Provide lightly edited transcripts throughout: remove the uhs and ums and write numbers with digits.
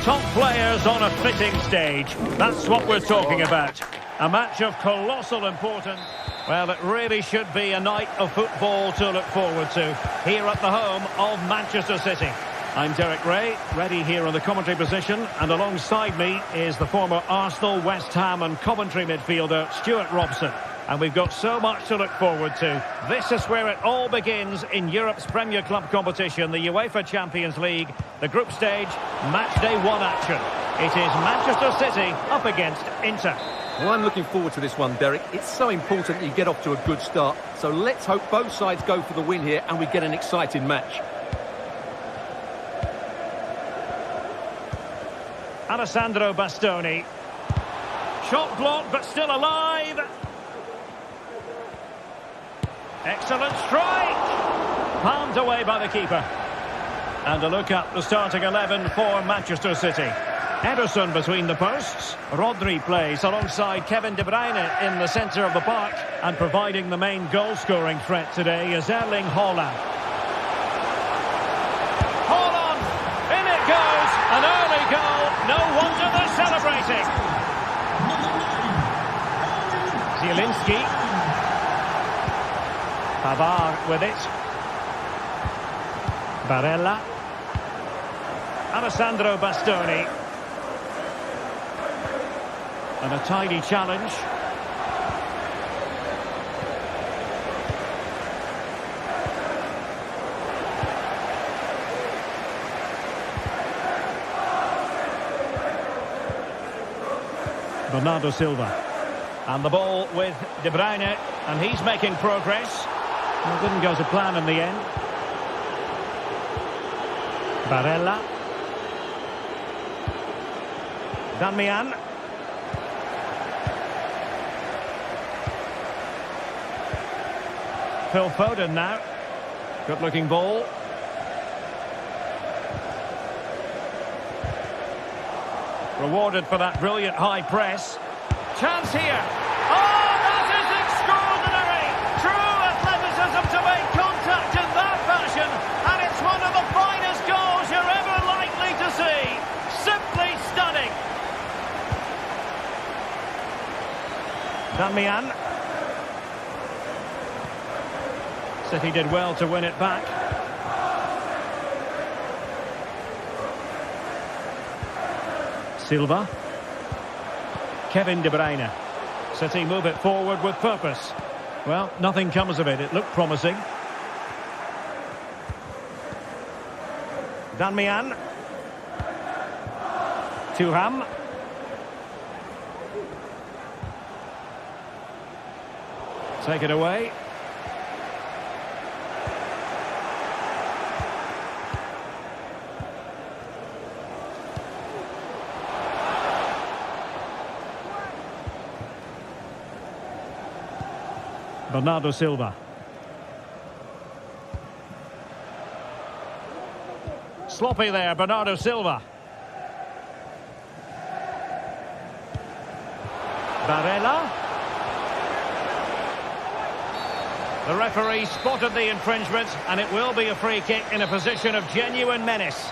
Top players on a fitting stage. That's what we're talking about. A match of colossal importance. Well, it really should be a night of football to look forward to here at the home of Manchester City. I'm Derek Ray, ready here on the commentary position, and alongside me is the former Arsenal, West Ham and Coventry midfielder Stuart Robson. And we've got so much to look forward to. This is where it all begins in Europe's Premier Club competition, the UEFA Champions League, the group stage, match day 1 action. It is Manchester City up against Inter. Well, I'm looking forward to this one, Derek. It's so important that you get off to a good start. So let's hope both sides go for the win here and we get an exciting match. Alessandro Bastoni. Shot blocked, but still alive. Excellent strike. Palmed away by the keeper. And a look at the starting 11 for Manchester City. Ederson between the posts. Rodri plays alongside Kevin De Bruyne in the centre of the park. And providing the main goal-scoring threat today is Erling Haaland. Haaland! In it goes! An early goal. No wonder they're celebrating. Zielinski. Pavard with it. Barella. Alessandro Bastoni. And a tidy challenge. Bernardo Silva. And the ball with De Bruyne. And he's making progress. Well, it didn't go to plan in the end. Barella. Danmian. Phil Foden now. Good looking ball. Rewarded for that brilliant high press. Chance here. Oh, that is extraordinary! True athleticism to make contact in that fashion. And it's one of the finest goals you're ever likely to see. Simply stunning. Danmian. City did well to win it back. Silva. Kevin De Bruyne. City move it forward with purpose. Well, nothing comes of it. It looked promising. Danmian. Thuram. Take it away. Bernardo Silva. Sloppy there, Bernardo Silva. Barella. The referee spotted the infringement, and it will be a free kick in a position of genuine menace.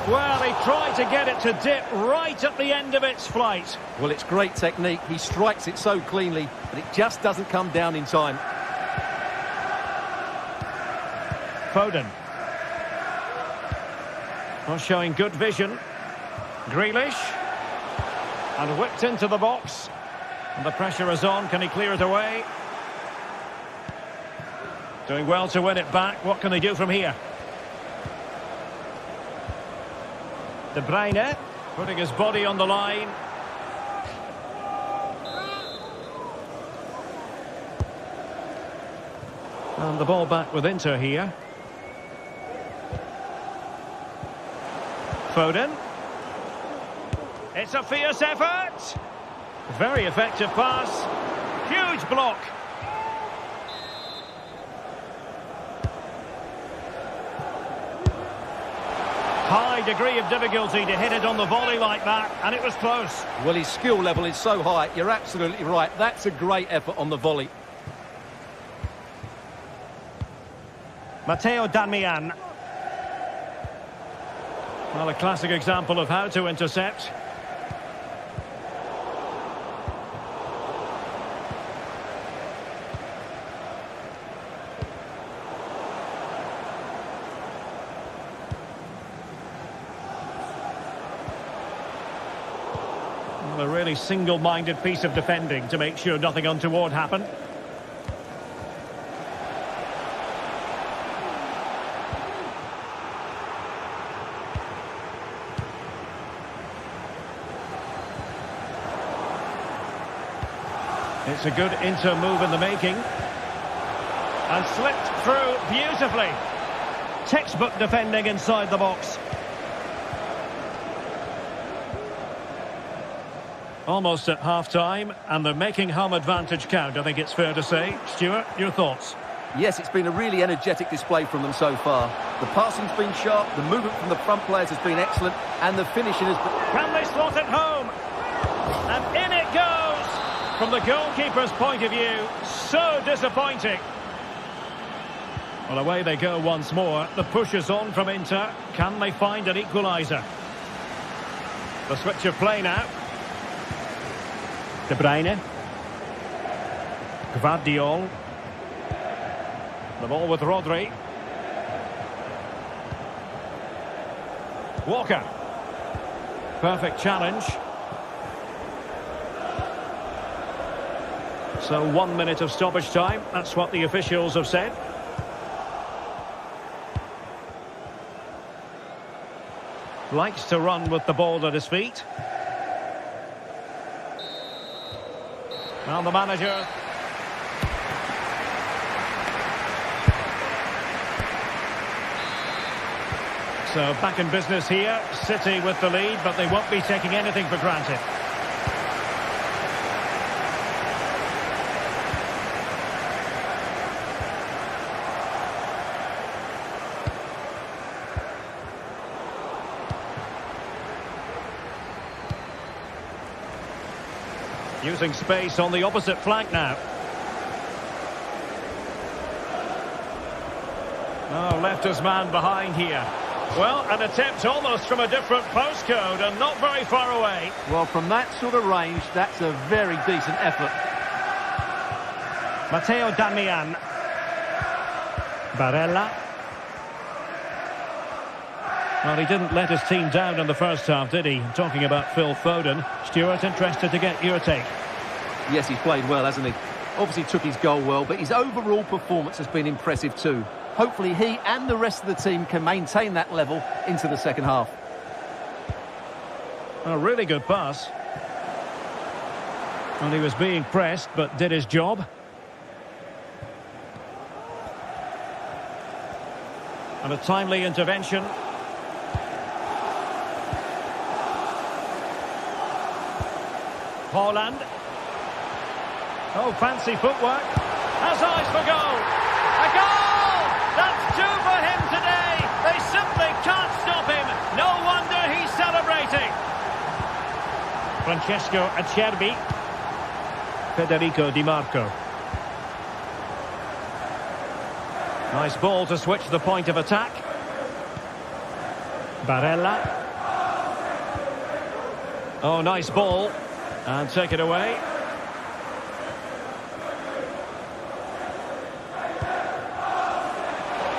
Well, he tried to get it to dip right at the end of its flight. Well, it's great technique. He strikes it so cleanly, but it just doesn't come down in time. Foden. Well, showing good vision. Grealish. And whipped into the box. And the pressure is on. Can he clear it away? Doing well to win it back. What can they do from here? De Bruyne putting his body on the line. And the ball back with Inter here. Foden. It's a fierce effort. Very effective pass. Huge block. High degree of difficulty to hit it on the volley like that, and it was close. Well, his skill level is so high. You're absolutely right. That's a great effort on the volley. Matteo Darmian. Well, a classic example of how to intercept. Well, a really single-minded piece of defending to make sure nothing untoward happened. It's a good inter-move in the making. And slipped through beautifully. Textbook defending inside the box. Almost at half-time, and they're making home advantage count, I think it's fair to say. Stuart, your thoughts? Yes, it's been a really energetic display from them so far. The passing's been sharp, the movement from the front players has been excellent, and the finishing has been... Can they slot it home? And in it goes! From the goalkeeper's point of view, so disappointing. Well, away they go once more. The push is on from Inter. Can they find an equaliser? The switch of play now. De Bruyne. Gvardiol. The ball with Rodri. Walker. Perfect challenge. So 1 minute of stoppage time. That's what the officials have said. Likes to run with the ball at his feet. Well, the manager. So back in business here. City with the lead, but they won't be taking anything for granted. Using space on the opposite flank now. Oh, left his man behind here. Well, an attempt almost from a different postcode and not very far away. Well, from that sort of range, that's a very decent effort. Matteo Darmian. Barella. Well, he didn't let his team down in the first half, did he? Talking about Phil Foden. Stuart, interested to get your take. Yes, he's played well, hasn't he? Obviously took his goal well, but his overall performance has been impressive too. Hopefully he and the rest of the team can maintain that level into the second half. A really good pass. And he was being pressed, but did his job. And a timely intervention. Haaland. Oh, fancy footwork. Has eyes for goal. A goal! That's two for him today. They simply can't stop him. No wonder he's celebrating. Francesco Acerbi. Federico Di Marco. Nice ball to switch the point of attack. Barella. Oh, nice ball. And take it away.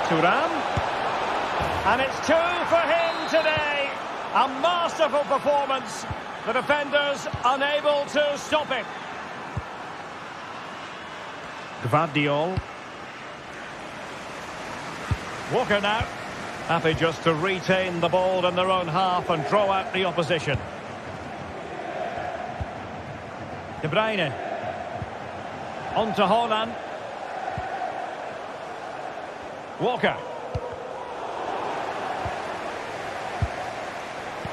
Thuram. And it's two for him today. A masterful performance. The defenders unable to stop him. Gvardiol. Walker now. Happy just to retain the ball in their own half and draw out the opposition. De Bruyne. On to Haaland. Walker.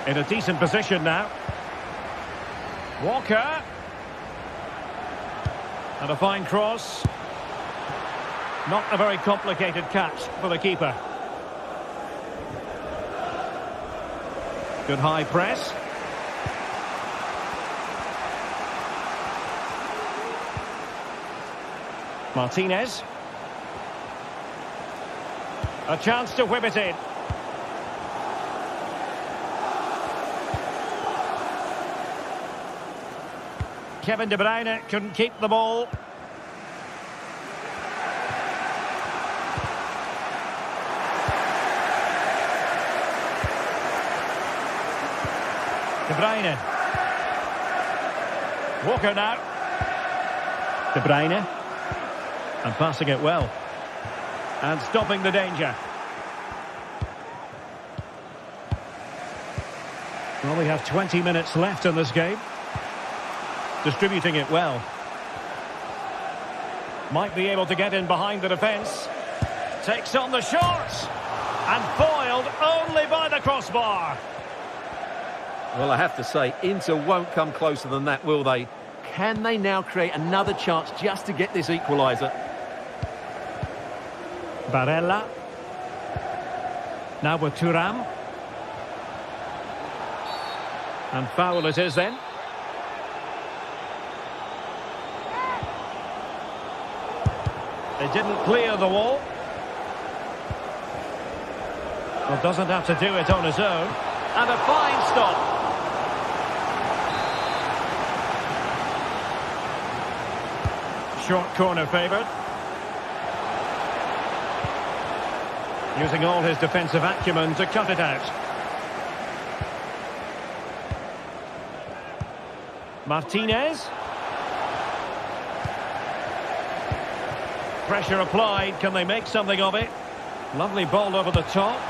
In a decent position now. Walker. And a fine cross. Not a very complicated catch for the keeper. Good high press. Martinez. A chance to whip it in. Kevin De Bruyne couldn't keep the ball. De Bruyne. Walker now. De Bruyne. And passing it well. And stopping the danger. Well, we have 20 minutes left in this game. Distributing it well. Might be able to get in behind the defence. Takes on the shot. And foiled only by the crossbar. Well, I have to say, Inter won't come closer than that, will they? Can they now create another chance just to get this equaliser? Barella. Now with Thuram. And foul it is then. They didn't clear the wall. Well, doesn't have to do it on his own. And a fine stop. Short corner favoured. Using all his defensive acumen to cut it out. Martinez. Pressure applied. Can they make something of it? Lovely ball over the top.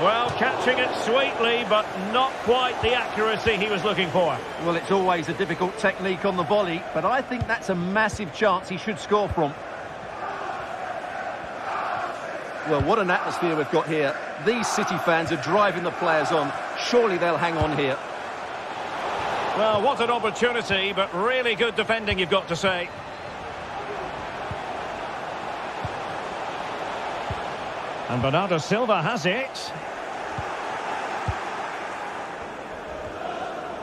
Well, catching it sweetly, but not quite the accuracy he was looking for. Well, it's always a difficult technique on the volley, but I think that's a massive chance he should score from. Well, what an atmosphere we've got here. These City fans are driving the players on. Surely they'll hang on here. Well, what an opportunity, but really good defending, you've got to say. And Bernardo Silva has it.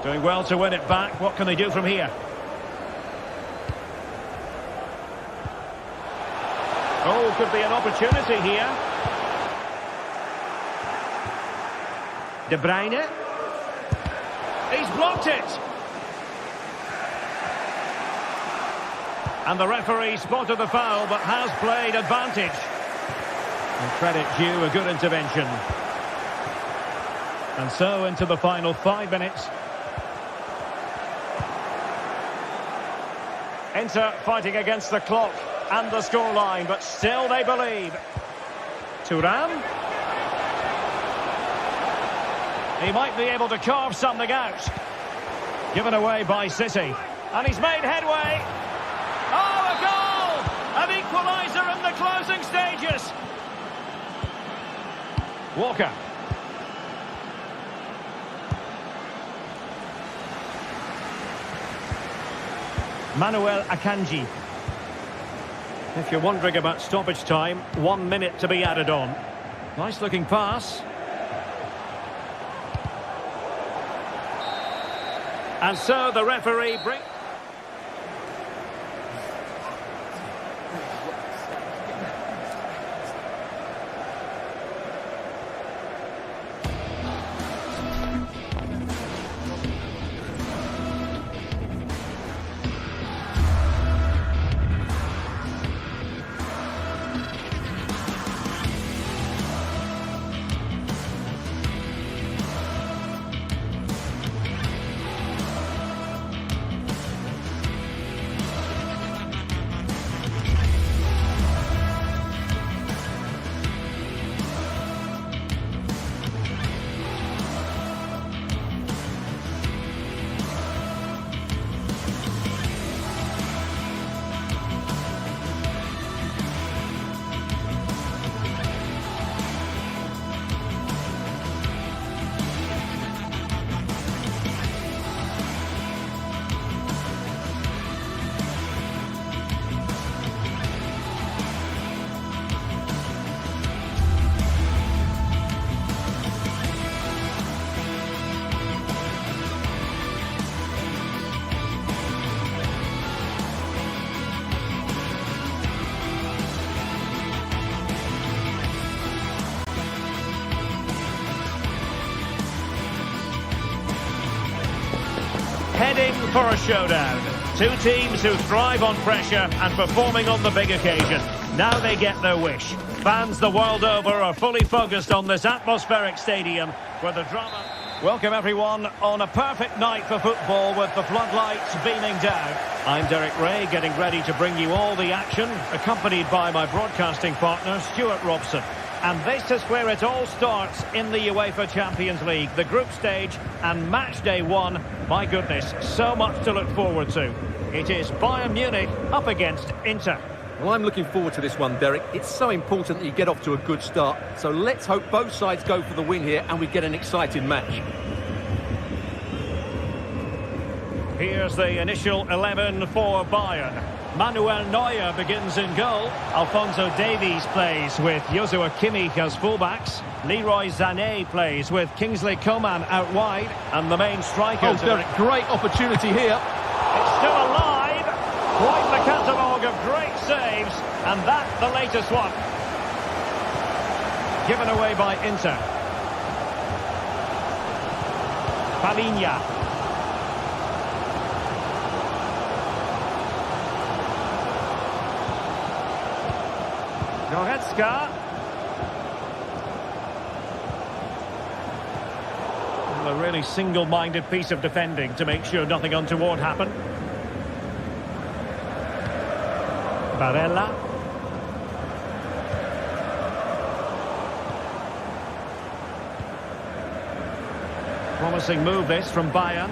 Doing well to win it back. What can they do from here? Oh, could be an opportunity here. De Bruyne. He's blocked it. And the referee spotted the foul, but has played advantage. And credit due, a good intervention. And so into the final 5 minutes. Inter fighting against the clock and the scoreline, but still they believe. Thuram. He might be able to carve something out. Given away by City. And he's made headway. Oh, a goal! An equaliser in the closing stages. Walker. Manuel Akanji. If you're wondering about stoppage time, 1 minute to be added on. Nice looking pass. And so the referee brings... Heading for a showdown. Two teams who thrive on pressure and performing on the big occasion. Now they get their wish. Fans the world over are fully focused on this atmospheric stadium where the drama... Welcome everyone on a perfect night for football with the floodlights beaming down. I'm Derek Ray, getting ready to bring you all the action, accompanied by my broadcasting partner Stuart Robson. And this is where it all starts in the UEFA Champions League, the group stage and match day one. My goodness, so much to look forward to. It is Bayern Munich up against Inter. Well, I'm looking forward to this one, Derek. It's so important that you get off to a good start. So let's hope both sides go for the win here and we get an exciting match. Here's the initial 11 for Bayern. Manuel Neuer begins in goal. Alphonso Davies plays with Joshua Kimmich as fullbacks. Leroy Sané plays with Kingsley Coman out wide. And the main striker... Oh, Derek, great opportunity here. It's still alive. Quite the catalogue of great saves. And that, the latest one. Given away by Inter. Palinha. Goretzka. A really single-minded piece of defending to make sure nothing untoward happened. Barella. Promising move this from Bayern.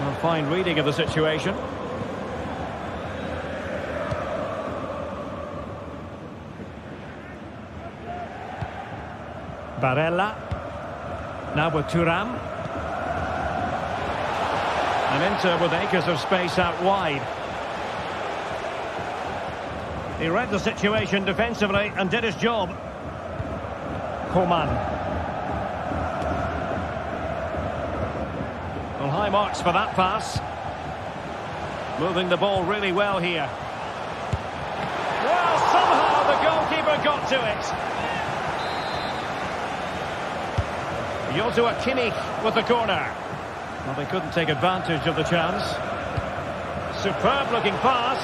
A fine reading of the situation. Barella. Now with Thuram. And Inter with acres of space out wide. He read the situation defensively and did his job. Coman. Well, high marks for that pass. Moving the ball really well here. Well, somehow the goalkeeper got to it. Joshua Kimmich with the corner. Well, they couldn't take advantage of the chance. Superb looking pass.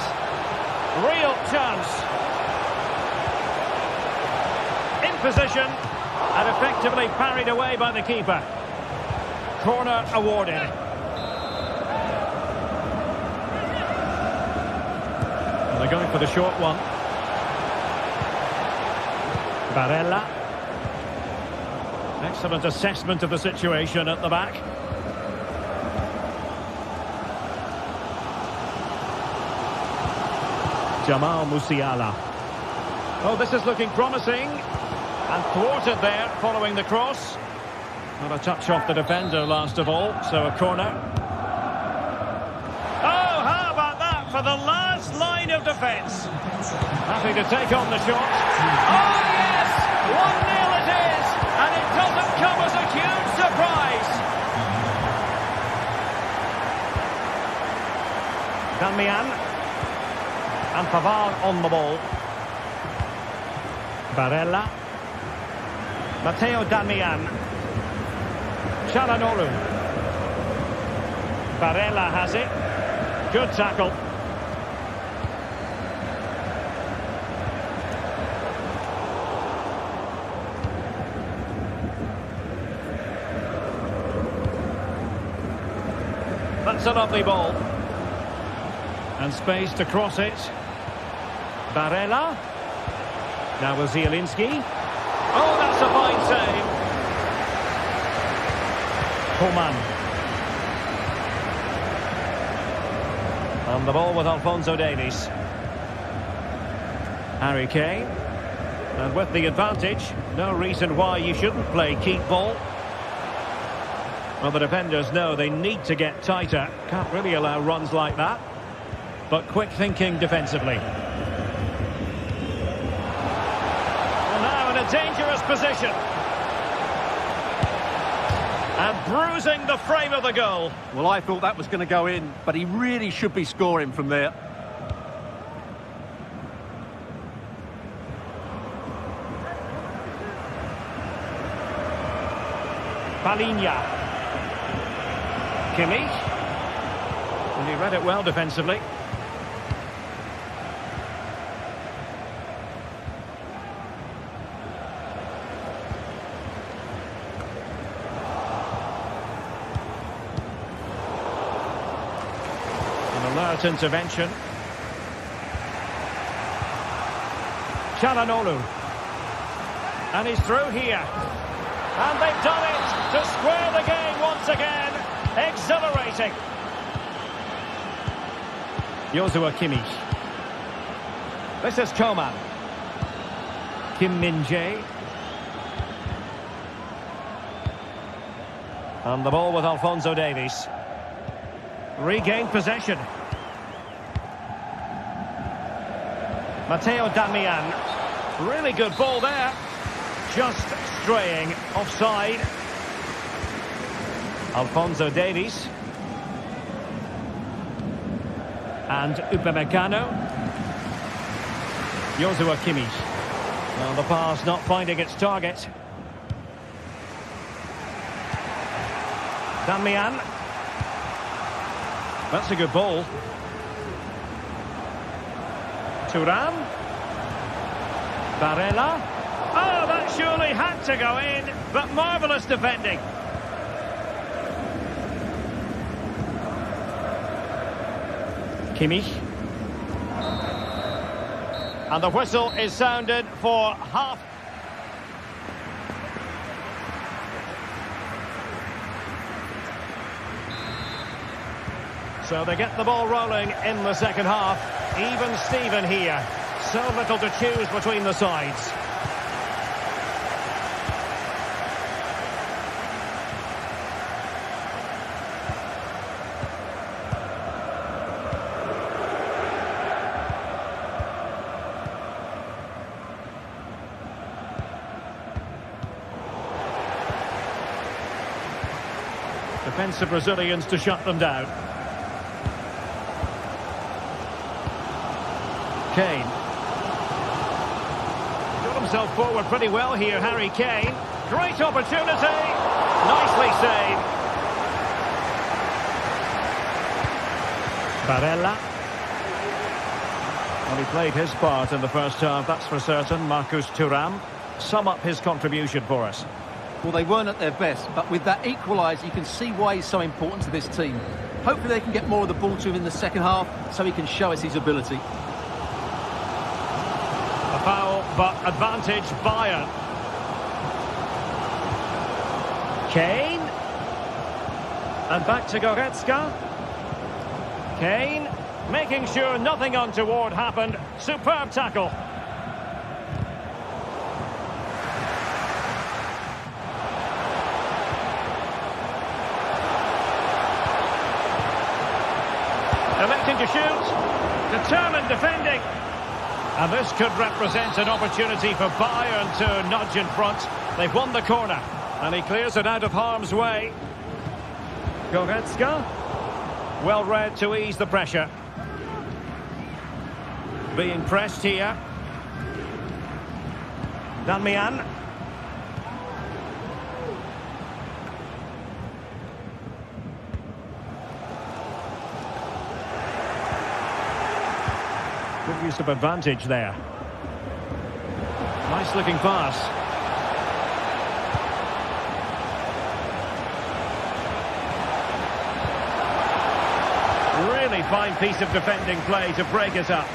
Real chance. In position and effectively parried away by the keeper. Corner awarded. And they're going for the short one. Barella. Excellent assessment of the situation at the back. Jamal Musiala. Oh, this is looking promising. And thwarted there following the cross. Not a touch off the defender last of all, so a corner. Oh, how about that for the last line of defence? Happy to take on the shot. Oh, yes! 1-0 it is! And it doesn't come as a huge surprise. Damian. And Pavard on the ball. Barella. Matteo Damian. Çalhanoğlu. Barella has it. Good tackle. That's a lovely ball. And space to cross it. Barella. Now with Zielinski. Oh, that's a fine save. Coman. On the ball with Alphonso Davies. Harry Kane. And with the advantage, no reason why you shouldn't play keep ball. Well, the defenders know they need to get tighter. Can't really allow runs like that. But quick thinking defensively. Well, now in a dangerous position. And bruising the frame of the goal. Well, I thought that was going to go in, but he really should be scoring from there. Palinha. Kimmich. And he read it well defensively. An alert intervention. Çalhanoğlu. And he's through here. And they've done it to square the game once again. Exhilarating. Joshua Kimmich. This is Coman. Kim Min-jae. And the ball with Alphonso Davies. Regained possession. Matteo Darmian. Really good ball there. Just straying offside. Alphonso Davies. And Upamecano. Joshua Kimmich. Now the pass not finding its target. Darmian. That's a good ball. Thuram. Barella. Oh, that surely had to go in, but marvellous defending. Kimmich. And the whistle is sounded for half. So they get the ball rolling in the second half. Even Steven here. So little to choose between the sides. Defensive Brazilians to shut them down. Kane. Got himself forward pretty well here, Harry Kane. Great opportunity. Nicely saved. Barella. Well, he played his part in the first half, that's for certain. Marcus Thuram. Sum up his contribution for us. Well, they weren't at their best, but with that equaliser, you can see why he's so important to this team. Hopefully they can get more of the ball to him in the second half so he can show us his ability. A foul, but advantage Bayern. Kane. And back to Goretzka. Kane, making sure nothing untoward happened. Superb tackle. Electing to shoot. Determined defending. And this could represent an opportunity for Bayern to nudge in front. They've won the corner. And he clears it out of harm's way. Goretzka. Well read to ease the pressure. Being pressed here. Darmian. Good use of advantage there. Nice looking pass. Really fine piece of defending play to break it up.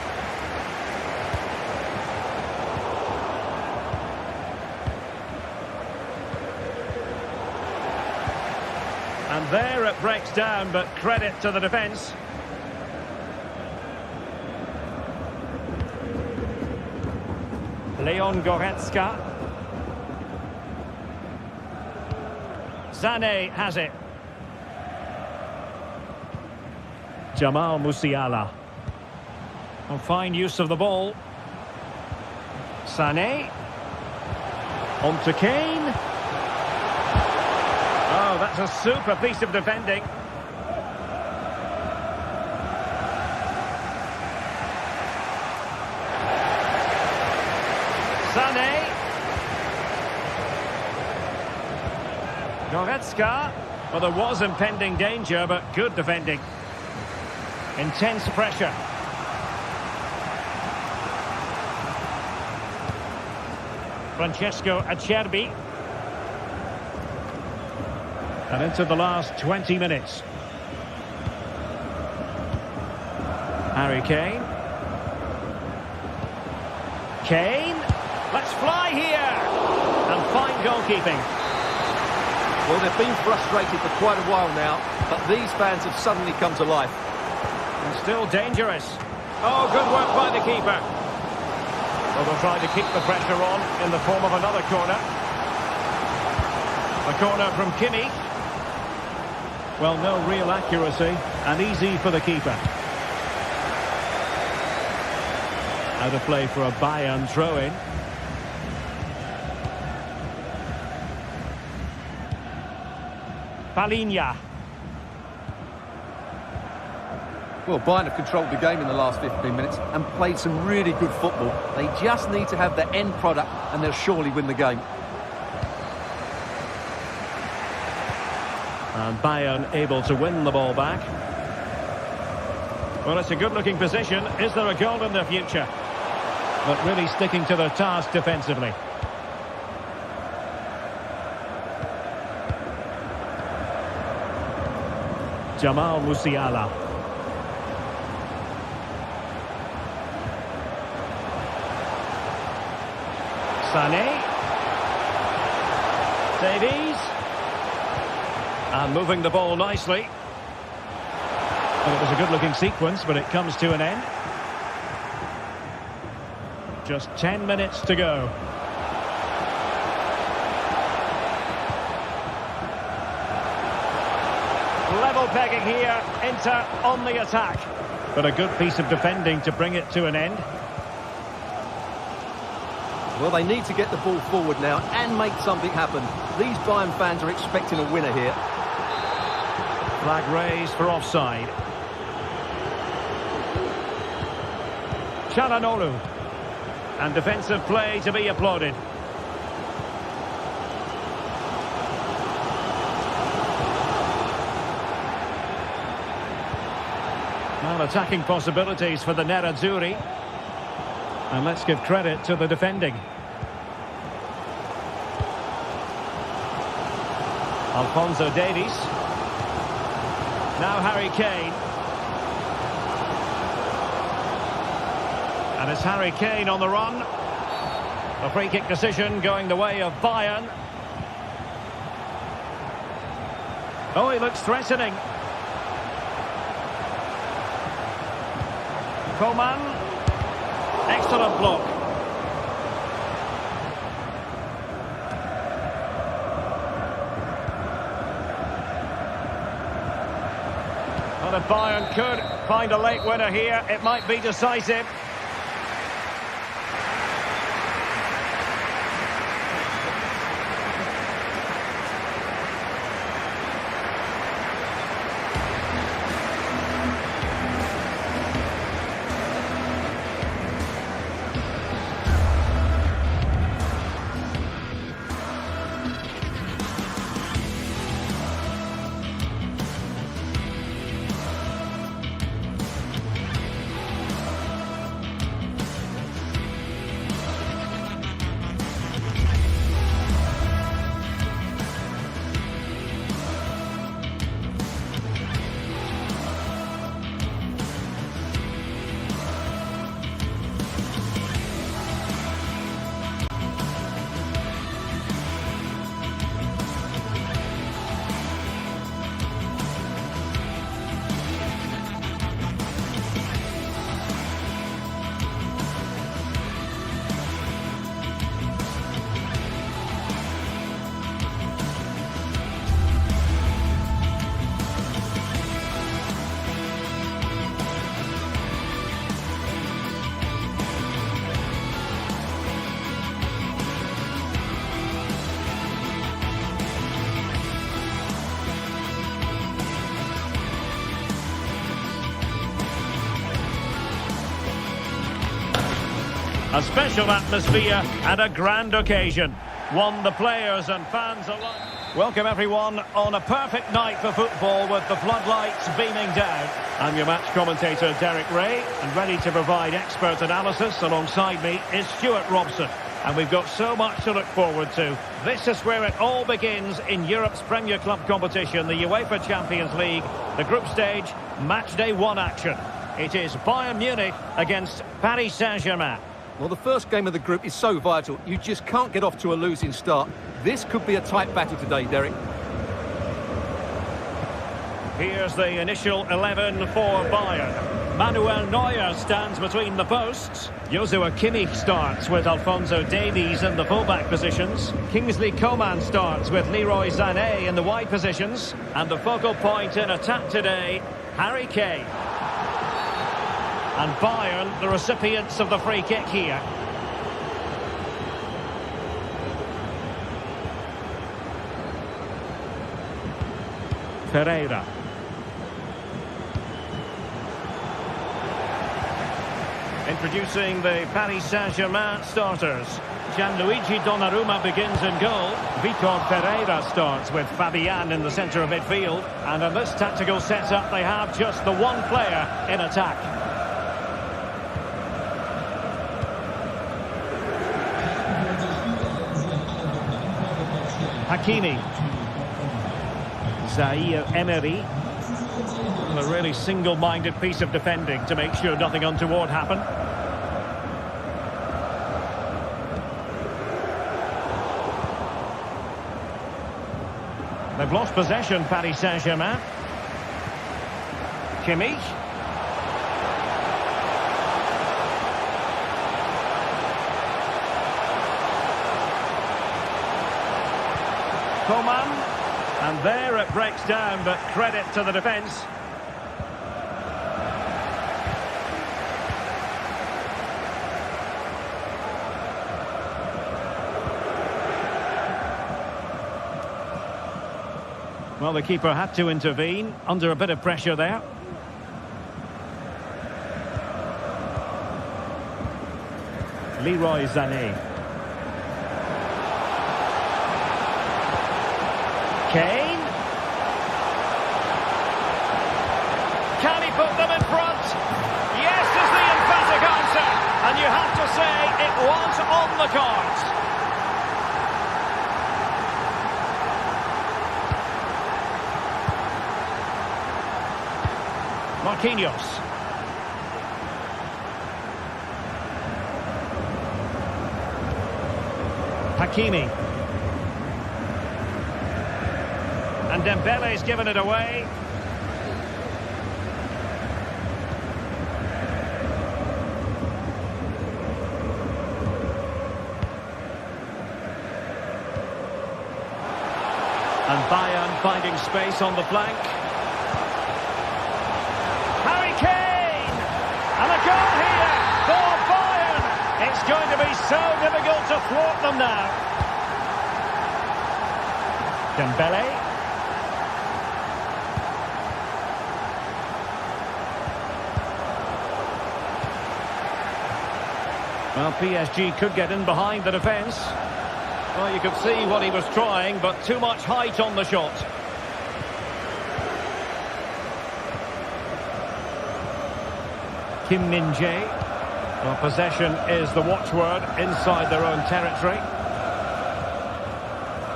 And there it breaks down, but credit to the defence. Leon Goretzka. Sané has it. Jamal Musiala. A fine use of the ball. Sané. On to Kane. Oh, that's a super piece of defending. Sané. Goretzka. Well, there was impending danger, but good defending. Intense pressure. Francesco Acerbi. And into the last 20 minutes. Harry Kane. Kane. Let's fly here. And fine goalkeeping. Well, they've been frustrated for quite a while now, but these fans have suddenly come to life. And still dangerous. Oh, good work by the keeper. Well, they'll try to keep the pressure on in the form of another corner. A corner from Kimmich. Well, no real accuracy, and easy for the keeper. Out of play for a Bayern throw-in. Palinha. Well, Bayern have controlled the game in the last 15 minutes and played some really good football. They just need to have the end product and they'll surely win the game. And Bayern able to win the ball back. Well, it's a good-looking position. Is there a goal in the future? But really sticking to their task defensively. Jamal Musiala. Sané. Davies. And moving the ball nicely. Well, it was a good-looking sequence, but it comes to an end. Just 10 minutes to go. Level pegging here. Inter on the attack. But a good piece of defending to bring it to an end. Well, they need to get the ball forward now and make something happen. These Bayern fans are expecting a winner here. Flag raised for offside. Çalhanoğlu. And defensive play to be applauded. Well, attacking possibilities for the Nerazzurri. And let's give credit to the defending. Alphonso Davies. Now Harry Kane. And it's Harry Kane on the run. A free kick decision going the way of Bayern. Oh, he looks threatening. Coman. Excellent block. Well, if Bayern could find a late winner here, it might be decisive. A special atmosphere and a grand occasion. One the players and fans alike. Welcome everyone on a perfect night for football with the floodlights beaming down. I'm your match commentator Derek Ray, and ready to provide expert analysis alongside me is Stuart Robson. And we've got so much to look forward to. This is where it all begins in Europe's Premier Club competition, the UEFA Champions League, the group stage, match day 1 action. It is Bayern Munich against Paris Saint-Germain. Well, the first game of the group is so vital. You just can't get off to a losing start. This could be a tight battle today, Derek. Here's the initial 11 for Bayern. Manuel Neuer stands between the posts. Joshua Kimmich starts with Alphonso Davies in the fullback positions. Kingsley Coman starts with Leroy Sané in the wide positions. And the focal point in attack today, Harry Kane. And Bayern, the recipients of the free kick here. Pereira. Introducing the Paris Saint-Germain starters. Gianluigi Donnarumma begins in goal. Vitor Pereira starts with Fabian in the centre of midfield. And in this tactical setup, they have just the one player in attack. Hakimi. Zaire Emery. And a really single-minded piece of defending to make sure nothing untoward happened. They've lost possession, Paris Saint-Germain. Kimmich. Coman. And there it breaks down, but credit to the defence. Well, the keeper had to intervene under a bit of pressure there. Leroy Sané. Kane. Can he put them in front? Yes is the emphatic answer. And you have to say it was on the cards. Marquinhos. Hakimi. And Dembele's given it away. And Bayern finding space on the flank. Harry Kane! And a goal here for Bayern! It's going to be so difficult to thwart them now. Dembele. Well, PSG could get in behind the defence. Well, you could see what he was trying, but too much height on the shot. Kim Min-jae. Well, possession is the watchword inside their own territory.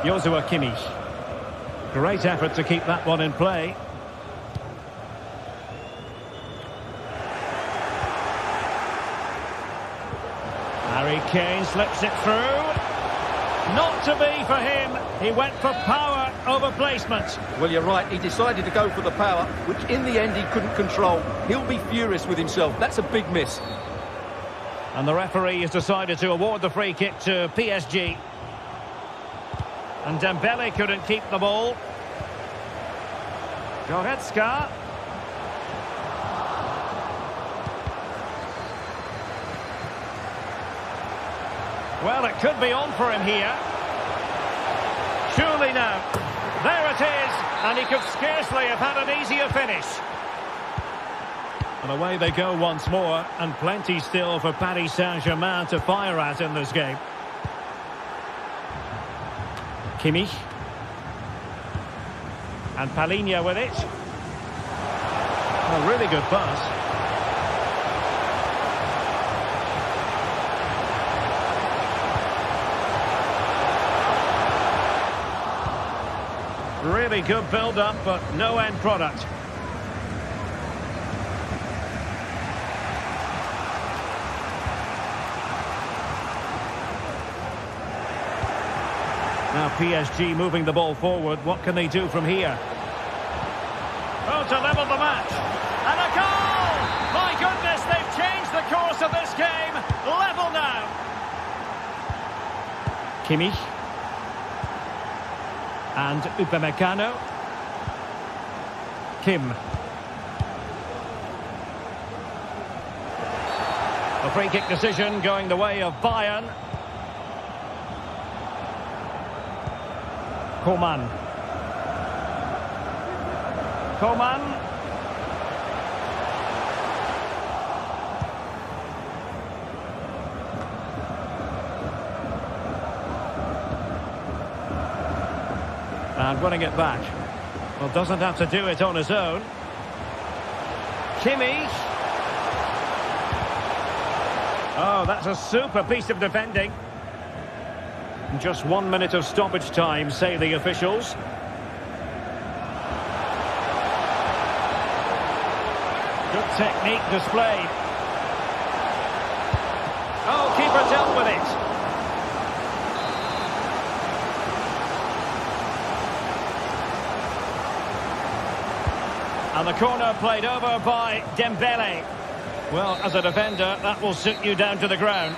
Joshua Kimmich. Great effort to keep that one in play. Harry Kane slips it through. Not to be for him. He went for power over placement. Well, you're right. He decided to go for the power, which in the end he couldn't control. He'll be furious with himself. That's a big miss. And the referee has decided to award the free kick to PSG. And Dembele couldn't keep the ball. Goretzka. Well, it could be on for him here. Surely now. There it is. And he could scarcely have had an easier finish. And away they go once more. And plenty still for Paris Saint-Germain to fire at in this game. Kimmich. And Palinha with it. A really good pass. Really good build-up, but no end product. Now PSG moving the ball forward. What can they do from here? Oh, to level the match. And a goal! My goodness, they've changed the course of this game. Level now. Kimmich. And Upamecano. Kim. A free kick decision going the way of Bayern. Coman. Coman. And winning it back. Well, doesn't have to do it on his own. Kimmich. Oh, that's a super piece of defending. Just 1 minute of stoppage time, say the officials. Good technique displayed. Oh, keeper dealt with it. And the corner played over by Dembele. Well, as a defender, that will sit you down to the ground.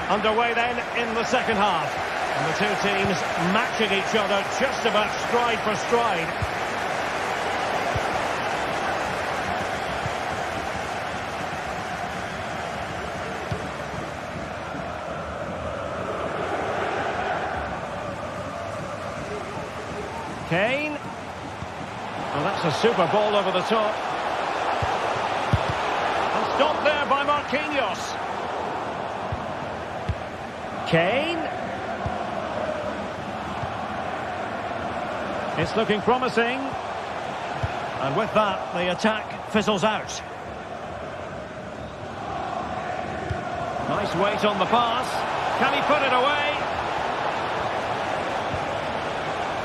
Underway then in the second half. And the two teams matching each other just about stride for stride. Kane. Well, that's a super ball over the top. And stopped there by Marquinhos. Kane. It's looking promising. And with that, the attack fizzles out. Nice weight on the pass. Can he put it away?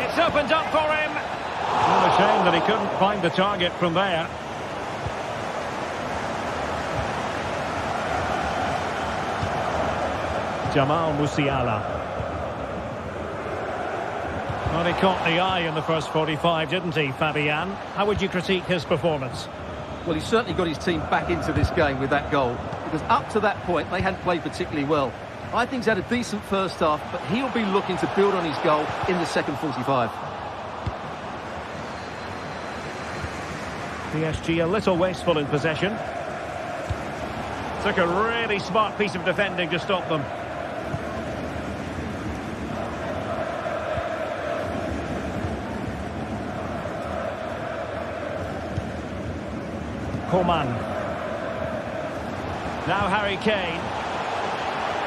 It's opened up for him. What a shame that he couldn't find the target from there. Jamal Musiala. Well, he caught the eye in the first 45, didn't he, Fabian? How would you critique his performance? Well, he certainly got his team back into this game with that goal, because up to that point, they hadn't played particularly well. I think he's had a decent first half, but he'll be looking to build on his goal in the second 45. PSG a little wasteful in possession. Took a really smart piece of defending to stop them. Coman. Now Harry Kane.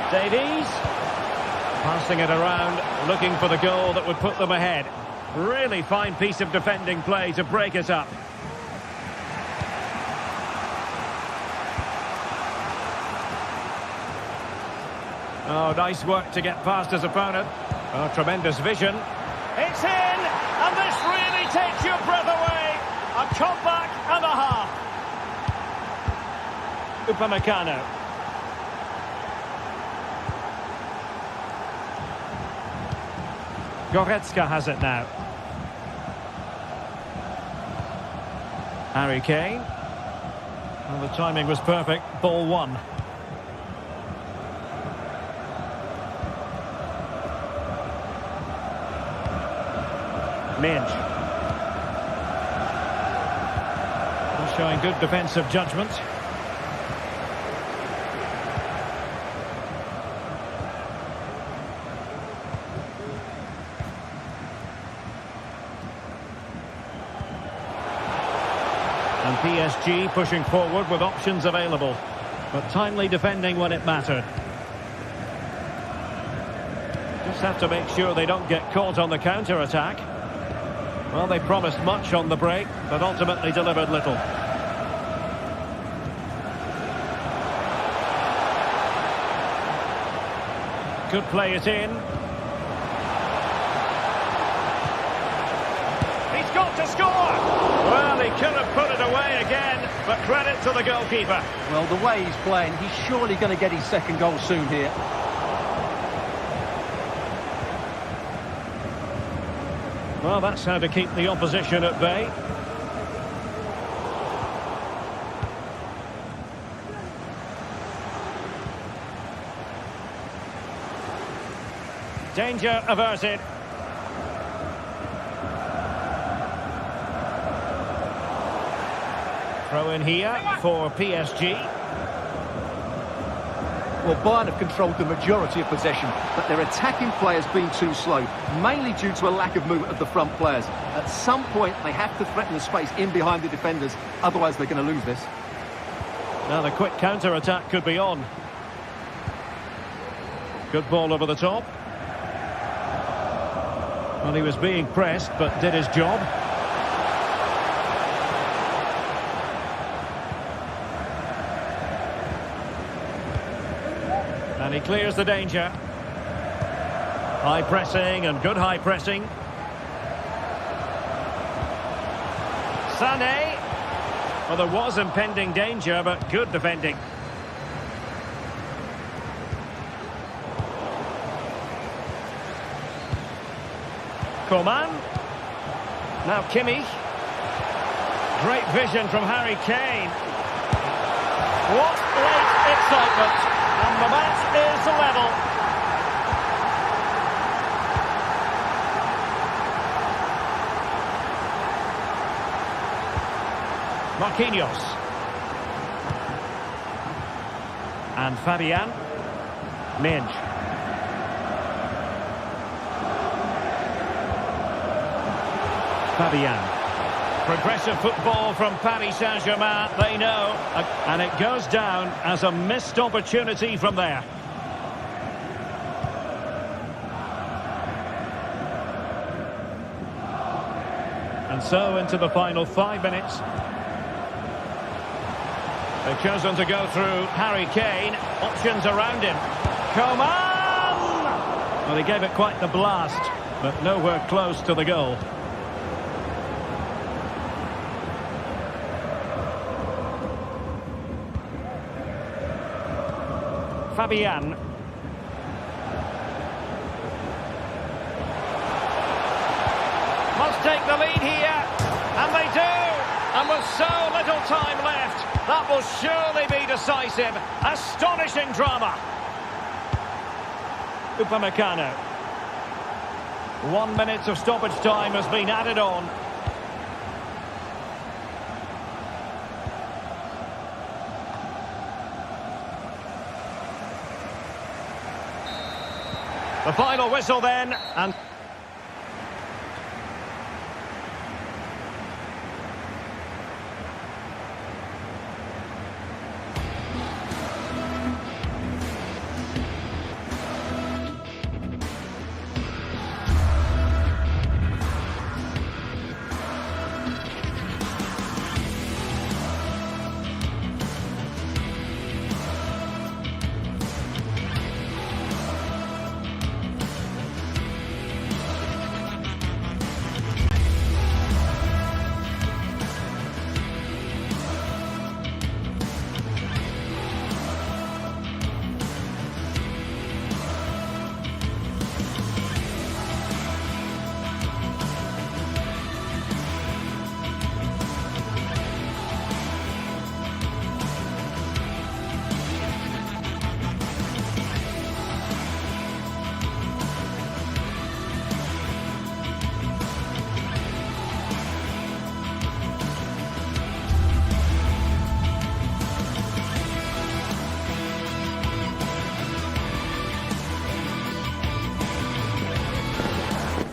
Davies. Passing it around, looking for the goal that would put them ahead. Really fine piece of defending play to break it up. Oh, nice work to get past his opponent. Oh, tremendous vision. It's in! And this really takes your breath away. A comeback and a half. Upamecano. Goretzka has it now. Harry Kane. Well, the timing was perfect. Ball one. Minge. Showing good defensive judgment. And PSG pushing forward with options available. But timely defending when it mattered. Just have to make sure they don't get caught on the counter-attack. Well, they promised much on the break, but ultimately delivered little. Could play it in. He's got to score! Well, he could have put it away again, but credit to the goalkeeper. Well, the way he's playing, he's surely going to get his second goal soon here. Well, that's how to keep the opposition at bay. Danger averted. Throw in here for PSG. Well, Bayern have controlled the majority of possession, but their attacking players been too slow, mainly due to a lack of movement of the front players. At some point, they have to threaten the space in behind the defenders, otherwise they're going to lose this. Now the quick counter-attack could be on. Good ball over the top. Well, he was being pressed, but did his job. And he clears the danger. High pressing and good high pressing. Sané. Well, there was impending danger, but good defending. Coman. Now Kimmich. Great vision from Harry Kane. What late excitement. And the match is level. Marquinhos. And Fabian. Minge. Fabian. Progressive football from Paris Saint-Germain, they know. And it goes down as a missed opportunity from there. And so into the final 5 minutes. They've chosen to go through Harry Kane. Options around him. Coman! Well, he gave it quite the blast, but nowhere close to the goal. Fabian. Must take the lead here, and they do! And with so little time left, that will surely be decisive. Astonishing drama. Upamecano. 1 minute of stoppage time has been added on. The final whistle then, and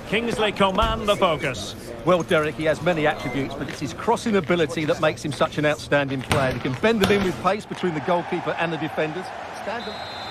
Kingsley Coman the focus. Well, Derek, he has many attributes, but it's his crossing ability that makes him such an outstanding player. He can bend them in with pace between the goalkeeper and the defenders.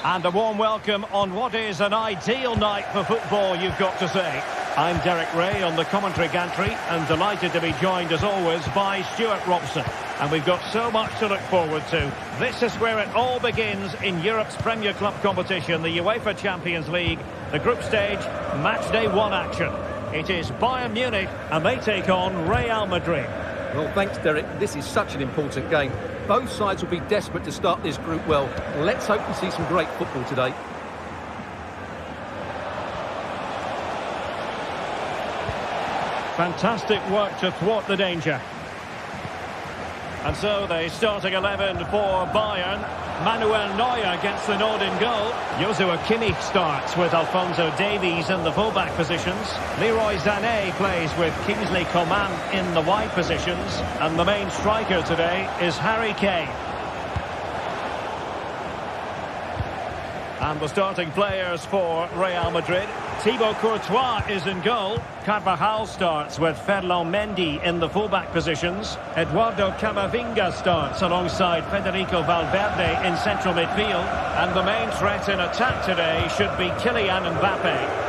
And a warm welcome on what is an ideal night for football, you've got to say. I'm Derek Ray on the commentary gantry and delighted to be joined as always by Stuart Robson. And we've got so much to look forward to. This is where it all begins in Europe's Premier Club competition, the UEFA Champions League, the group stage, match day 1 action. It is Bayern Munich and they take on Real Madrid. Well, thanks, Derek. This is such an important game. Both sides will be desperate to start this group well. Let's hope we see some great football today. Fantastic work to thwart the danger. And so the starting 11 for Bayern. Manuel Neuer gets the nod in goal. Joshua Kimmich starts with Alphonso Davies in the fullback positions. Leroy Sané plays with Kingsley Coman in the wide positions. And the main striker today is Harry Kane. And the starting players for Real Madrid. Thibaut Courtois is in goal. Carvajal starts with Ferland Mendy in the fullback positions. Eduardo Camavinga starts alongside Federico Valverde in central midfield. And the main threat in attack today should be Kylian Mbappe.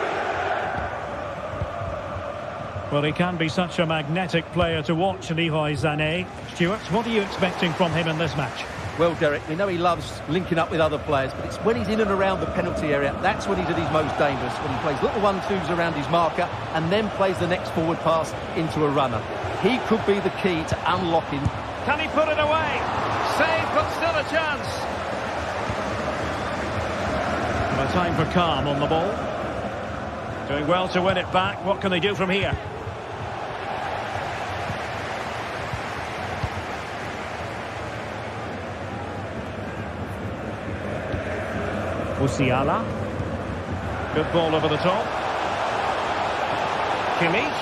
Well, he can be such a magnetic player to watch, Leroy Sané. Stuart, what are you expecting from him in this match? Well, Derek, we know he loves linking up with other players, but it's when he's in and around the penalty area, that's when he's at his most dangerous, when he plays little 1-2s around his marker and then plays the next forward pass into a runner. He could be the key to unlocking. Can he put it away? Save, but still a chance. Well, time for calm on the ball. Doing well to win it back. What can they do from here? Musiala. Good ball over the top. Kimmich.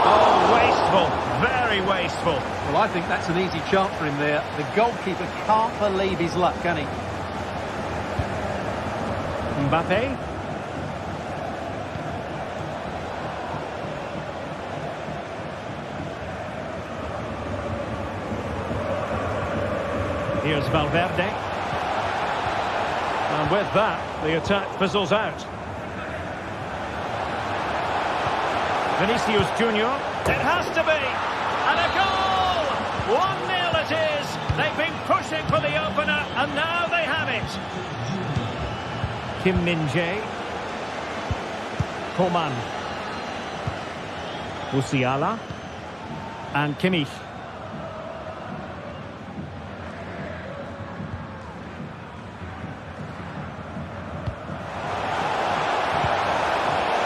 Oh, wasteful. Very wasteful. Well, I think that's an easy chance for him there. The goalkeeper can't believe his luck, can he? Mbappe. Here's Valverde. And with that, the attack fizzles out. Vinicius Junior. It has to be. And a goal! 1-0 it is. They've been pushing for the opener, and now they have it. Kim Min-jae. Coman. Musiala. And Kimmich.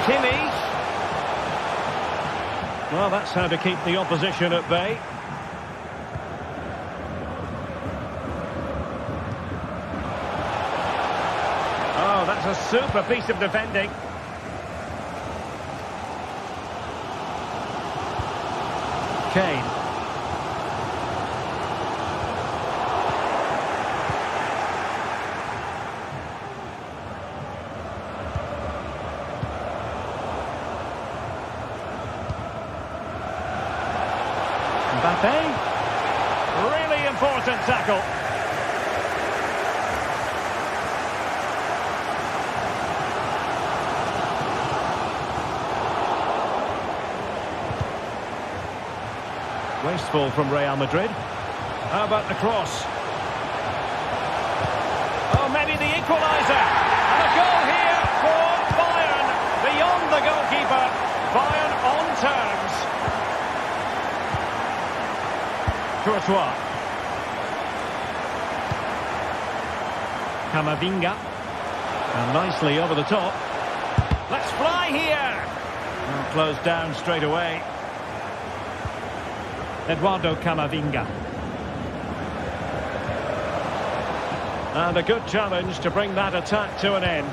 Kimmich. Well, that's how to keep the opposition at bay. Oh, that's a super piece of defending. Kane. Mbappe. Really important tackle. Wasteful from Real Madrid. How about the cross? Oh, maybe the equaliser. And a goal here for Bayern. Beyond the goalkeeper. Bayern on terms. Courtois. Camavinga. And nicely over the top. Let's fly here. And closed down straight away. Eduardo Camavinga. And a good challenge to bring that attack to an end.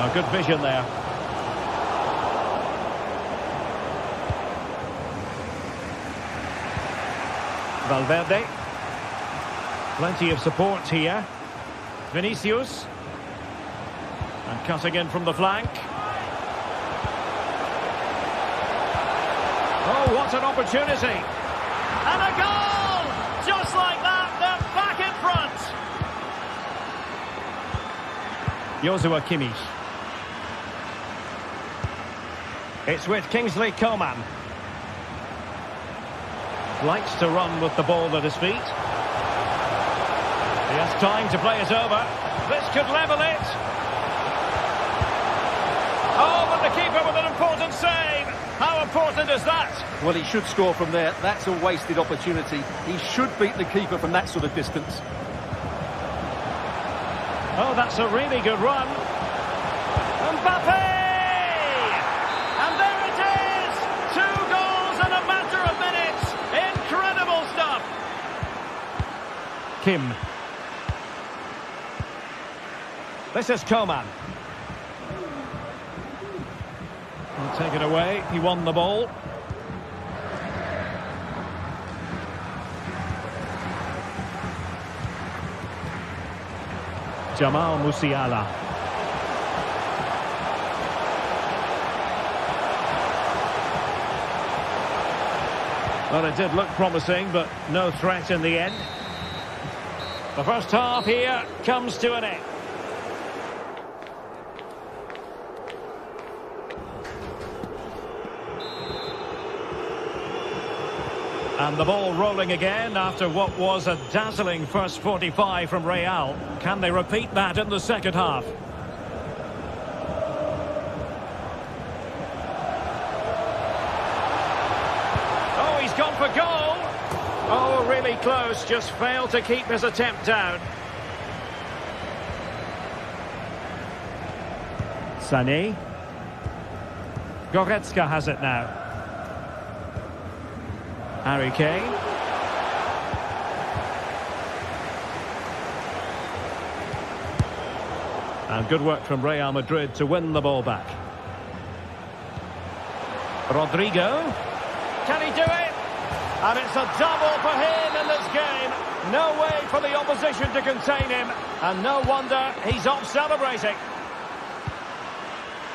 A good vision there. Valverde. Plenty of support here. Vinicius. And cutting in from the flank. Oh, what an opportunity. And a goal! Just like that, they're back in front. Joshua Kimmich. It's with Kingsley Coman. Likes to run with the ball at his feet. He has time to play it over. This could level it. Oh, but the keeper with an important save. How important is that? Well, he should score from there. That's a wasted opportunity. He should beat the keeper from that sort of distance. Oh, that's a really good run. Mbappe! And there it is! 2 goals in a matter of minutes. Incredible stuff. Kim. This is Coman. He'll take it away. He won the ball. Jamal Musiala. Well, it did look promising, but no threat in the end. The first half here comes to an end. And the ball rolling again after what was a dazzling first 45 from Real. Can they repeat that in the second half? Oh, he's gone for goal. Oh, really close. Just failed to keep his attempt down. Sané. Goretzka has it now. Harry Kane. And good work from Real Madrid to win the ball back. Rodrigo. Can he do it? And it's a double for him in this game. No way for the opposition to contain him. And no wonder he's off celebrating.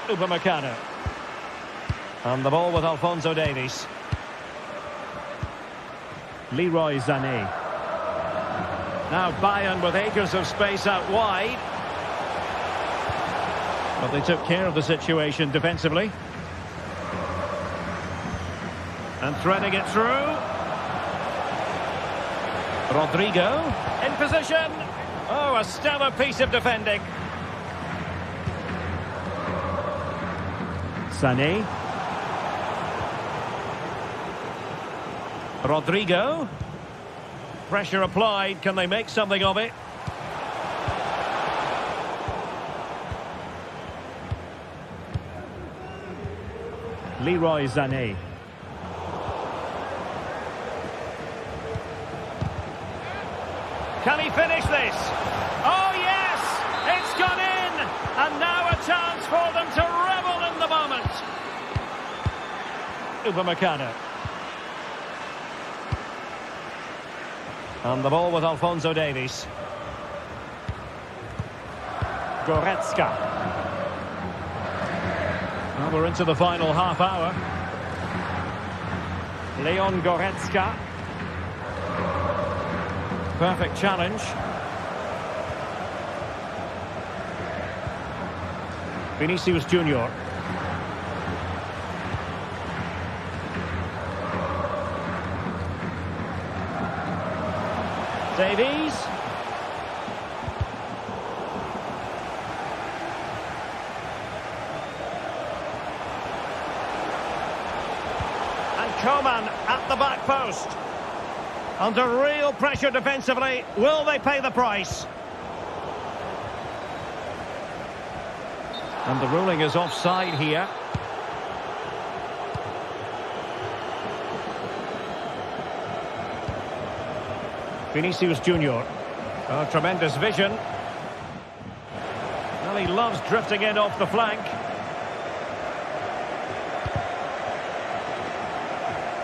Upamecano. And the ball with Alphonso Davies. Leroy Sané. Now Bayern with acres of space out wide. But they took care of the situation defensively. And threading it through. Rodrigo in position. Oh, a stellar piece of defending. Sané. Rodrigo. Pressure applied. Can they make something of it? Leroy Sané. Can he finish this? Oh, yes! It's gone in! And now a chance for them to revel in the moment. Upamecano. And the ball with Alphonso Davies. Goretzka. Well, we're into the final half hour. Leon Goretzka. Perfect challenge. Vinicius Junior. Davies. And Coman at the back post. Under real pressure defensively. Will they pay the price? And the ruling is offside here. Vinicius Junior. Oh, tremendous vision. Well, he loves drifting in off the flank.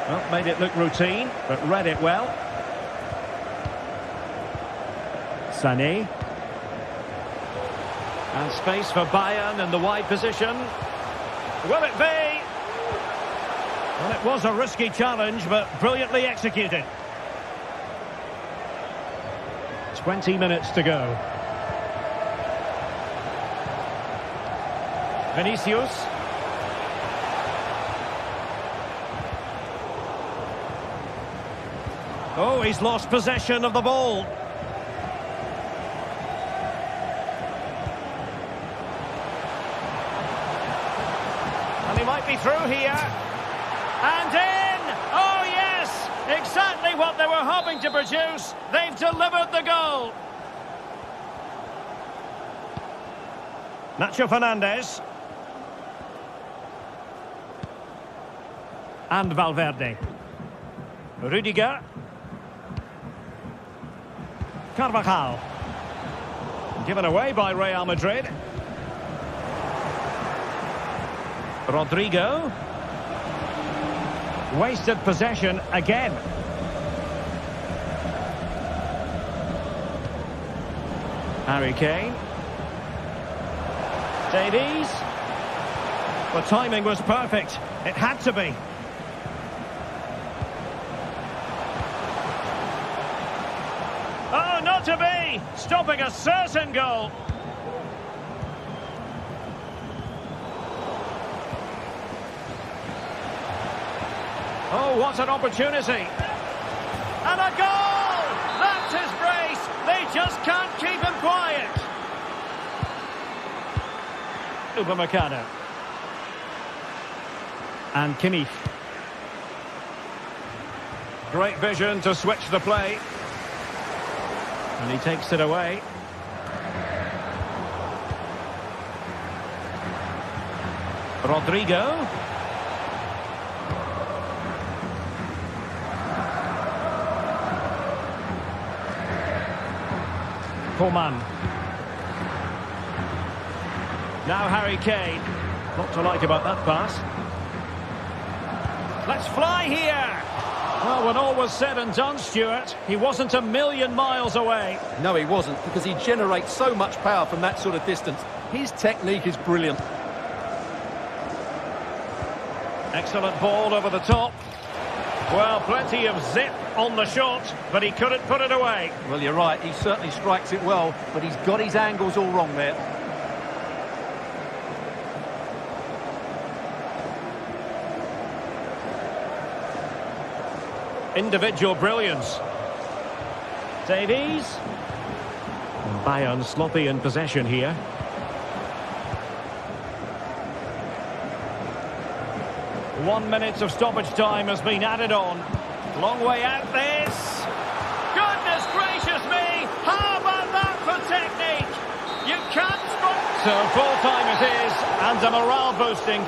Well, made it look routine, but read it well. Sané. And space for Bayern in the wide position. Will it be? Well, it was a risky challenge, but brilliantly executed. 20 minutes to go. Vinicius. Oh, he's lost possession of the ball. And he might be through here. And in! Oh, yes! Exactly what they were hoping to produce. They've delivered the goal. Nacho Fernandez. And Valverde. Rudiger. Carvajal. Given away by Real Madrid. Rodrigo. Wasted possession again. Harry Kane. Davies. The timing was perfect. It had to be. Oh, not to be! Stopping a certain goal. Oh, what an opportunity. And a goal! That's his brace. They just can't keep him quiet. Upamecano. And Kimmich. Great vision to switch the play. And he takes it away. Rodrigo. Coman. Now Harry Kane. Not to like about that pass. Let's fly here. Well, when all was said and done, Stuart, he wasn't a million miles away. No, he wasn't, because he generates so much power from that sort of distance. His technique is brilliant. Excellent ball over the top. Well, plenty of zip on the shot, but he couldn't put it away. Well, you're right, he certainly strikes it well, but he's got his angles all wrong there. Individual brilliance. Davies. And Bayern sloppy in possession here. One minute of stoppage time has been added on. Long way out this. Goodness gracious me! How about that for technique? You can't spot. So full time it is, and a morale boosting.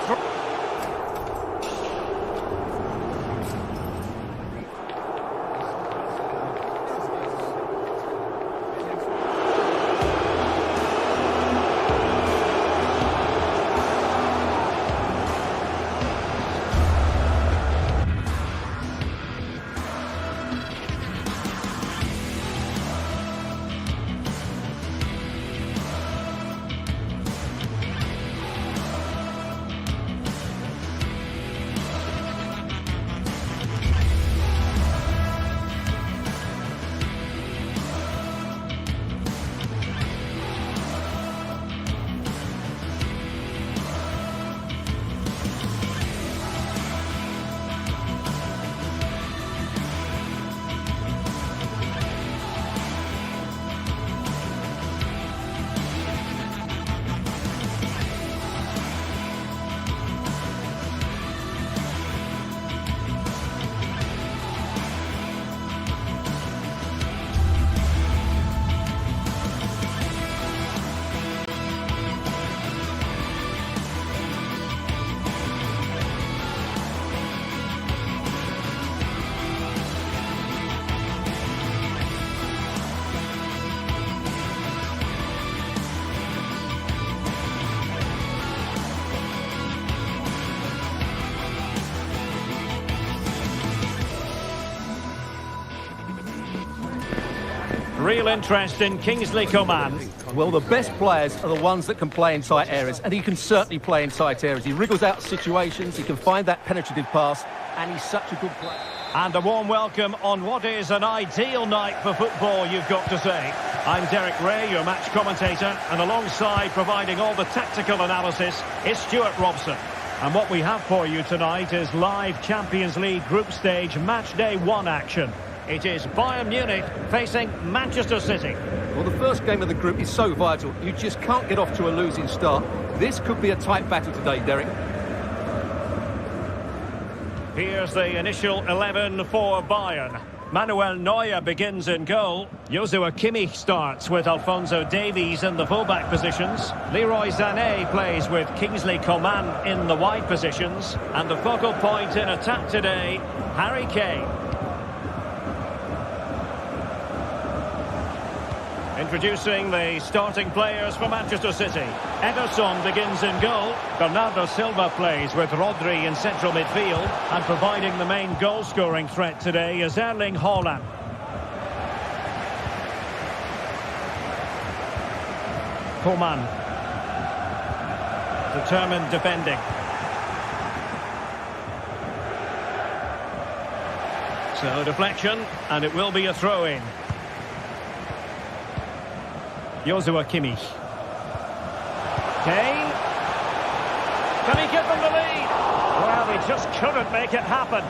Real interest in Kingsley Coman. Well, the best players are the ones that can play in tight areas, and he can certainly play in tight areas. He wriggles out situations, he can find that penetrative pass, and he's such a good player. And a warm welcome on what is an ideal night for football, you've got to say. I'm Derek Ray, your match commentator, and alongside providing all the tactical analysis is Stuart Robson. And what we have for you tonight is live Champions League group stage match day 1 action. It is Bayern Munich facing Manchester City. Well, the first game of the group is so vital. You just can't get off to a losing start. This could be a tight battle today, Derek. Here's the initial 11 for Bayern. Manuel Neuer begins in goal. Joshua Kimmich starts with Alphonso Davies in the fullback positions. Leroy Sané plays with Kingsley Coman in the wide positions. And the focal point in attack today, Harry Kane. Introducing the starting players for Manchester City. Ederson begins in goal. Bernardo Silva plays with Rodri in central midfield. And providing the main goal-scoring threat today is Erling Haaland. Coman. Determined defending. So deflection, and it will be a throw-in. Joshua Kimmich. Kane. Can he give them the lead? Well, he just couldn't make it happen.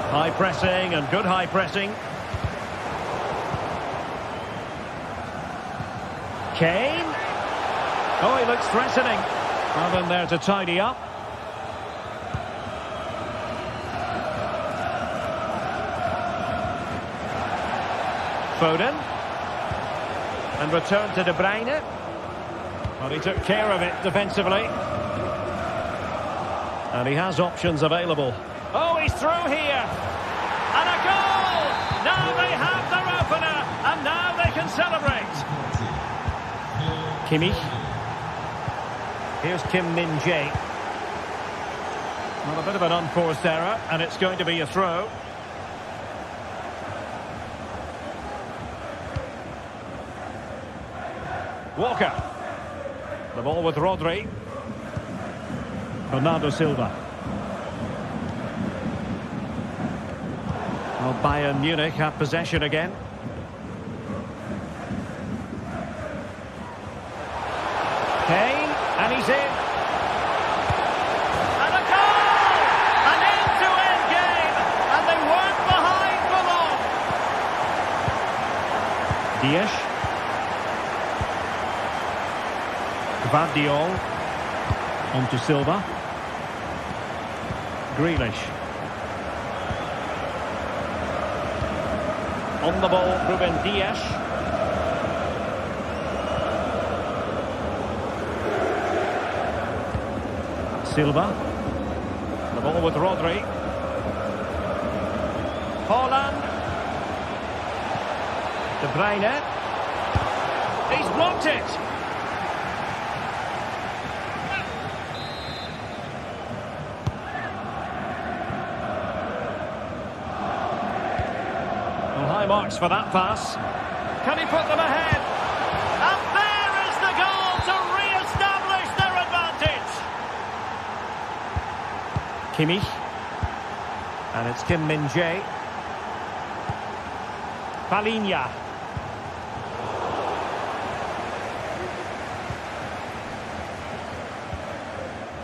High pressing and good high pressing. Kane. Oh, he looks threatening. Well, in there to tidy up. Foden. And return to De Bruyne. Well, he took care of it defensively. And he has options available. Oh, he's through here. And a goal! Now they have their opener. And now they can celebrate. Kimmich. Here's Kim Min-jae. Well, a bit of an unforced error. And it's going to be a throw. Walker. The ball with Rodri. Bernardo Silva. Well, Bayern Munich have possession again. Kane, and he's in. And a goal! An end-to-end game, and they weren't behind for long. Dias. Vardiol. On to Silva. Grealish. On the ball, Ruben Dias. Silva. The ball with Rodri. Haaland. De Bruyne. He's blocked it. High marks for that pass. Can he put them ahead? And there is the goal to re-establish their advantage. Kimmich. And it's Kim Min-jae. Palinha.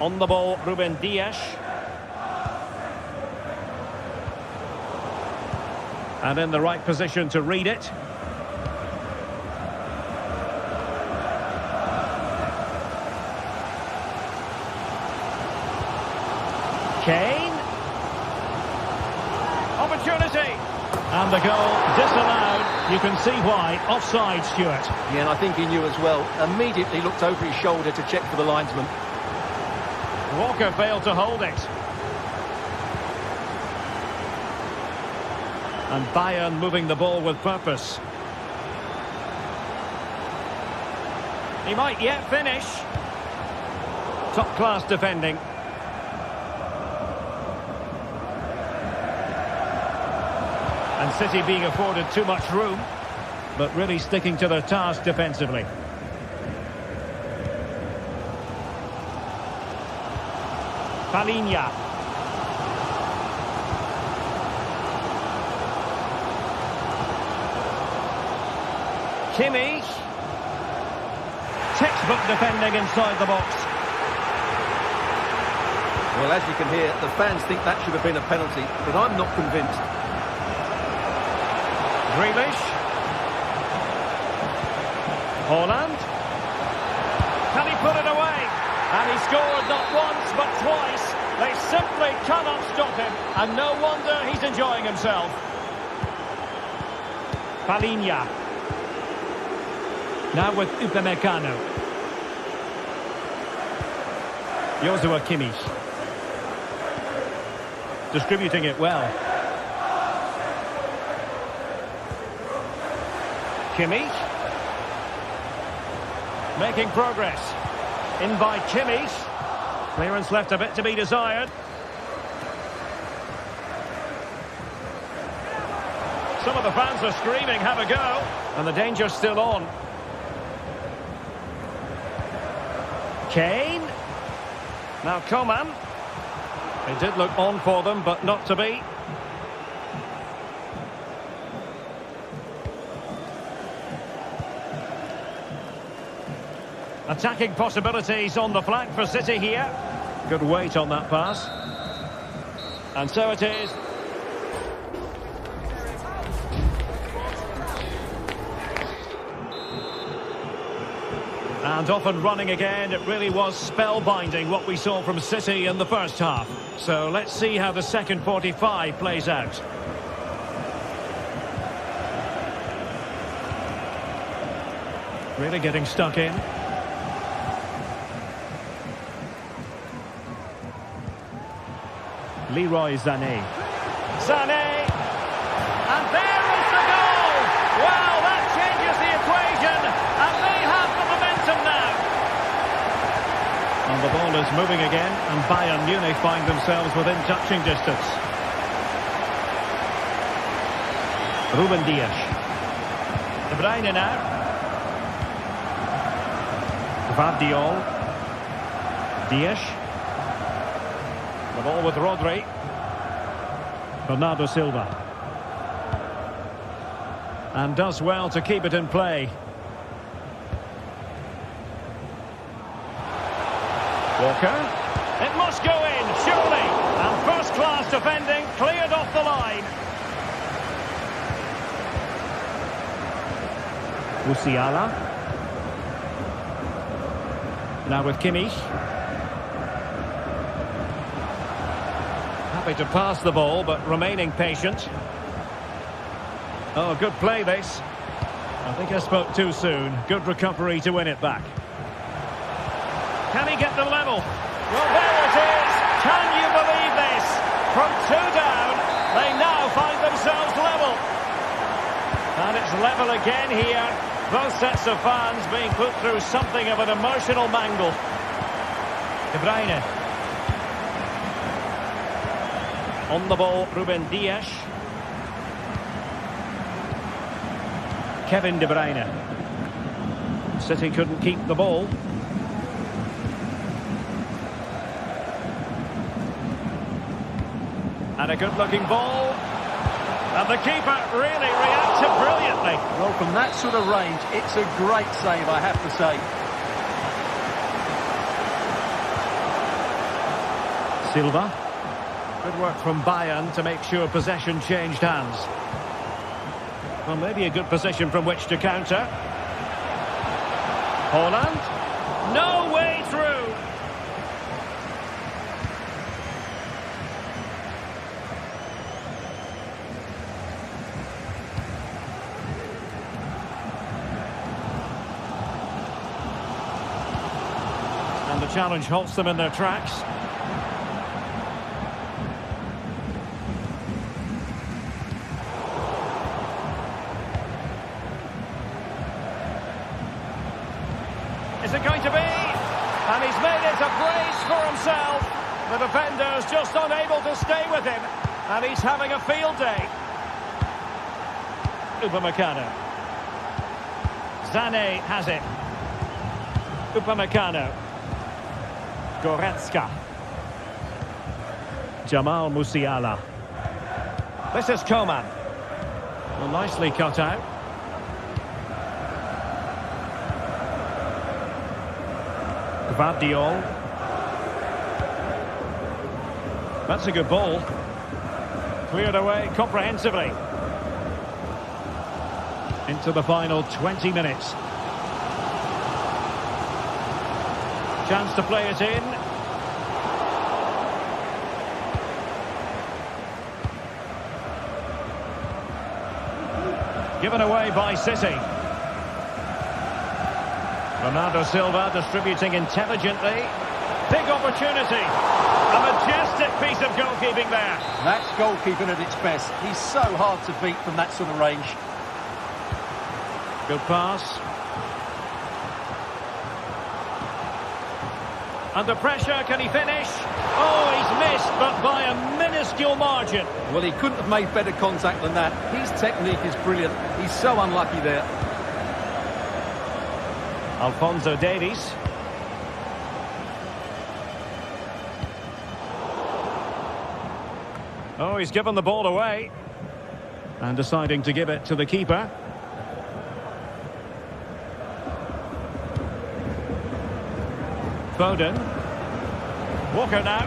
On the ball, Ruben Dias. And in the right position to read it. Kane. Opportunity. And the goal disallowed. You can see why. Offside, Stuart. Yeah, and I think he knew as well. Immediately looked over his shoulder to check for the linesman. Walker failed to hold it. And Bayern moving the ball with purpose. He might yet finish. Top-class defending. And City being afforded too much room, but really sticking to their task defensively. Palinha. Kimmich. Textbook defending inside the box. Well, as you can hear, the fans think that should have been a penalty, but I'm not convinced. Grealish. Haaland. Can he put it away? And he scored not once, but twice. They simply cannot stop him. And no wonder he's enjoying himself. Palinha. Now with Upamecano. Joshua Kimmich. Distributing it well. Kimmich. Making progress. In by Kimmich. Clearance left a bit to be desired. Some of the fans are screaming, have a go. And the danger's still on. Kane. Now Coman. It did look on for them, but not to be. Attacking possibilities on the flank for City here. Good weight on that pass. And so it is. And off and running again. It really was spellbinding what we saw from City in the first half. So let's see how the second 45 plays out. Really getting stuck in. Leroy Sané. Sané! And there is the goal! Wow, that changes the equation! And they have the momentum now! And the ball is moving again, and Bayern Munich find themselves within touching distance. Ruben Dias. De Bruyne now. Vardiol. Dias. The ball with Rodri. Bernardo Silva. And does well to keep it in play. Walker. It must go in, surely. And first-class defending cleared off the line. Musiala. Now with Kimmich. Happy to pass the ball, but remaining patient. Oh, good play this. I think I spoke too soon. Good recovery to win it back. Can he get them level? Well, there it is. Can you believe this? From 2 down, they now find themselves level. And it's level again here. Both sets of fans being put through something of an emotional mangle. De Bruyne. On the ball, Ruben Dias. Kevin De Bruyne. City couldn't keep the ball. And a good-looking ball. And the keeper really reacted brilliantly. Well, from that sort of range, it's a great save, I have to say. Silva. Good work from Bayern to make sure possession changed hands. Well, maybe a good position from which to counter. Haaland. No way through. And the challenge halts them in their tracks. Is it going to be? And he's made it a brace for himself. The defender's just unable to stay with him. And he's having a field day. Upamecano. Zane has it. Upamecano. Goretzka. Jamal Musiala. This is Coman. Well, nicely cut out. Gvardiol. That's a good ball. Cleared away comprehensively. Into the final 20 minutes. Chance to play it in. Given away by City. Bernardo Silva distributing intelligently. Big opportunity. A majestic piece of goalkeeping there. That's goalkeeping at its best. He's so hard to beat from that sort of range. Good pass. Under pressure, can he finish? Oh, he's missed, but by a minuscule margin. Well, he couldn't have made better contact than that. His technique is brilliant. He's so unlucky there. Alphonso Davies. Oh, he's given the ball away. And deciding to give it to the keeper. Foden. Walker now.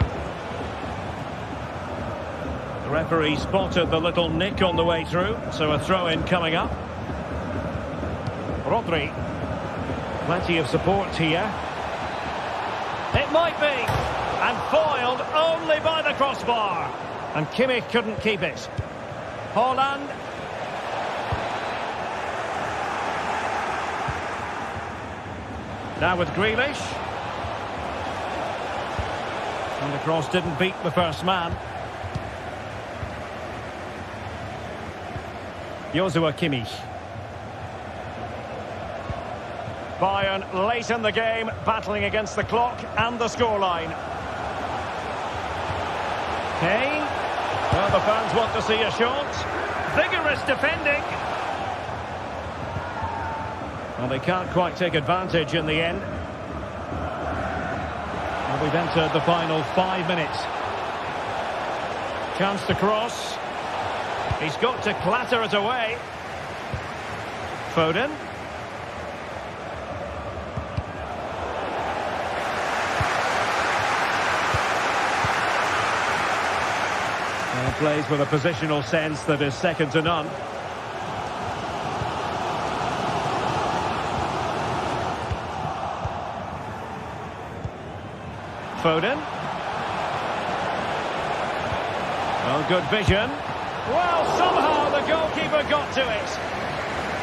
The referee spotted the little nick on the way through, so a throw-in coming up. Rodri. Plenty of support here. It might be. And foiled only by the crossbar. And Kimmich couldn't keep it. Haaland. Now with Grealish. And the cross didn't beat the first man. Joshua Kimmich. Bayern late in the game, battling against the clock and the scoreline. Kane. Well, the fans want to see a shot. Vigorous defending. Well, they can't quite take advantage in the end. Well, we've entered the final 5 minutes. Chance to cross. He's got to clatter it away. Foden. Plays with a positional sense that is second to none. Foden. Well, good vision. Well, somehow the goalkeeper got to it.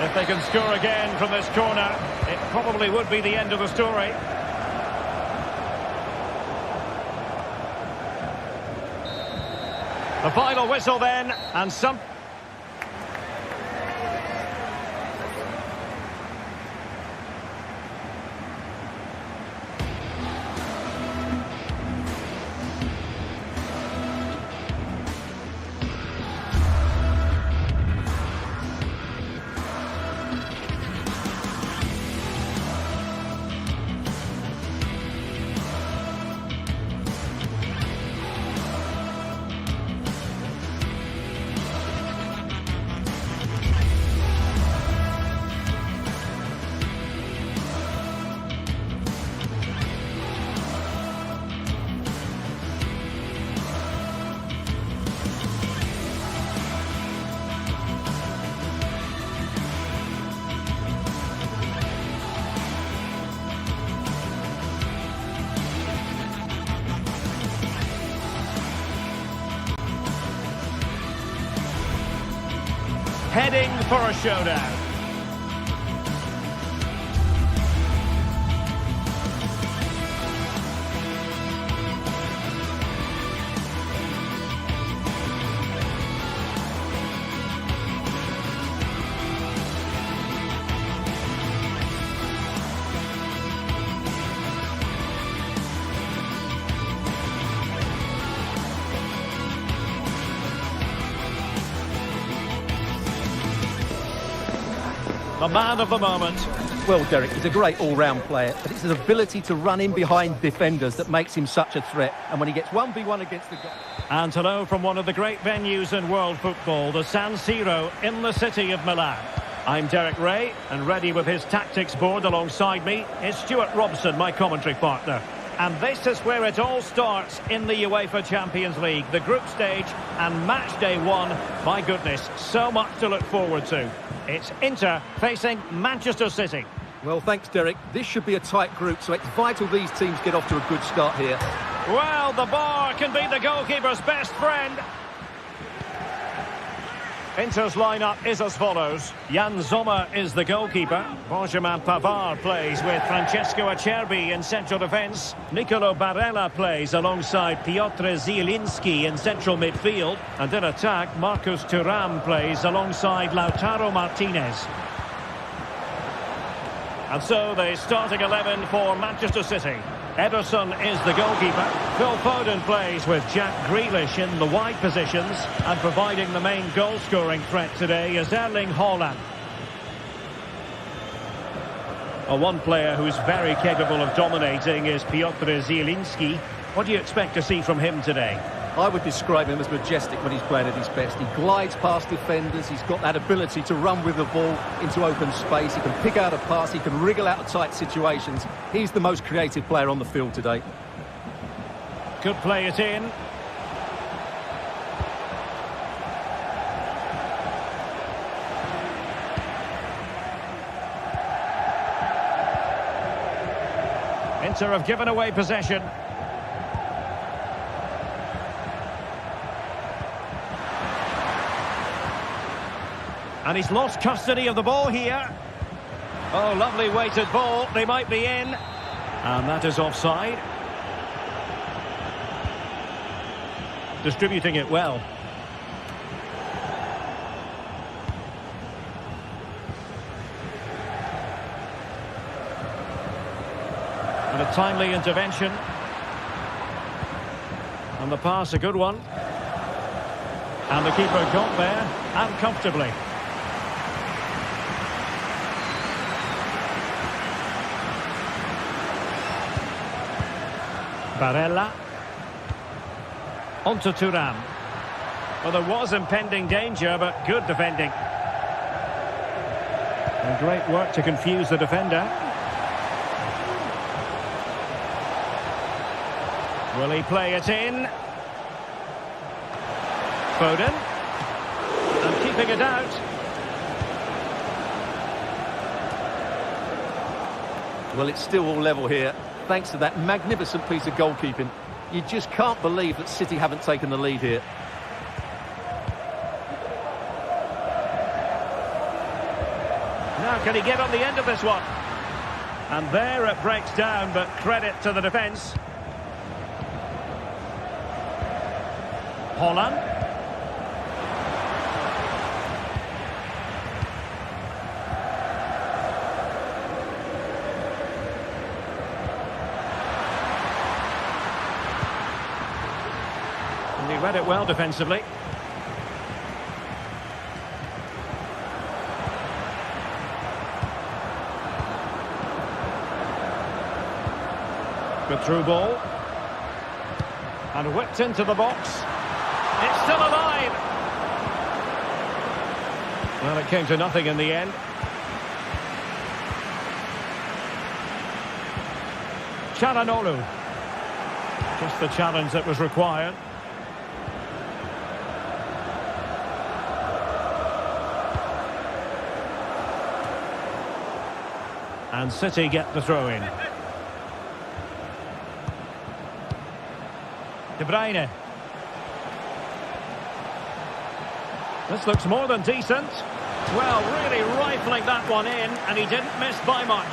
If they can score again from this corner, it probably would be the end of the story. The final whistle then, and some... Heading for a showdown. the man of the moment. Well, Derek, he's a great all-round player, but it's his ability to run in behind defenders that makes him such a threat. And when he gets 1v1 against the goal... And hello from one of the great venues in world football, the San Siro in the city of Milan. I'm Derek Ray, and ready with his tactics board alongside me is Stuart Robson, my commentary partner. And this is where it all starts in the UEFA Champions League, the group stage and match day one. My goodness, so much to look forward to. It's Inter facing Manchester City. Well, thanks, Derek. This should be a tight group, so it's vital these teams get off to a good start here. Well, the bar can be the goalkeeper's best friend. Inter's lineup is as follows. Jan Sommer is the goalkeeper. Benjamin Pavard plays with Francesco Acerbi in central defence. Nicolo Barella plays alongside Piotr Zielinski in central midfield. And in attack, Marcus Thuram plays alongside Lautaro Martinez. And so the starting 11 for Manchester City. Ederson is the goalkeeper. Phil Foden plays with Jack Grealish in the wide positions, and providing the main goal-scoring threat today is Erling Haaland. One player who's very capable of dominating is Piotr Zielinski. What do you expect to see from him today? I would describe him as majestic when he's playing at his best. He glides past defenders, he's got that ability to run with the ball into open space, he can pick out a pass, he can wriggle out of tight situations. He's the most creative player on the field today. Could play it in. Inter have given away possession. And he's lost custody of the ball here. Oh, lovely weighted ball. They might be in. And that is offside. Distributing it well. And a timely intervention. And the pass, a good one. And the keeper got there, and comfortably. Barella. Onto Thuram. Well, there was impending danger, but good defending. And great work to confuse the defender. Will he play it in? Foden. And keeping it out. Well, it's still all level here, thanks to that magnificent piece of goalkeeping. You just can't believe that City haven't taken the lead here. Now, can he get on the end of this one? And there it breaks down, but credit to the defence. Haaland. And he read it well defensively. Good through ball. And whipped into the box. It's still alive. Well, it came to nothing in the end. Çalhanoğlu. Just the challenge that was required. And City get the throw in. De Bruyne. This looks more than decent. Well, really rifling that one in, and he didn't miss by much.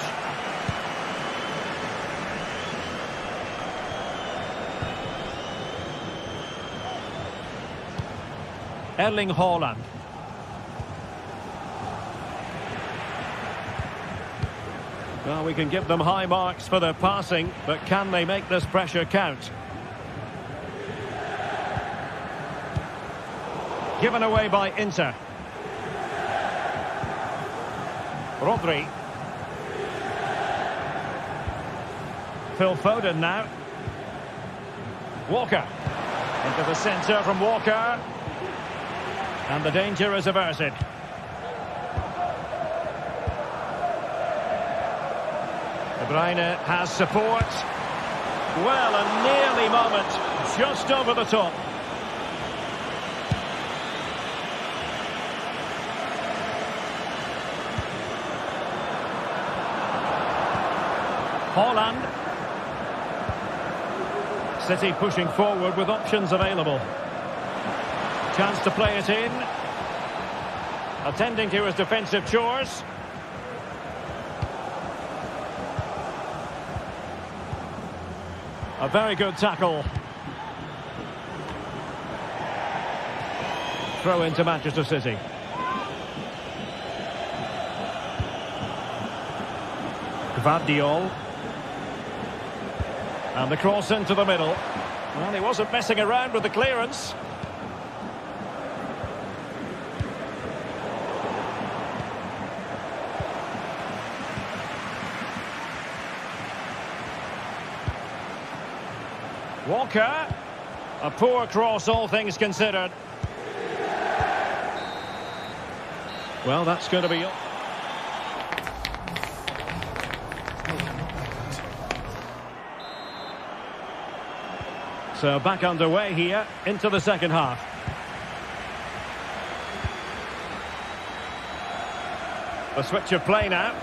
Erling Haaland. Well, we can give them high marks for their passing, but can they make this pressure count? Given away by Inter. Rodri. Phil Foden now. Walker. Into the centre from Walker. And the danger is averted. De Bruyne has support. Well, a nearly moment. Just over the top. Haaland. City pushing forward with options available. Chance to play it in. Attending to his defensive chores. A very good tackle. Throw into Manchester City. Gvardiol. And the cross into the middle. Well, he wasn't messing around with the clearance. Walker. A poor cross, all things considered. Well, that's going to be... So back underway here into the second half. A switch of play now.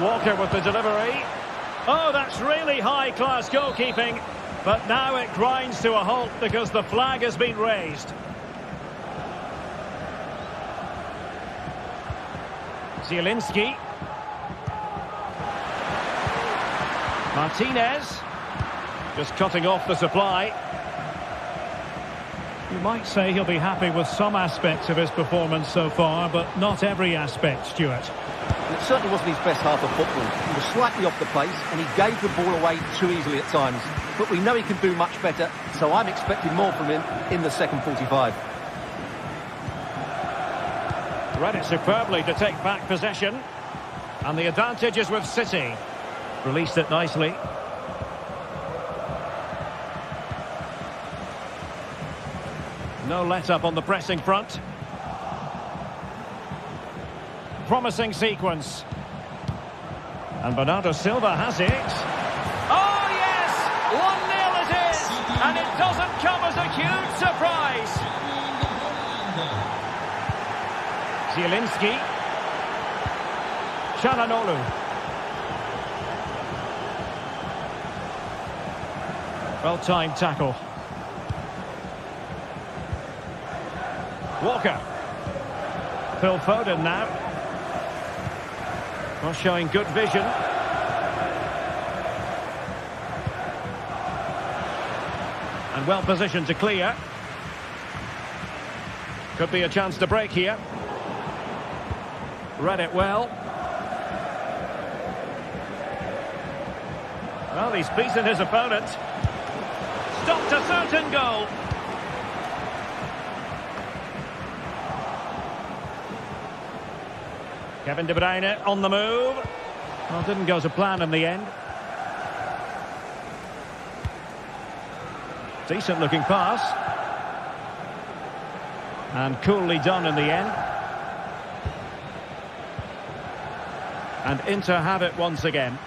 Walker with the delivery. Oh, that's really high-class goalkeeping. But now it grinds to a halt because the flag has been raised. Zielinski. Martinez. Just cutting off the supply. You might say he'll be happy with some aspects of his performance so far, but not every aspect, Stuart. It certainly wasn't his best half of football. He was slightly off the pace and he gave the ball away too easily at times. But we know he can do much better, so I'm expecting more from him in the second 45. Read it superbly to take back possession. And the advantage is with City. Released it nicely. No let-up on the pressing front. Promising sequence. And Bernardo Silva has it. Oh, yes! 1-0 it is! And it doesn't come as a huge surprise. Zielinski. Çalhanoğlu. Well-timed tackle. Walker. Phil Foden now. Well, showing good vision. And well positioned to clear. Could be a chance to break here. Read it well. Well, he's beaten his opponent. Stopped a certain goal. Kevin De Bruyne on the move. Well, didn't go to plan in the end. Decent looking pass. And coolly done in the end. And Inter have it once again.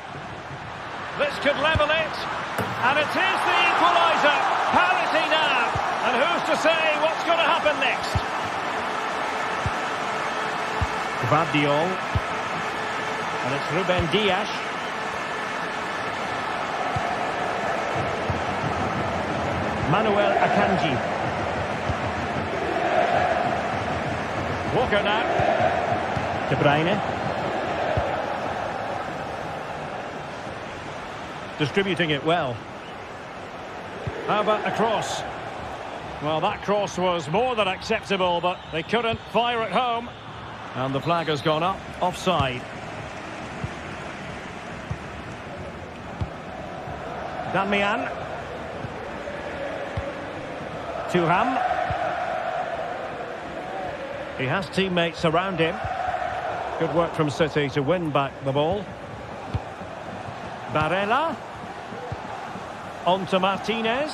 This could level it. And it is the equaliser. Parity now. And who's to say what's going to happen next? Gvardiol. And it's Ruben Dias. Manuel Akanji. Walker now. De Bruyne. Distributing it well. How about a cross? Well, that cross was more than acceptable, but they couldn't fire it home. And the flag has gone up, offside. Damian. Thuram. He has teammates around him. Good work from City to win back the ball. Barella. On to Martinez.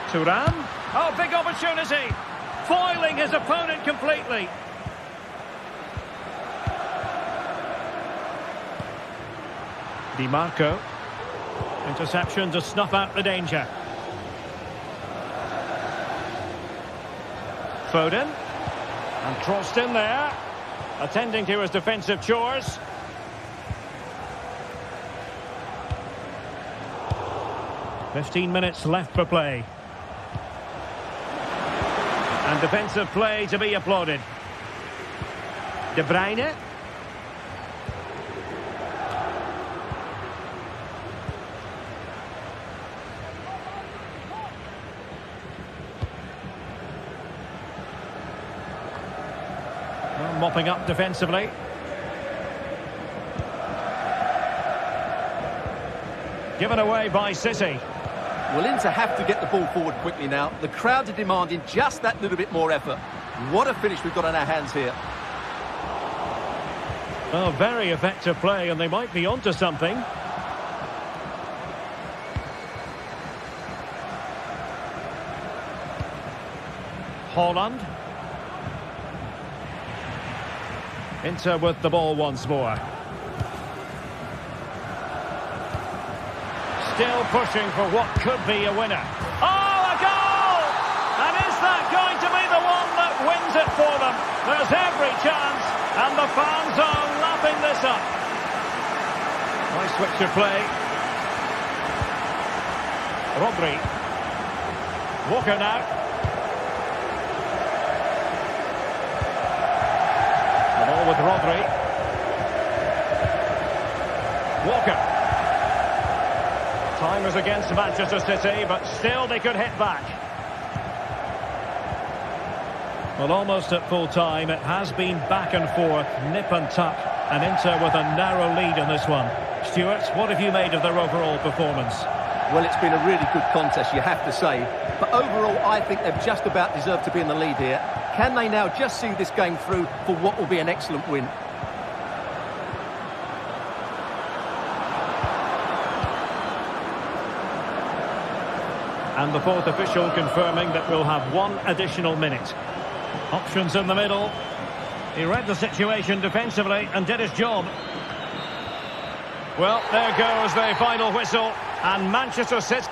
Thuram. Oh, big opportunity. Foiling his opponent completely. Di Marco. Interception to snuff out the danger. Foden. And crossed in there. Attending to his defensive chores. "15 minutes left for play. And defensive play to be applauded. De Bruyne. Well, mopping up defensively. Given away by City. Well, Inter have to get the ball forward quickly now. The crowd are demanding just that little bit more effort. What a finish we've got on our hands here. Oh, very effective play, and they might be onto something. Haaland. Inter with the ball once more. Still pushing for what could be a winner. Oh, a goal! And is that going to be the one that wins it for them? There's every chance, and the fans are lapping this up. Nice switch of play. Rodri. Walker now. The ball with Rodri. Walker. Time is against Manchester City, but still they could hit back. Well, almost at full time, it has been back and forth, nip and tuck, and Inter with a narrow lead in this one. Stuart, what have you made of their overall performance? Well, it's been a really good contest, you have to say. But overall, I think they've just about deserved to be in the lead here. Can they now just see this game through for what will be an excellent win? And the fourth official confirming that we'll have one additional minute. Options in the middle. He read the situation defensively and did his job. Well, there goes the final whistle, and Manchester City...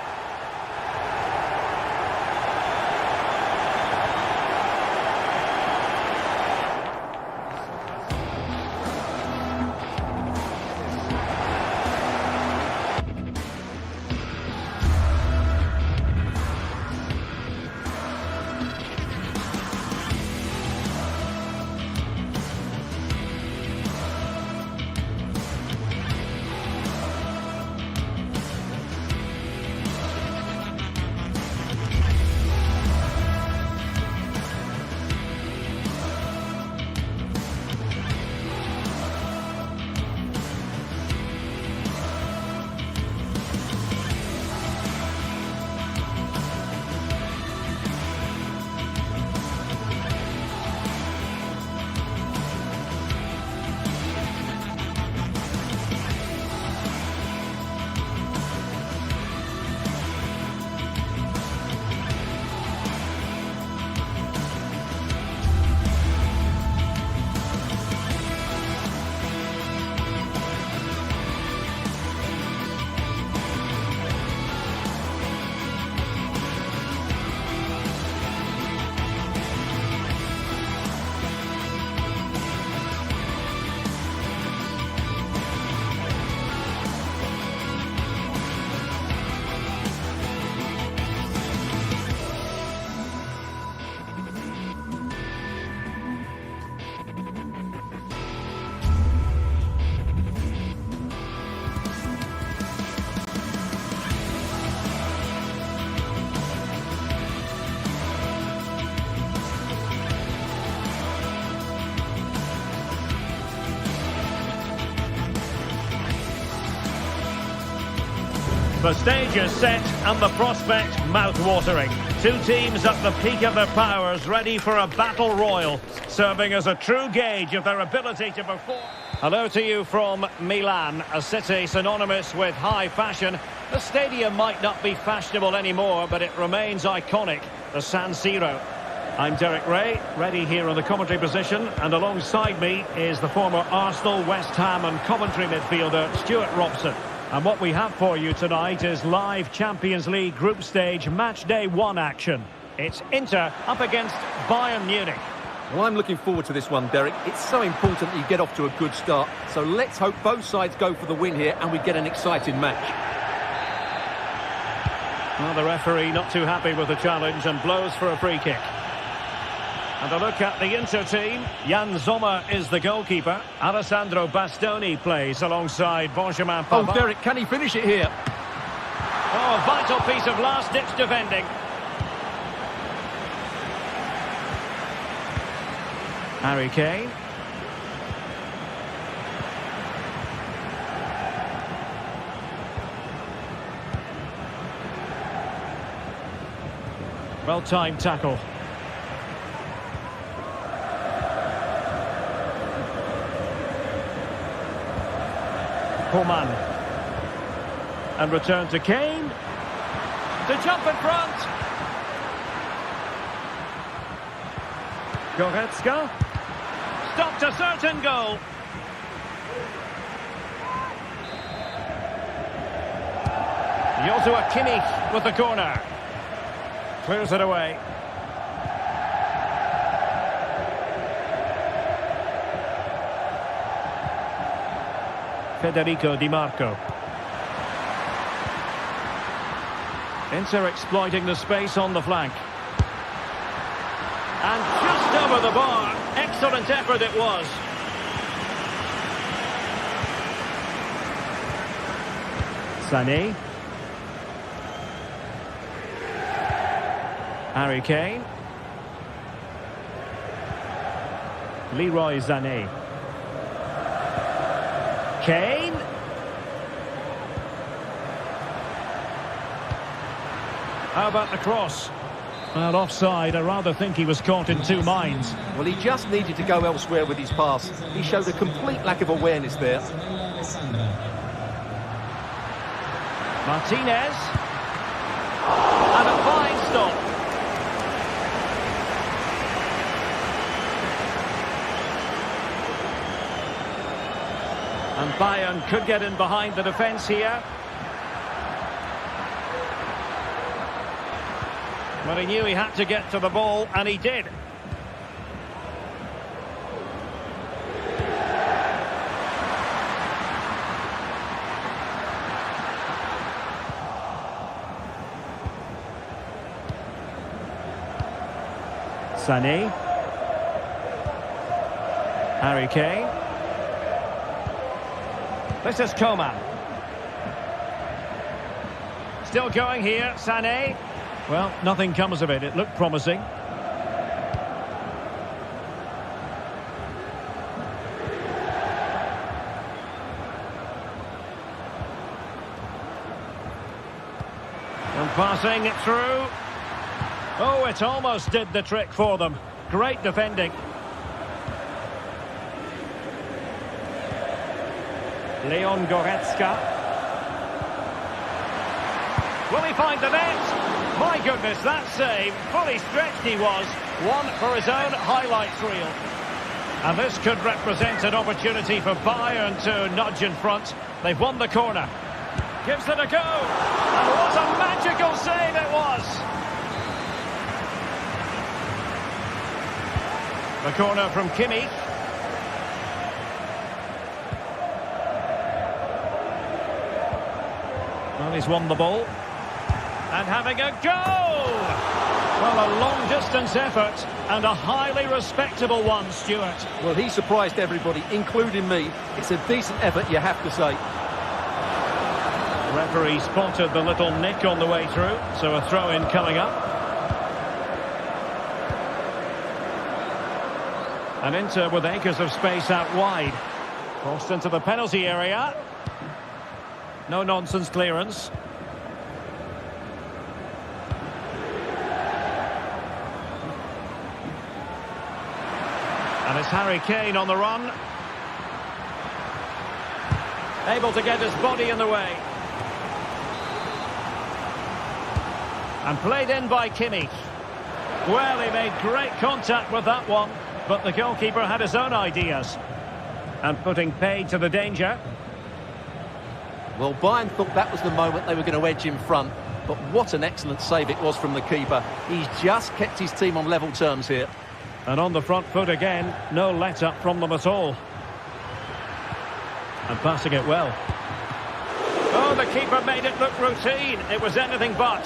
The stage is set and the prospect mouth-watering. Two teams at the peak of their powers, ready for a battle royal, serving as a true gauge of their ability to perform. Hello to you from Milan, a city synonymous with high fashion. The stadium might not be fashionable anymore, but it remains iconic, the San Siro. I'm Derek Ray, ready here on the commentary position, and alongside me is the former Arsenal, West Ham and Coventry midfielder Stuart Robson. And what we have for you tonight is live Champions League group stage match day 1 action. It's Inter up against Bayern Munich. Well, I'm looking forward to this one, Derek. It's so important that you get off to a good start. So let's hope both sides go for the win here and we get an exciting match. Well, the referee not too happy with the challenge and blows for a free kick. And a look at the Inter team. Jan Sommer is the goalkeeper. Alessandro Bastoni plays alongside Benjamin Pavard. Oh, Derek, can he finish it here? Oh, a vital piece of last-ditch defending. Harry Kane. Well-timed tackle. Coman. And return to Kane. To jump in front. Goretzka. Stopped a certain goal. Joshua Kimmich with the corner. Clears it away. Federico Di Marco. Inter exploiting the space on the flank. And just over the bar. Excellent effort it was. Sané. Harry Kane. Leroy Sané. Kane. How about the cross? Well, offside. I rather think he was caught in two minds. Well, he just needed to go elsewhere with his pass. He showed a complete lack of awareness there. Martinez. And a fine stop. And Bayern could get in behind the defence here. But he knew he had to get to the ball, and he did. Sané. Harry Kane. This is Coman. Still going here, Sané. Well, nothing comes of it. It looked promising. And passing it through. Oh, it almost did the trick for them. Great defending. Leon Goretzka. Will he find the net? My goodness, that save. Fully stretched he was. One for his own highlights reel. And this could represent an opportunity for Bayern to nudge in front. They've won the corner. Gives it a go. And what a magical save it was. The corner from Kimmich. Well, he's won the ball. And having a goal! Well, a long-distance effort and a highly respectable one, Stuart. Well, he surprised everybody, including me. It's a decent effort, you have to say. The referee spotted the little nick on the way through, so a throw-in coming up. And Inter with acres of space out wide. Crossed into the penalty area. No-nonsense clearance. Harry Kane on the run. Able to get his body in the way. And played in by Kimmich. Well, he made great contact with that one, but the goalkeeper had his own ideas. And putting paid to the danger. Well, Bayern thought that was the moment they were going to edge in front. But what an excellent save it was from the keeper. He's just kept his team on level terms here. And on the front foot again, no let-up from them at all. And passing it well. Oh, the keeper made it look routine. It was anything but.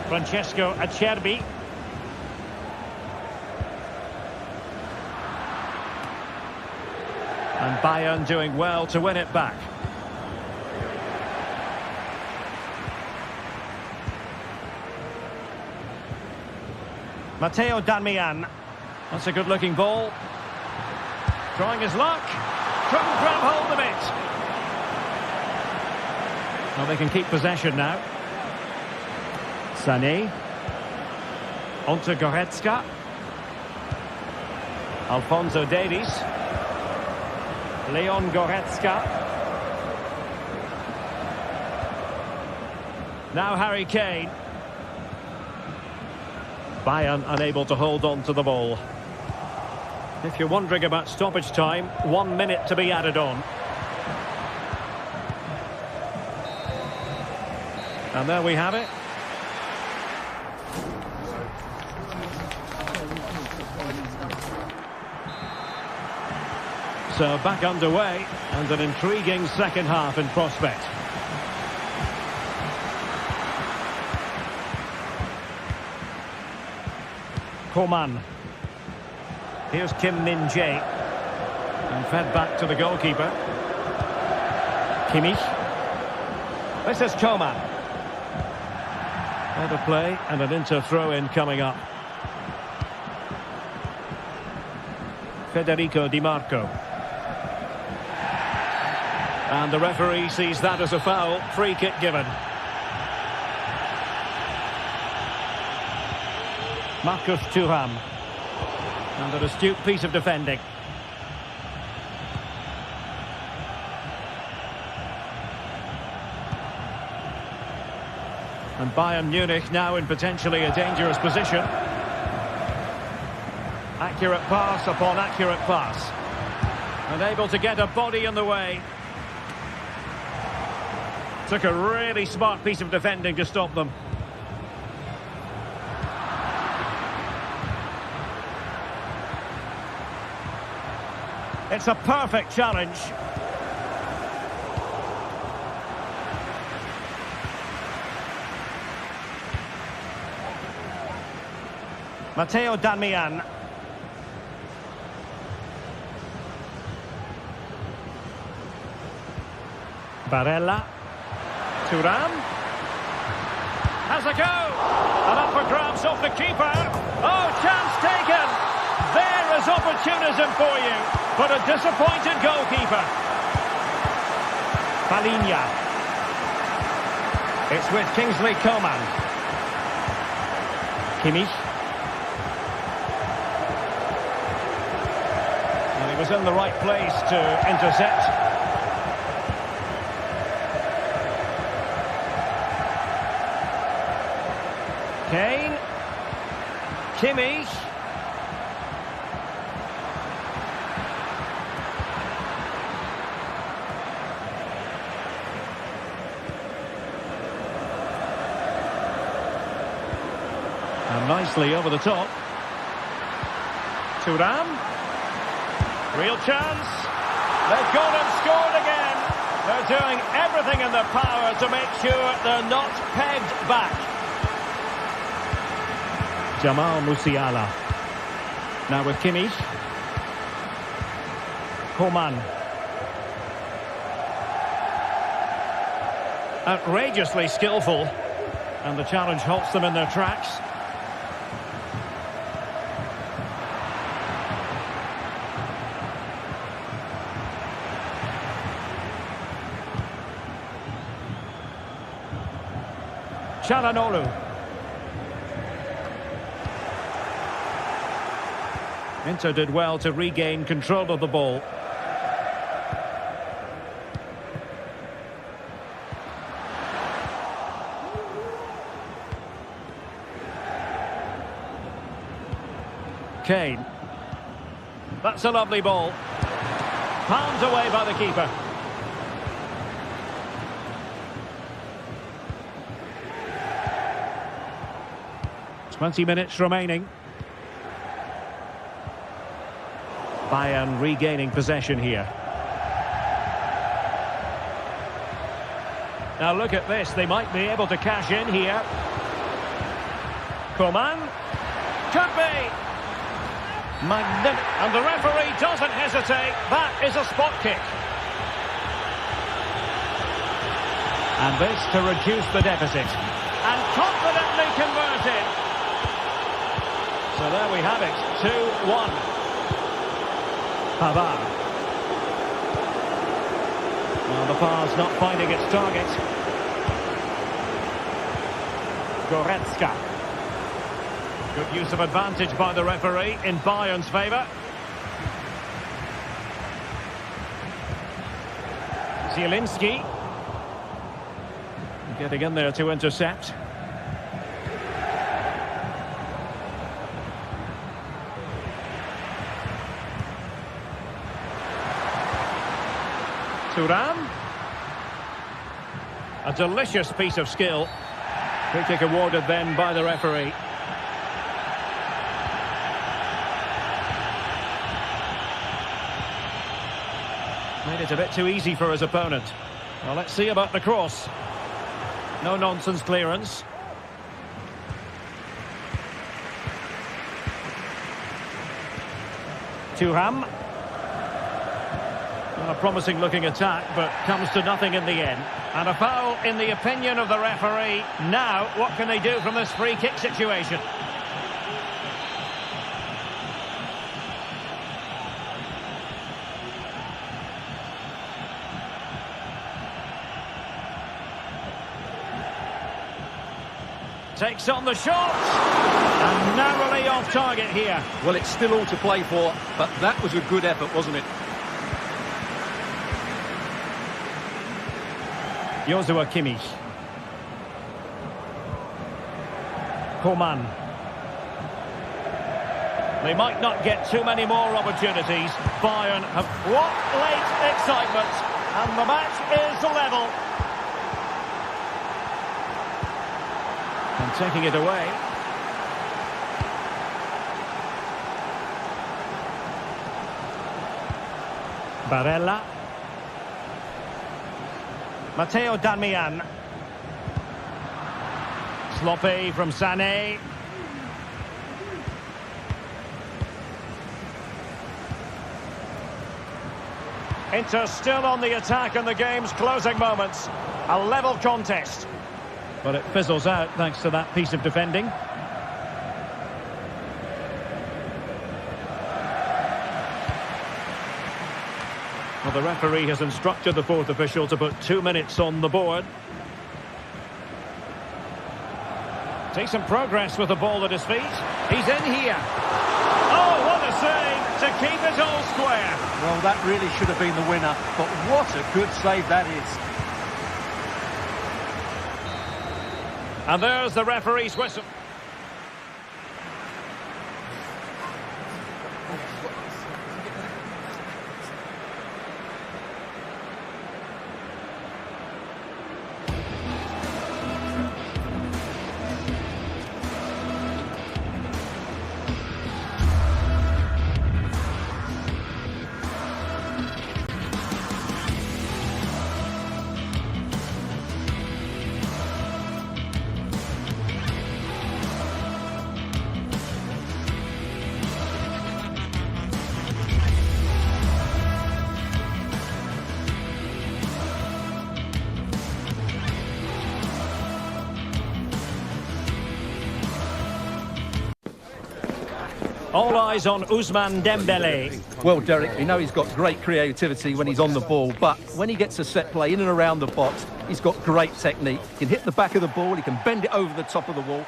Francesco Acerbi. And Bayern doing well to win it back. Matteo Darmian. That's a good-looking ball. Trying his luck. Couldn't grab hold of it. Well, they can keep possession now. Sané. On to Goretzka. Alphonso Davies. Leon Goretzka. Now Harry Kane. Bayern unable to hold on to the ball. If you're wondering about stoppage time, 1 minute to be added on. And there we have it. So back underway, and an intriguing second half in prospect. Coman. Here's Kim Min-jae. And fed back to the goalkeeper. Kimmich. This is Coman. Out of play, and an Inter throw-in coming up. Federico Di Marco. And the referee sees that as a foul. Free kick given. Marcus Thuram. And an astute piece of defending. And Bayern Munich now in potentially a dangerous position. Accurate pass upon accurate pass. And able to get a body in the way. Took a really smart piece of defending to stop them. It's a perfect challenge. Matteo Darmian. Barella. Thuram. Has a go. And up for grabs off the keeper. Oh, chance taken. There is opportunism for you. But a disappointed goalkeeper. Palinha. It's with Kingsley Coman. Kimmich. And he was in the right place to intercept. Kane. Kimmich. And nicely over the top. Thuram. Real chance. They've gone and scored again. They're doing everything in their power to make sure they're not pegged back. Jamal Musiala. Now with Kimmich. Coman. Outrageously skillful. And the challenge halts them in their tracks. Çalhanoğlu. Inter did well to regain control of the ball. Kane. That's a lovely ball. Palmed away by the keeper. "20 minutes remaining. Bayern regaining possession here. Now look at this, they might be able to cash in here. Coman. Could be. Magnificent. And the referee doesn't hesitate. That is a spot kick. And this to reduce the deficit. And confidently converted. So there we have it, 2-1. Pavard. Well, the pass not finding its target. Goretzka. Good use of advantage by the referee in Bayern's favour. Zielinski. Getting in there to intercept. Thuram. A delicious piece of skill. Free kick awarded then by the referee. Made it a bit too easy for his opponent. Well, let's see about the cross. No nonsense clearance. Thuram. A promising looking attack, but comes to nothing in the end. And a foul in the opinion of the referee. Now, what can they do from this free kick situation? Takes on the shot. And narrowly off target here. Well, it's still all to play for, but that was a good effort, wasn't it? Joshua Kimmich. Coman. They might not get too many more opportunities. Bayern have... What late excitement! And the match is level. And taking it away. Barella. Matteo Darmian. Sloppy from Sané. Inter still on the attack in the game's closing moments. A level contest. But it fizzles out thanks to that piece of defending. Well, the referee has instructed the fourth official to put 2 minutes on the board. Decent progress with the ball at his feet. He's in here. Oh, what a save to keep it all square. Well, that really should have been the winner, but what a good save that is. And there's the referee's whistle. All eyes on Ousmane Dembélé. Well, Derek, we know he's got great creativity when he's on the ball, but when he gets a set play in and around the box, he's got great technique. He can hit the back of the ball, he can bend it over the top of the wall.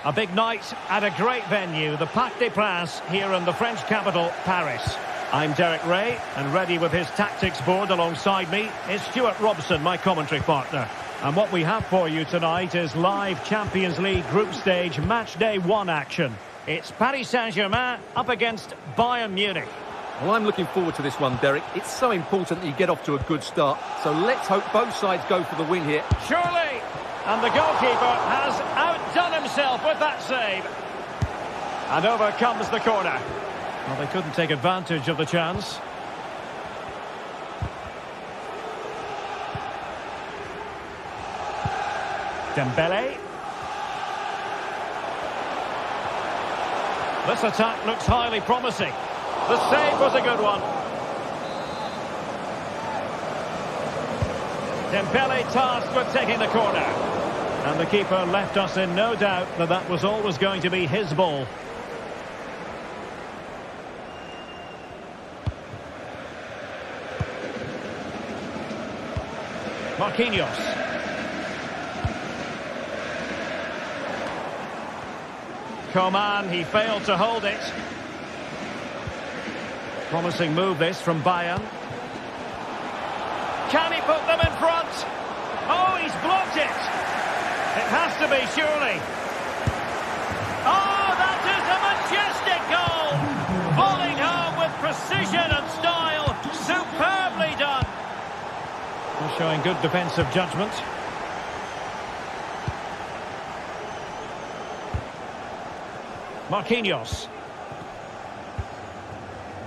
A big night at a great venue, the Parc des Princes, here in the French capital, Paris. I'm Derek Ray, and ready with his tactics board alongside me is Stuart Robson, my commentary partner. And what we have for you tonight is live Champions League group stage match day 1 action. It's Paris Saint-Germain up against Bayern Munich. Well, I'm looking forward to this one, Derek. It's so important that you get off to a good start. So let's hope both sides go for the win here. Surely! And the goalkeeper has outdone himself with that save. And over comes the corner. Well, they couldn't take advantage of the chance. Dembele. This attack looks highly promising. The save was a good one. Dembele tasked with taking the corner. And the keeper left us in no doubt that that was always going to be his ball. Marquinhos. Coman, he failed to hold it. Promising move this from Bayern. Can he put them in front? Oh, he's blocked it. It has to be, surely. Oh, that is a majestic goal. Volleyed home with precision and style. Superbly done. They're showing good defensive judgment. Marquinhos.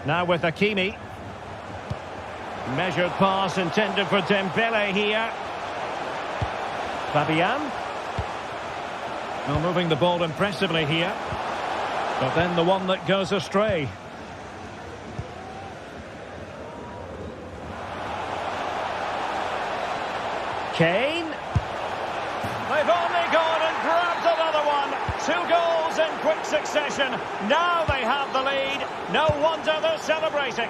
Now with Hakimi. Measured pass intended for Dembele here. Fabian. Well, moving the ball impressively here. But then the one that goes astray. Kane. They've only gone and grabbed another one. 2 goals in quick succession. Now they have the lead. No wonder they're celebrating.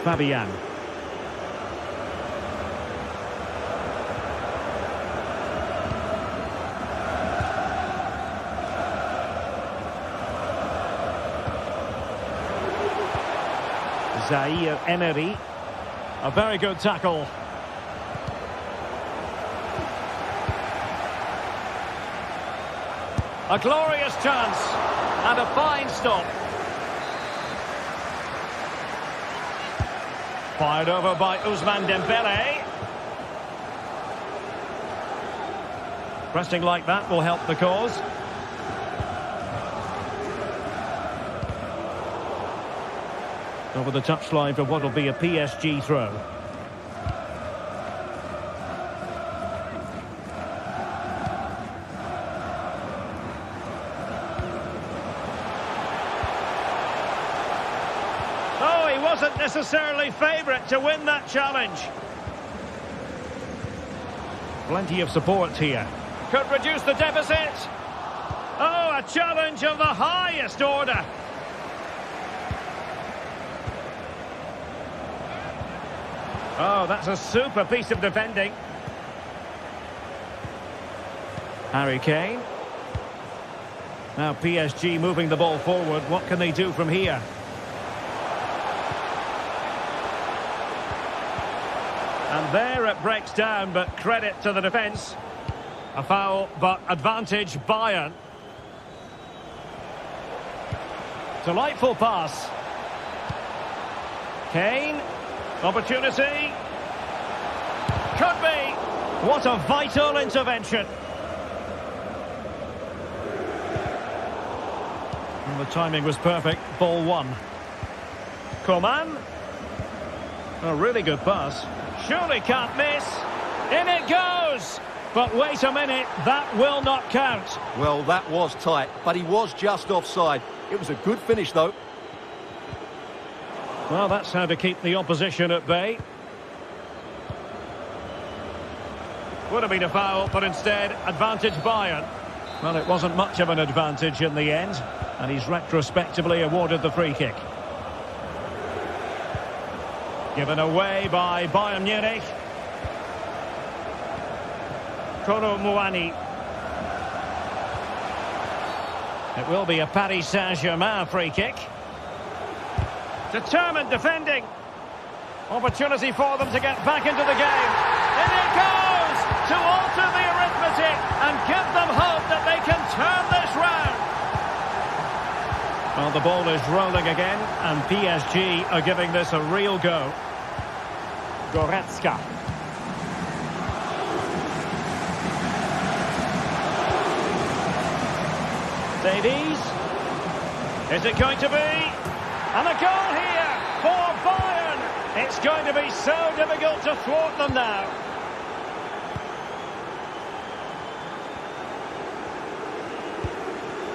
Fabian. Zaire Emery. A very good tackle. A glorious chance. And a fine stop. Fired over by Ousmane Dembele. Pressing like that will help the cause. Over the touchline for what will be a PSG throw. Oh, he wasn't necessarily favourite to win that challenge. Plenty of support here. Could reduce the deficit. Oh, a challenge of the highest order. Oh, that's a super piece of defending. Harry Kane. Now PSG moving the ball forward. What can they do from here? And there it breaks down, but credit to the defence. A foul, but advantage Bayern. Delightful pass. Kane. Opportunity. Could be. What a vital intervention. And the timing was perfect. Ball 1. Coman. A really good pass. Surely can't miss. In it goes. But wait a minute. That will not count. Well, that was tight, but he was just offside. It was a good finish, though. Well, that's how to keep the opposition at bay. Would have been a foul, but instead, advantage Bayern. Well, it wasn't much of an advantage in the end, and he's retrospectively awarded the free kick. Given away by Bayern Munich. Kolo Muani. It will be a Paris Saint-Germain free kick. Determined defending. Opportunity for them to get back into the game. In it goes to alter the arithmetic and give them hope that they can turn this round. Well, the ball is rolling again, and PSG are giving this a real go. Goretzka. Davies. Is it going to be? And a goal here for Bayern. It's going to be so difficult to thwart them now.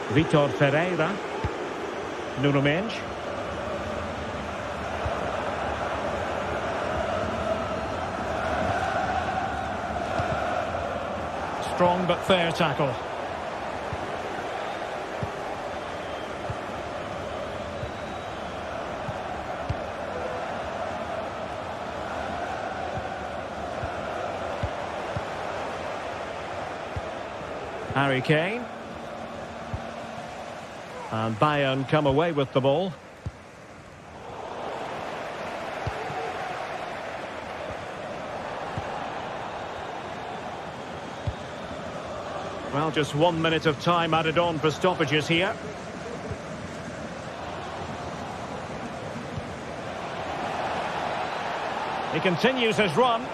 Vitor Ferreira. Nuno Mendes. Strong but fair tackle. Harry Kane. And Bayern come away with the ball. Well, just 1 minute of time added on for stoppages here. He continues his run.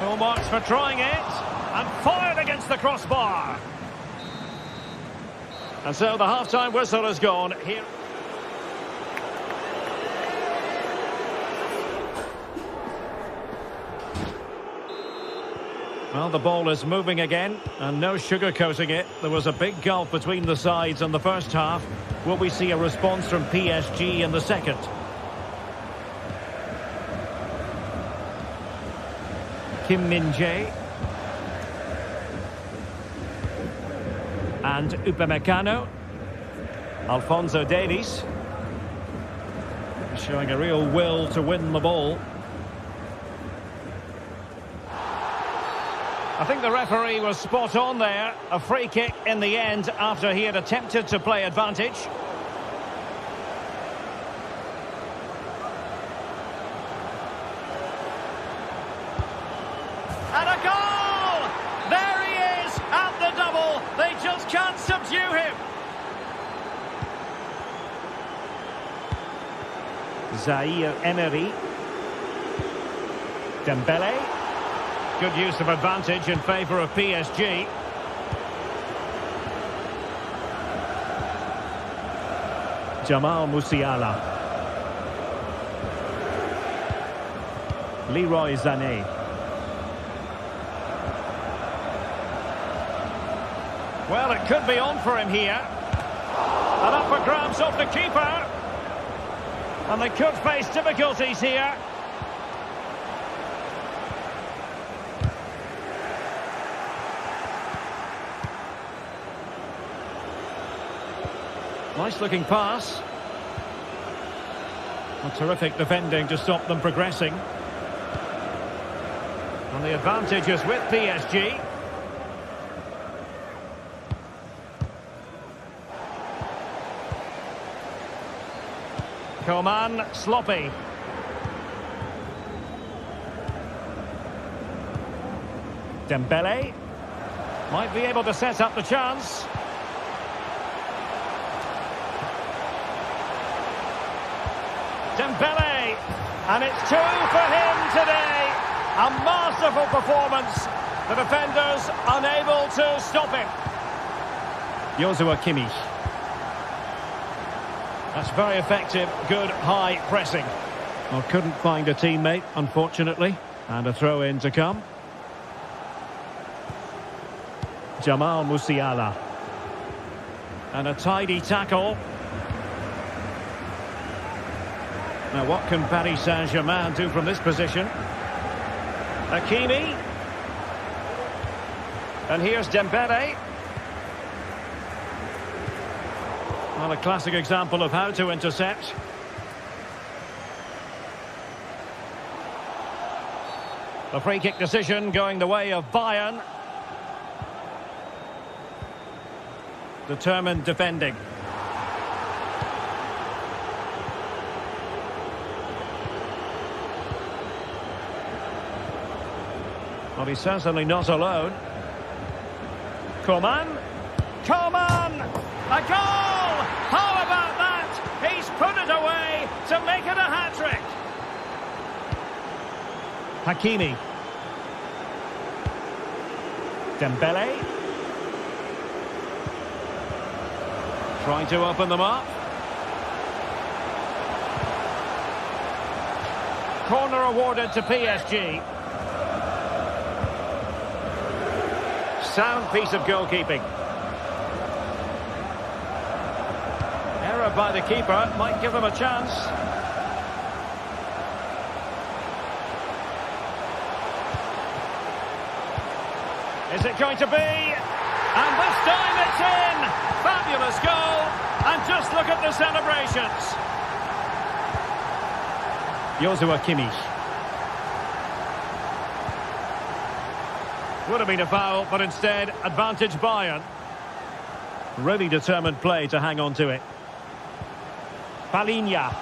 Full marks for trying it. And fired against the crossbar. And so the half-time whistle has gone here. Well, the ball is moving again, and no sugarcoating it. There was a big gulf between the sides in the first half. Will we see a response from PSG in the second? Kim Min-jae. And Upamecano. Alphonso Davies. Showing a real will to win the ball. I think the referee was spot on there. A free kick in the end after he had attempted to play advantage. And a goal! There he is at the double. They just can't subdue him. Zaire Emery. Dembele. Good use of advantage in favour of PSG. Jamal Musiala. Leroy Sané. Well, it could be on for him here. And up for grabs off the keeper. And they could face difficulties here. Nice looking pass. A terrific defending to stop them progressing. And the advantage is with PSG. Coman, sloppy. Dembele. Might be able to set up the chance. Dembele, and it's 2 for him today. A masterful performance. The defenders unable to stop him. Joshua Kimmich. That's very effective, good high pressing. Well, couldn't find a teammate, unfortunately. And a throw in to come. Jamal Musiala. And a tidy tackle. Now, what can Paris Saint-Germain do from this position? Hakimi. And here's Dembele. Well, a classic example of how to intercept. The free kick decision going the way of Bayern. Determined defending. Well, he's certainly not alone. Coman. Coman! A goal! How about that? He's put it away to make it a hat-trick. Hakimi. Dembele. Trying to open them up. Corner awarded to PSG. Sound piece of goalkeeping. Error by the keeper might give them a chance. Is it going to be? And this time it's in! Fabulous goal! And just look at the celebrations. Joshua Kimmich. Would have been a foul, but instead, advantage Bayern. Really determined play to hang on to it. Palinha.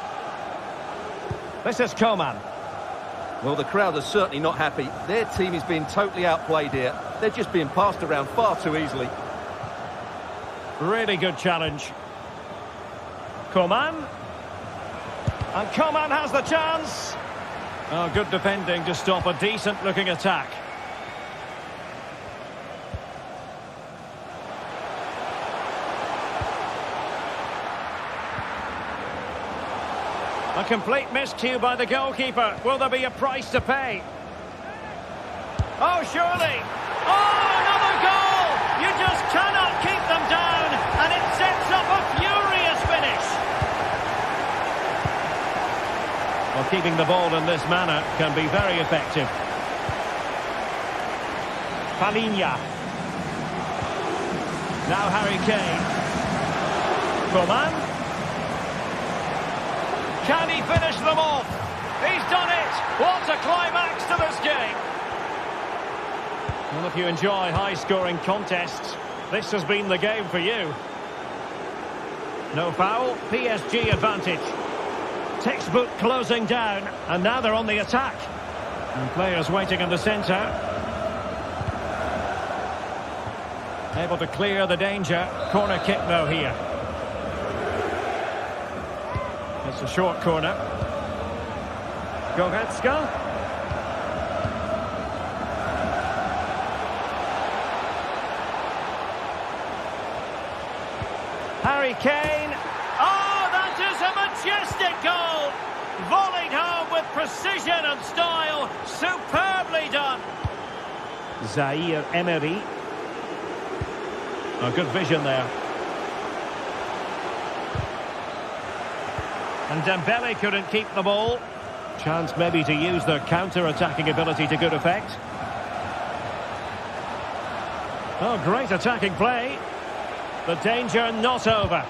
This is Coman. Well, the crowd are certainly not happy. Their team is being totally outplayed here. They're just being passed around far too easily. Really good challenge. Coman. And Coman has the chance. Oh, good defending to stop a decent-looking attack. A complete miscue by the goalkeeper. Will there be a price to pay? Oh, surely. Oh, another goal! You just cannot keep them down, and it sets up a furious finish. Well, keeping the ball in this manner can be very effective. Palinha. Now Harry Kane. Coman. Can he finish them off? He's done it! What a climax to this game! Well, if you enjoy high-scoring contests, this has been the game for you. No foul, PSG advantage. Textbook closing down, and now they're on the attack. And players waiting in the centre. Able to clear the danger. Corner kick though here. It's a short corner. Goretzka. Harry Kane. Oh, that is a majestic goal! Volleyed home with precision and style. Superbly done. Zaire Emery. Oh, good vision there. And Dembele couldn't keep the ball. Chance maybe to use their counter-attacking ability to good effect. Oh, great attacking play. The danger not over.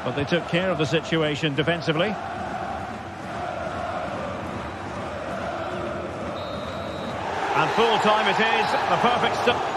But they took care of the situation defensively. And full time it is. The perfect stop.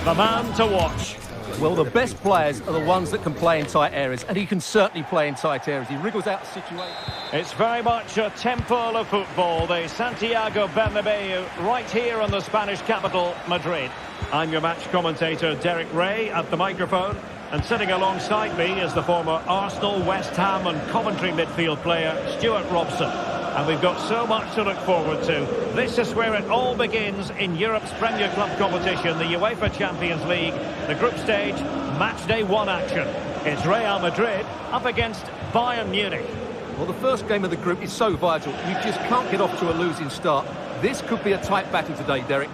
The man to watch. Well, the best players are the ones that can play in tight areas, and he can certainly play in tight areas. He wriggles out the situation. It's very much a temple of football, the Santiago Bernabeu, right here in the Spanish capital, Madrid. I'm your match commentator, Derek Ray, at the microphone. And sitting alongside me is the former Arsenal, West Ham and Coventry midfield player, Stuart Robson. And we've got so much to look forward to. This is where it all begins in Europe's Premier Club competition, the UEFA Champions League, the group stage, match day 1 action. It's Real Madrid up against Bayern Munich. Well, the first game of the group is so vital. You just can't get off to a losing start. This could be a tight battle today, Derek.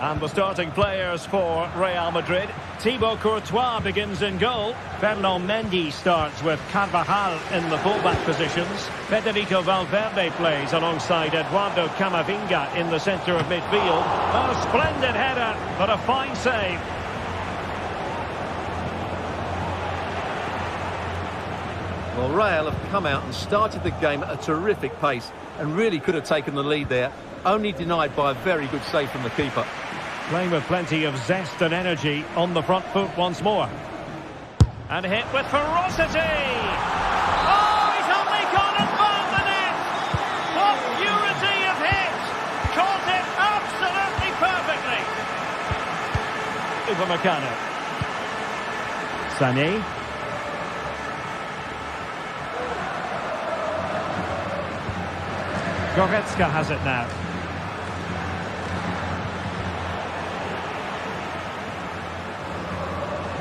And the starting players for Real Madrid. Thibaut Courtois begins in goal. Fernand Mendy starts with Carvajal in the fullback positions. Federico Valverde plays alongside Eduardo Camavinga in the centre of midfield. A splendid header, but a fine save. Well, Real have come out and started the game at a terrific pace and really could have taken the lead there, only denied by a very good save from the keeper. Playing with plenty of zest and energy on the front foot once more. And hit with ferocity! Oh, he's only gone and found the net! What purity of hit! Caught it absolutely perfectly! Upamecano. Sané. Goretzka has it now.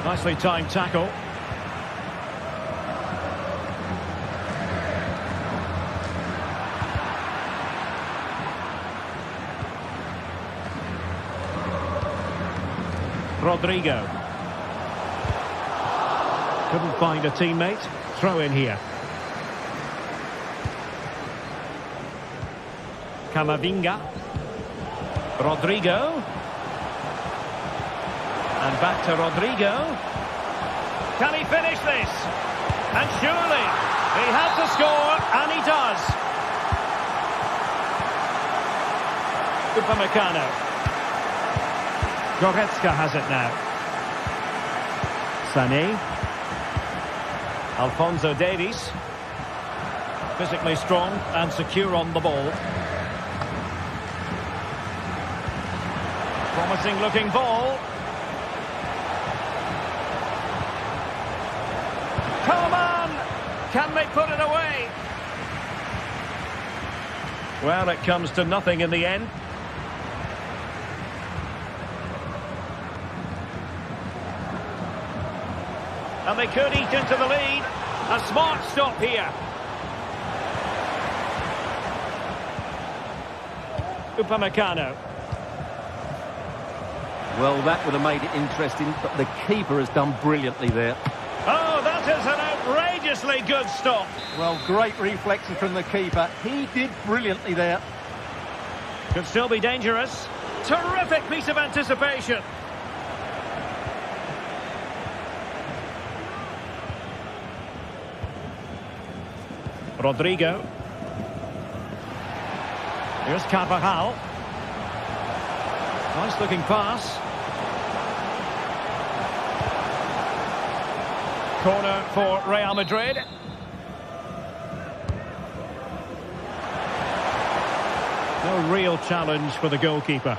Nicely timed tackle. Rodrigo. Couldn't find a teammate. Throw in here. Camavinga. Rodrigo. And back to Rodrigo. Can he finish this? And surely he had to score, and he does. Upamecano. Goretzka has it now. Sané. Alphonso Davies. Physically strong and secure on the ball. Promising looking ball. Come on! Can they put it away? Well, it comes to nothing in the end. And they could eat into the lead. A smart stop here. Upamecano. Well, that would have made it interesting, but the keeper has done brilliantly there. Oh, that is an outrageously good stop. Well, great reflexes from the keeper. He did brilliantly there. Could still be dangerous. Terrific piece of anticipation. Rodrigo. Here's Carvajal. Nice looking pass. Corner for Real Madrid. No real challenge for the goalkeeper.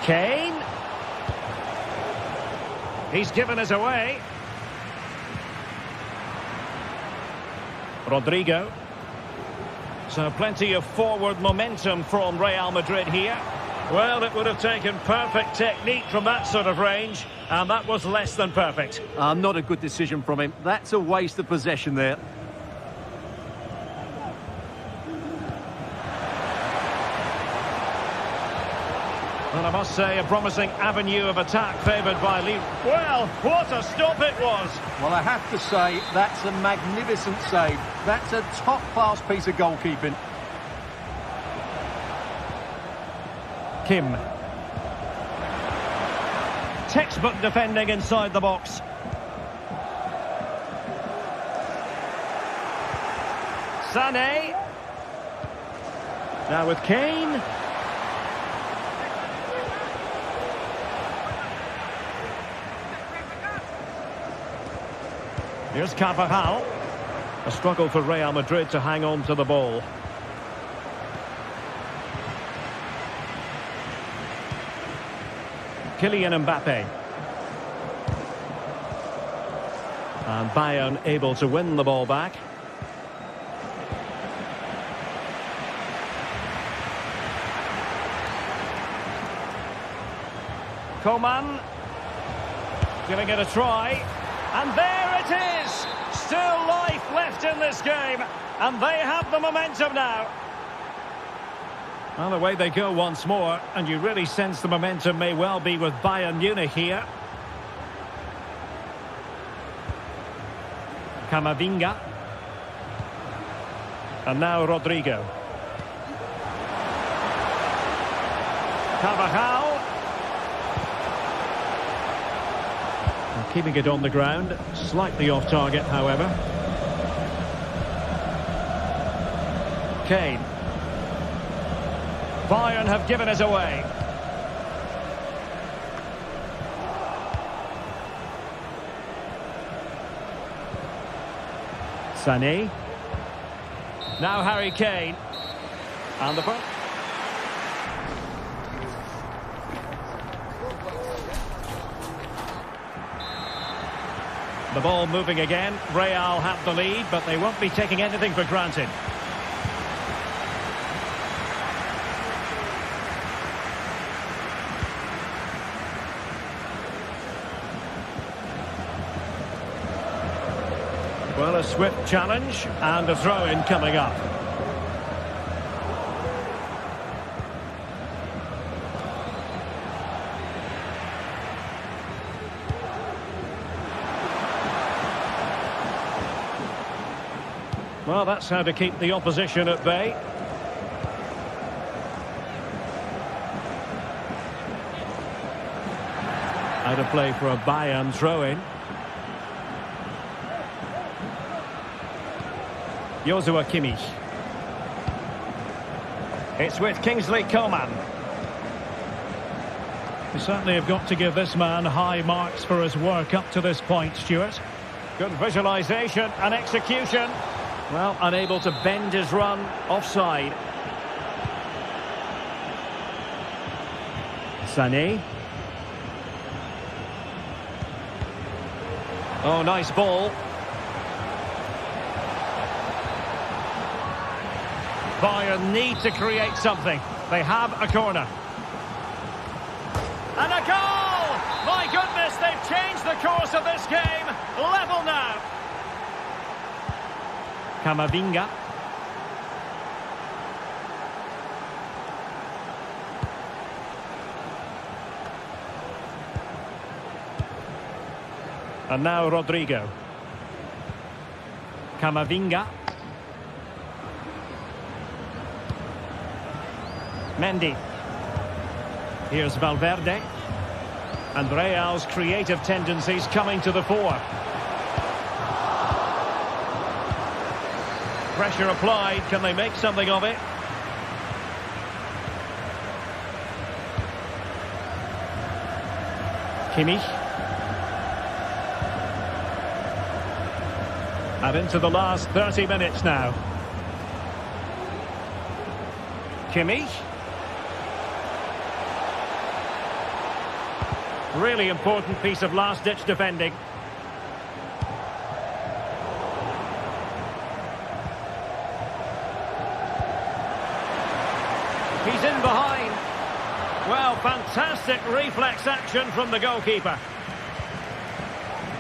Kane. He's given us away. Rodrigo. So plenty of forward momentum from Real Madrid here. Well, it would have taken perfect technique from that sort of range, and that was less than perfect. Not a good decision from him. That's a waste of possession there. Well, I must say, a promising avenue of attack favoured by Lille. Well, what a stop it was! Well, I have to say, that's a magnificent save. That's a top-class piece of goalkeeping. Kim. Textbook defending inside the box. Sané. Now with Kane. Here's Carvajal. A struggle for Real Madrid to hang on to the ball. Kylian Mbappe. And Bayern able to win the ball back. Coman. Giving it a try. And there it is! Still life left in this game. And they have the momentum now. Well, away they go once more. And you really sense the momentum may well be with Bayern Munich here. Camavinga. And now Rodrigo. Carvajal. Keeping it on the ground, slightly off target, however. Kane. Bayern have given it away. Sané. Now Harry Kane. And the ball. The ball moving again. Real have the lead, but they won't be taking anything for granted. Well, a swift challenge and a throw-in coming up. Well, that's how to keep the opposition at bay. Out of play for a Bayern throw-in. Joshua Kimmich. It's with Kingsley Coman. We certainly have got to give this man high marks for his work up to this point, Stuart. Good visualisation and execution. Well, unable to bend his run, offside. Sané. Oh, nice ball. Bayern need to create something. They have a corner. And a goal! My goodness, they've changed the course of this game. Level now. Camavinga. And now Rodrigo. Camavinga. Mendy. Here's Valverde. And Real's creative tendencies coming to the fore. Pressure applied. Can they make something of it? Kimmich. And into the last 30 minutes now. Kimmich. Really important piece of last-ditch defending. He's in behind. Well, fantastic reflex action from the goalkeeper.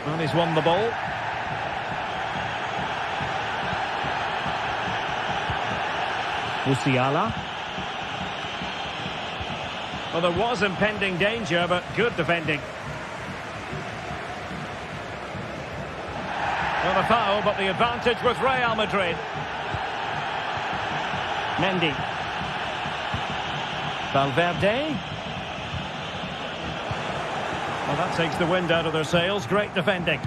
And he's won the ball. Musiala. Well, there was impending danger, but good defending. Well, a foul, but the advantage with Real Madrid. Mendy. Valverde. Well, that takes the wind out of their sails. Great defending.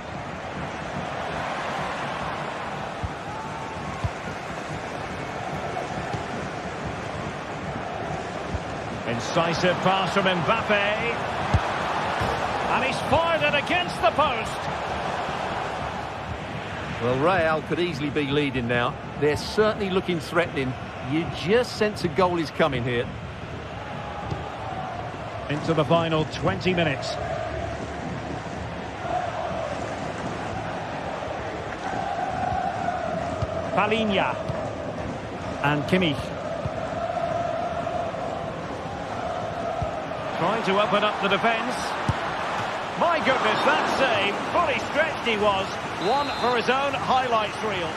Decisive pass from Mbappe. And he's fired it against the post. Well, Real could easily be leading now. They're certainly looking threatening. You just sense a goal is coming here. Into the final 20 minutes. Palinha. And Kimmich. Trying to open up the defence. My goodness, that save. Fully stretched he was. One for his own highlights reel.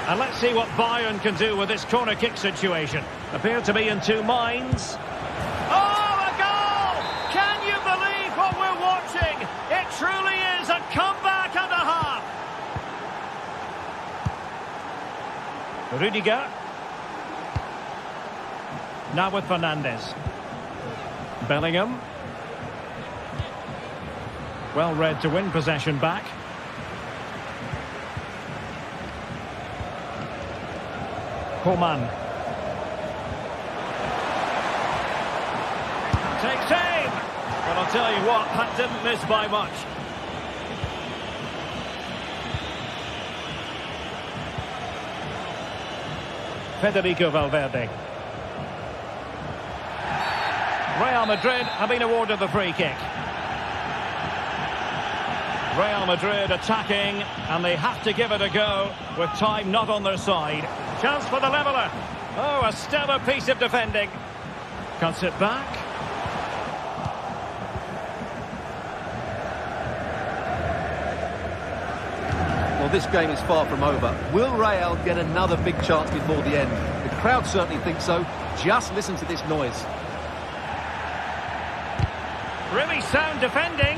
And let's see what Bayern can do with this corner kick situation. Appear to be in two minds. Oh, a goal! Can you believe what we're watching? It truly is a comeback and a half. Rudiger. Now with Fernandes. Bellingham. Well read to win possession back. Coman. Takes aim. But I'll tell you what, that didn't miss by much. Federico Valverde. Real Madrid have been awarded the free kick. Real Madrid attacking, and they have to give it a go with time not on their side. Chance for the leveller. Oh, a stellar piece of defending. Cuts it back. Well, this game is far from over. Will Real get another big chance before the end? The crowd certainly think so. Just listen to this noise. Really sound defending.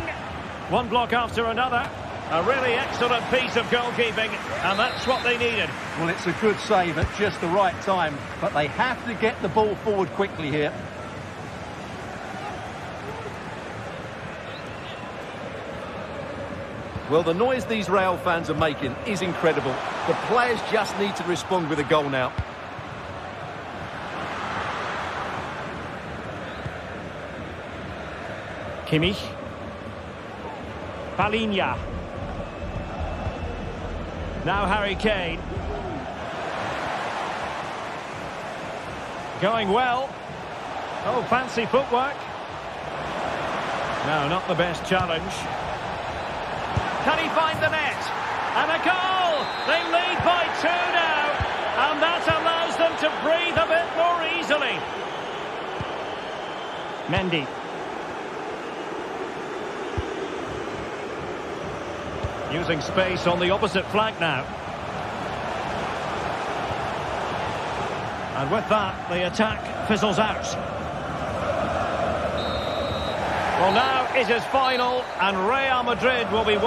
One block after another. A really excellent piece of goalkeeping, and that's what they needed. Well, it's a good save at just the right time, but they have to get the ball forward quickly here. Well, the noise these Real fans are making is incredible. The players just need to respond with a goal now. Kimmich. Palinha. Now Harry Kane. Going well. Oh, fancy footwork. No, not the best challenge. Can he find the net? And a goal! They lead by 2 now. And that allows them to breathe a bit more easily. Mendy. Using space on the opposite flank now. And with that, the attack fizzles out. Well, now it is final, and Real Madrid will be...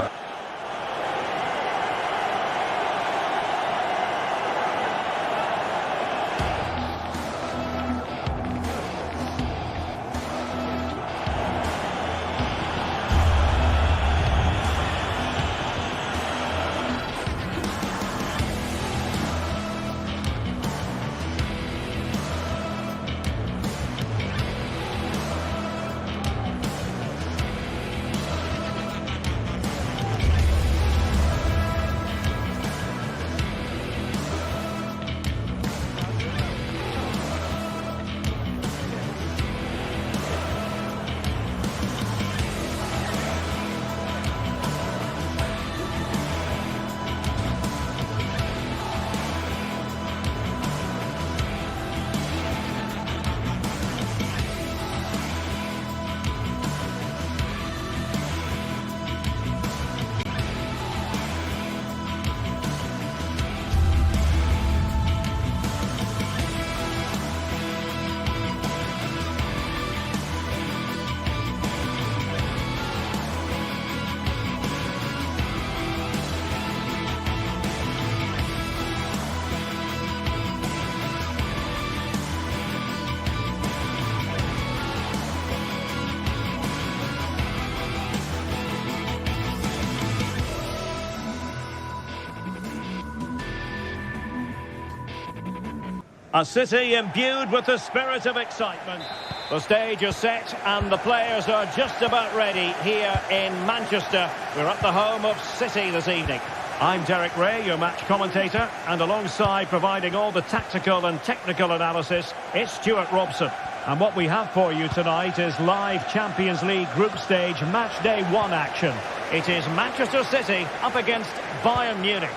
A city imbued with the spirit of excitement. The stage is set and the players are just about ready here in Manchester. We're at the home of City this evening. I'm Derek Ray, your match commentator, and alongside providing all the tactical and technical analysis, it's Stuart Robson. And what we have for you tonight is live Champions League group stage match day 1 action. It is Manchester City up against Bayern Munich.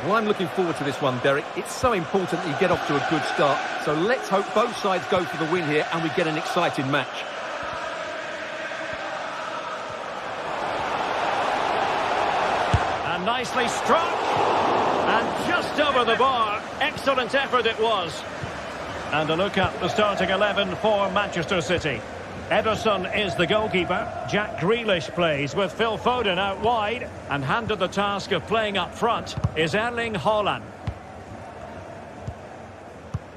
Well, I'm looking forward to this one, Derek. It's so important that you get off to a good start. So let's hope both sides go for the win here and we get an exciting match. And nicely struck. And just over the bar. Excellent effort it was. And a look at the starting 11 for Manchester City. Ederson is the goalkeeper. Jack Grealish plays with Phil Foden out wide. And handed the task of playing up front is Erling Haaland.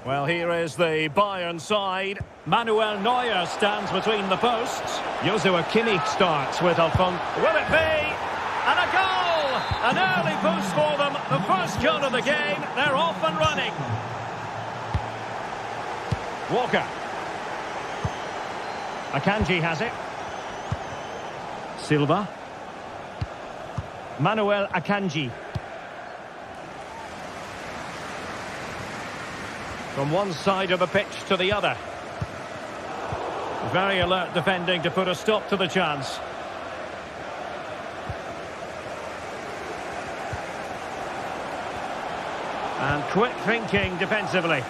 Well, here is the Bayern side. Manuel Neuer stands between the posts. Joshua Kimmich starts with Alphonse. Will it be? And a goal! An early boost for them. The first goal of the game. They're off and running. Walker. Akanji has it. Silva. Manuel Akanji. From one side of the pitch to the other. Very alert defending to put a stop to the chance. And quick thinking defensively.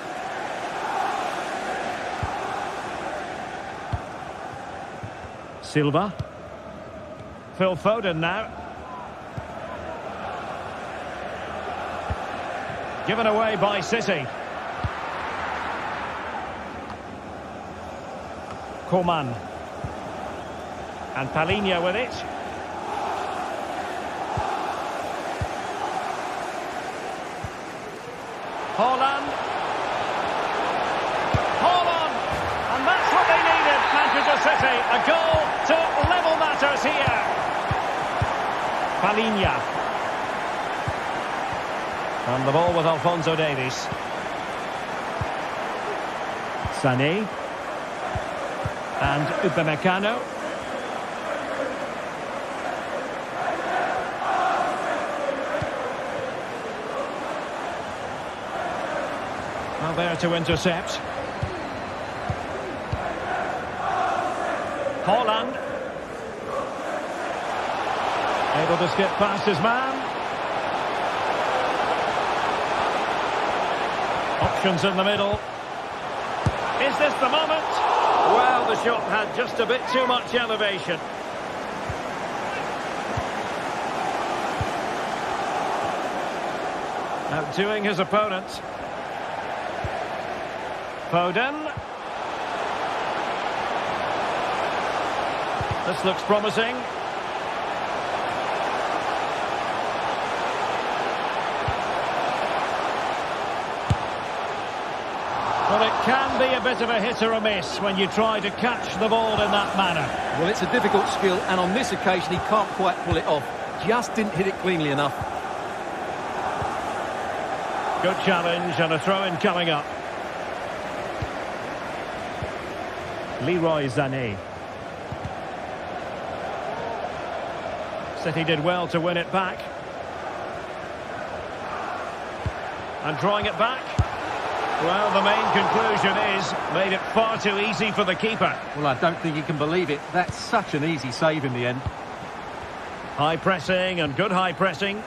Silva. Phil Foden now. Given away by City. Coman. And Palhinha with it. Haaland. And that's what they needed, Manchester City. A goal to level matters here. Palhinha. And the ball with Alphonso Davies. Sané. And Upamecano. Well, there to intercept. Haaland. Able to skip past his man. Options in the middle. Is this the moment? Well, the shot had just a bit too much elevation. Outdoing his opponent. Foden. This looks promising. Well, it can be a bit of a hit or a miss when you try to catch the ball in that manner. Well, it's a difficult skill, and on this occasion he can't quite pull it off. Just didn't hit it cleanly enough. Good challenge and a throw-in coming up. Leroy Sané. City did well to win it back. And drawing it back. Well, the main conclusion is made it far too easy for the keeper. Well, I don't think you can believe it. That's such an easy save in the end. High pressing and good high pressing.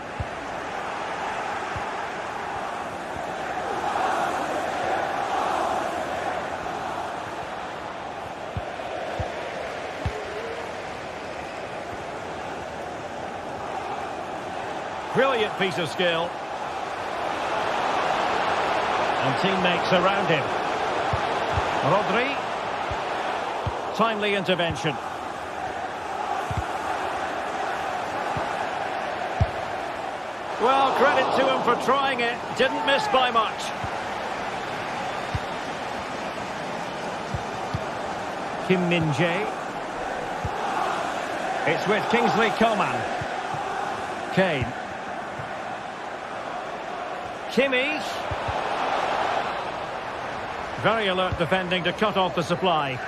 Brilliant piece of skill. And teammates around him. Rodri. Timely intervention. Well, credit to him for trying it. Didn't miss by much. Kim Min-jae. It's with Kingsley Coman. Kane. Kimmich. Very alert defending to cut off the supply.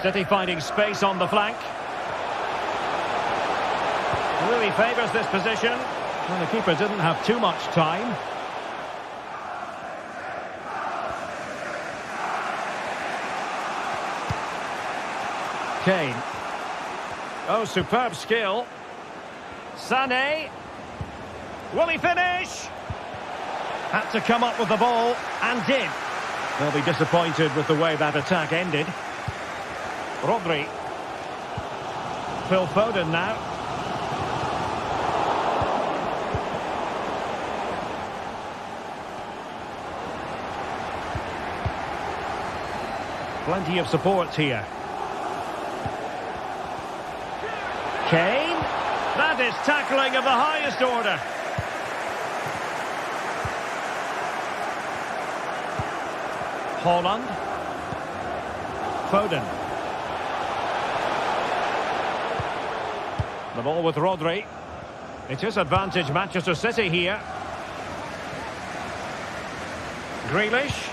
City finding space on the flank. Really favours this position. Well, the keeper didn't have too much time. Kane. Oh, superb skill. Sané. Will he finish? Had to come up with the ball, and did. They'll be disappointed with the way that attack ended. Rodri. Phil Foden now. Plenty of support here. Kane. That is tackling of the highest order. Haaland. Foden. The ball with Rodri. It is advantage Manchester City here. Grealish.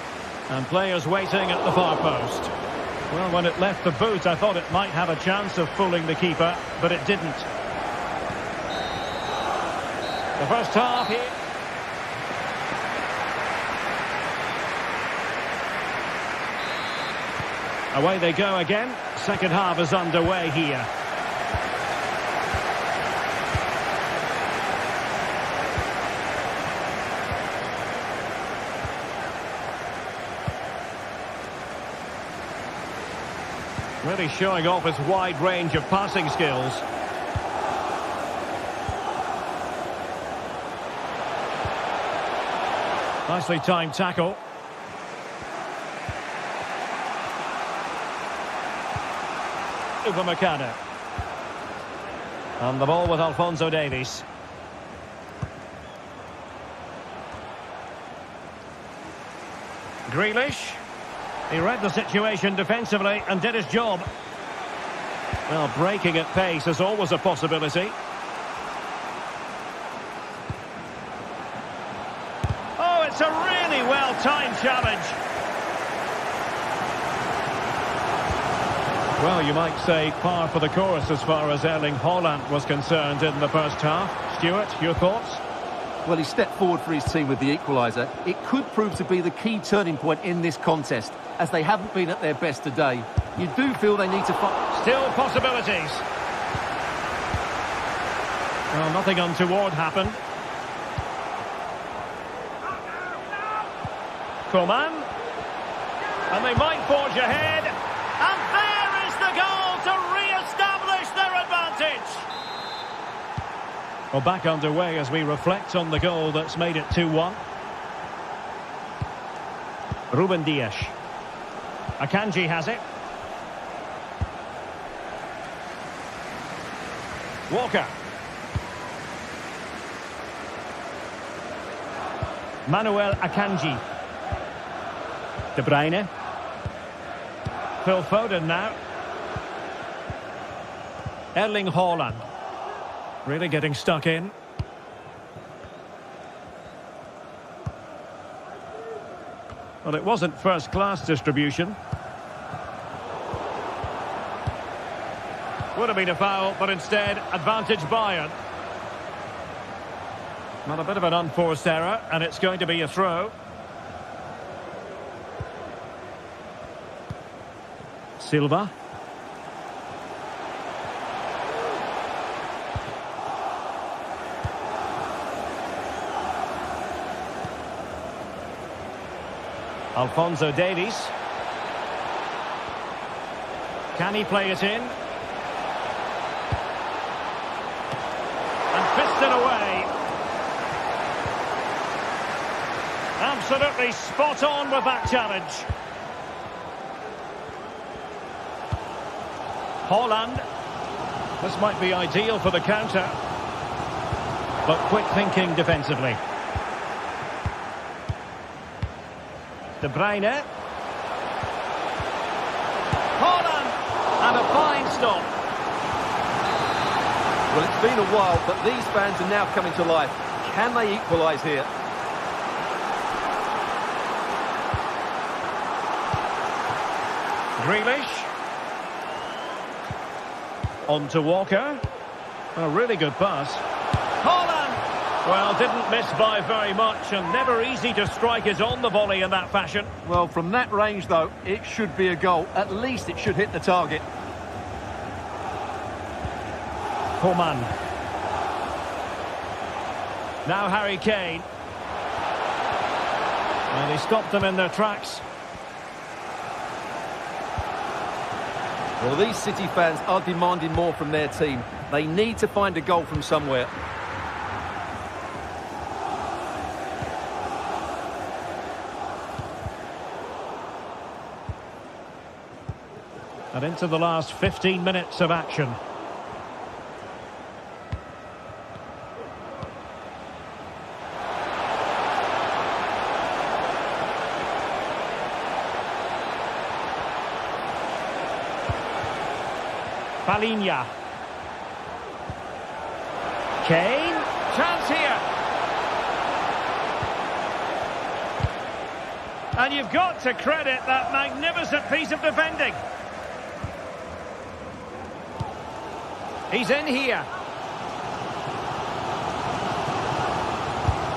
And players waiting at the far post. Well, when it left the boot, I thought it might have a chance of fooling the keeper, but it didn't. The first half here. Away they go again. Second half is underway here. Really showing off his wide range of passing skills. Nicely timed tackle. Upamecano. And the ball with Alphonso Davies. Grealish. He read the situation defensively and did his job. Well, breaking at pace is always a possibility. Oh, it's a really well-timed challenge. Well, you might say par for the course as far as Erling Haaland was concerned in the first half. Stuart, your thoughts? Well, he stepped forward for his team with the equaliser. It could prove to be the key turning point in this contest, as they haven't been at their best today. You do feel they need to fight. Still possibilities. Well, nothing untoward happened. Coman. And they might forge ahead. And there is the goal to re-establish their advantage. Well, back underway as we reflect on the goal that's made it 2-1. Ruben Dias. Akanji has it. Walker. Manuel Akanji. De Bruyne. Phil Foden now. Erling Haaland. Really getting stuck in. Well, it wasn't first-class distribution. Would have been a foul, but instead, advantage Bayern. Well, a bit of an unforced error, and it's going to be a throw. Silva. Alphonso Davies. Can he play it in? And fist it away. Absolutely spot on with that challenge. Haaland. This might be ideal for the counter. But quick thinking defensively. De Bruyne. Haaland. And a fine stop. Well, it's been a while, but these fans are now coming to life. Can they equalise here? Grealish. On to Walker. A really good pass. Holland! Well, didn't miss by very much, and never easy to strike it on the volley in that fashion. Well, from that range, though, it should be a goal. At least it should hit the target. Coman. Now Harry Kane. And he stopped them in their tracks. Well, these City fans are demanding more from their team. They need to find a goal from somewhere. And into the last 15 minutes of action. Palinha. Kane. Chance here. And you've got to credit that magnificent piece of defending. He's in here.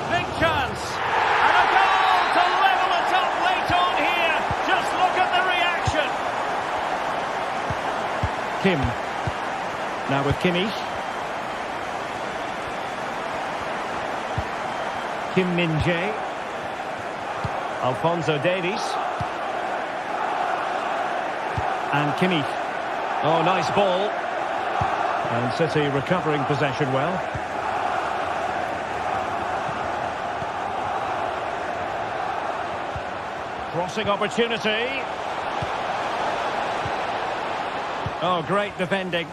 Big chance. And a goal to level it up late on here. Just look at the reaction. Kim. Now with Kimmich. Kim Min-jae. Alphonso Davies. And Kimmich. Oh, nice ball. And City recovering possession well. Crossing opportunity. Oh, great defending.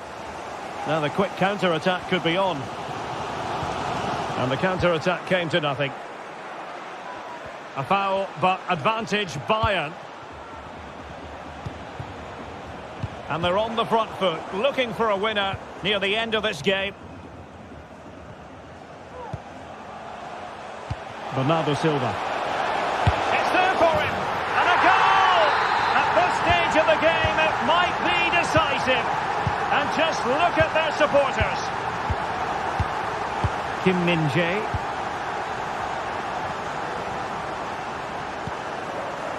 Now the quick counter-attack could be on. And the counter-attack came to nothing. A foul, but advantage Bayern. And they're on the front foot, looking for a winner near the end of this game. Bernardo Silva. It's there for him. And a goal! At this stage of the game, it might be decisive. And just look at their supporters. Kim Min-jae.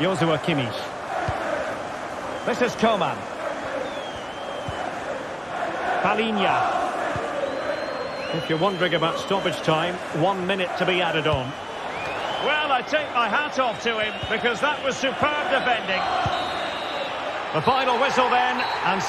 Joshua Kimmich. This is Coman. Palinha. If you're wondering about stoppage time, 1 minute to be added on. Well, I take my hat off to him because that was superb defending. The final whistle then, and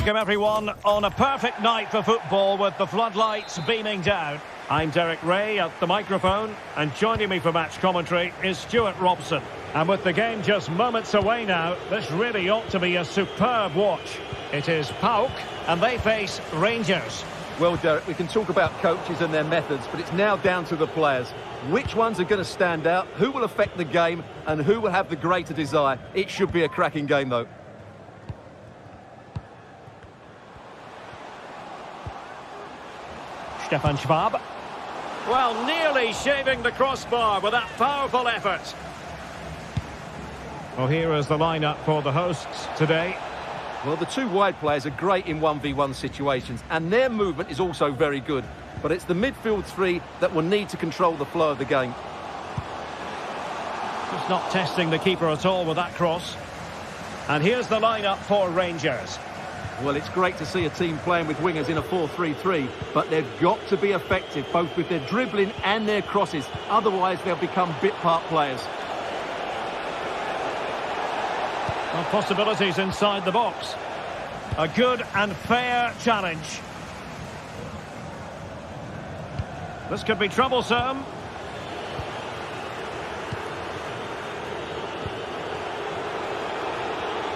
welcome everyone on a perfect night for football with the floodlights beaming down. I'm Derek Ray at the microphone, and joining me for match commentary is Stuart Robson. And with the game just moments away now, this really ought to be a superb watch. It is PAOK, and they face Rangers. Well, Derek, we can talk about coaches and their methods, but it's now down to the players. Which ones are going to stand out, who will affect the game, and who will have the greater desire? It should be a cracking game, though. Stefan Schwab. Well, nearly shaving the crossbar with that powerful effort. Well, here is the lineup for the hosts today. Well, the two wide players are great in 1v1 situations, and their movement is also very good. But it's the midfield three that will need to control the flow of the game. Just not testing the keeper at all with that cross. And here's the lineup for Rangers. Well, it's great to see a team playing with wingers in a 4-3-3, but they've got to be effective, both with their dribbling and their crosses. Otherwise, they'll become bit-part players. Well, possibilities inside the box. A good and fair challenge. This could be troublesome.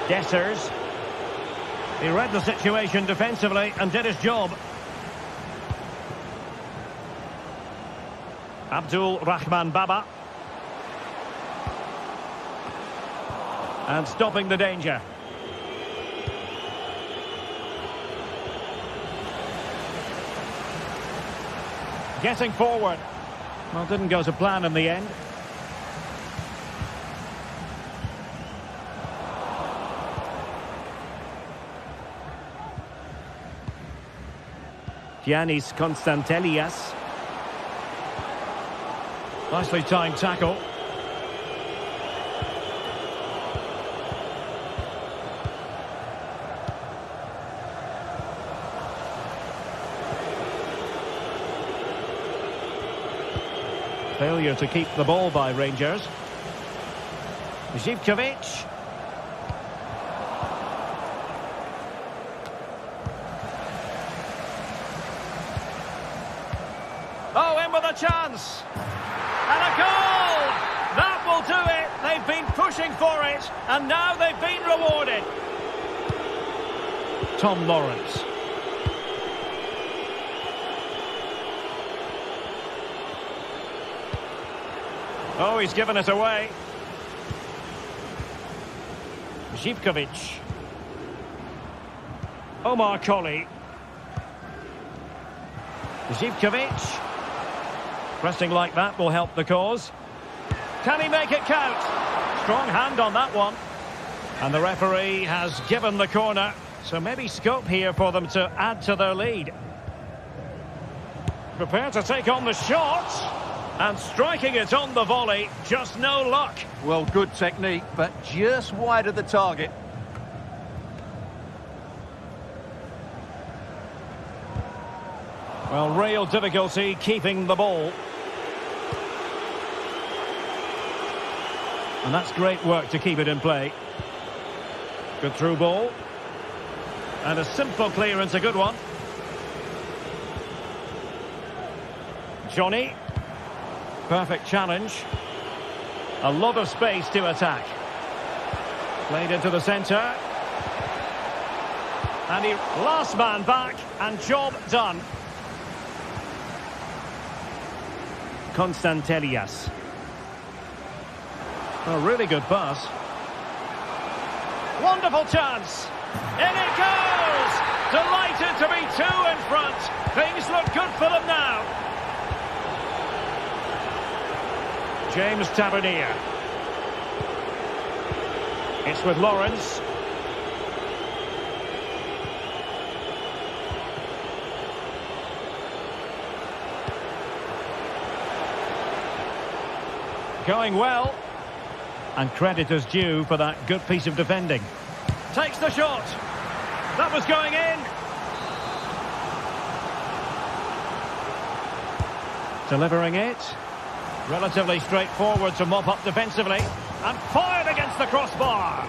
Dessers. He read the situation defensively and did his job. Abdul Rahman Baba. And stopping the danger. Getting forward. Well, didn't go to plan in the end. Giannis Constantelias. Nicely timed tackle. Failure to keep the ball by Rangers. Zivkovic. Oh, in with a chance. And a goal! That will do it. They've been pushing for it, and now they've been rewarded. Tom Lawrence. Oh, he's given it away. Zivkovic. Omar Colley. Zivkovic. Pressing like that will help the cause. Can he make it count? Strong hand on that one. And the referee has given the corner. So maybe scope here for them to add to their lead. Prepare to take on the shot. And striking it on the volley, just no luck. Well, good technique, but just wide of the target. Well, real difficulty keeping the ball. And that's great work to keep it in play. Good through ball. And a simple clearance, a good one. Johnny. Perfect challenge. A lot of space to attack. Played into the centre. And he last man back and job done. Constantelias. A really good pass. Wonderful chance. In it goes! Delighted to be two in front. Things look good for them now. James Tavernier. It's with Lawrence. Going well. And credit is due for that good piece of defending. Takes the shot. That was going in. Delivering it. Relatively straightforward to mop up defensively. And fired against the crossbar.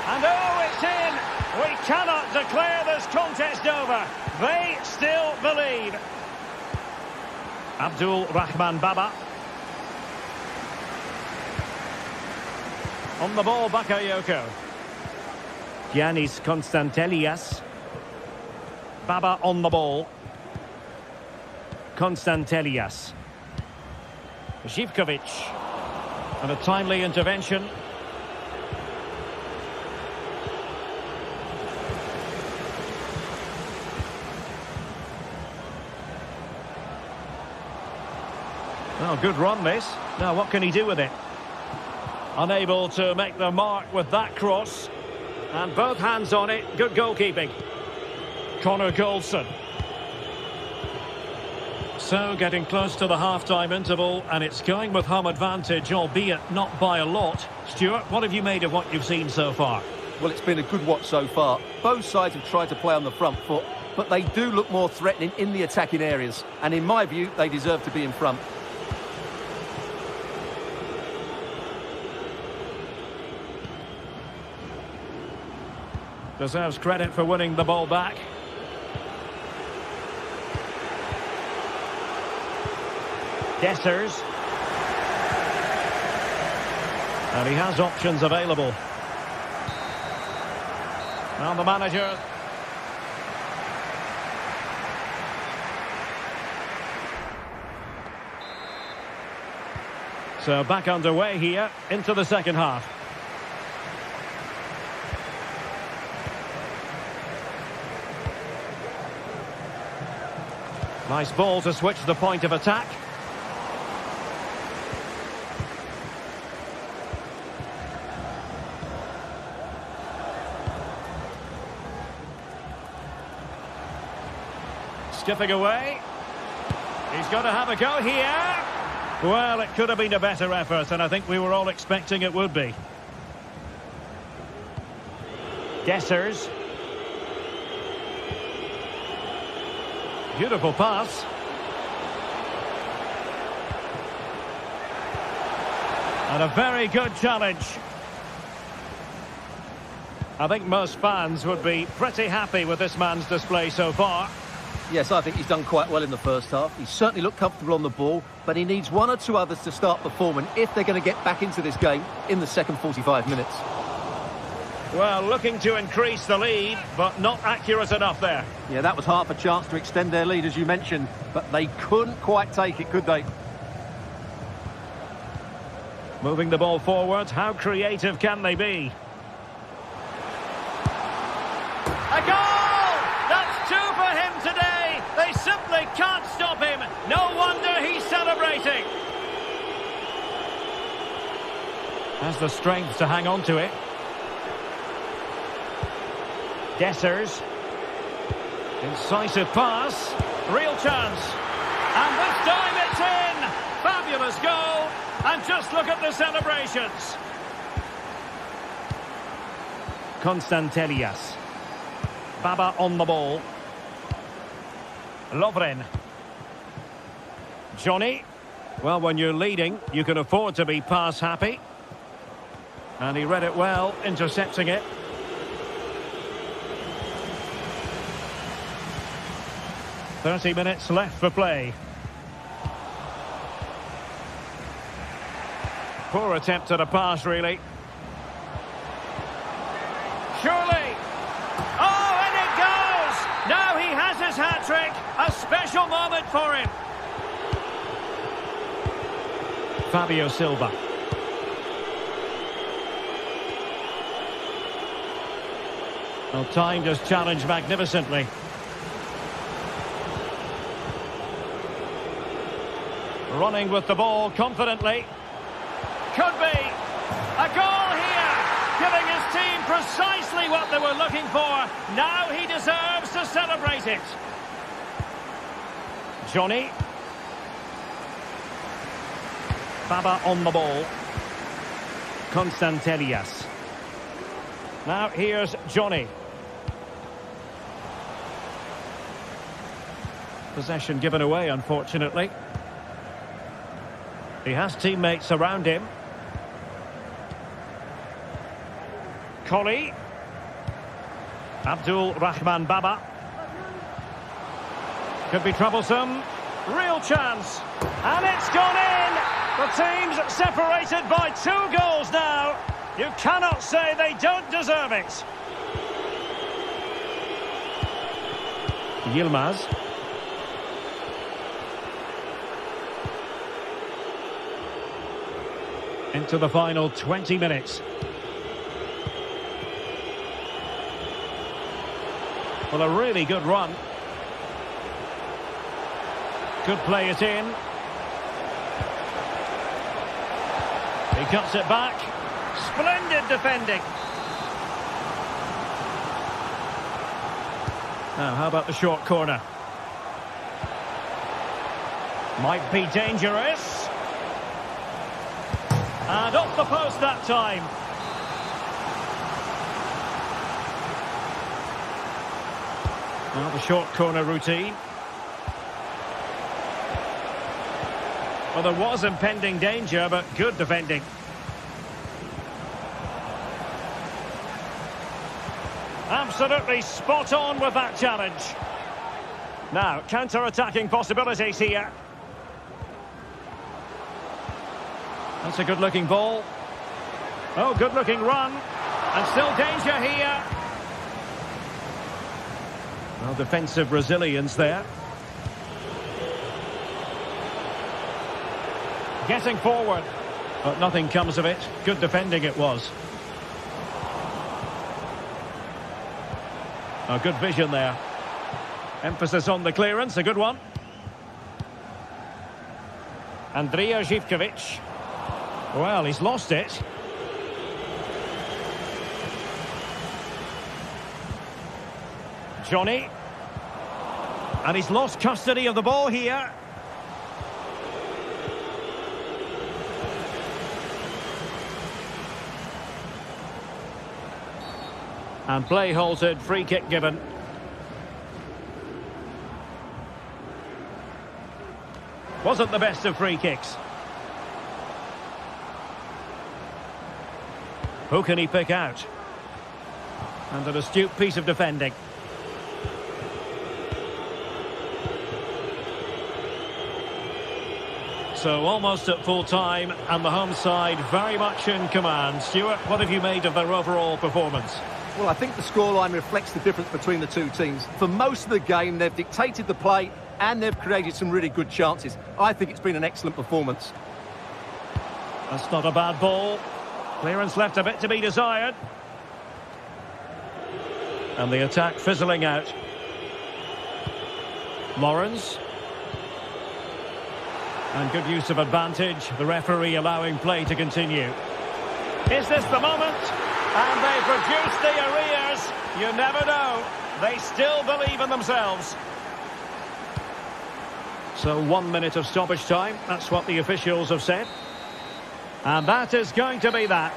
And oh, it's in. We cannot declare this contest over. They still believe. Abdul Rahman Baba. On the ball, Bakayoko. Giannis Konstantelias. Baba on the ball. Konstantelias. Zivkovic. And a timely intervention. Oh, good run, this. Now, what can he do with it? Unable to make the mark with that cross. And both hands on it. Good goalkeeping. Connor Goldson. So, getting close to the half-time interval, and it's going with home advantage, albeit not by a lot. Stuart, what have you made of what you've seen so far? Well, it's been a good watch so far. Both sides have tried to play on the front foot, but they do look more threatening in the attacking areas. And in my view, they deserve to be in front. Deserves credit for winning the ball back. Dessers. And he has options available. Now the manager. So back underway here into the second half. Nice ball to switch the point of attack. Skipping away. He's got to have a go here. Well, it could have been a better effort, and I think we were all expecting it would be. Dessers. Beautiful pass. And a very good challenge. I think most fans would be pretty happy with this man's display so far. Yes, I think he's done quite well in the first half. He's certainly looked comfortable on the ball, but he needs one or two others to start performing if they're going to get back into this game in the second 45 minutes. Well, looking to increase the lead, but not accurate enough there. Yeah, that was half a chance to extend their lead, as you mentioned, but they couldn't quite take it, could they? Moving the ball forward, how creative can they be? A goal! That's two for him today! They simply can't stop him. No wonder he's celebrating. Has the strength to hang on to it. Dessers. Incisive pass. Real chance. And this time it's in! Fabulous goal. And just look at the celebrations. Konstantelias. Baba on the ball. Lovren. Johnny. Well, when you're leading, you can afford to be pass happy. And he read it well, intercepting it. "30 minutes left for play." Poor attempt at a pass, really. Surely. Oh, and it goes! Now he has his hat-trick. A special moment for him. Fabio Silva. Well, timed his challenge magnificently. Running with the ball confidently. Could be a goal here, giving his team precisely what they were looking for. Now he deserves to celebrate it. Johnny. Baba on the ball. Konstantelias. Now here's Johnny. Possession given away, unfortunately. He has teammates around him. Collie. Abdul Rahman Baba. Could be troublesome. Real chance. And it's gone in! The team's separated by 2 goals now. You cannot say they don't deserve it. Yilmaz. Into the final 20 minutes. Well, a really good run. Could play it in. He cuts it back. Splendid defending. Now, how about the short corner? Might be dangerous. And off the post that time. Well, the short corner routine. Well, there was impending danger, but good defending. Absolutely spot on with that challenge. Now, counter-attacking possibilities here. That's a good-looking ball. Oh, good-looking run. And still danger here. Well, defensive resilience there. Getting forward. But nothing comes of it. Good defending it was. Oh, good vision there. Emphasis on the clearance, a good one. Andrija Živković. Well, he's lost it. Johnny. And he's lost custody of the ball here. And play halted, free kick given. Wasn't the best of free kicks. Who can he pick out? And an astute piece of defending. So almost at full time, and the home side very much in command. Stuart, what have you made of their overall performance? Well, I think the scoreline reflects the difference between the two teams. For most of the game, they've dictated the play and they've created some really good chances. I think it's been an excellent performance. That's not a bad ball. Clearance left a bit to be desired. And the attack fizzling out. Lawrence. And good use of advantage. The referee allowing play to continue. Is this the moment? And they've reduced the arrears. You never know. They still believe in themselves. So 1 minute of stoppage time. That's what the officials have said. And that is going to be that.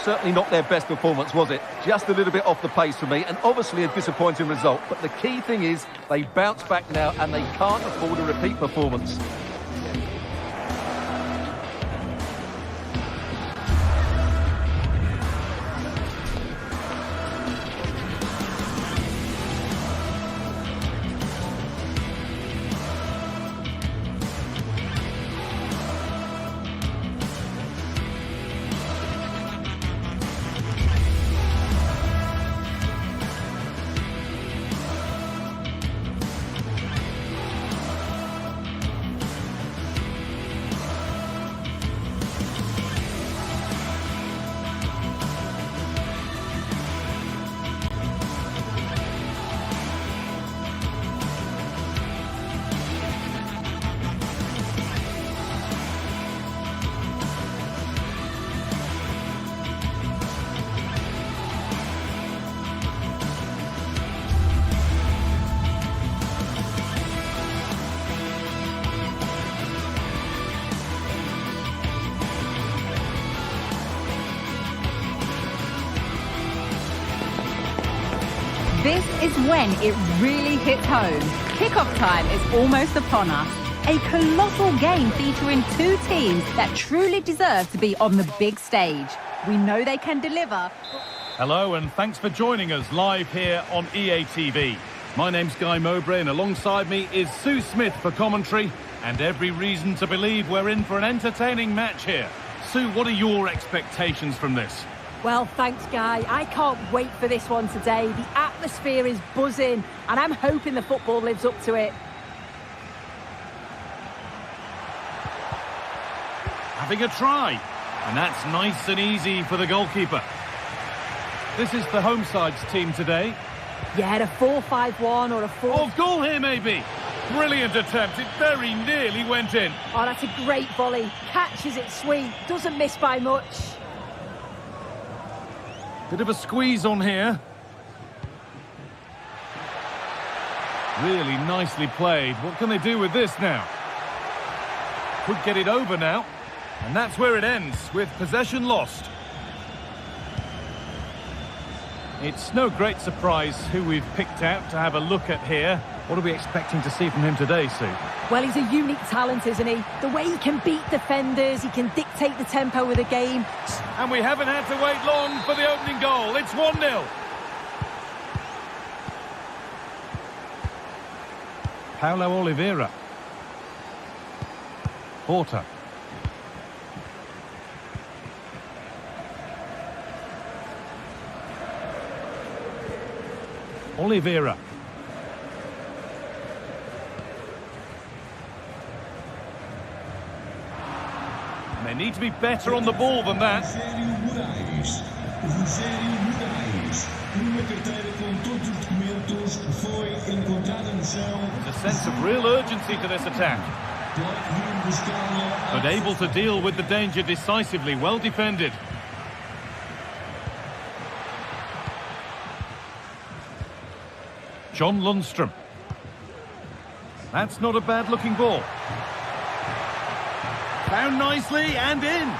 Certainly not their best performance, was it? Just a little bit off the pace for me, and obviously a disappointing result. But the key thing is they bounce back now and they can't afford a repeat performance. This is when it really hits home. Kickoff time is almost upon us. A colossal game featuring two teams that truly deserve to be on the big stage. We know they can deliver. Hello and thanks for joining us live here on EA TV. My name's Guy Mowbray and alongside me is Sue Smith for commentary, and every reason to believe we're in for an entertaining match here. Sue, what are your expectations from this? Well, thanks, Guy. I can't wait for this one today. The atmosphere is buzzing, and I'm hoping the football lives up to it. Having a try, and that's nice and easy for the goalkeeper. This is the home side's team today. Yeah, a 4-5-1 or a 4... Oh, goal here maybe. Brilliant attempt. It very nearly went in. Oh, that's a great volley. Catches it sweet. Doesn't miss by much. Bit of a squeeze on here. Really nicely played. What can they do with this now? Could get it over now. And that's where it ends, with possession lost. It's no great surprise who we've picked out to have a look at here. What are we expecting to see from him today, Sue? Well, he's a unique talent, isn't he? The way he can beat defenders, he can dictate the tempo of the game. And we haven't had to wait long for the opening goal. It's 1-0. Paulo Oliveira. Porter. Oliveira. And they need to be better on the ball than that. There's a sense of real urgency to this attack. But able to deal with the danger decisively, well defended. John Lundstrom. That's not a bad-looking ball. Found nicely and in.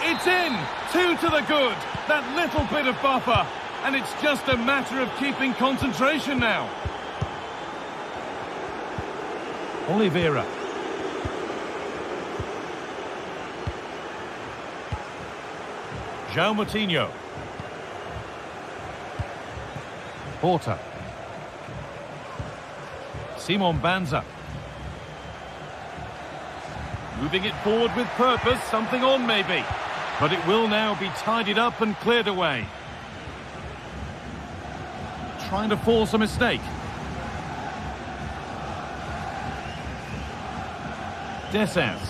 It's in. 2 to the good. That little bit of buffer. And it's just a matter of keeping concentration now. Oliveira. João Moutinho. Porter. Simon Banza. Moving it forward with purpose, something on maybe. But it will now be tidied up and cleared away. Trying to force a mistake. Decisive.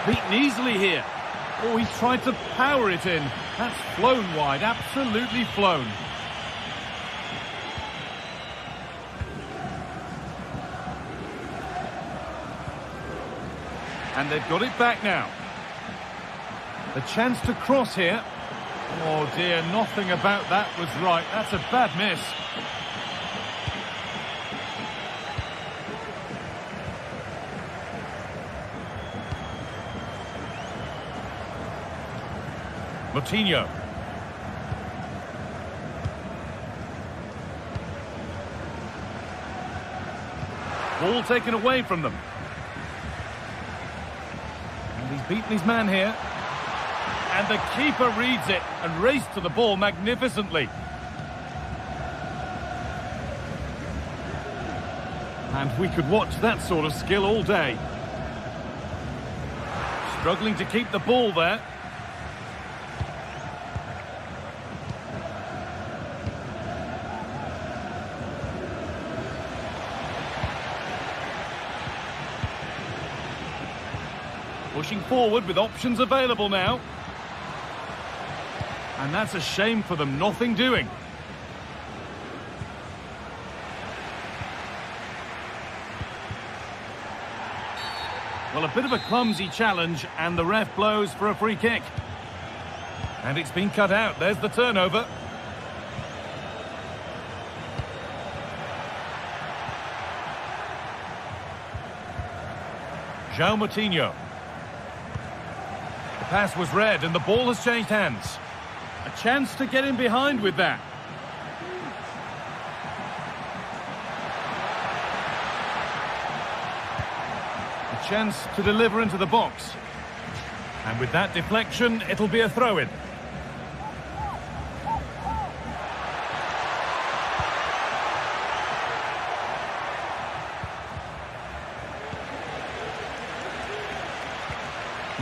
Beaten easily here. Oh, he's tried to power it in. That's flown wide, absolutely flown. And they've got it back now. The chance to cross here. Oh dear, nothing about that was right. That's a bad miss. Moutinho. Ball taken away from them. And he's beaten his man here. And the keeper reads it and raced to the ball magnificently. And we could watch that sort of skill all day. Struggling to keep the ball there. Pushing forward with options available now. And that's a shame for them, nothing doing. Well, a bit of a clumsy challenge, and the ref blows for a free kick. And it's been cut out. There's the turnover. João Moutinho. The pass was read, and the ball has changed hands. A chance to get in behind with that. A chance to deliver into the box. And with that deflection, it'll be a throw-in.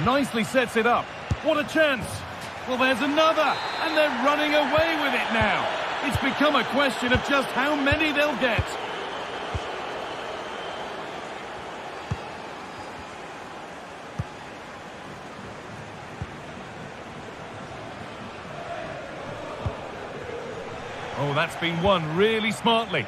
Nicely sets it up. What a chance! Well, there's another, and they're running away with it now. It's become a question of just how many they'll get. Oh, that's been won really smartly.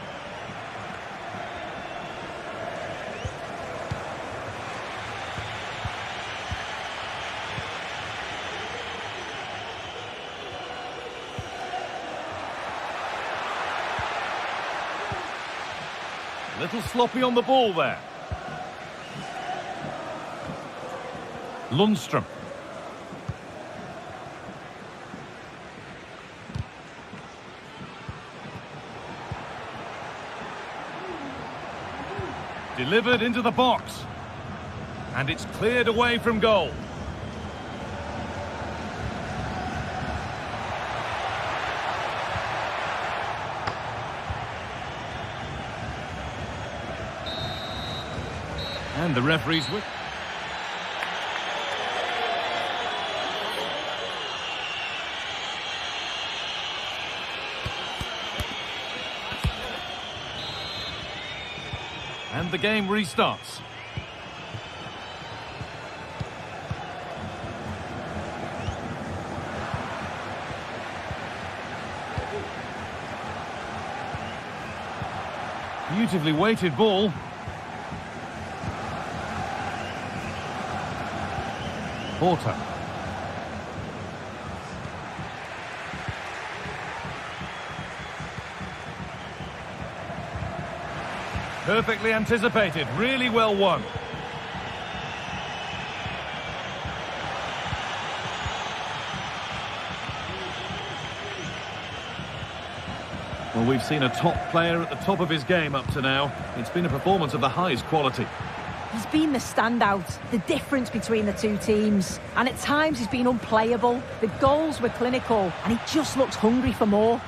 A little sloppy on the ball there. Lundstrom. Delivered into the box. And it's cleared away from goal. And the referee's with. And the game restarts. Beautifully weighted ball. Porter. Perfectly anticipated, really well won. Well, we've seen a top player at the top of his game up to now. It's been a performance of the highest quality. He's been the standout, the difference between the two teams. And at times he's been unplayable. The goals were clinical and he just looks hungry for more.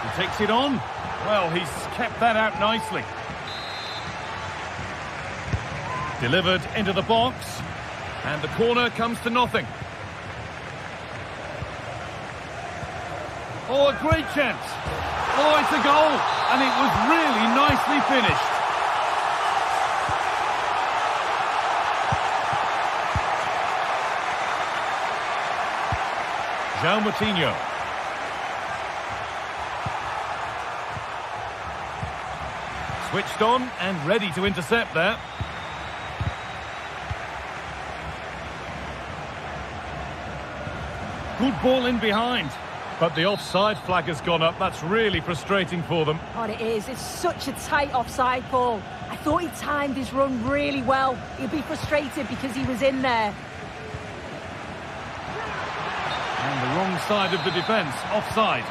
He takes it on. Well, he's kept that out nicely. Delivered into the box. And the corner comes to nothing. Oh, a great chance. Oh, it's a goal. And it was really nicely finished. João Moutinho. Switched on and ready to intercept there. Good ball in behind. But the offside flag has gone up. That's really frustrating for them. Oh, it is. It's such a tight offside call. I thought he timed his run really well. He'll be frustrated because he was in there. And the wrong side of the defence, offside.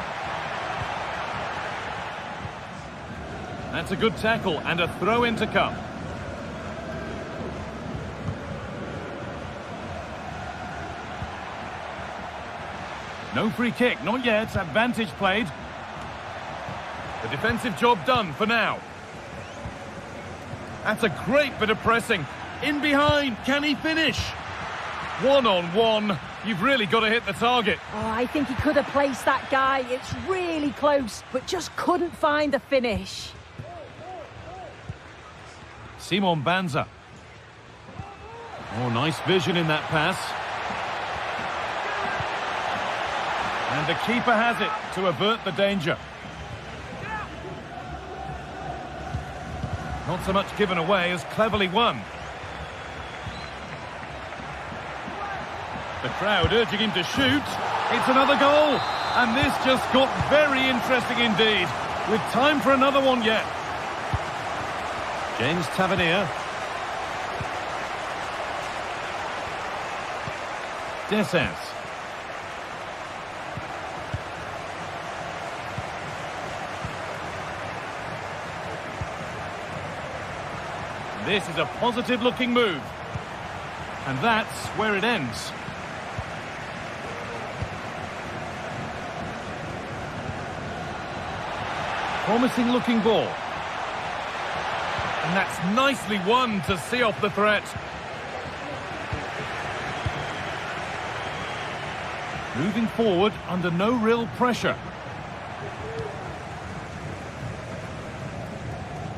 That's a good tackle and a throw-in to come. No free kick, not yet. Advantage played. The defensive job done for now. That's a great bit of pressing. In behind, can he finish? One-on-one. You've really got to hit the target. Oh, I think he could have placed that guy. It's really close, but just couldn't find the finish. Simon Banza. Oh, nice vision in that pass. And the keeper has it to avert the danger. Not so much given away as cleverly won. The crowd urging him to shoot. It's another goal. And this just got very interesting indeed. With time for another one yet. James Tavernier. Decisive. This is a positive-looking move. And that's where it ends. Promising-looking ball. And that's nicely won to see off the threat. Moving forward under no real pressure.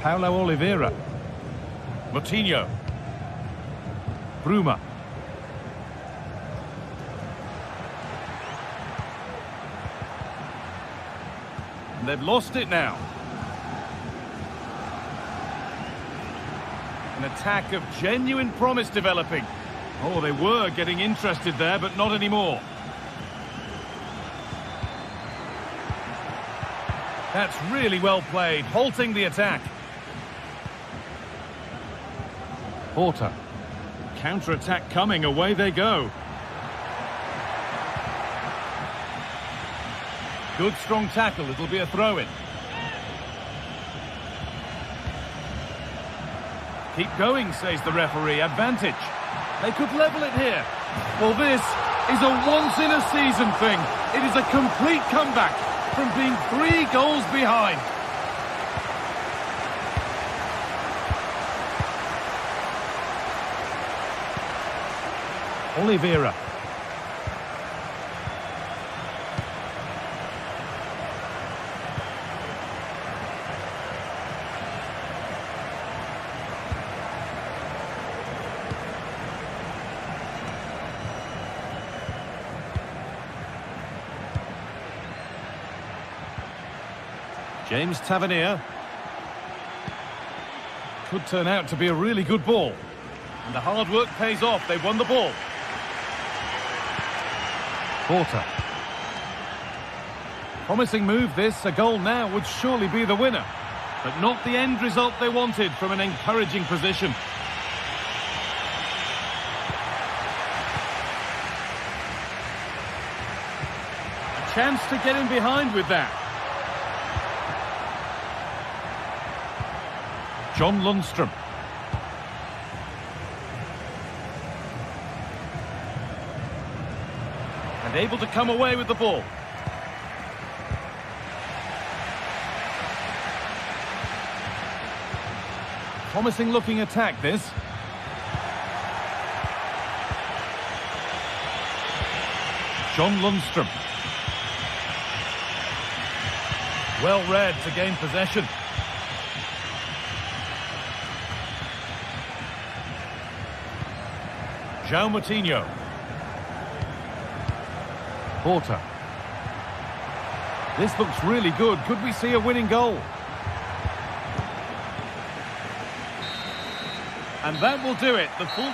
Paulo Oliveira. Moutinho. Bruma. And they've lost it now. An attack of genuine promise developing. Oh, they were getting interested there, but not anymore. That's really well played, halting the attack. Porter. Counter-attack coming, away they go. Good strong tackle, it'll be a throw-in. Keep going, says the referee, advantage. They could level it here. Well, this is a once-in-a-season thing. It is a complete comeback from being 3 goals behind. Oliveira. James Tavernier. Could turn out to be a really good ball. And the hard work pays off. They've won the ball. Porter. Promising move this. A goal now would surely be the winner. But not the end result they wanted from an encouraging position. A chance to get in behind with that. John Lundstrom. And able to come away with the ball. Promising looking attack this. John Lundstrom. Well read to gain possession. João Moutinho. Porter. This looks really good. Could we see a winning goal? And that will do it. The full...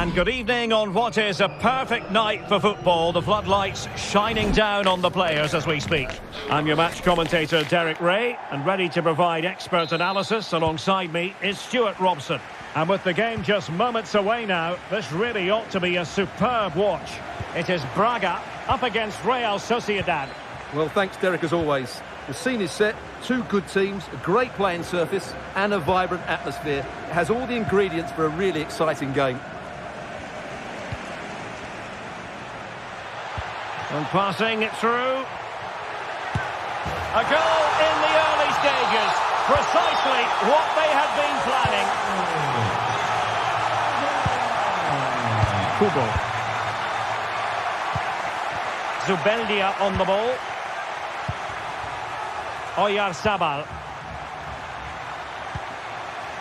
And good evening on what is a perfect night for football. The floodlights shining down on the players as we speak. I'm your match commentator, Derek Ray, and ready to provide expert analysis alongside me is Stuart Robson. And with the game just moments away now, this really ought to be a superb watch. It is Braga up against Real Sociedad. Well, thanks, Derek, as always. The scene is set, two good teams, a great playing surface and a vibrant atmosphere. It has all the ingredients for a really exciting game. And passing it through. A goal in the early stages. Precisely what they had been planning. Kubo. Zubeldia on the ball. Oyarzabal.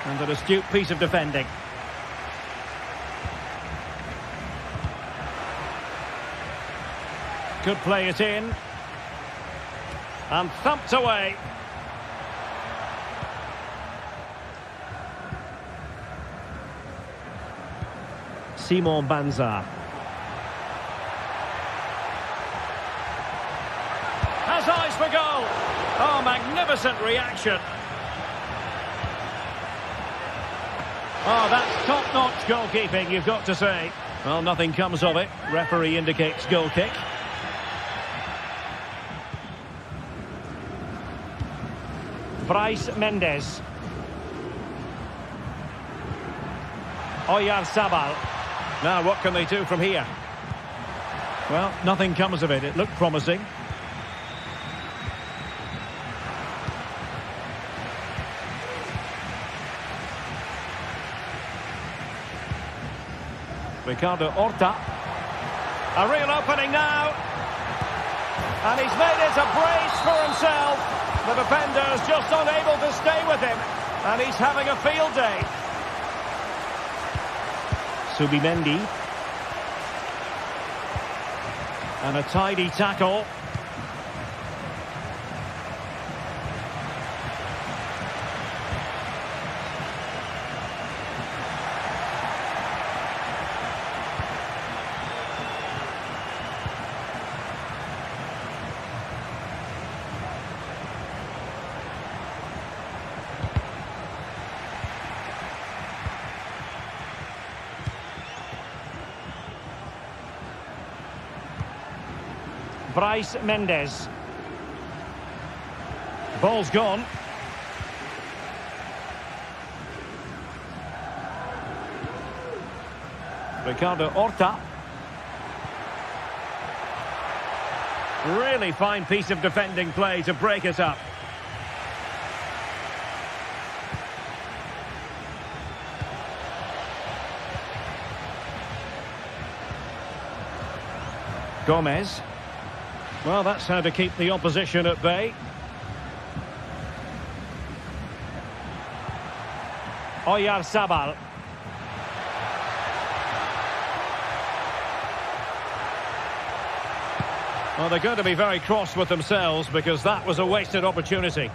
And an astute piece of defending. Could play it in. And thumped away. Simon Banza. Has eyes for goal. Oh, magnificent reaction. Oh, that's top-notch goalkeeping, you've got to say. Well, nothing comes of it. Referee indicates goal kick. Brais Mendes. Oyarzabal. Now, what can they do from here? Well, nothing comes of it. It looked promising. Ricardo Horta. A real opening now. And he's made it a brace for himself. The defender's just unable to stay with him. And he's having a field day. Subimendi. And a tidy tackle. Brais Mendes. Ball's gone. Ricardo Horta. Really fine piece of defending play to break it up. Gomez. Well, that's how to keep the opposition at bay. Oyarzabal. Well, they're going to be very cross with themselves because that was a wasted opportunity.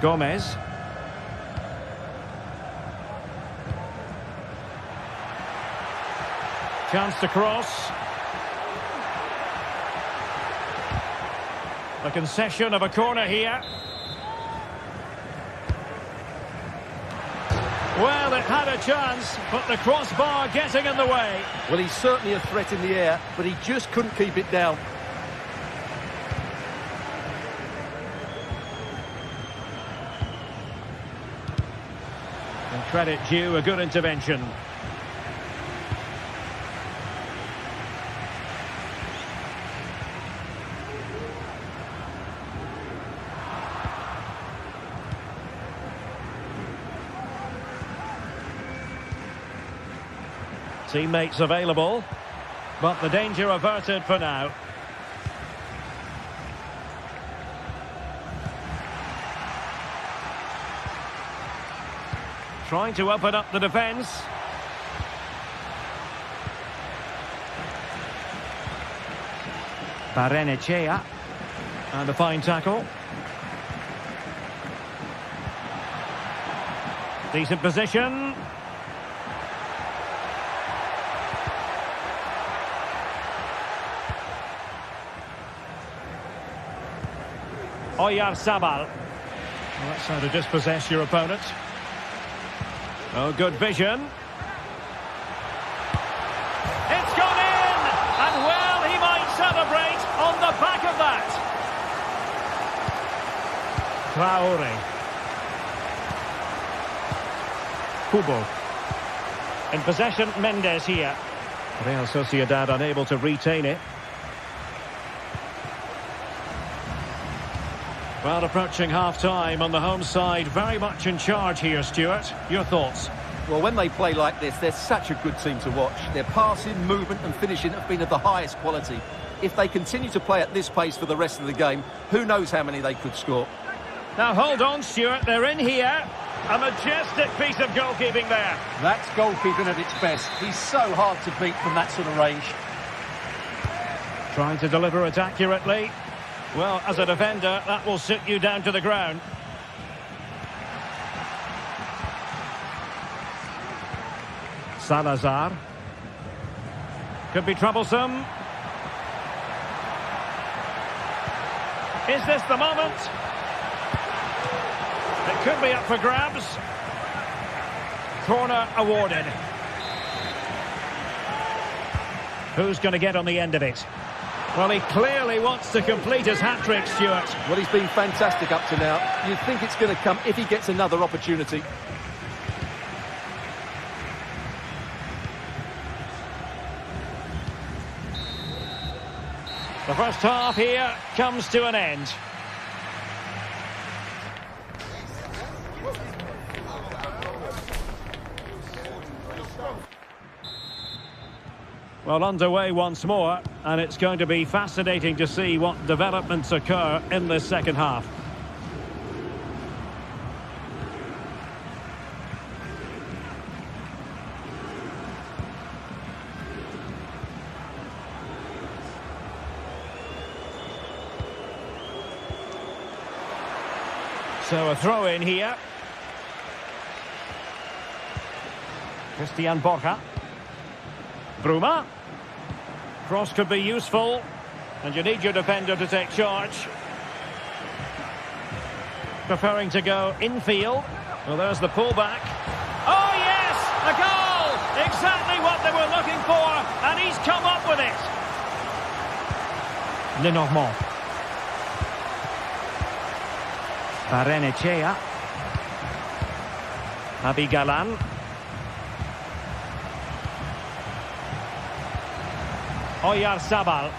Gomez. Chance to cross. The concession of a corner here. Well, it had a chance, but the crossbar getting in the way. Well, he's certainly a threat in the air, but he just couldn't keep it down. And credit due, a good intervention. Teammates available, but the danger averted for now. Trying to open up the defence. Barrenechea. And a fine tackle. Decent position. Oyarzabal. Well, that's how to dispossess your opponent. Oh, good vision. It's gone in! And well, he might celebrate on the back of that. Traore. Kubo. In possession, Mendes here. Real Sociedad unable to retain it. Well, approaching half-time on the home side, very much in charge here, Stuart. Your thoughts? Well, when they play like this, they're such a good team to watch. Their passing, movement and finishing have been of the highest quality. If they continue to play at this pace for the rest of the game, who knows how many they could score. Now, hold on, Stuart. They're in here. A majestic piece of goalkeeping there. That's goalkeeping at its best. He's so hard to beat from that sort of range. Trying to deliver it accurately. Well, as a defender, that will sit you down to the ground. Salazar. Could be troublesome. Is this the moment? It could be up for grabs. Corner awarded. Who's going to get on the end of it? Well, he clearly wants to complete his hat-trick, Stuart. Well, he's been fantastic up to now. You'd think it's going to come if he gets another opportunity. The first half here comes to an end. Well, underway once more, and it's going to be fascinating to see what developments occur in this second half. So a throw in here. Christian Borja. Bruma. Cross could be useful, and you need your defender to take charge. Preferring to go infield. Well, there's the pullback. Oh, yes! A goal! Exactly what they were looking for, and he's come up with it. Lenormand. Barrenechea. Abigalan. Oyarzabal.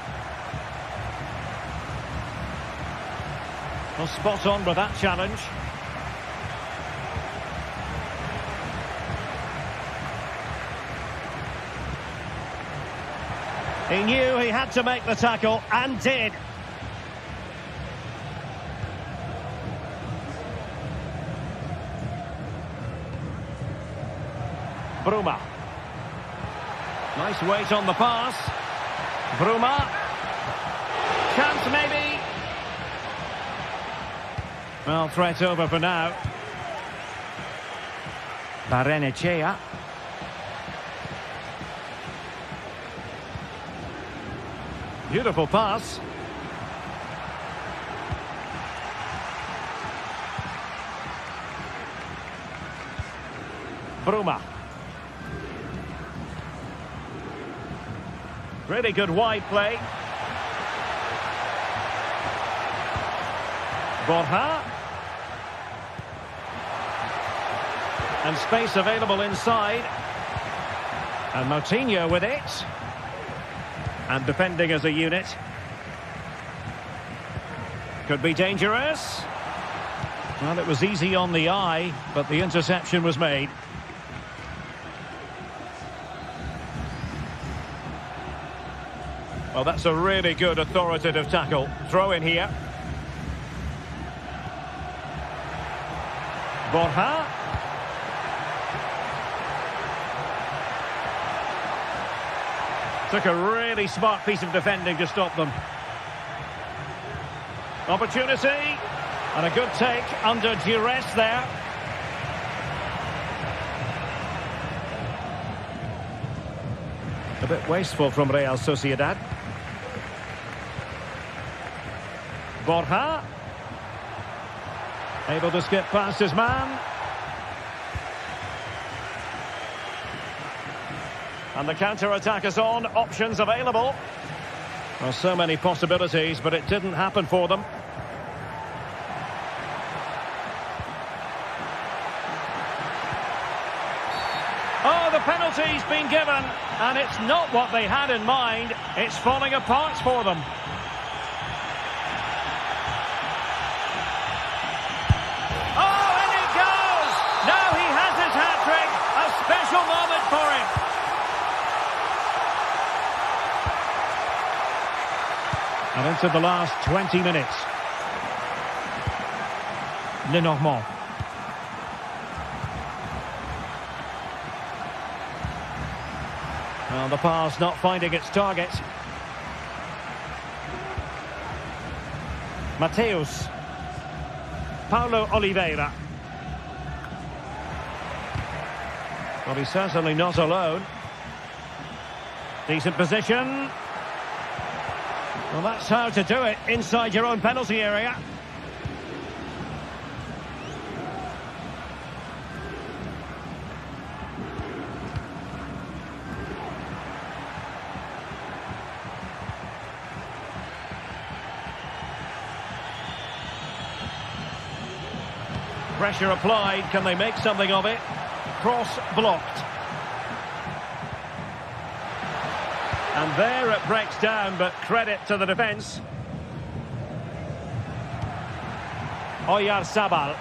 Well, spot on with that challenge. He knew he had to make the tackle, and did. Bruma. Nice weight on the pass. Bruma. Chance maybe. Well, threat over for now. Barrenechea. Beautiful pass. Bruma. Really good wide play. Borja. And space available inside. And Moutinho with it. And defending as a unit. Could be dangerous. Well, it was easy on the eye, but the interception was made. Well, that's a really good authoritative tackle. Throw in here. Borja. Took a really smart piece of defending to stop them. Opportunity. And a good take under duress there. A bit wasteful from Real Sociedad. Braa. Able to skip past his man. And the counter-attack is on. Options available. Well, so many possibilities, but it didn't happen for them. Oh, the penalty's been given, and it's not what they had in mind. It's falling apart for them. Oh, and it goes! Now he has his hat-trick. A special moment for him. And into the last 20 minutes. Lenormand. Well, the pass not finding its target. Mateus. Paulo Oliveira. Well, he's certainly not alone. Decent position. Well, that's how to do it inside your own penalty area. Pressure applied. Can they make something of it? Cross blocked. And there it breaks down, but credit to the defence. Oyarzabal.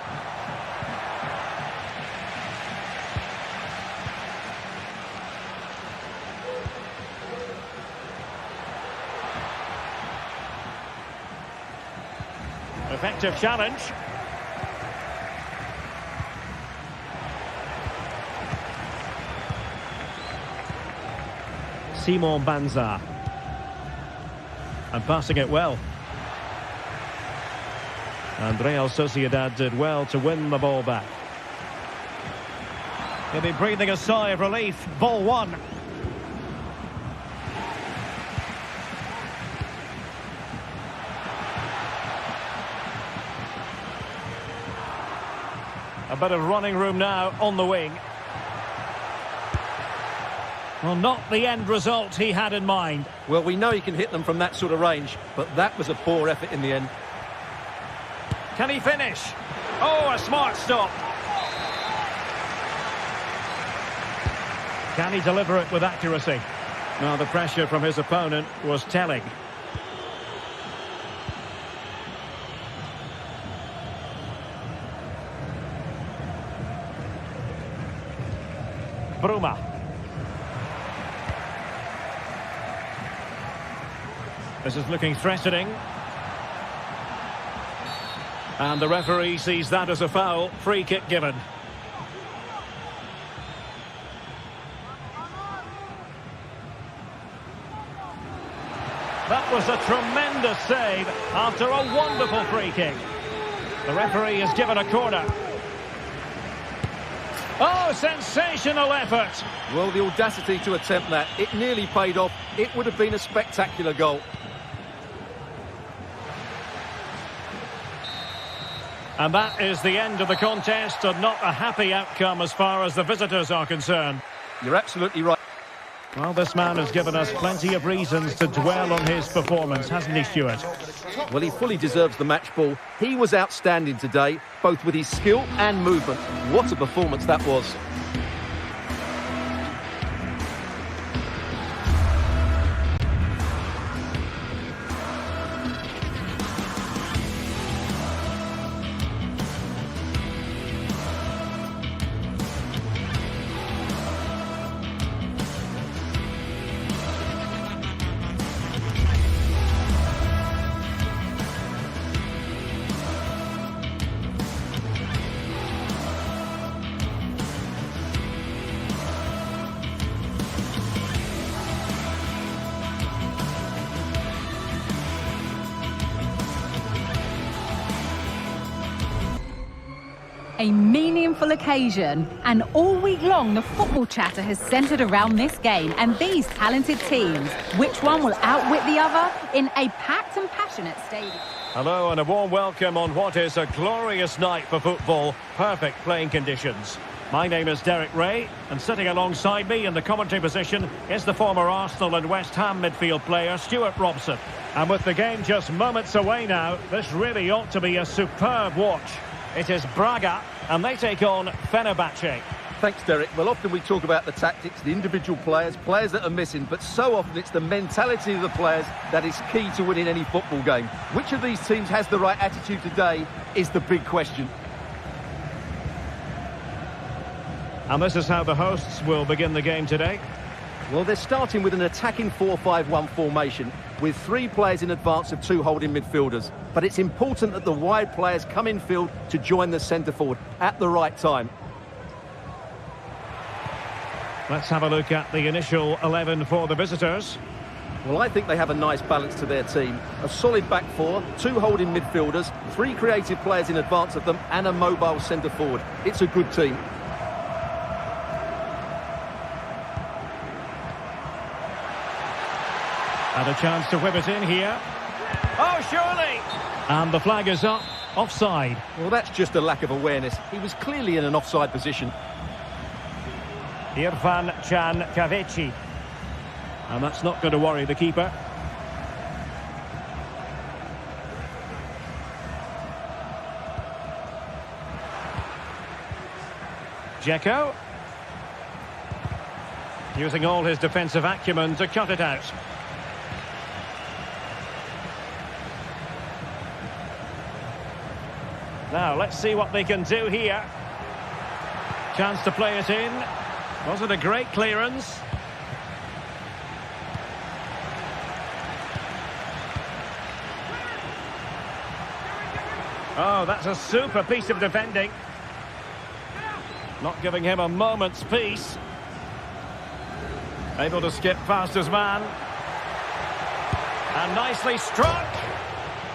Effective challenge. Simon Banza. And passing it well. And Real Sociedad did well to win the ball back. He'll be breathing a sigh of relief. Ball one. A bit of running room now on the wing. Well, not the end result he had in mind. Well, we know he can hit them from that sort of range, but that was a poor effort in the end. Can he finish? Oh, a smart stop. Can he deliver it with accuracy? Well, the pressure from his opponent was telling. Bruma. This is looking threatening. And the referee sees that as a foul. Free kick given. That was a tremendous save after a wonderful free kick. The referee has given a corner. Oh, sensational effort. Well, the audacity to attempt that. It nearly paid off. It would have been a spectacular goal. And that is the end of the contest, and not a happy outcome as far as the visitors are concerned. You're absolutely right. Well, this man has given us plenty of reasons to dwell on his performance, hasn't he, Stuart? Well, he fully deserves the match ball. He was outstanding today, both with his skill and movement. What a performance that was. A meaningful occasion, and all week long the football chatter has centred around this game and these talented teams. Which one will outwit the other in a packed and passionate stadium? Hello and a warm welcome on what is a glorious night for football. Perfect playing conditions. My name is Derek Ray, and sitting alongside me in the commentary position is the former Arsenal and West Ham midfield player Stuart Robson. And with the game just moments away now, this really ought to be a superb watch. It is Braga, and they take on Fenerbahce. Thanks, Derek. Well, often we talk about the tactics, the individual players that are missing, but so often it's the mentality of the players that is key to winning any football game. Which of these teams has the right attitude today is the big question. And this is how the hosts will begin the game today. Well, they're starting with an attacking 4-5-1 formation with 3 players in advance of 2 holding midfielders. But it's important that the wide players come in field to join the centre forward at the right time. Let's have a look at the initial 11 for the visitors. Well, I think they have a nice balance to their team. A solid back 4, 2 holding midfielders, 3 creative players in advance of them, and a mobile centre forward. It's a good team. And a chance to whip it in here. Oh, surely! And the flag is up, offside. Well, that's just a lack of awareness. He was clearly in an offside position. Irfan Can Kaveci. And that's not going to worry the keeper. Dzeko. Using all his defensive acumen to cut it out. Now, let's see what they can do here. Chance to play it in. Was it a great clearance? Oh, that's a super piece of defending. Not giving him a moment's peace. Able to skip past his man. And nicely struck.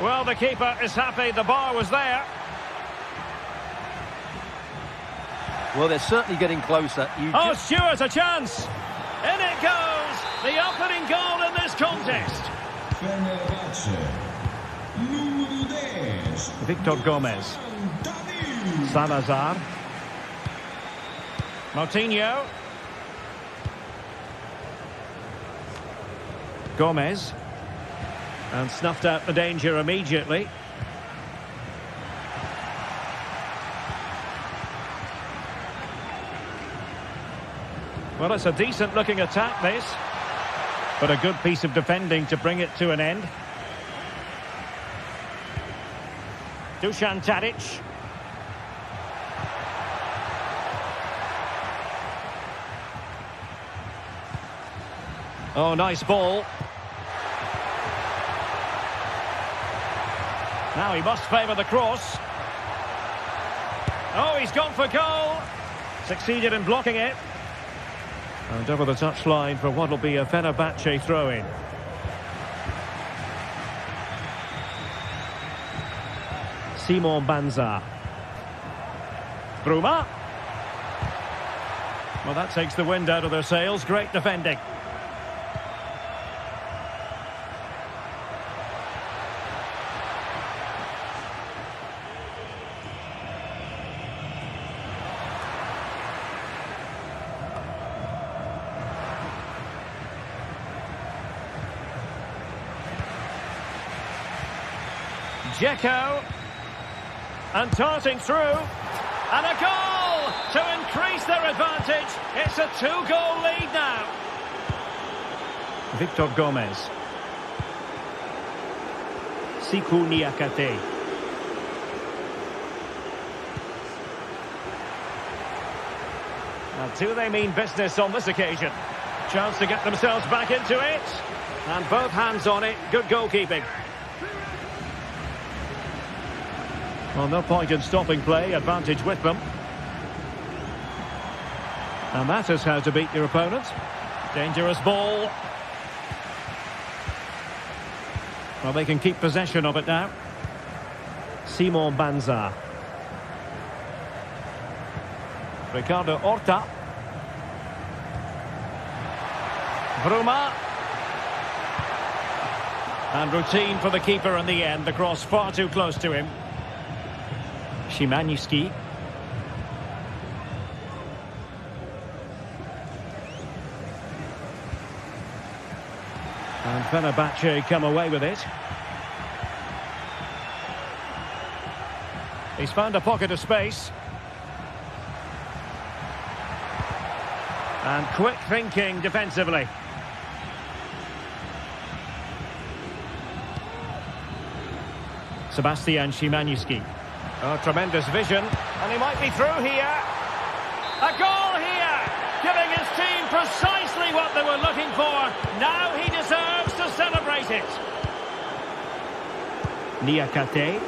Well, the keeper is happy the bar was there. Well, they're certainly getting closer. Oh, Stuart, a chance! In it goes! The opening goal in this contest. Victor Gomez. Salazar. Moutinho. Gomez. And snuffed out the danger immediately. Well, it's a decent-looking attack, this. But a good piece of defending to bring it to an end. Dusan Tadic. Oh, nice ball. Now he must favour the cross. Oh, he's gone for goal. Succeeded in blocking it. And over the touchline for what will be a Fenerbahce throw-in. Simon Banza. Bruma. Well, that takes the wind out of their sails. Great defending. Dzeko, and darting through, and a goal to increase their advantage. It's a 2-goal lead now. Victor Gomez. Siku Niakate. Now, do they mean business on this occasion? Chance to get themselves back into it. And both hands on it. Good goalkeeping. Well, no point in stopping play. Advantage with them. And that is how to beat your opponent. Dangerous ball. Well, they can keep possession of it now. Simon Banza. Ricardo Horta. Bruma. And routine for the keeper in the end. The cross far too close to him. Szymański. And Fenerbahce come away with it. He's found a pocket of space. And quick thinking defensively. Sebastian Szymański. Oh, tremendous vision. And he might be through here. A goal here! Giving his team precisely what they were looking for. Now he deserves to celebrate it. Niakate.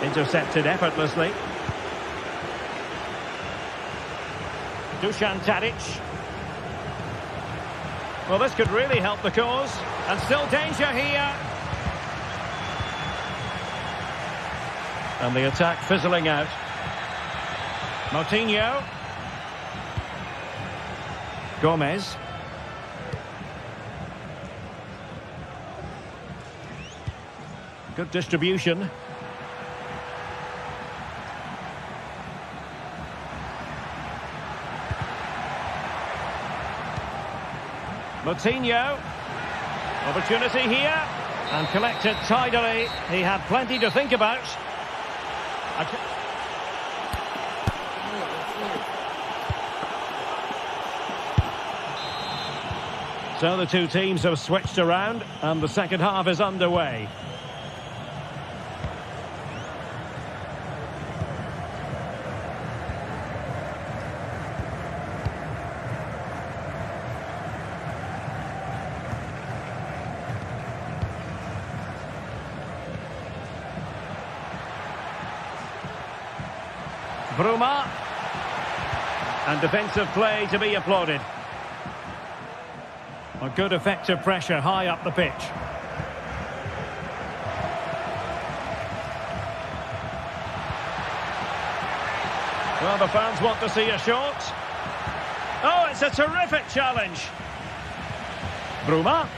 Intercepted effortlessly. Dusan Tadic. Well, this could really help the cause. And still danger here. And the attack fizzling out. Moutinho. Gomez. Good distribution. Moutinho. Opportunity here. And collected tidily. He had plenty to think about. So the two teams have switched around and the second half is underway. Bruma. And defensive play to be applauded. A good effective pressure high up the pitch. Well, the fans want to see a shot. Oh, it's a terrific challenge. Bruma.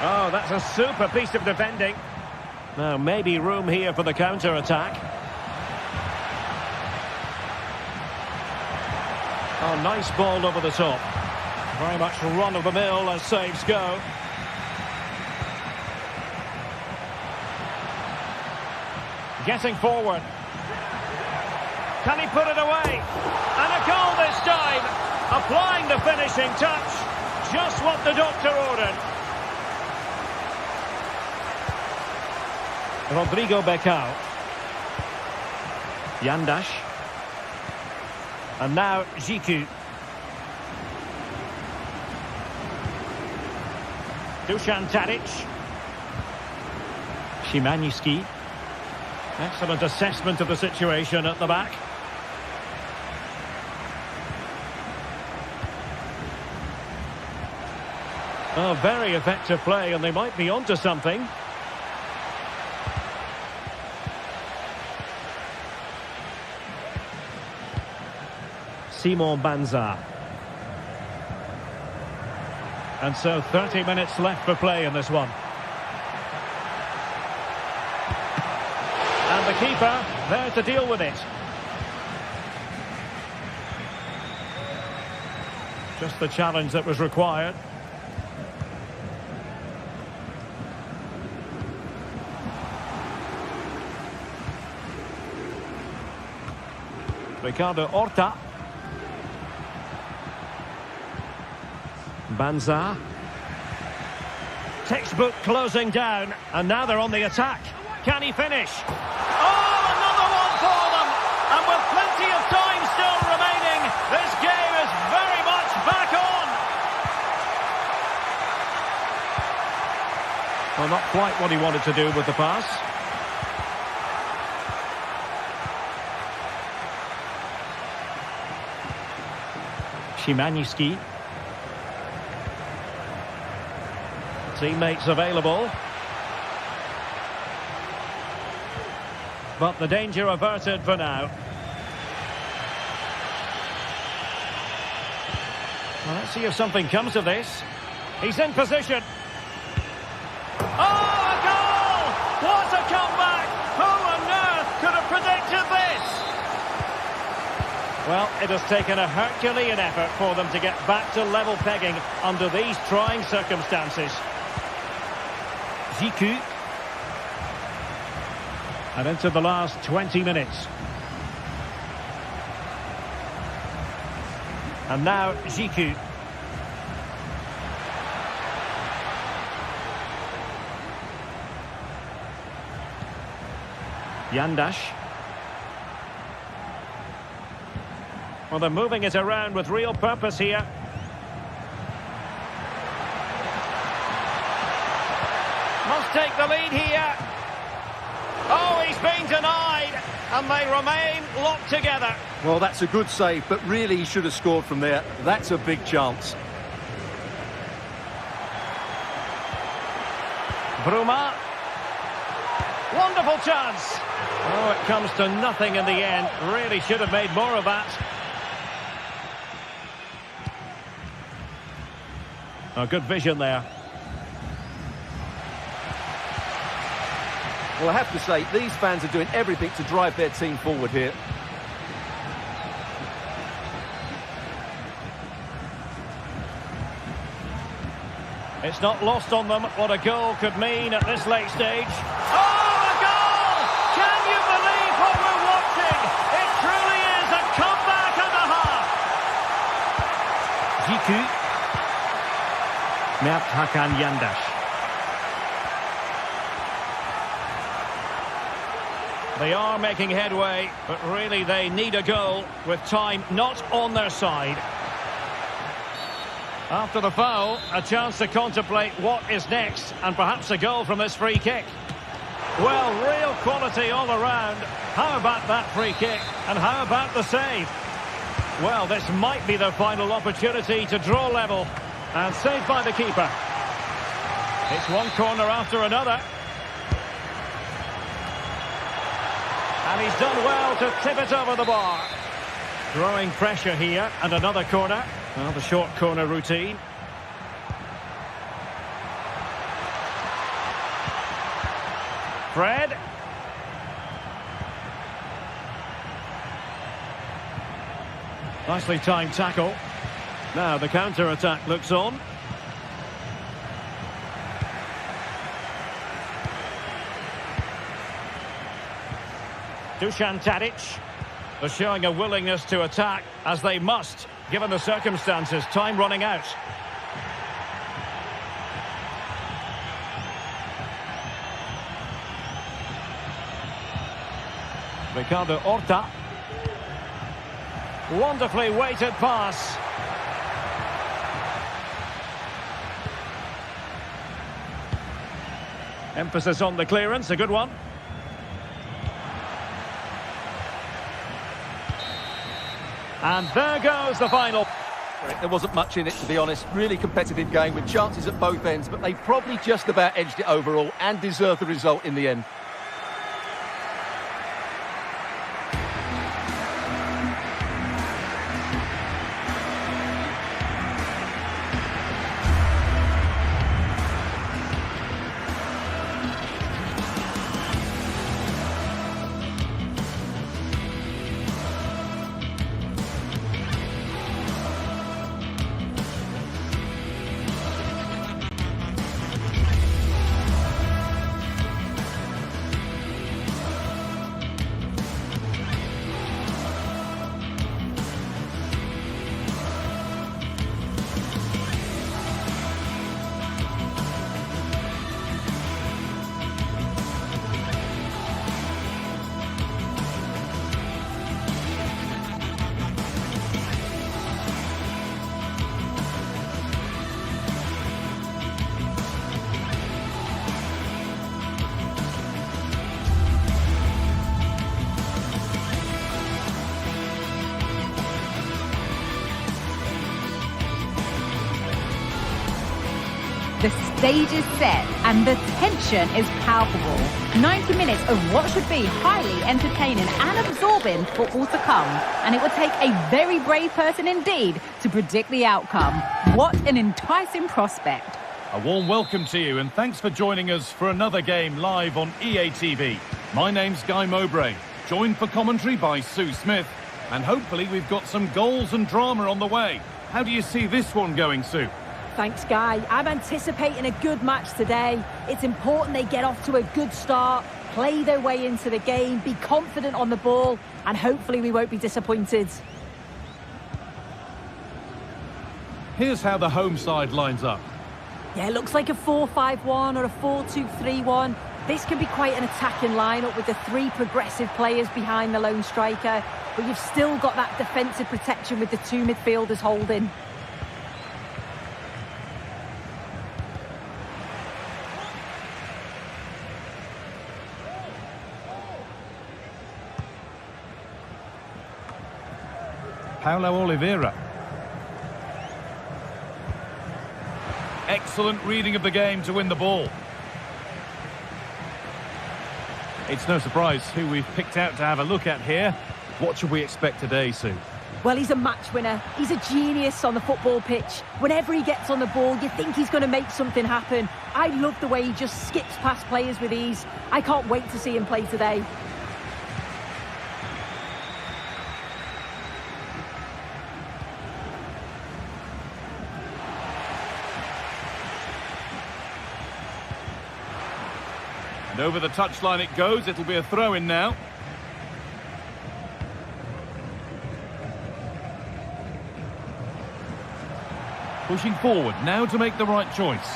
Oh, that's a super piece of defending. Now, maybe room here for the counter-attack. Oh, nice ball over the top. Very much run-of-the-mill as saves go. Getting forward. Can he put it away? And a goal this time. Applying the finishing touch. Just what the doctor ordered. Rodrigo Becao. Yandash. And now Jiku. Dusan Tadic. Szymański. Excellent assessment of the situation at the back. Oh, very effective play, and they might be onto something. Simon Banza. And so 30 minutes left for play in this one. And the keeper there to deal with it. Just the challenge that was required. Ricardo Horta. Banza. Textbook closing down, and now they're on the attack. Can he finish? Oh, another one for them! And with plenty of time still remaining, this game is very much back on! Well, not quite what he wanted to do with the pass. Szymański. Teammates available. but the danger averted for now. Well, let's see if something comes of this. He's in position. Oh, a goal! What a comeback! Who on earth could have predicted this? Well, it has taken a Herculean effort for them to get back to level pegging under these trying circumstances. Jiku. And into the last 20 minutes. And now Jiku. Yandash. Well, they're moving it around with real purpose here. Must take the lead here. Oh, he's been denied, and they remain locked together. Well, that's a good save, but really he should have scored from there. That's a big chance. Bruma. Wonderful chance. Oh, it comes to nothing in the end. Really should have made more of that. Oh, good vision there. Well, I have to say, these fans are doing everything to drive their team forward here. It's not lost on them what a goal could mean at this late stage. Oh, a goal! Can you believe what we're watching? It truly is a comeback and a half. Jiku. Mert Hakan Yandash. They are making headway, but really they need a goal with time not on their side. After the foul, a chance to contemplate what is next, and perhaps a goal from this free kick. Well, real quality all around. How about that free kick, and how about the save? Well, this might be their final opportunity to draw level, and saved by the keeper. It's one corner after another. And he's done well to tip it over the bar. Growing pressure here, and another corner. Well, the short corner routine. Fred. Nicely timed tackle. Now the counter-attack looks on. Dusan Tadic. They're showing a willingness to attack, as they must, given the circumstances. Time running out. Ricardo Horta. Wonderfully weighted pass. Emphasis on the clearance, a good one. And there goes the final. There wasn't much in it, to be honest. Really competitive game with chances at both ends, but they probably just about edged it overall and deserved the result in the end. The stage is set and the tension is palpable. 90 minutes of what should be highly entertaining and absorbing football to come. And it will take a very brave person indeed to predict the outcome. What an enticing prospect. A warm welcome to you and thanks for joining us for another game live on EA TV. My name's Guy Mowbray, joined for commentary by Sue Smith. And hopefully we've got some goals and drama on the way. How do you see this one going, Sue? Thanks, Guy. I'm anticipating a good match today. It's important they get off to a good start, play their way into the game, be confident on the ball, and hopefully we won't be disappointed. Here's how the home side lines up. Yeah, it looks like a 4-5-1 or a 4-2-3-1. This can be quite an attacking lineup with the three progressive players behind the lone striker, but you've still got that defensive protection with the two midfielders holding. Paulo Oliveira. Excellent reading of the game to win the ball. It's no surprise who we've picked out to have a look at here. What should we expect today, Sue? Well, he's a match winner. He's a genius on the football pitch. Whenever he gets on the ball, you think he's going to make something happen. I love the way he just skips past players with ease. I can't wait to see him play today. And over the touchline it goes. It'll be a throw-in now. Pushing forward now to make the right choice.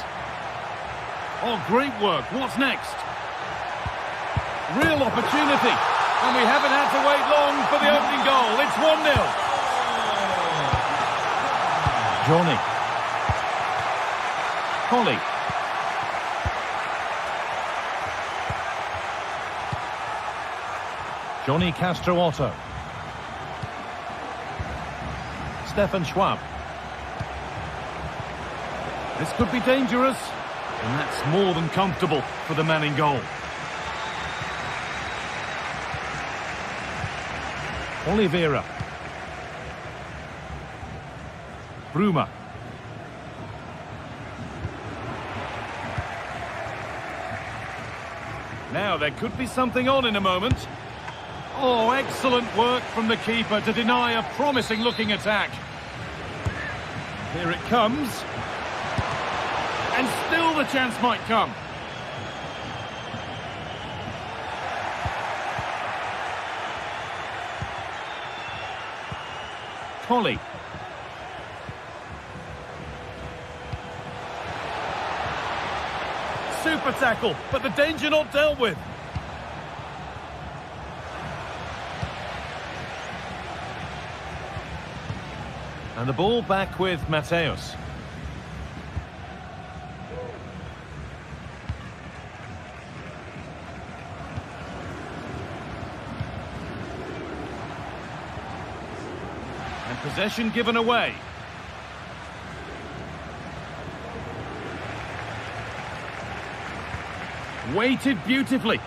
Oh, great work. What's next? Real opportunity. And we haven't had to wait long for the opening goal. It's 1-0. Johnny. Collie. Johnny Castro Otto. Stefan Schwab. This could be dangerous, and that's more than comfortable for the man in goal. Oliveira. Bruma. Now there could be something on in a moment. Oh, excellent work from the keeper to deny a promising-looking attack. Here it comes. And still the chance might come. Collie. Super tackle, but the danger not dealt with. And the ball back with Mateus. And possession given away. Weighted beautifully.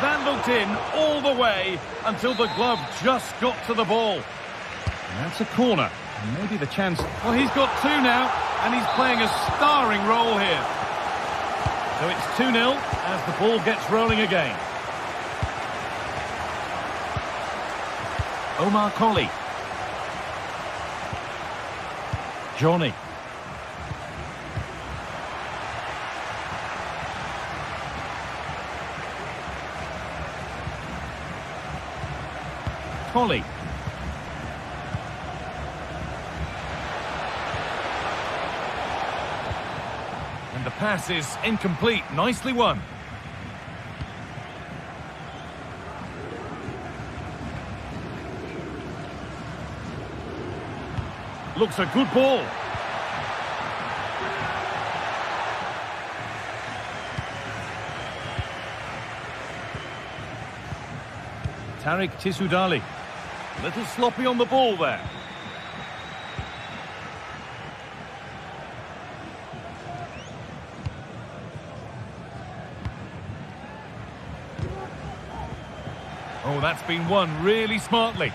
That looked in all the way until the glove just got to the ball. And that's a corner. And maybe the chance... Well, he's got two now, and he's playing a starring role here. So it's 2-0 as the ball gets rolling again. Omar Colley. Johnny. Colley. And the pass is incomplete. Nicely won. Looks a good ball. Tariq Tissoudali. A little sloppy on the ball there. Oh, that's been won really smartly.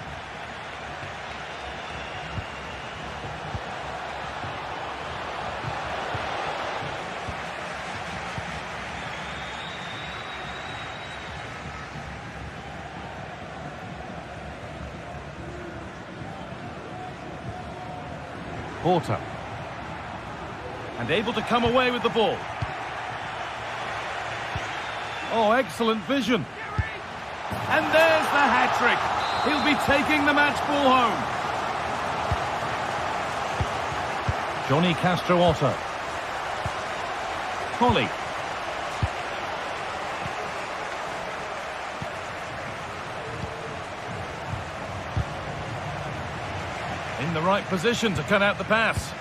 Porter. And able to come away with the ball. Oh, excellent vision. And there's the hat-trick. He'll be taking the match ball home. Johnny Castro Otto. Collie. In the right position to cut out the pass.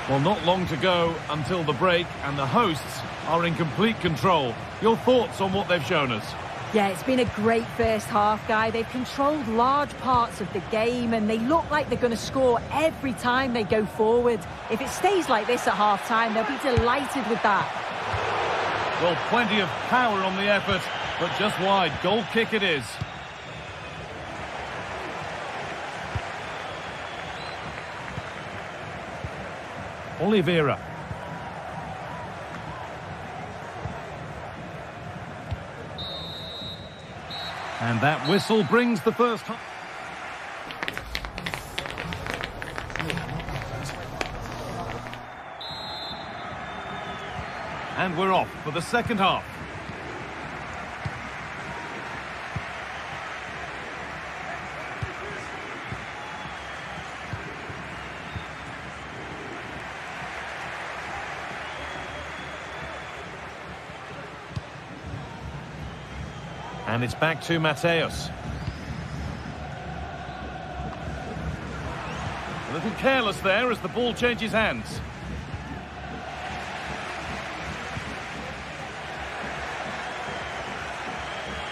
Well, not long to go until the break, and the hosts are in complete control. Your thoughts on what they've shown us? Yeah, it's been a great first half, Guy. They've controlled large parts of the game, and they look like they're going to score every time they go forward. If it stays like this at half-time, they'll be delighted with that. Well, plenty of power on the effort, but just wide. Goal kick it is. Oliveira. And that whistle brings the first half. And we're off for the second half. And it's back to Mateus. A little careless there as the ball changes hands.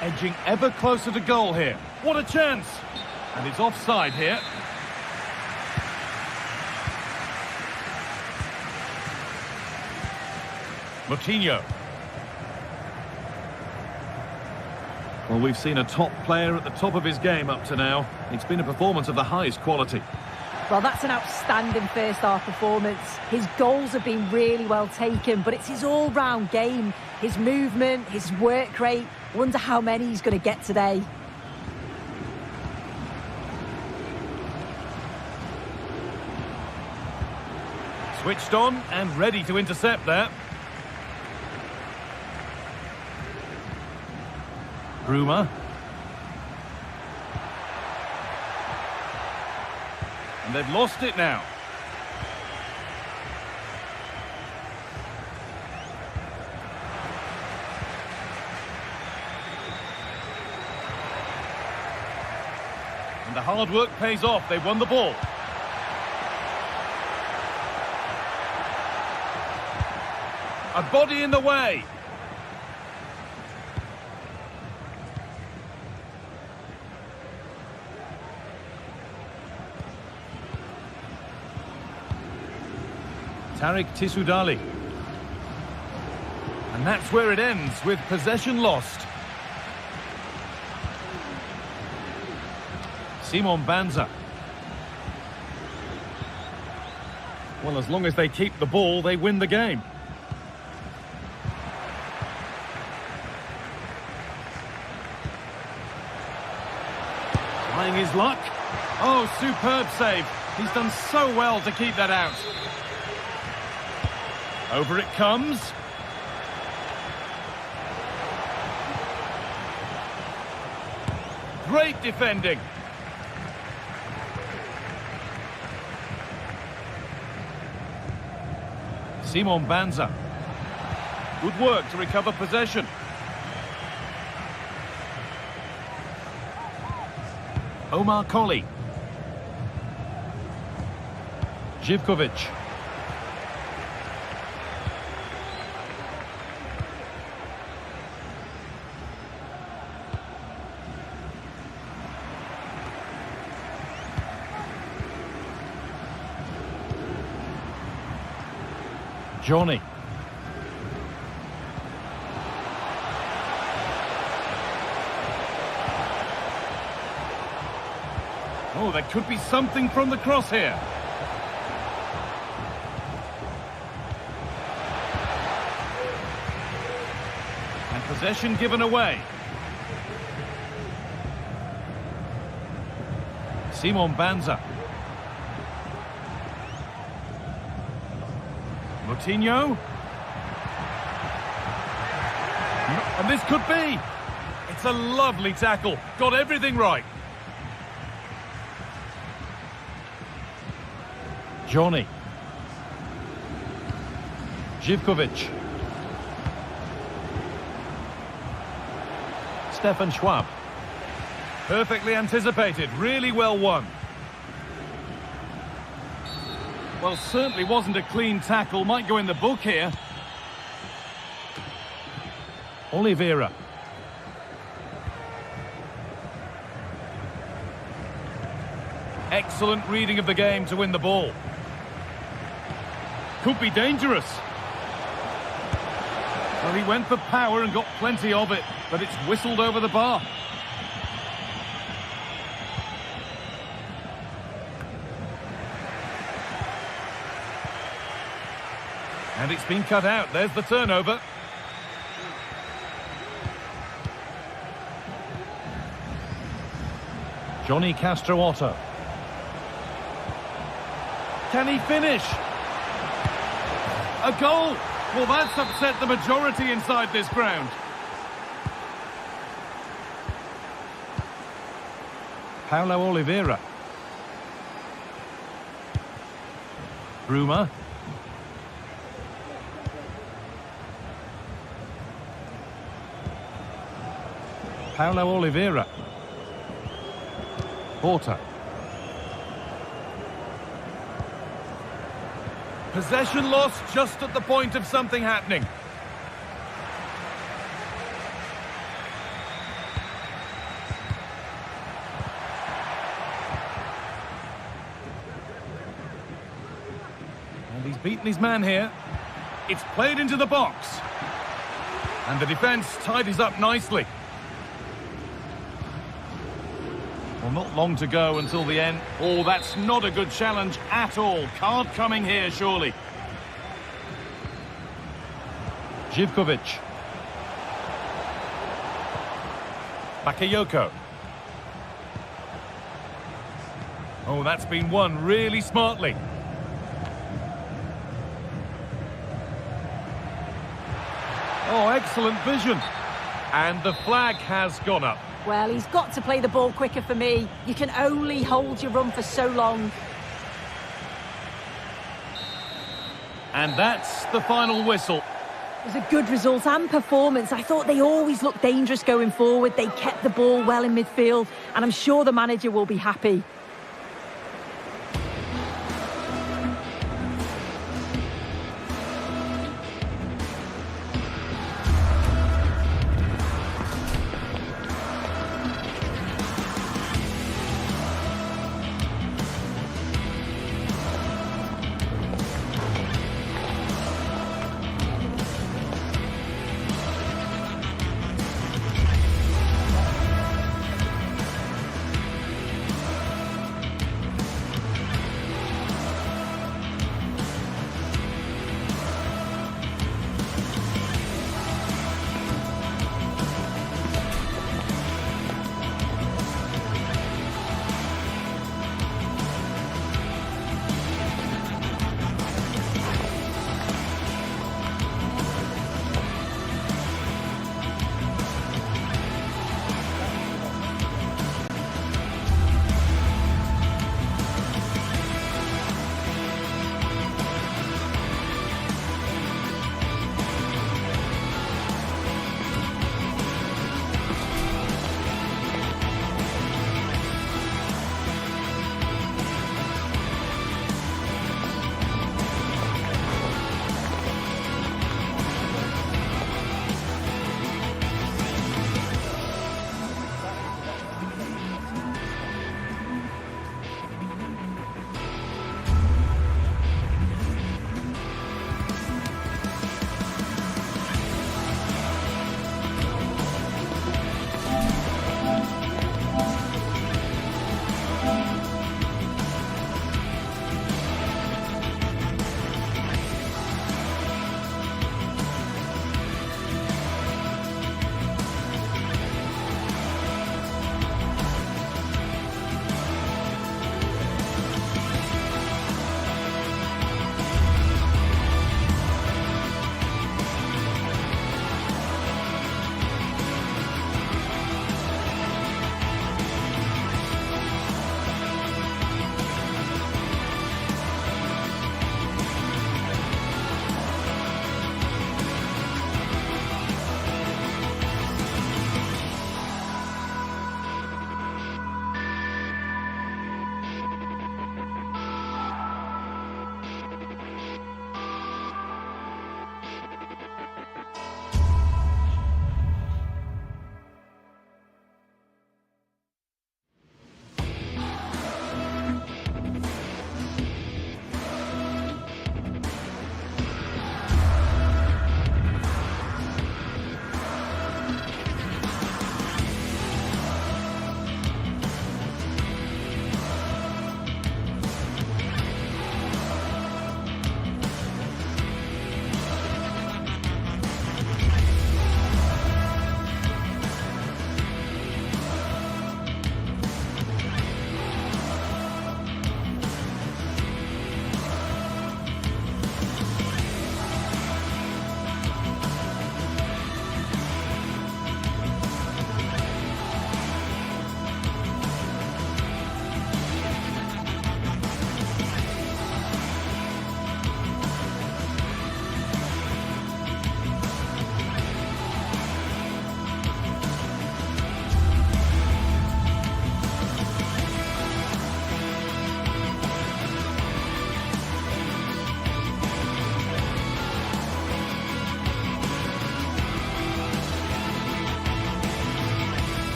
Edging ever closer to goal here. What a chance! And it's offside here. Moutinho. Well, we've seen a top player at the top of his game up to now. It's been a performance of the highest quality. Well, that's an outstanding first-half performance. His goals have been really well taken, but it's his all-round game. His movement, his work rate. Wonder how many he's going to get today. Switched on and ready to intercept there. Braa. And they've lost it now. And the hard work pays off. They've won the ball. A body in the way. Tarik Tissoudali. And that's where it ends, with possession lost. Simon Banza. Well, as long as they keep the ball, they win the game. Trying his luck. Oh, superb save. He's done so well to keep that out. Over it comes. Great defending. Simon Banza. Good work to recover possession. Omar Colley. Živkovic. Johnny. Oh, there could be something from the cross here. And possession given away. Simon Banza. Moutinho. And this could be. It's a lovely tackle. Got everything right. Johnny. Živkovic. Stefan Schwab. Perfectly anticipated. Really well won. Well, certainly wasn't a clean tackle. Might go in the book here. Oliveira. Excellent reading of the game to win the ball. Could be dangerous. Well, he went for power and got plenty of it, but it's whistled over the bar. And it's been cut out. There's the turnover. Johnny Castro Otto. Can he finish? A goal! Well, that's upset the majority inside this ground. Paulo Oliveira. Bruma. Paulo Oliveira. Porter. Possession lost just at the point of something happening. And he's beaten his man here. It's played into the box. And the defence tidies up nicely. Well, not long to go until the end. Oh, that's not a good challenge at all. Card coming here, surely. Živkovic. Bakayoko. Oh, that's been won really smartly. Oh, excellent vision. And the flag has gone up. Well, he's got to play the ball quicker for me. You can only hold your run for so long. And that's the final whistle. It was a good result and performance. I thought they always looked dangerous going forward. They kept the ball well in midfield, and I'm sure the manager will be happy.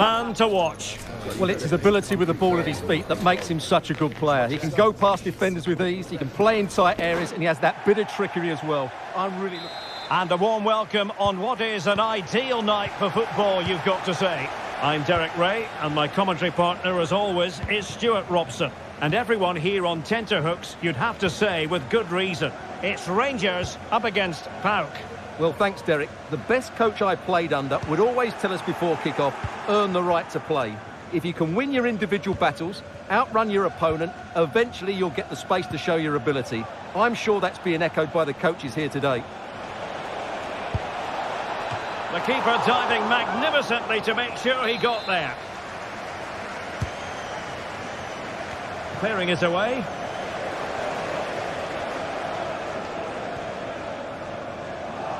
man to watch. Well, it's his ability with the ball at his feet that makes him such a good player. He can go past defenders with ease, he can play in tight areas, and he has that bit of trickery as well. And a warm welcome on what is an ideal night for football, you've got to say. I'm Derek Ray, and my commentary partner, as always, is Stuart Robson. And everyone here on tenterhooks, you'd have to say, with good reason. It's Rangers up against PAOK. Well, thanks, Derek. The best coach I played under would always tell us before kick-off, earn the right to play. If you can win your individual battles, outrun your opponent, eventually you'll get the space to show your ability. I'm sure that's being echoed by the coaches here today. The keeper diving magnificently to make sure he got there. Clearing it away.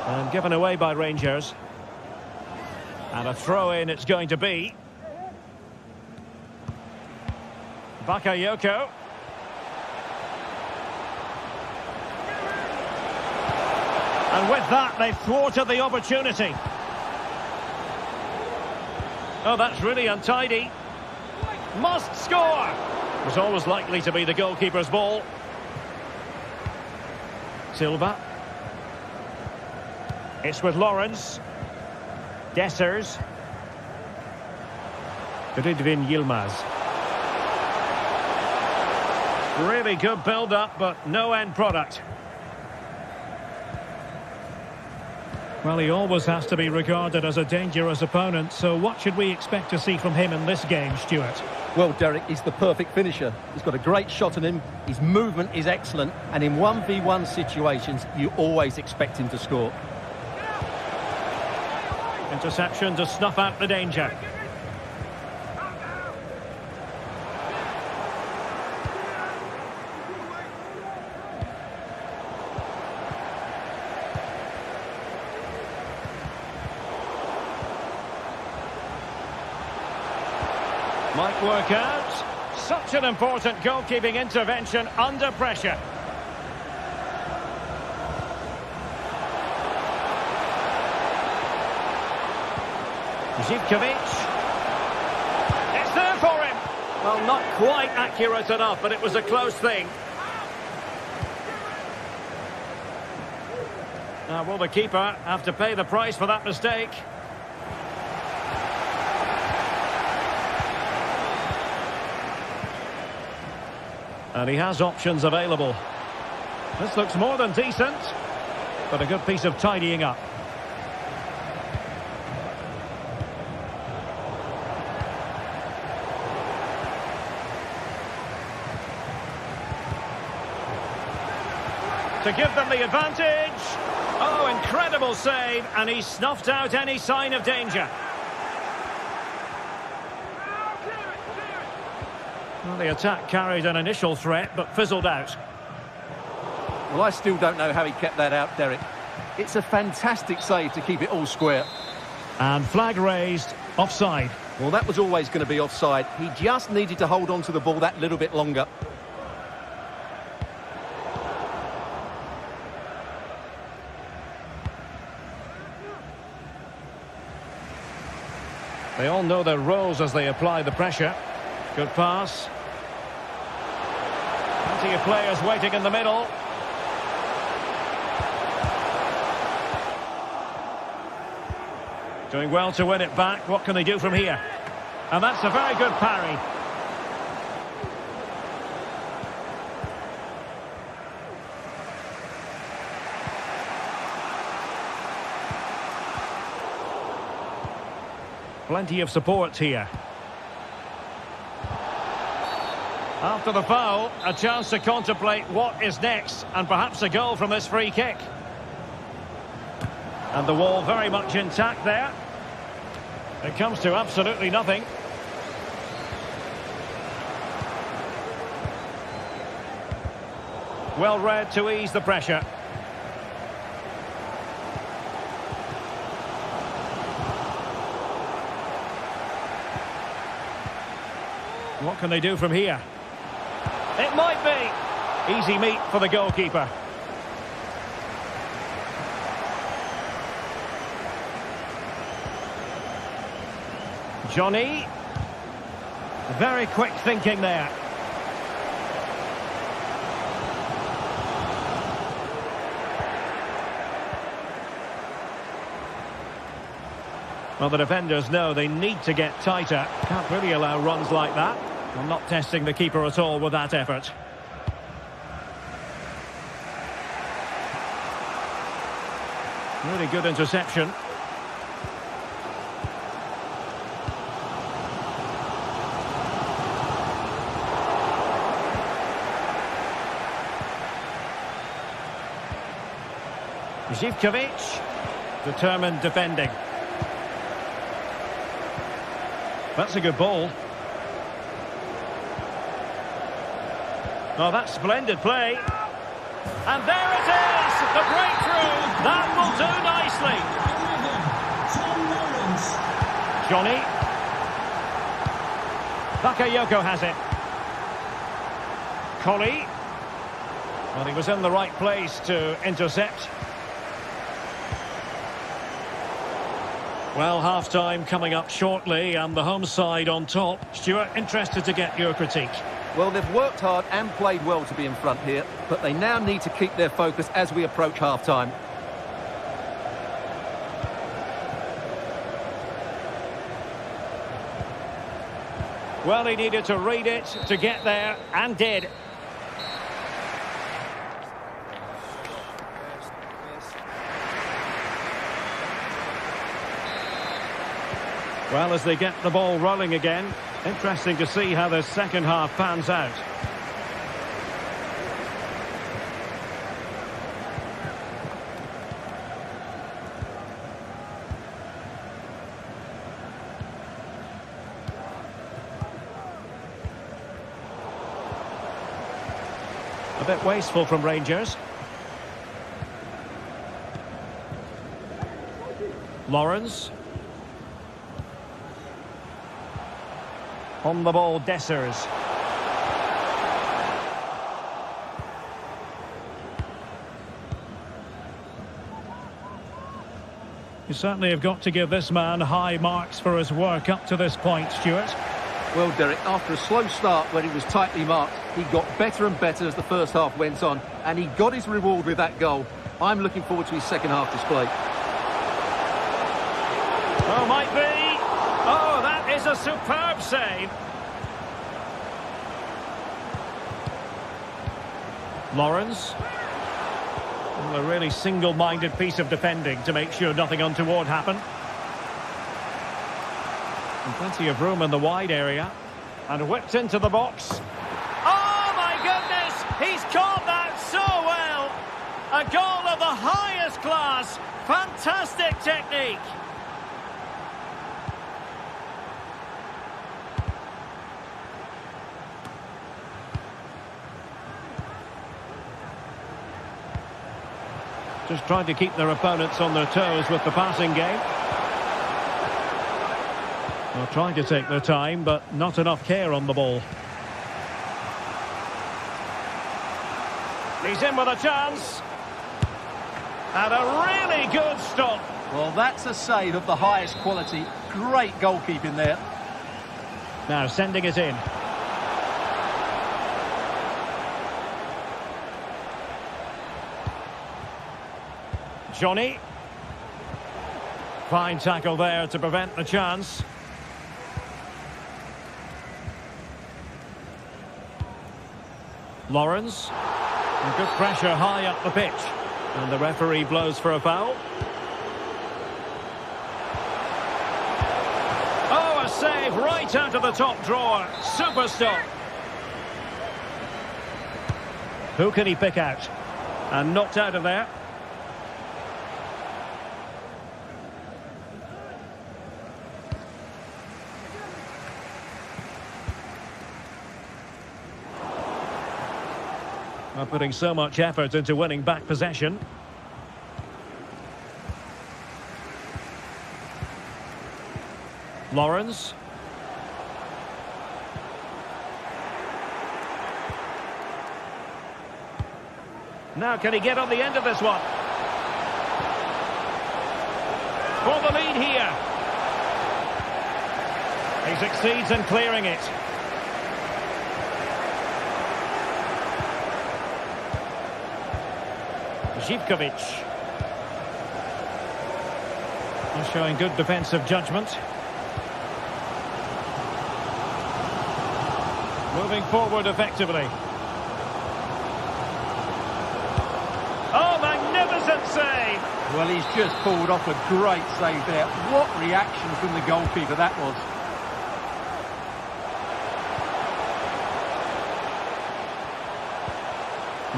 And given away by Rangers. And a throw-in it's going to be. Bakayoko. And with that, they've thwarted the opportunity. Oh, that's really untidy. Must score! It was always likely to be the goalkeeper's ball. Silva. It's with Lawrence. Dessers. Ridvin Yilmaz. Really good build-up, but no end product. Well, he always has to be regarded as a dangerous opponent, so what should we expect to see from him in this game, Stuart? Well, Derek, he's the perfect finisher. He's got a great shot on him, his movement is excellent, and in 1v1 situations, you always expect him to score. Interception to snuff out the danger. Might work out. Such an important goalkeeping intervention under pressure. Zivkovic. It's there for him. Well, not quite accurate enough, but it was a close thing. Now, will the keeper have to pay the price for that mistake? And he has options available. This looks more than decent, but a good piece of tidying up. To give them the advantage. Oh, incredible save, and he snuffed out any sign of danger. Well, the attack carried an initial threat, but fizzled out. Well, I still don't know how he kept that out, Derek. It's a fantastic save to keep it all square. And flag raised, offside. Well, that was always going to be offside. He just needed to hold on to the ball that little bit longer. They all know their roles as they apply the pressure. Good pass. Plenty of players waiting in the middle. Doing well to win it back. What can they do from here? And that's a very good parry. Plenty of support here. After the foul, a chance to contemplate what is next, and perhaps a goal from this free kick. And the wall very much intact there. It comes to absolutely nothing. Well read to ease the pressure. What can they do from here? It might be. Easy meat for the goalkeeper. Johnny. Very quick thinking there. Well, the defenders know they need to get tighter. Can't really allow runs like that. I'm not testing the keeper at all with that effort. Really good interception. Zivkovic, determined defending. That's a good ball. Oh, that's splendid play. And there it is, the breakthrough. That will do nicely. Johnny. Bakayoko has it. Colley. Well, he was in the right place to intercept. Well, half-time coming up shortly and the home side on top. Stuart, interested to get your critique. Well, they've worked hard and played well to be in front here, but they now need to keep their focus as we approach half-time. Well, he needed to read it to get there, and did. Well, as they get the ball rolling again, interesting to see how the second half pans out. A bit wasteful from Rangers. Lawrence. On the ball, Dessers. You certainly have got to give this man high marks for his work up to this point, Stuart. Well, Derek, after a slow start where he was tightly marked, he got better and better as the first half went on, and he got his reward with that goal. I'm looking forward to his second half display. Oh, might be. Oh, that is a superb save. Lawrence. Well, a really single-minded piece of defending to make sure nothing untoward happened. And plenty of room in the wide area. And whipped into the box. Oh, my goodness! He's caught that so well! A goal of the highest class. Fantastic technique. Just trying to keep their opponents on their toes with the passing game. Well, trying to take their time, but not enough care on the ball. He's in with a chance. And a really good stop. Well, that's a save of the highest quality. Great goalkeeping there. Now sending it in. Johnny. Fine tackle there to prevent the chance. Lawrence. And good pressure high up the pitch. And the referee blows for a foul. Oh, a save right out of the top drawer. Super stop. Who can he pick out? And knocked out of there. Putting so much effort into winning back possession. Lawrence. Now can he get on the end of this one? For the lead here. He succeeds in clearing it. Zivkovic. He's showing good defensive judgment. Moving forward effectively. Oh, magnificent save! Well, he's just pulled off a great save there. What reaction from the goalkeeper that was.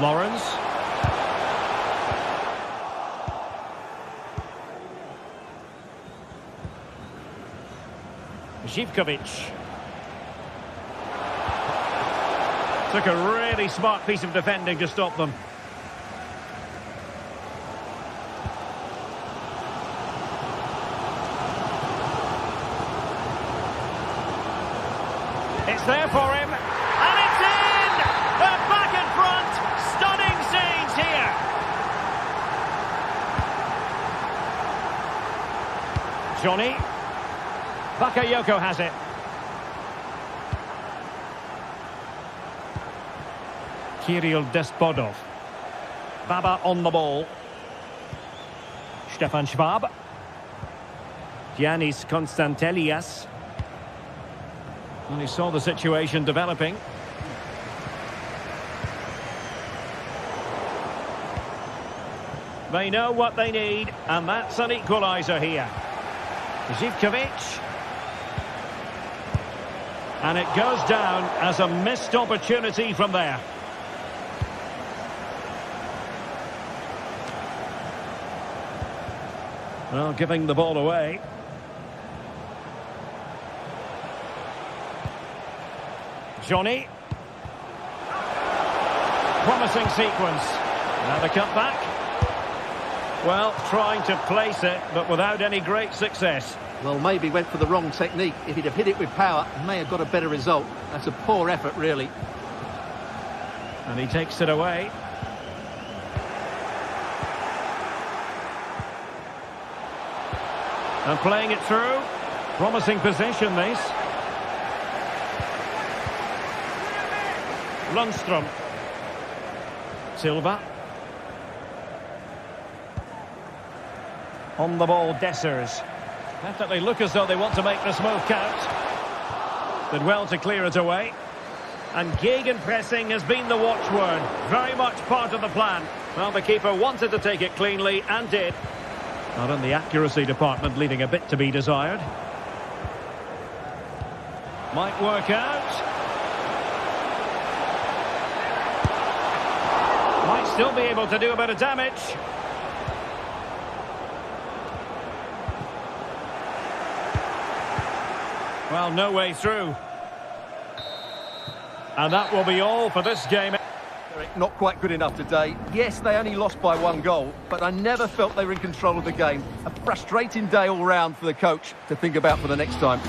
Lawrence. Zivkovic. Took a really smart piece of defending to stop them. It's there for him, and it's in! They're back in front! Stunning scenes here! Johnny. Bakayoko has it. Kirill Despodov. Baba on the ball. Stefan Schwab. Giannis Konstantelias. And he saw the situation developing. They know what they need, and that's an equaliser here. Zivkovic. And it goes down as a missed opportunity from there. Well, giving the ball away. Johnny. Promising sequence. Now the cutback. Well, trying to place it, but without any great success. Well, maybe went for the wrong technique. If he'd have hit it with power, may have got a better result. That's a poor effort, really. And he takes it away. And playing it through. Promising possession, this. Lundstrom. Silva. On the ball, Dessers. Definitely look as though they want to make this move count. Did well to clear it away. And gegenpressing has been the watchword. Very much part of the plan. Well, the keeper wanted to take it cleanly and did. Not in the accuracy department, leaving a bit to be desired. Might work out. Might still be able to do a bit of damage. Well, no way through. And that will be all for this game. Not quite good enough today. Yes, they only lost by 1 goal, but I never felt they were in control of the game. A frustrating day all round for the coach to think about for the next time.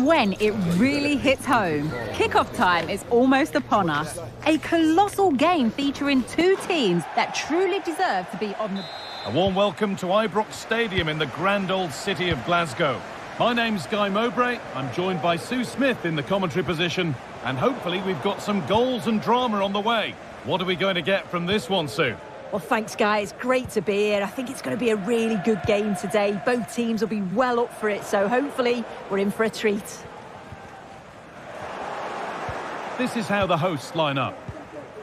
when it really hits home. Kickoff time is almost upon us. A colossal game featuring two teams that truly deserve to be on the... A warm welcome to Ibrox Stadium in the grand old city of Glasgow. My name's Guy Mowbray. I'm joined by Sue Smith in the commentary position. And hopefully we've got some goals and drama on the way. What are we going to get from this one, Sue? Well, thanks, guys. Great to be here. I think it's going to be a really good game today. Both teams will be well up for it, so hopefully we're in for a treat. This is how the hosts line up.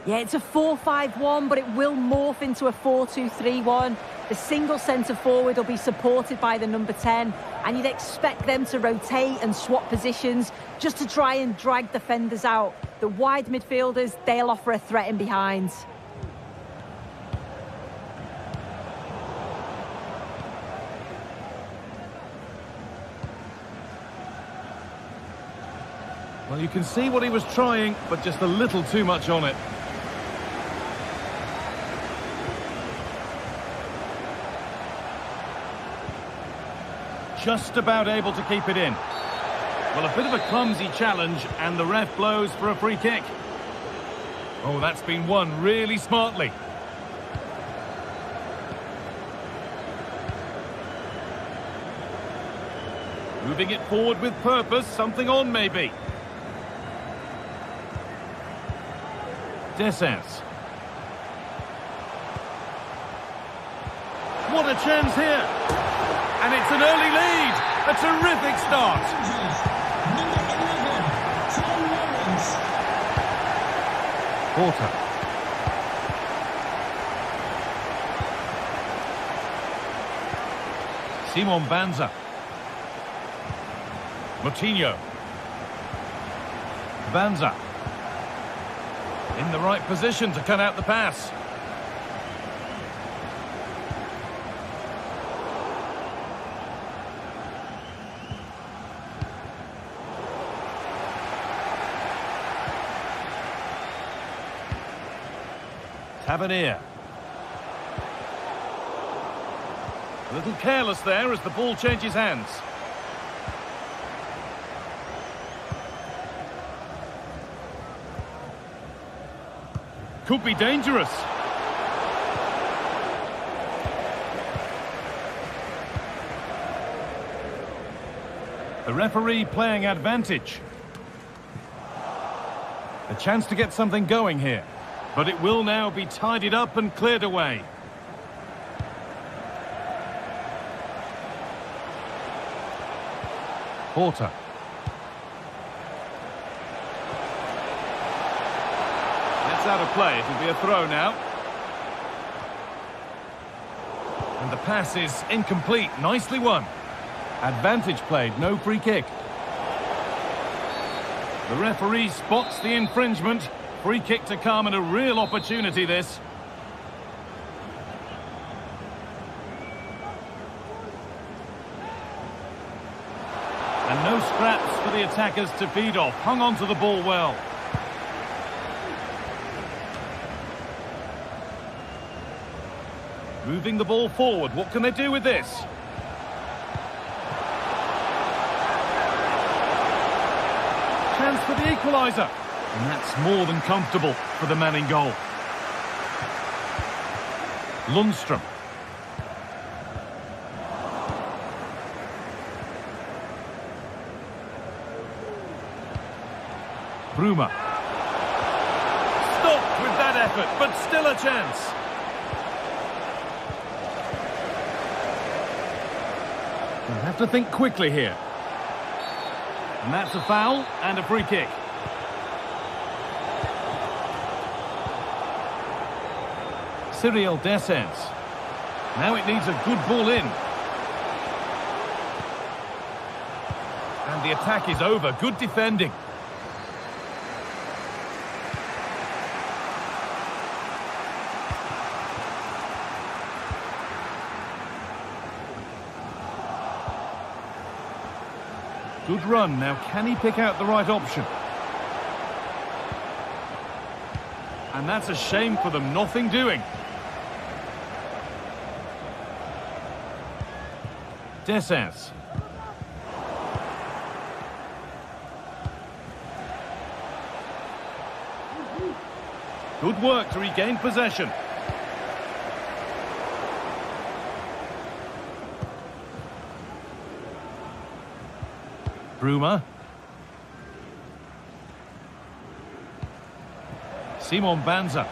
Yeah, it's a 4-5-1, but it will morph into a 4-2-3-1. The single centre-forward will be supported by the number 10, and you'd expect them to rotate and swap positions just to try and drag defenders out. The wide midfielders, they'll offer a threat in behind. Well, you can see what he was trying, but just a little too much on it. Just about able to keep it in. Well, a bit of a clumsy challenge, and the ref blows for a free kick. Oh, that's been won really smartly. Moving it forward with purpose, something on maybe. Decisive. What a chance here! And it's an early lead! A terrific start! Porter. Simon Banza. Moutinho. Banza. In the right position to cut out the pass. Tavernier. A little careless there as the ball changes hands. Could be dangerous. The referee playing advantage. A chance to get something going here. But it will now be tidied up and cleared away. Porter. That's out of play. It'll be a throw now. And the pass is incomplete. Nicely won. Advantage played. No free kick. The referee spots the infringement. Free kick to come and a real opportunity this. And no scraps for the attackers to feed off. Hung on to the ball well. Moving the ball forward. What can they do with this? Chance for the equaliser. And that's more than comfortable for the man in goal. Lundstrom. Bruma. Stopped with that effort, but still a chance. We'll have to think quickly here. And that's a foul and a free kick. Cyril Dessens. Now it needs a good ball in. And the attack is over. Good defending. Good run. Now can he pick out the right option? And that's a shame for them. Nothing doing. Dessens. Good work to regain possession. Bruma. Simon Banza.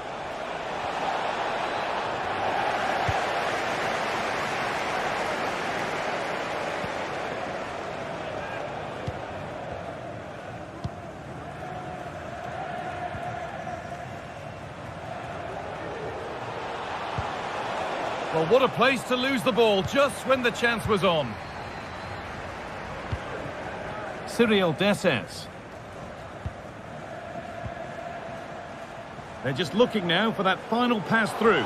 Well, what a place to lose the ball just when the chance was on. Cyril Dessers. They're just looking now for that final pass through.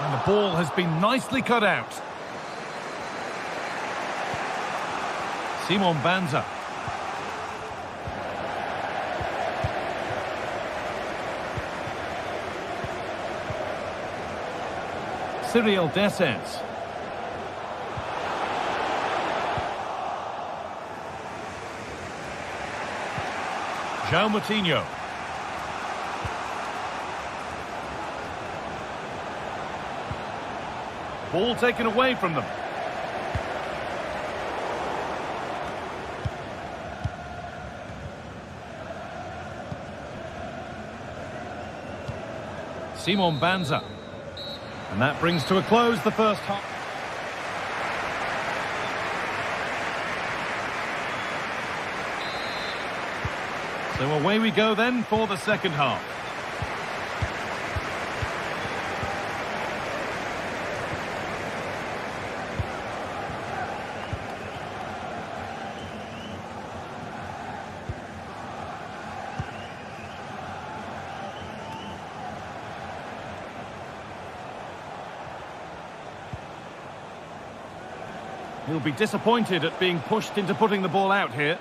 And the ball has been nicely cut out. Simon Banza. Cyril Dessers. João Moutinho. Ball taken away from them. Simon Banza. And that brings to a close the first half. So away we go then for the second half. He'll be disappointed at being pushed into putting the ball out here.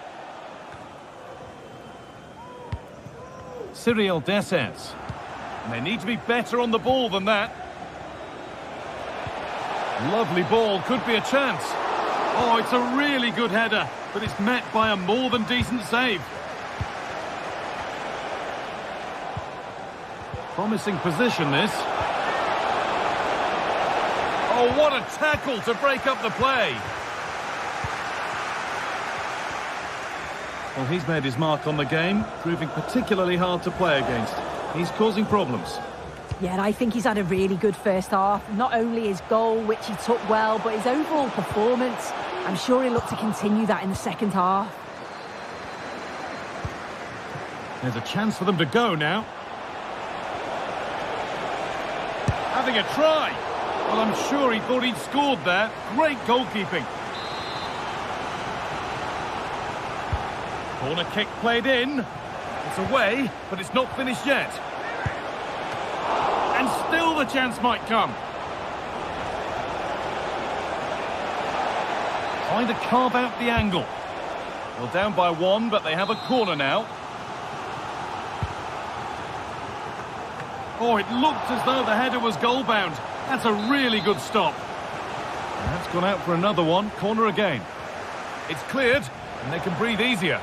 Cyril Dessers. And they need to be better on the ball than that. Lovely ball, could be a chance. Oh, it's a really good header, but it's met by a more than decent save. Promising position, this. Oh, what a tackle to break up the play. Well, he's made his mark on the game, proving particularly hard to play against. He's causing problems. Yeah, and I think he's had a really good first half. Not only his goal, which he took well, but his overall performance. I'm sure he'll look to continue that in the second half. There's a chance for them to go now. Having a try. Well, I'm sure he thought he'd scored there. Great goalkeeping. Corner kick played in. It's away, but it's not finished yet. And still the chance might come. Trying to carve out the angle. Well, down by one, but they have a corner now. Oh, it looked as though the header was goal-bound. That's a really good stop. And that's gone out for another one. Corner again. It's cleared, and they can breathe easier.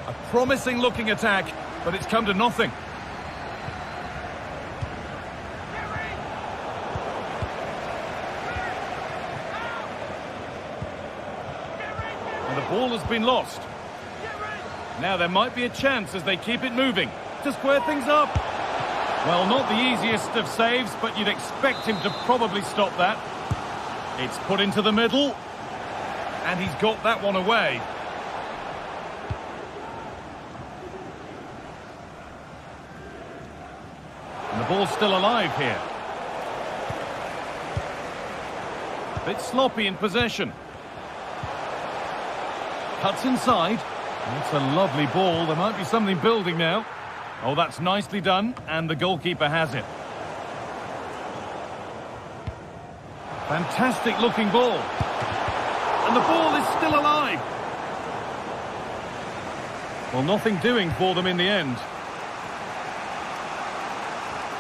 A promising-looking attack, but it's come to nothing. And the ball has been lost. Now there might be a chance as they keep it moving to square things up. Well, not the easiest of saves, but you'd expect him to probably stop that. It's put into the middle, and he's got that one away. And the ball's still alive here. A bit sloppy in possession. Cuts inside. It's a lovely ball. There might be something building now. Oh, that's nicely done, and the goalkeeper has it. Fantastic looking ball. And the ball is still alive. Well, nothing doing for them in the end.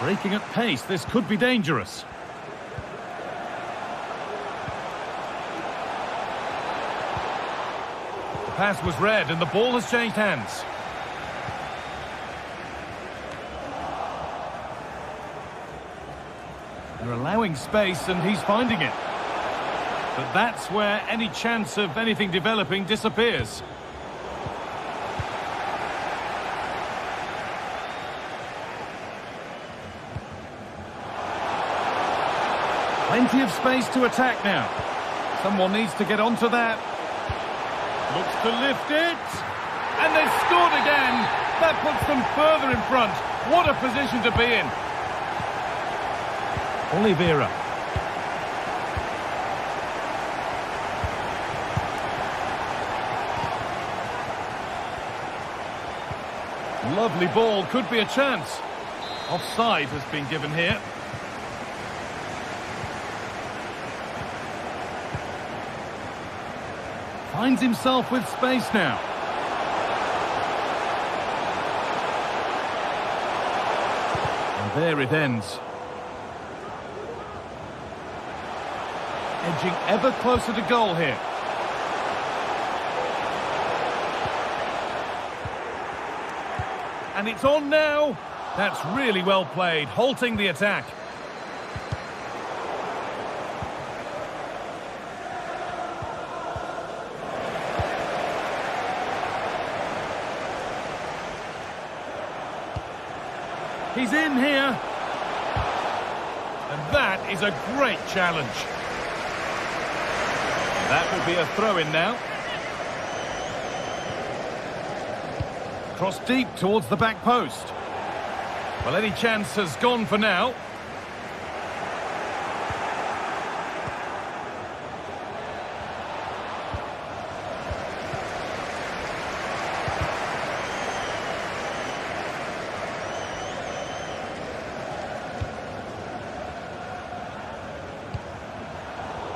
Breaking at pace, this could be dangerous. pass was read and the ball has changed hands. They're allowing space and he's finding it. But that's where any chance of anything developing disappears. Plenty of space to attack now. Someone needs to get onto that. Looks to lift it. And they've scored again. That puts them further in front. What a position to be in. Oliveira. Lovely ball, could be a chance. Offside has been given here. Finds himself with space now. And there it ends. Edging ever closer to goal here. And it's on now. That's really well played, halting the attack. He's in here. And that is a great challenge. That will be a throw-in now. Cross deep towards the back post. Well, any chance has gone for now.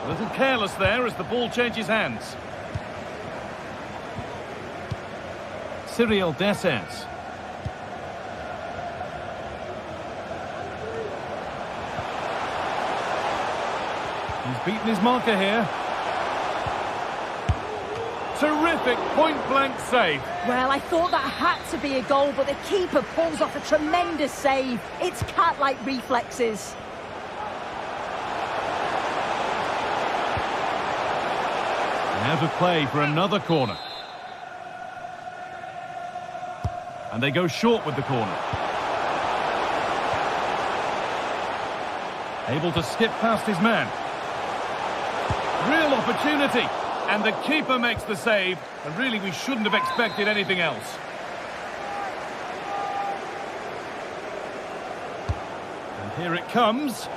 A little careless there as the ball changes hands. Cyril Dessers. He's beaten his marker here. Terrific point-blank save. Well, I thought that had to be a goal, but the keeper pulls off a tremendous save. It's cat-like reflexes. And out of play for another corner. And they go short with the corner. Able to skip past his man. Real opportunity. And the keeper makes the save. And really, we shouldn't have expected anything else. And here it comes.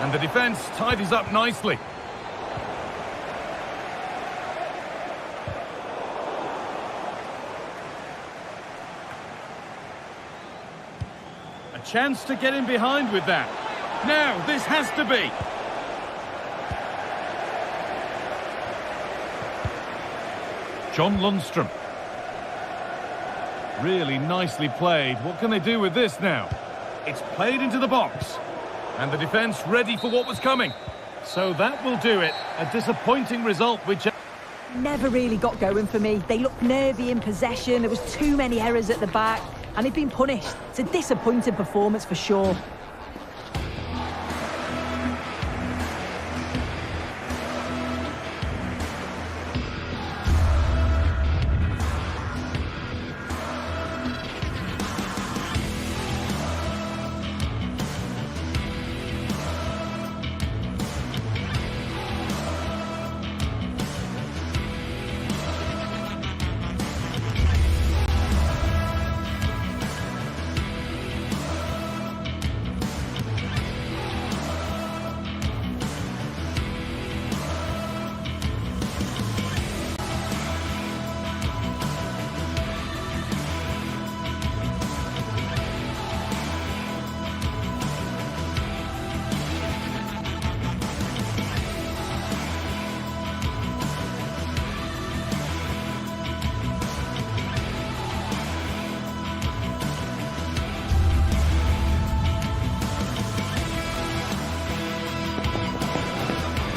And the defence tidies up nicely. Chance to get in behind with that. Now, this has to be. John Lundstrom. Really nicely played. What can they do with this now? It's played into the box. And the defence ready for what was coming. So that will do it. A disappointing result, which Never really got going for me. They looked nervy in possession. There was too many errors at the back. And they've been punished. It's a disappointing performance for sure.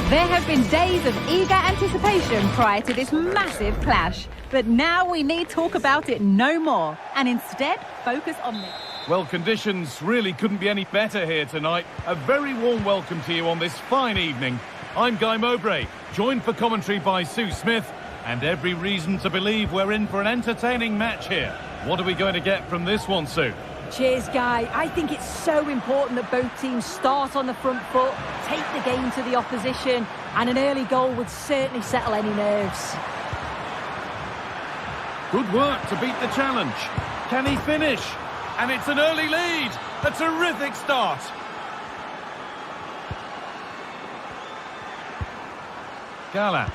There have been days of eager anticipation prior to this massive clash. But now we need talk about it no more, and instead focus on this. Well, conditions really couldn't be any better here tonight. A very warm welcome to you on this fine evening. I'm Guy Mowbray, joined for commentary by Sue Smith, and every reason to believe we're in for an entertaining match here. What are we going to get from this one, Sue? Cheers, Guy. I think it's so important that both teams start on the front foot, take the game to the opposition, and an early goal would certainly settle any nerves. Good work to beat the challenge. Can he finish? And it's an early lead. A terrific start. Gala.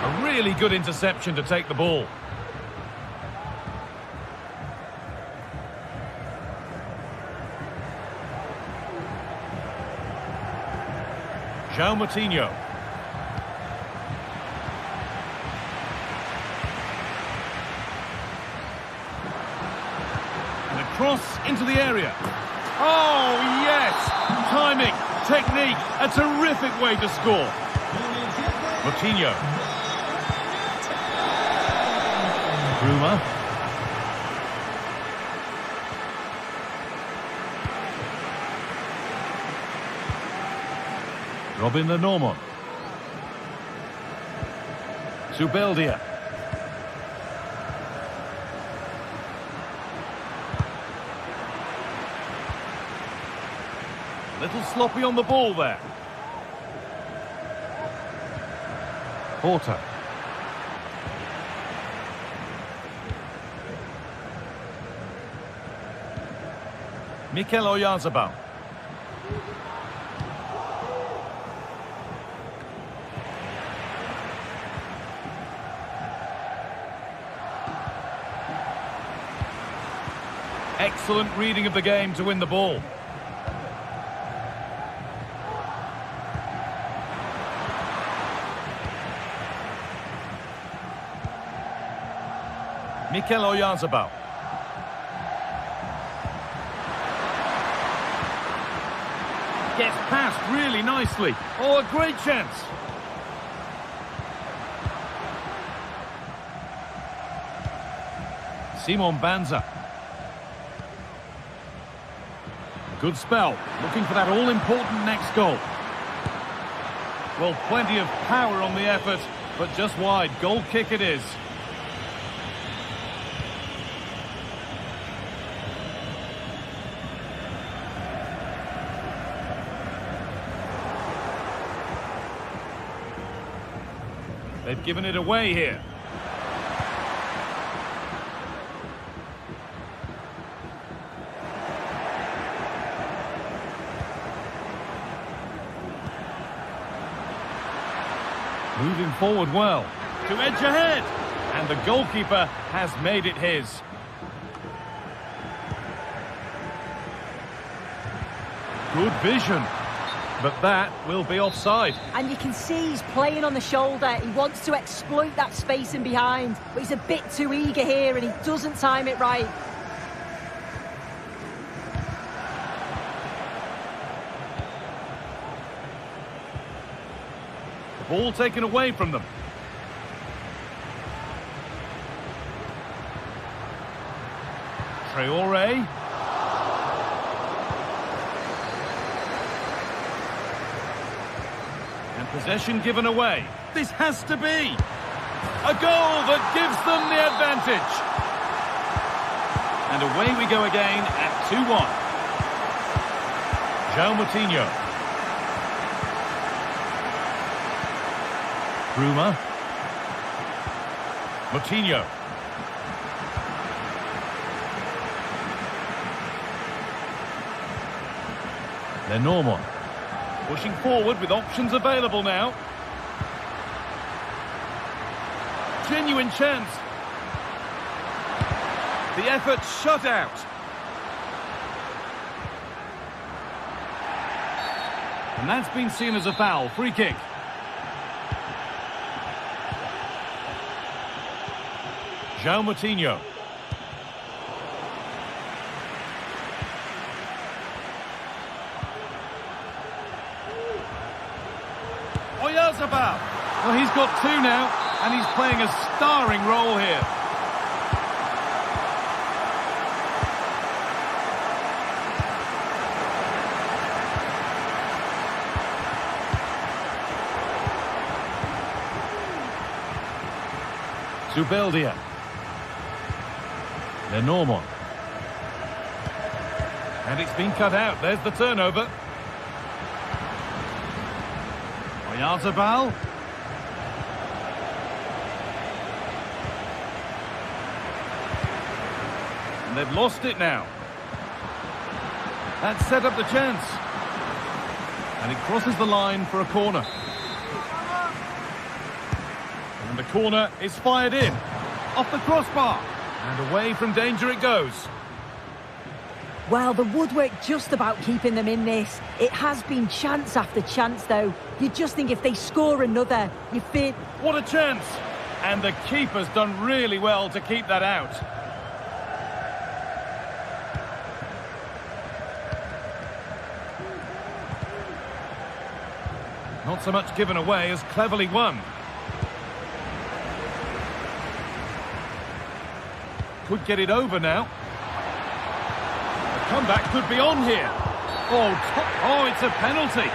A really good interception to take the ball. João Moutinho. And a cross into the area. Oh, yes! Timing, technique, a terrific way to score. Moutinho. Braa. Robin Lenormand. Zubeldia. A little sloppy on the ball there. Porter. Mikel Oyarzabal. Excellent reading of the game to win the ball. Mikel Oyarzabal. Gets past really nicely. Oh, a great chance. Simon Banza. Good spell, looking for that all-important next goal. Well, plenty of power on the effort, but just wide. Goal kick it is. They've given it away here. Moving forward well, to edge ahead, and the goalkeeper has made it his. Good vision, but that will be offside. And you can see he's playing on the shoulder. He wants to exploit that space in behind, but he's a bit too eager here and he doesn't time it right. Ball taken away from them. Traoré. And possession given away. This has to be a goal that gives them the advantage. And away we go again at 2-1. João Moutinho. Braa. Moutinho. Lenormand. Pushing forward with options available now. Genuine chance. The effort shut out. And that's been seen as a foul. Free kick. João Moutinho. Oyarzabal. Well, he's got two now, and he's playing a starring role here. Zubeldia. Lenormand. And it's been cut out. There's the turnover. Oyarzabal. And they've lost it now. That set up the chance. And it crosses the line for a corner. And the corner is fired in. Off the crossbar. And away from danger it goes. Well, the woodwork just about keeping them in this. It has been chance after chance, though. You just think if they score another, you feel... What a chance! And the keeper's done really well to keep that out. Not so much given away as cleverly won. Could get it over now. The comeback could be on here. Oh, it's a penalty.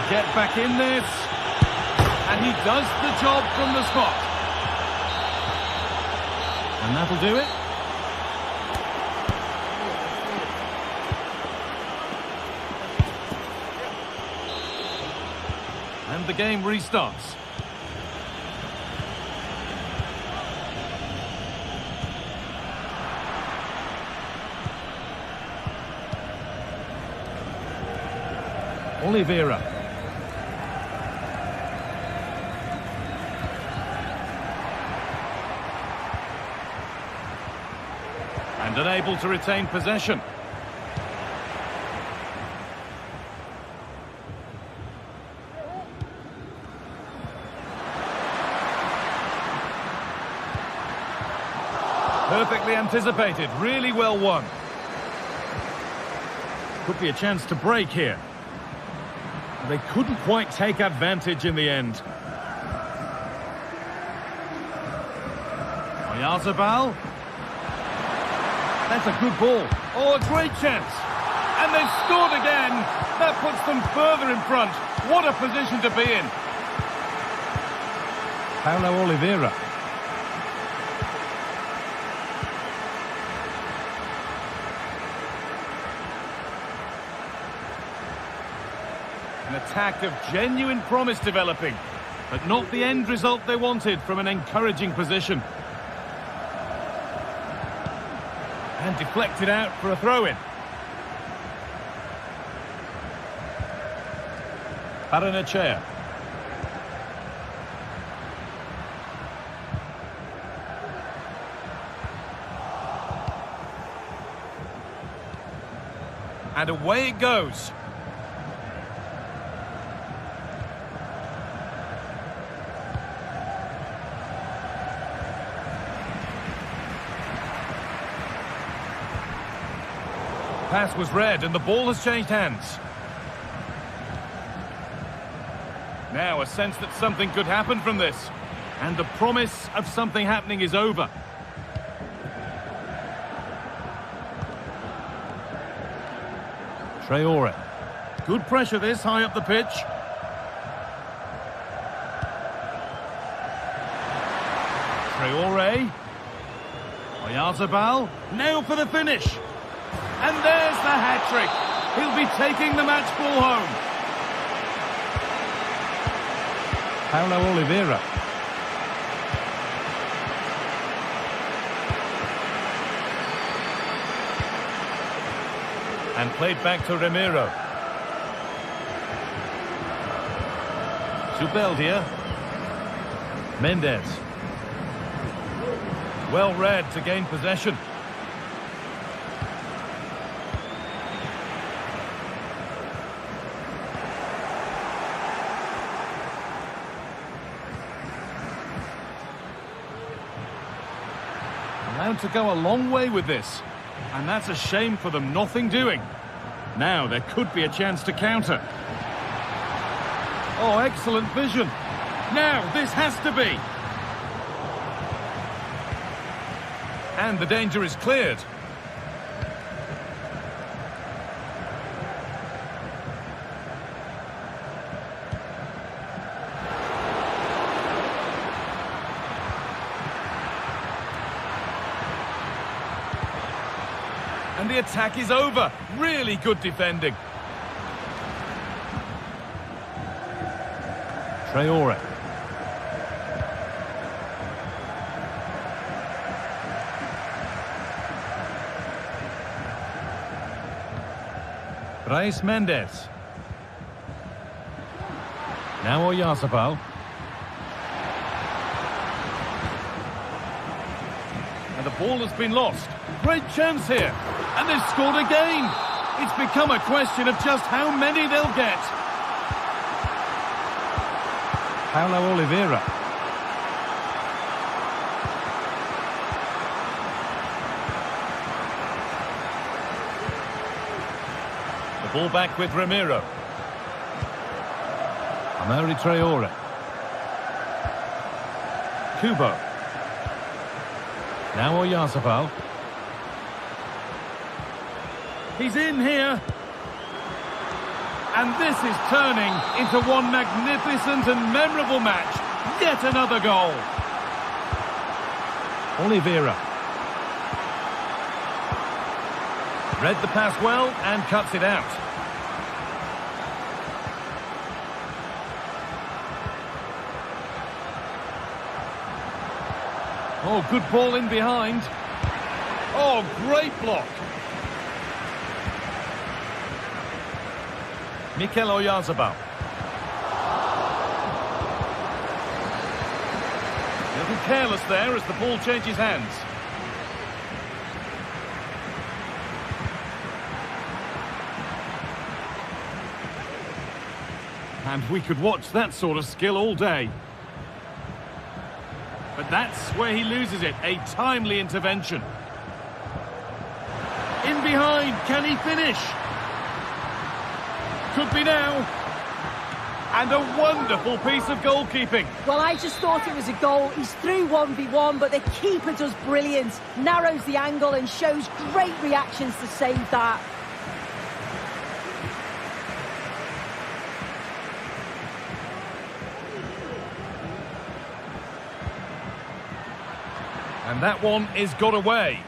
Get back in this. And he does the job from the spot. And that'll do it. And the game restarts. Oliveira. And unable to retain possession. Perfectly anticipated, really well won. Could be a chance to break here. They couldn't quite take advantage in the end. Oyarzabal. That's a good ball. Oh, a great chance. And they've scored again. That puts them further in front. What a position to be in. Paulo Oliveira. An attack of genuine promise developing, but not the end result they wanted from an encouraging position. And deflected out for a throw-in. Barussia. And away it goes. Pass was read and the ball has changed hands. Now a sense that something could happen from this. And the promise of something happening is over. Traore. Good pressure this, high up the pitch. Traore. Oyarzabal. Nailed for the finish. And there's the hat-trick. He'll be taking the match ball home. Paulo Oliveira. And played back to Ramiro. Zubeldia. Mendes. Well read to gain possession. Allowed to go a long way with this. And that's a shame for them, nothing doing. Now there could be a chance to counter. Oh, excellent vision. Now this has to be. And the danger is cleared. And the attack is over. Really good defending. Traore. Brais Mendes. Now Oyarzabal. And the ball has been lost. Great chance here. And they've scored again. It's become a question of just how many they'll get. Paulo Oliveira. The ball back with Ramiro. Amari Traore. Kubo. Now Oyarzabal. He's in here. And this is turning into one magnificent and memorable match. Yet another goal. Oliveira. Read the pass well and cuts it out. Oh, good ball in behind. Oh, great block. Mikel Oyarzabal. A little careless there as the ball changes hands. And we could watch that sort of skill all day. But that's where he loses it. A timely intervention. In behind, can he finish? Could be now. And a wonderful piece of goalkeeping. Well, I just thought it was a goal. He's through 1v1, but the keeper does brilliant. Narrows the angle and shows great reactions to save that. And that one is got away.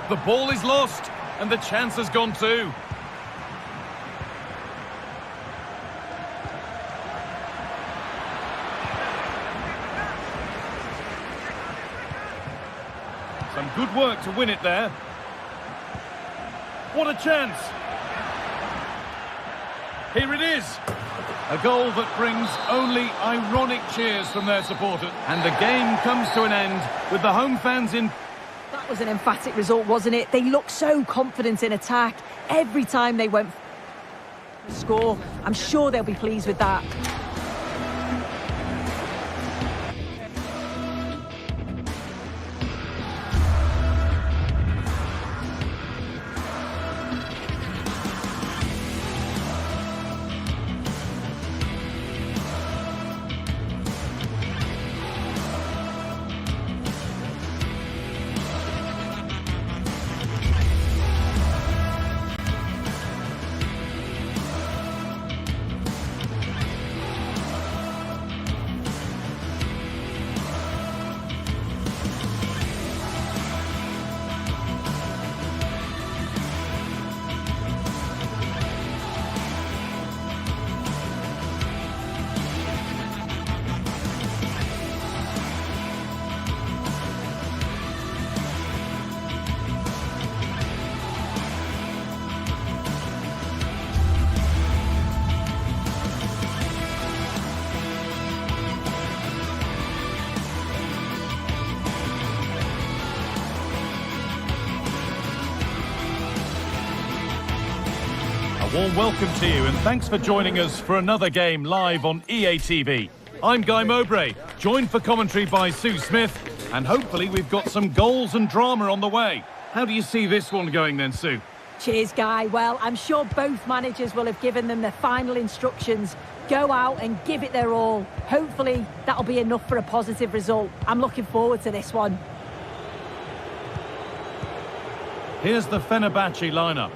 The ball is lost, and the chance has gone too. Some good work to win it there. What a chance! Here it is. A goal that brings only ironic cheers from their supporters. And the game comes to an end with the home fans in... That was an emphatic result, wasn't it? They looked so confident in attack. Every time they went for a score, I'm sure they'll be pleased with that. A warm welcome to you, and thanks for joining us for another game live on EA TV. I'm Guy Mowbray, joined for commentary by Sue Smith, And hopefully we've got some goals and drama on the way. How do you see this one going then, Sue? Cheers, Guy. Well, I'm sure both managers will have given them their final instructions. Go out and give it their all. Hopefully that'll be enough for a positive result. I'm looking forward to this one. Here's the Fenerbahce lineup.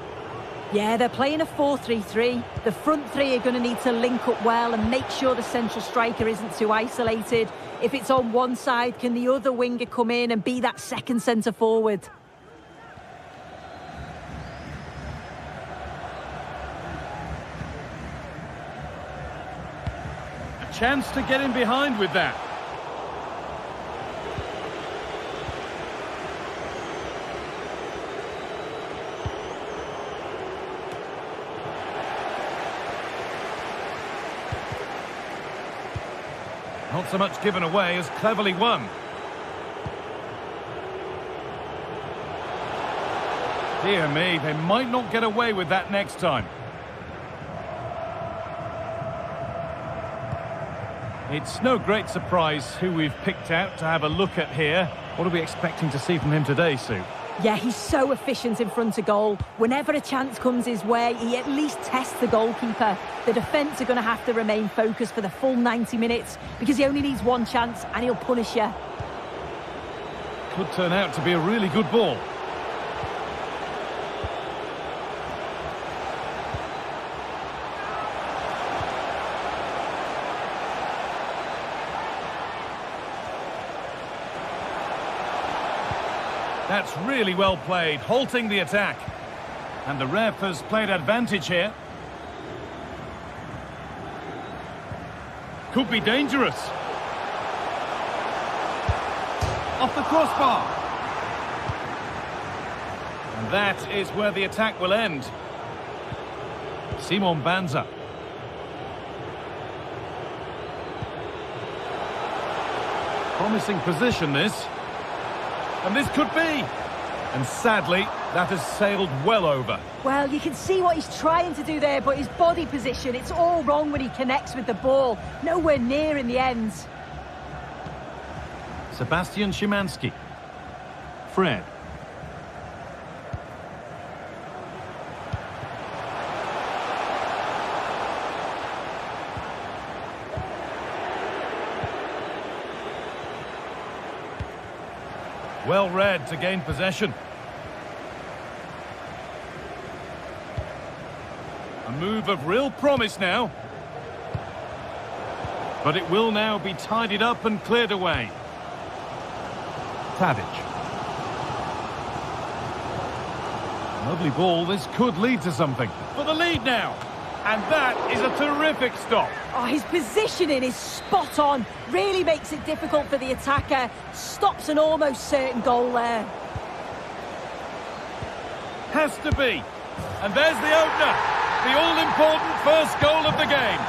Yeah, they're playing a 4-3-3. The front three are going to need to link up well and make sure the central striker isn't too isolated. If it's on one side, can the other winger come in and be that second centre forward? A chance to get in behind with that. Not so much given away as cleverly won. Dear me, they might not get away with that next time. It's no great surprise who we've picked out to have a look at here. What are we expecting to see from him today, Sue? Yeah, he's so efficient in front of goal. Whenever a chance comes his way, he at least tests the goalkeeper. The defence are going to have to remain focused for the full 90 minutes because he only needs one chance and he'll punish you. Could turn out to be a really good ball. That's really well played, halting the attack. And the ref has played advantage here. Could be dangerous. Off the crossbar. And that is where the attack will end. Simon Banza. Promising position, this. And this could be. And sadly, that has sailed well over. Well, you can see what he's trying to do there, but his body position, it's all wrong when he connects with the ball. Nowhere near in the end. Sebastian Szymanski. Fred. Well read to gain possession. A move of real promise now. But it will now be tidied up and cleared away. Tadic. Lovely ball. This could lead to something. For the lead now. And that is a terrific stop. Oh, his positioning is spot on. Really makes it difficult for the attacker. Stops an almost certain goal there. Has to be. And there's the opener. The all-important first goal of the game.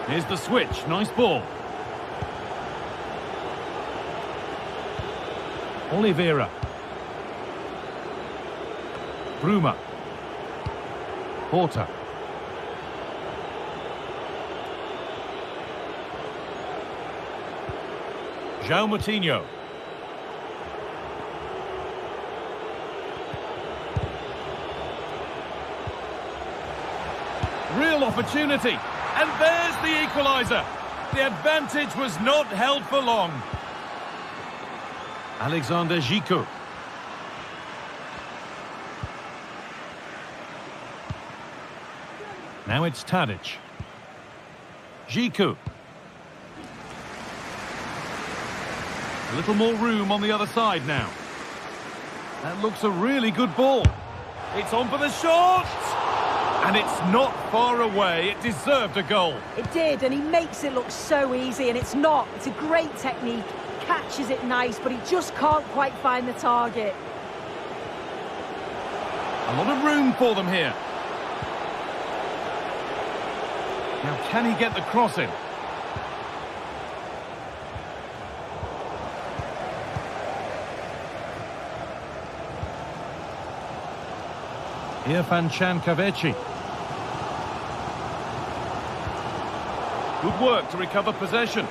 Here's the switch. Nice ball. Oliveira. Bruma. Porter. João Moutinho. Real opportunity. And there's the equaliser. The advantage was not held for long. Alexander Zico. Now it's Tadic. Zico. A little more room on the other side now. That looks a really good ball. It's on for the shot! And it's not far away. It deserved a goal. It did, and he makes it look so easy, and it's not. It's a great technique. Catches it nice, but he just can't quite find the target. A lot of room for them here. Now, can he get the cross in? Fenbach. Good work to recover possession.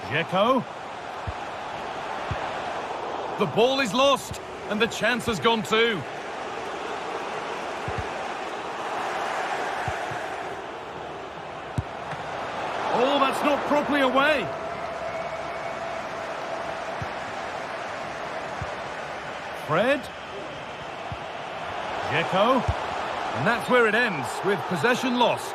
Dzeko. The ball is lost, and the chance has gone too. Oh, that's not properly away. Fred. Dzeko. And that's where it ends, with possession lost.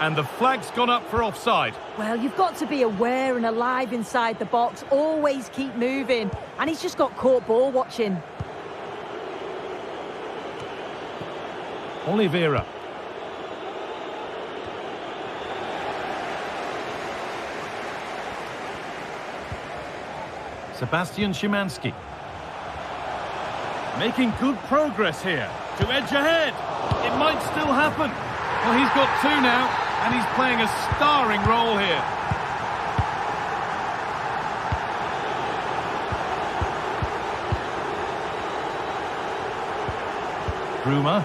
And the flag's gone up for offside. Well, you've got to be aware and alive inside the box. Always keep moving. And he's just got caught ball watching. Oliveira. Sebastian Szymanski. Making good progress here. To edge ahead. It might still happen. Well, he's got two now, and he's playing a starring role here. Bruma.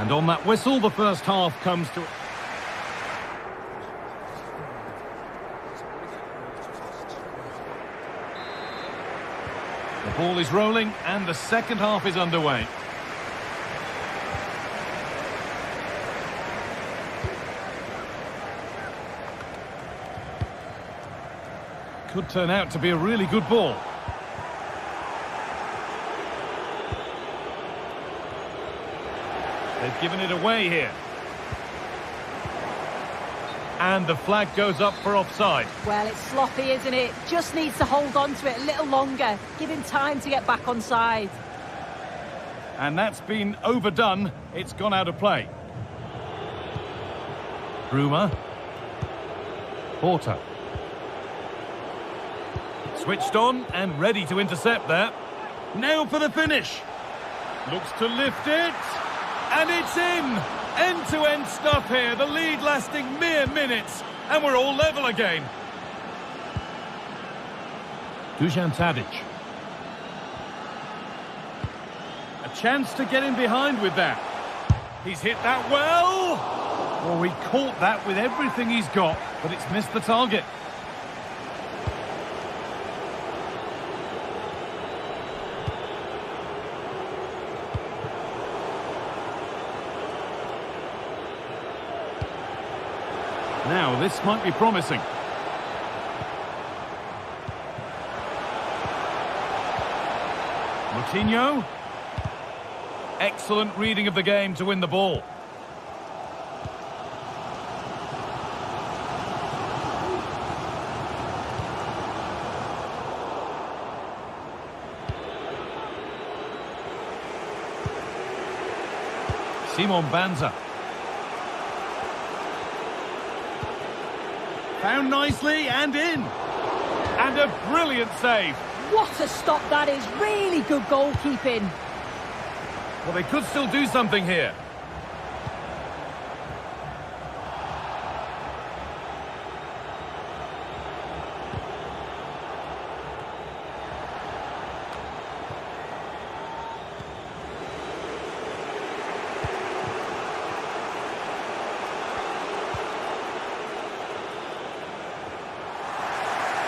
And on that whistle, the first half comes to... The ball is rolling, and the second half is underway. Could turn out to be a really good ball. They've given it away here. And the flag goes up for offside. Well, it's sloppy, isn't it? Just needs to hold on to it a little longer. Give him time to get back on side. And that's been overdone. It's gone out of play. Bruma. Porter. Switched on and ready to intercept there. Now for the finish. Looks to lift it. And it's in! End-to-end stuff here. The lead lasting mere minutes. And we're all level again. Dusan Tadic. A chance to get in behind with that. He's hit that well. Well, he caught that with everything he's got, but it's missed the target. Now, this might be promising. Moutinho. Excellent reading of the game to win the ball. Simon Banza. Found nicely and in. And a brilliant save. What a stop that is. Really good goalkeeping. Well, they could still do something here.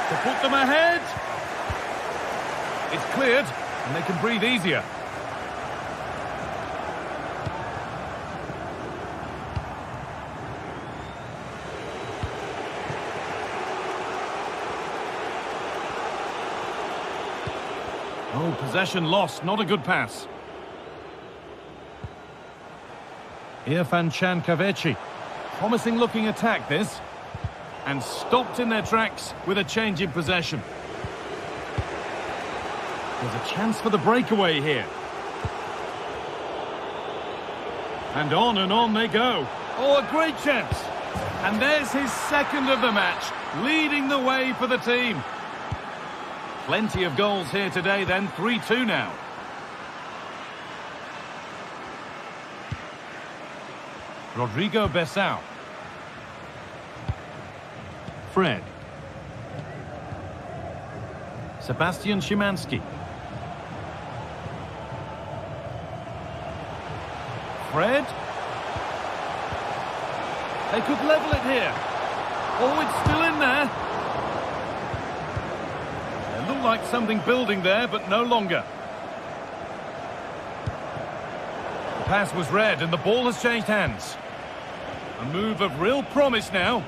To put them ahead. It's cleared, and they can breathe easier. Oh, possession lost, not a good pass. Fenbach. Promising looking attack this. And stopped in their tracks with a change in possession. There's a chance for the breakaway here. And on they go. Oh, a great chance. And there's his second of the match, leading the way for the team. Plenty of goals here today then, 3-2 now. Rodrigo Bessau. Fred. Sebastian Szymanski. Fred. They could level it here. Oh, it's still in there. It looked like something building there, but no longer. The pass was read and the ball has changed hands. A move of real promise now.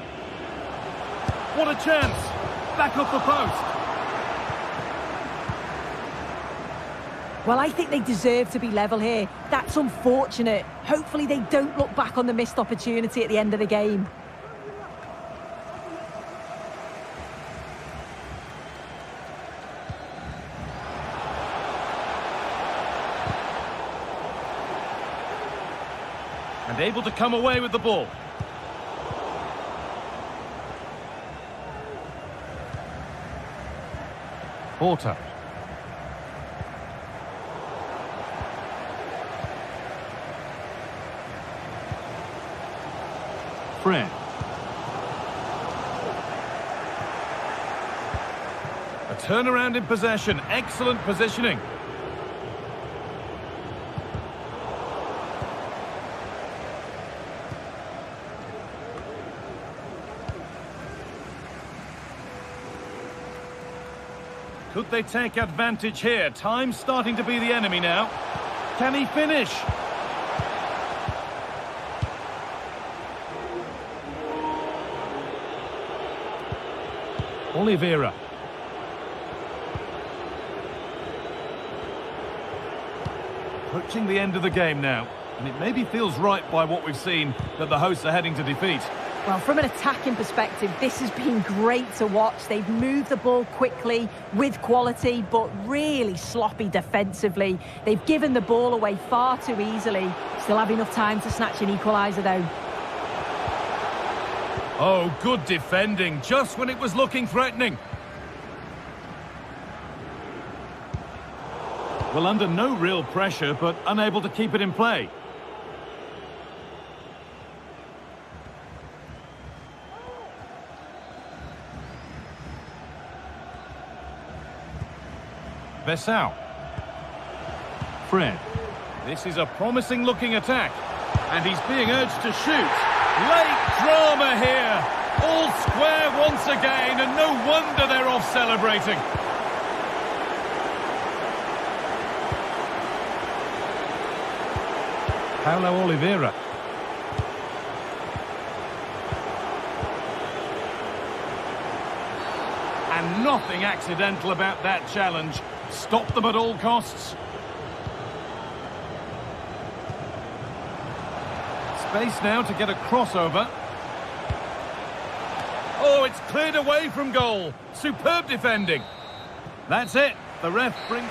What a chance. Back off the post. Well, I think they deserve to be level here. That's unfortunate. Hopefully they don't look back on the missed opportunity at the end of the game. And able to come away with the ball. Porter. Fred. A turnaround in possession. Excellent positioning. Could they take advantage here? Time's starting to be the enemy now. Can he finish? Oliveira. Approaching the end of the game now, and it maybe feels right by what we've seen that the hosts are heading to defeat. Well, from an attacking perspective, this has been great to watch. They've moved the ball quickly, with quality, but really sloppy defensively. They've given the ball away far too easily. Still have enough time to snatch an equaliser, though. Oh, good defending, just when it was looking threatening. Well, under no real pressure, but unable to keep it in play. Bessau. Fred. This is a promising looking attack. And he's being urged to shoot. Late drama here. All square once again, and no wonder they're off celebrating. Paulo Oliveira. And nothing accidental about that challenge. Stop them at all costs. Space now to get a crossover. Oh, it's cleared away from goal. Superb defending. That's it. The ref brings...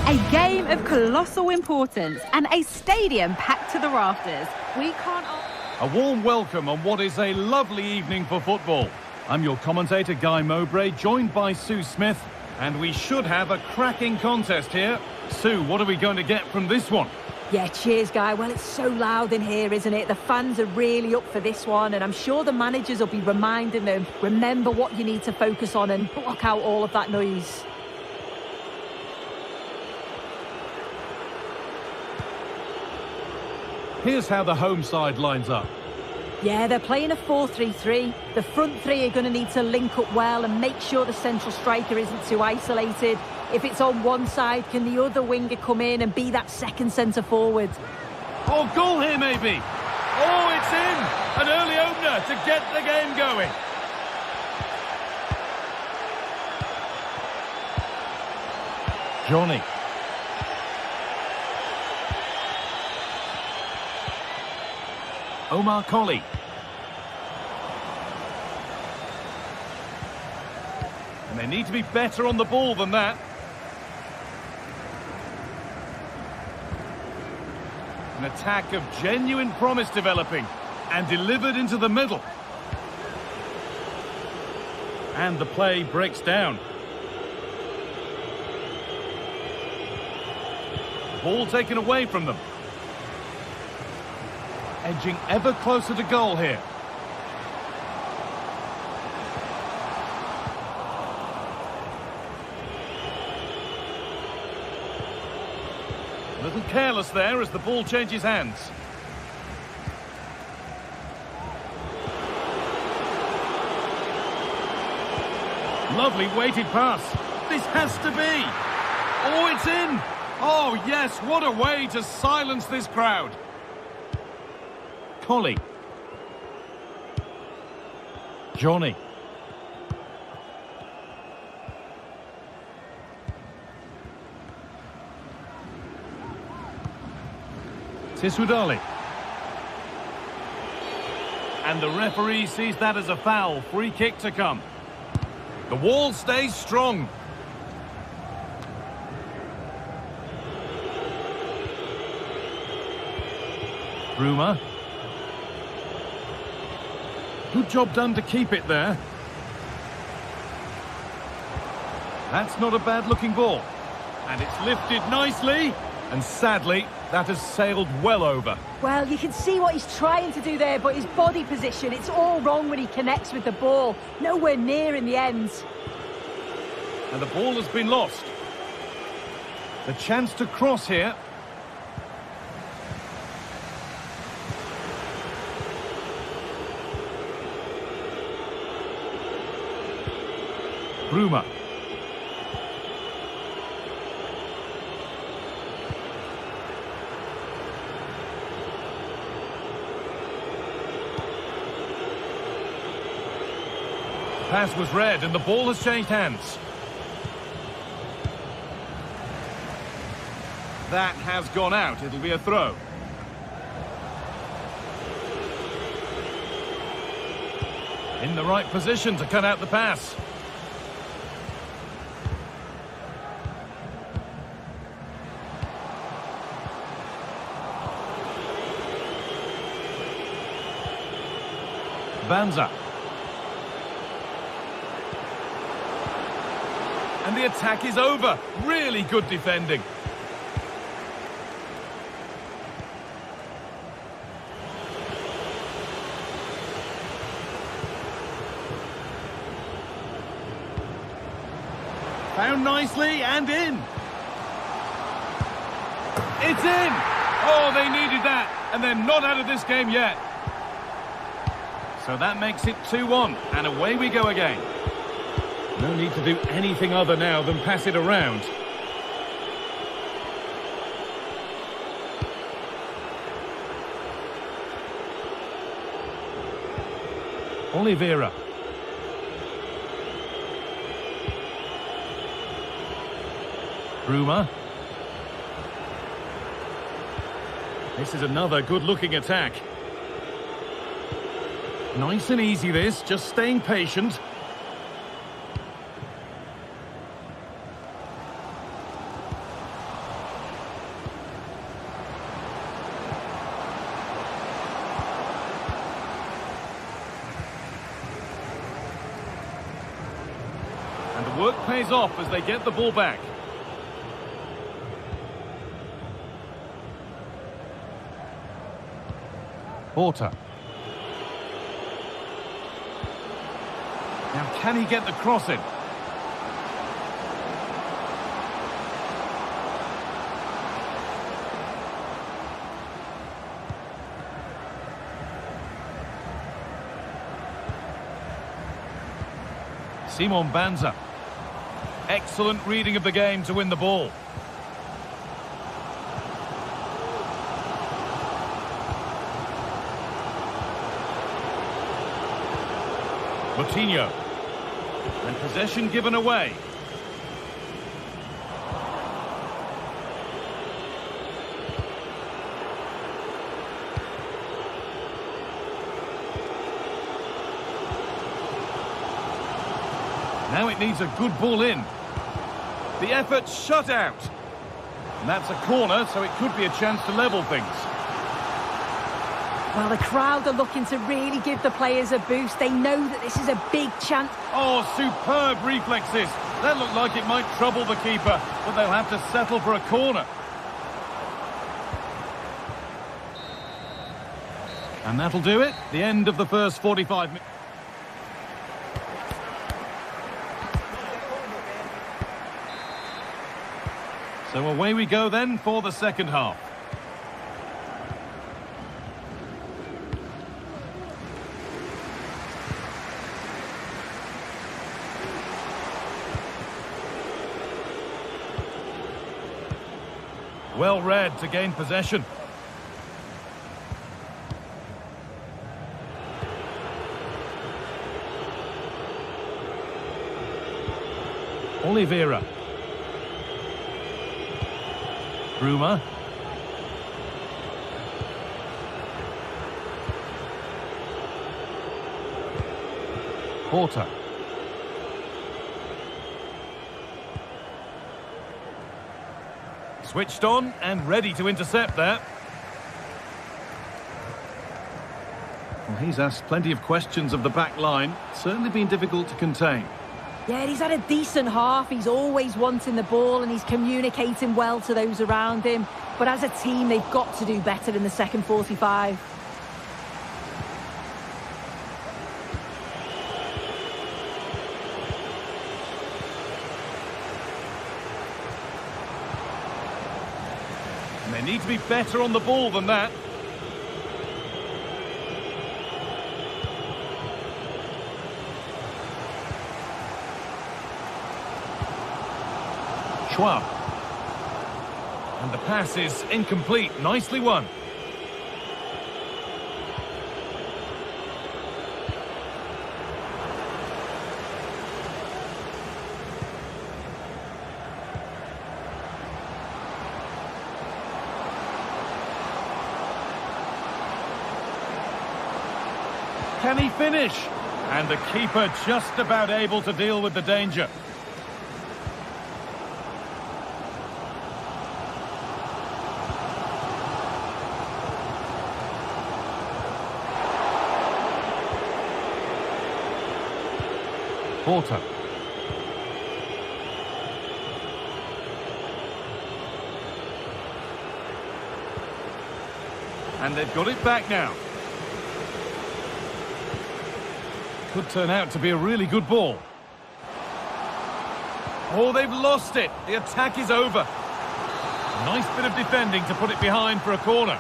A game of colossal importance and a stadium packed to the rafters. We can't... A warm welcome on what is a lovely evening for football. I'm your commentator, Guy Mowbray, joined by Sue Smith, and we should have a cracking contest here. Sue, what are we going to get from this one? Yeah, cheers, Guy. Well, it's so loud in here, isn't it? The fans are really up for this one, and I'm sure the managers will be reminding them, remember what you need to focus on and block out all of that noise. Here's how the home side lines up. Yeah, they're playing a 4-3-3. The front three are going to need to link up well and make sure the central striker isn't too isolated. If it's on one side, can the other winger come in and be that second centre forward? Oh, goal here maybe. Oh, it's in. An early opener to get the game going. Johnny. Omar Colley. And they need to be better on the ball than that. An attack of genuine promise developing and delivered into the middle. And the play breaks down. Ball taken away from them. Edging ever closer to goal here. A little careless there as the ball changes hands. Lovely weighted pass. This has to be. Oh, it's in. Oh, yes, what a way to silence this crowd. Colley. Johnny. Sociedad. And the referee sees that as a foul. Free kick to come. The wall stays strong. Braa. Good job done to keep it there. That's not a bad-looking ball. And it's lifted nicely. And sadly, that has sailed well over. Well, you can see what he's trying to do there, but his body position, it's all wrong when he connects with the ball. Nowhere near in the end. And the ball has been lost. The chance to cross here. Braa. Pass was read and the ball has changed hands. That has gone out. It'll be a throw. In the right position to cut out the pass. Banza. And the attack is over. Really good defending. Found nicely and in. It's in. Oh, they needed that. And they're not out of this game yet. So that makes it 2-1, and away we go again. No need to do anything other now than pass it around. Oliveira. Braa. This is another good-looking attack. Nice and easy this, just staying patient. work pays off as they get the ball back. Porter. Now, can he get the cross in? Simon Banza. Excellent reading of the game to win the ball. Coutinho. And possession given away. Now it needs a good ball in. The effort shut out. And that's a corner, so it could be a chance to level things. Well, the crowd are looking to really give the players a boost. They know that this is a big chance. Oh, superb reflexes. That looked like it might trouble the keeper, but they'll have to settle for a corner. And that'll do it. The end of the first 45 minutes. So away we go then for the second half. Well read to gain possession. Oliveira. Bruma. Porter. Switched on and ready to intercept that. Well, he's asked plenty of questions of the back line. Certainly been difficult to contain. Yeah, he's had a decent half. He's always wanting the ball and he's communicating well to those around him. But as a team, they've got to do better in the second 45. And they need to be better on the ball than that. Schwab. And the pass is incomplete. Nicely won. Can he finish? And the keeper just about able to deal with the danger. Porter. And they've got it back now. Could turn out to be a really good ball. Oh, they've lost it. The attack is over. Nice bit of defending to put it behind for a corner.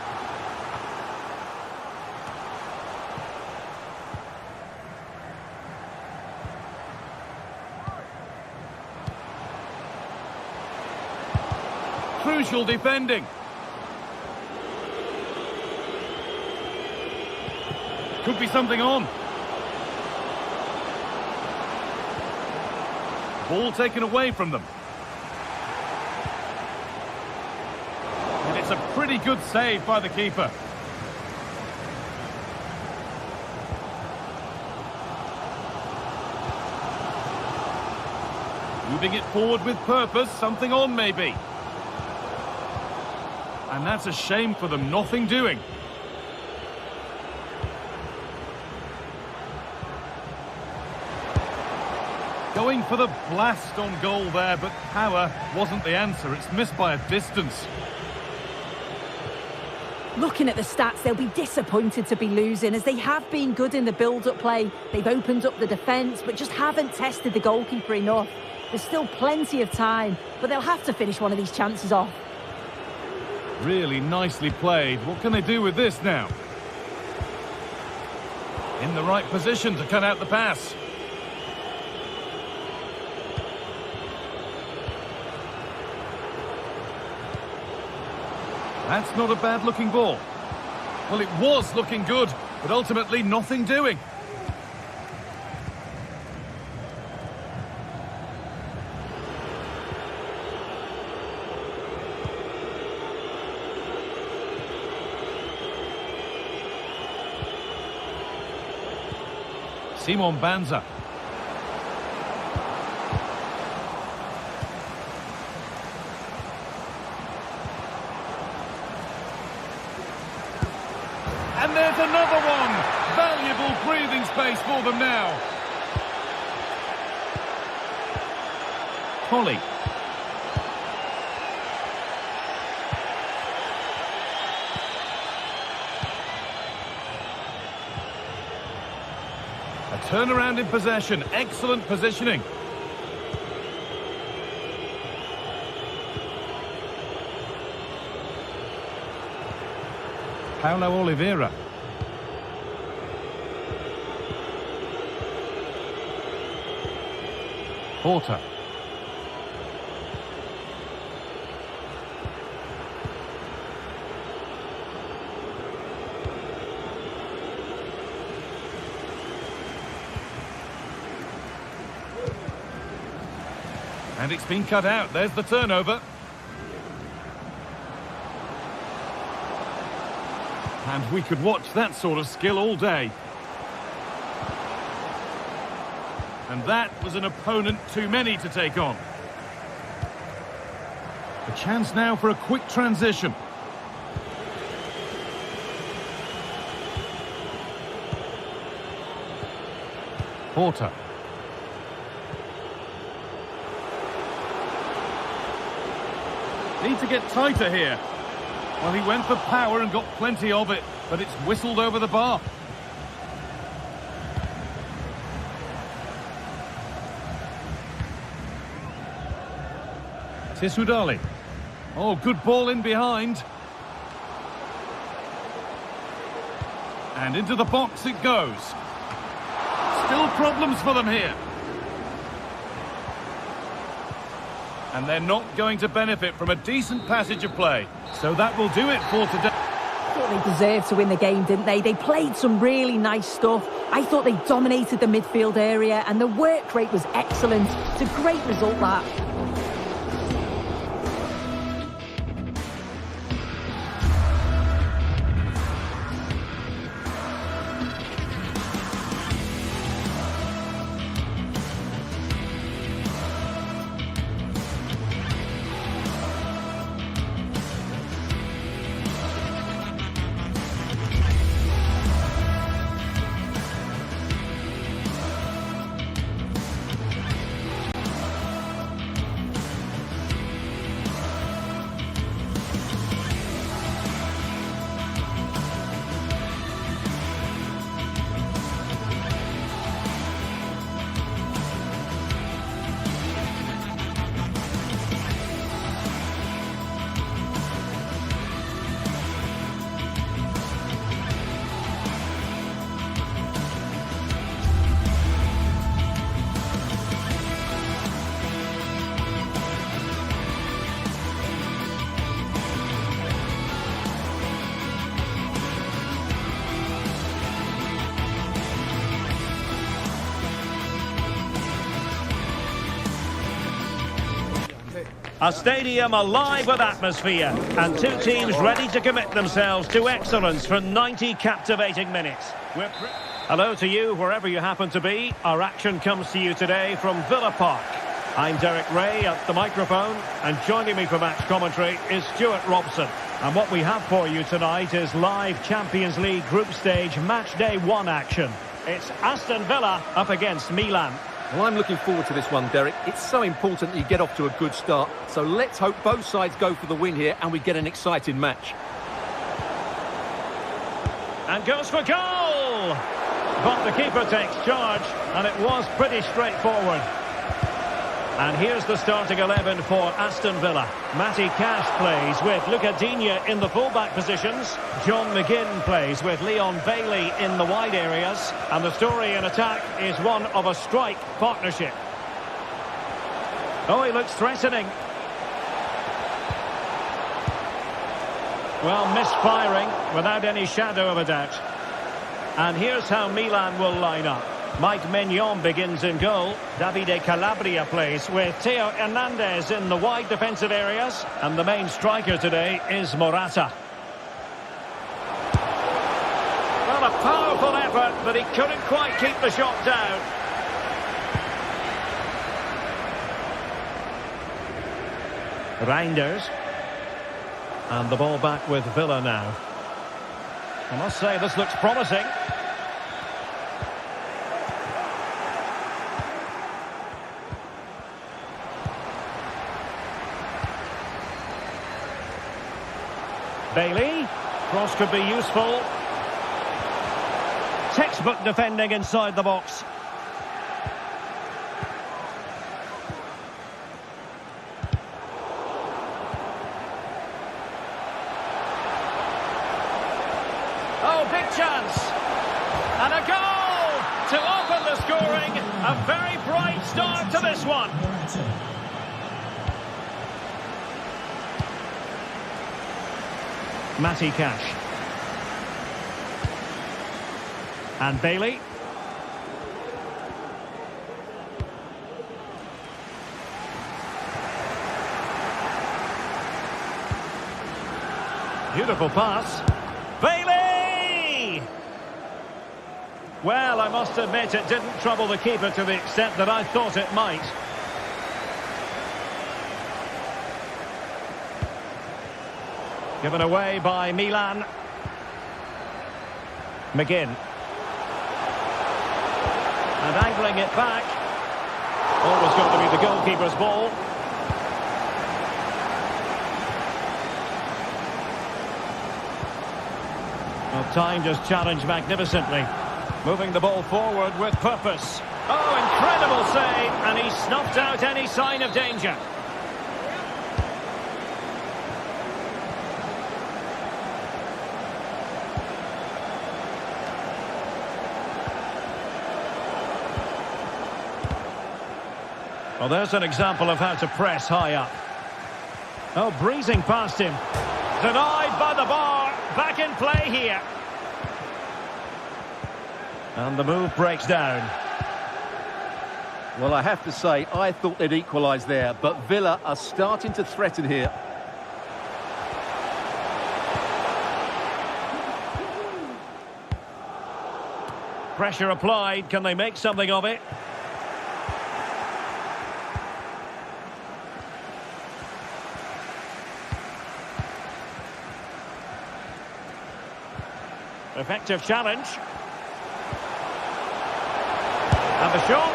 Crucial defending. Could be something on. Ball taken away from them. And it's a pretty good save by the keeper. Moving it forward with purpose, something on maybe. And that's a shame for them, nothing doing. Going for the blast on goal there, but power wasn't the answer. It's missed by a distance. Looking at the stats, they'll be disappointed to be losing, as they have been good in the build-up play. They've opened up the defence, but just haven't tested the goalkeeper enough. There's still plenty of time, but they'll have to finish one of these chances off. Really nicely played. What can they do with this now? In the right position to cut out the pass. That's not a bad-looking ball. Well, it was looking good, but ultimately nothing doing. Simon Banza. And there's another one. Valuable breathing space for them now. Collie. A turnaround in possession. Excellent positioning. Paulo Oliveira. Porter. And it's been cut out. There's the turnover. And we could watch that sort of skill all day. And that was an opponent too many to take on. A chance now for a quick transition. Porter. Need to get tighter here. Well, he went for power and got plenty of it, but it's whistled over the bar. Sociedad. Oh, good ball in behind. And into the box it goes. Still problems for them here. And they're not going to benefit from a decent passage of play. So that will do it for today. I thought they deserved to win the game, didn't they? They played some really nice stuff. I thought they dominated the midfield area and the work rate was excellent. It's a great result, that. A stadium alive with atmosphere and two teams ready to commit themselves to excellence for 90 captivating minutes. Hello to you wherever you happen to be. Our action comes to you today from Villa Park. I'm Derek Ray at the microphone, and joining me for match commentary is Stuart Robson. And what we have for you tonight is live Champions League group stage match day 1 action. It's Aston Villa up against Milan. Well, I'm looking forward to this one, Derek. It's so important that you get off to a good start. So let's hope both sides go for the win here and we get an exciting match. And goes for goal! But the keeper takes charge, and it was pretty straightforward. And here's the starting 11 for Aston Villa. Matty Cash plays with Luca Digne in the full-back positions. John McGinn plays with Leon Bailey in the wide areas. And the story in attack is one of a strike partnership. Oh, he looks threatening. Well, misfiring without any shadow of a doubt. And here's how Milan will line up. Mike Maignan begins in goal. Davide Calabria plays with Theo Hernandez in the wide defensive areas. And the main striker today is Morata. Well, a powerful effort, but he couldn't quite keep the shot down. Reinders. And the ball back with Villa now. I must say, this looks promising. Bailey. Cross could be useful. Textbook defending inside the box. Oh, big chance. And a goal to open the scoring. A very bright start to this one. Matty Cash. And Bailey. Beautiful pass. Bailey! Well, I must admit it didn't trouble the keeper to the extent that I thought it might. Given away by Milan. McGinn. And angling it back. Always got to be the goalkeeper's ball. Well, time just challenged magnificently. Moving the ball forward with purpose. Oh, incredible save. And he snuffed out any sign of danger. Well, there's an example of how to press high up. Oh, breezing past him. Denied by the bar. Back in play here. And the move breaks down. Well, I have to say, I thought they'd equalise there, but Villa are starting to threaten here. Pressure applied. Can they make something of it? Effective challenge. And the shot.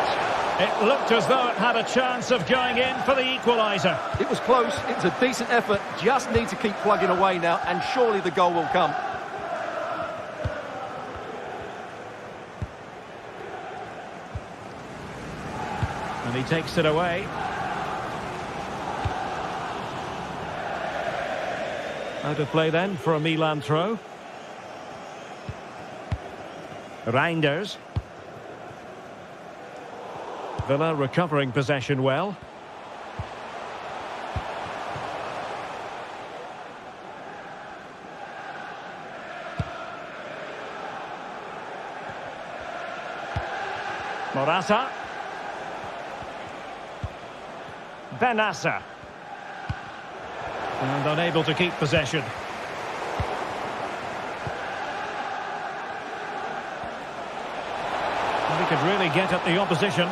It looked as though it had a chance of going in for the equaliser. It was close. It was a decent effort. Just need to keep plugging away now, and surely the goal will come. And he takes it away. Out of play then for a Milan throw. Reinders. Villa recovering possession well. Morata. Benassa. And unable to keep possession. He could really get at the opposition.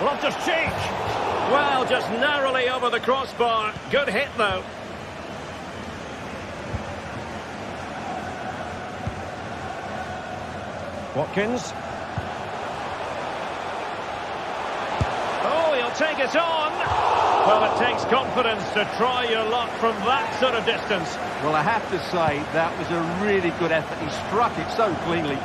Loftus-Cheek. Well, just narrowly over the crossbar. Good hit, though. Watkins. take it on. Well, it takes confidence to try your luck from that sort of distance. Well, I have to say, that was a really good effort. He struck it so cleanly.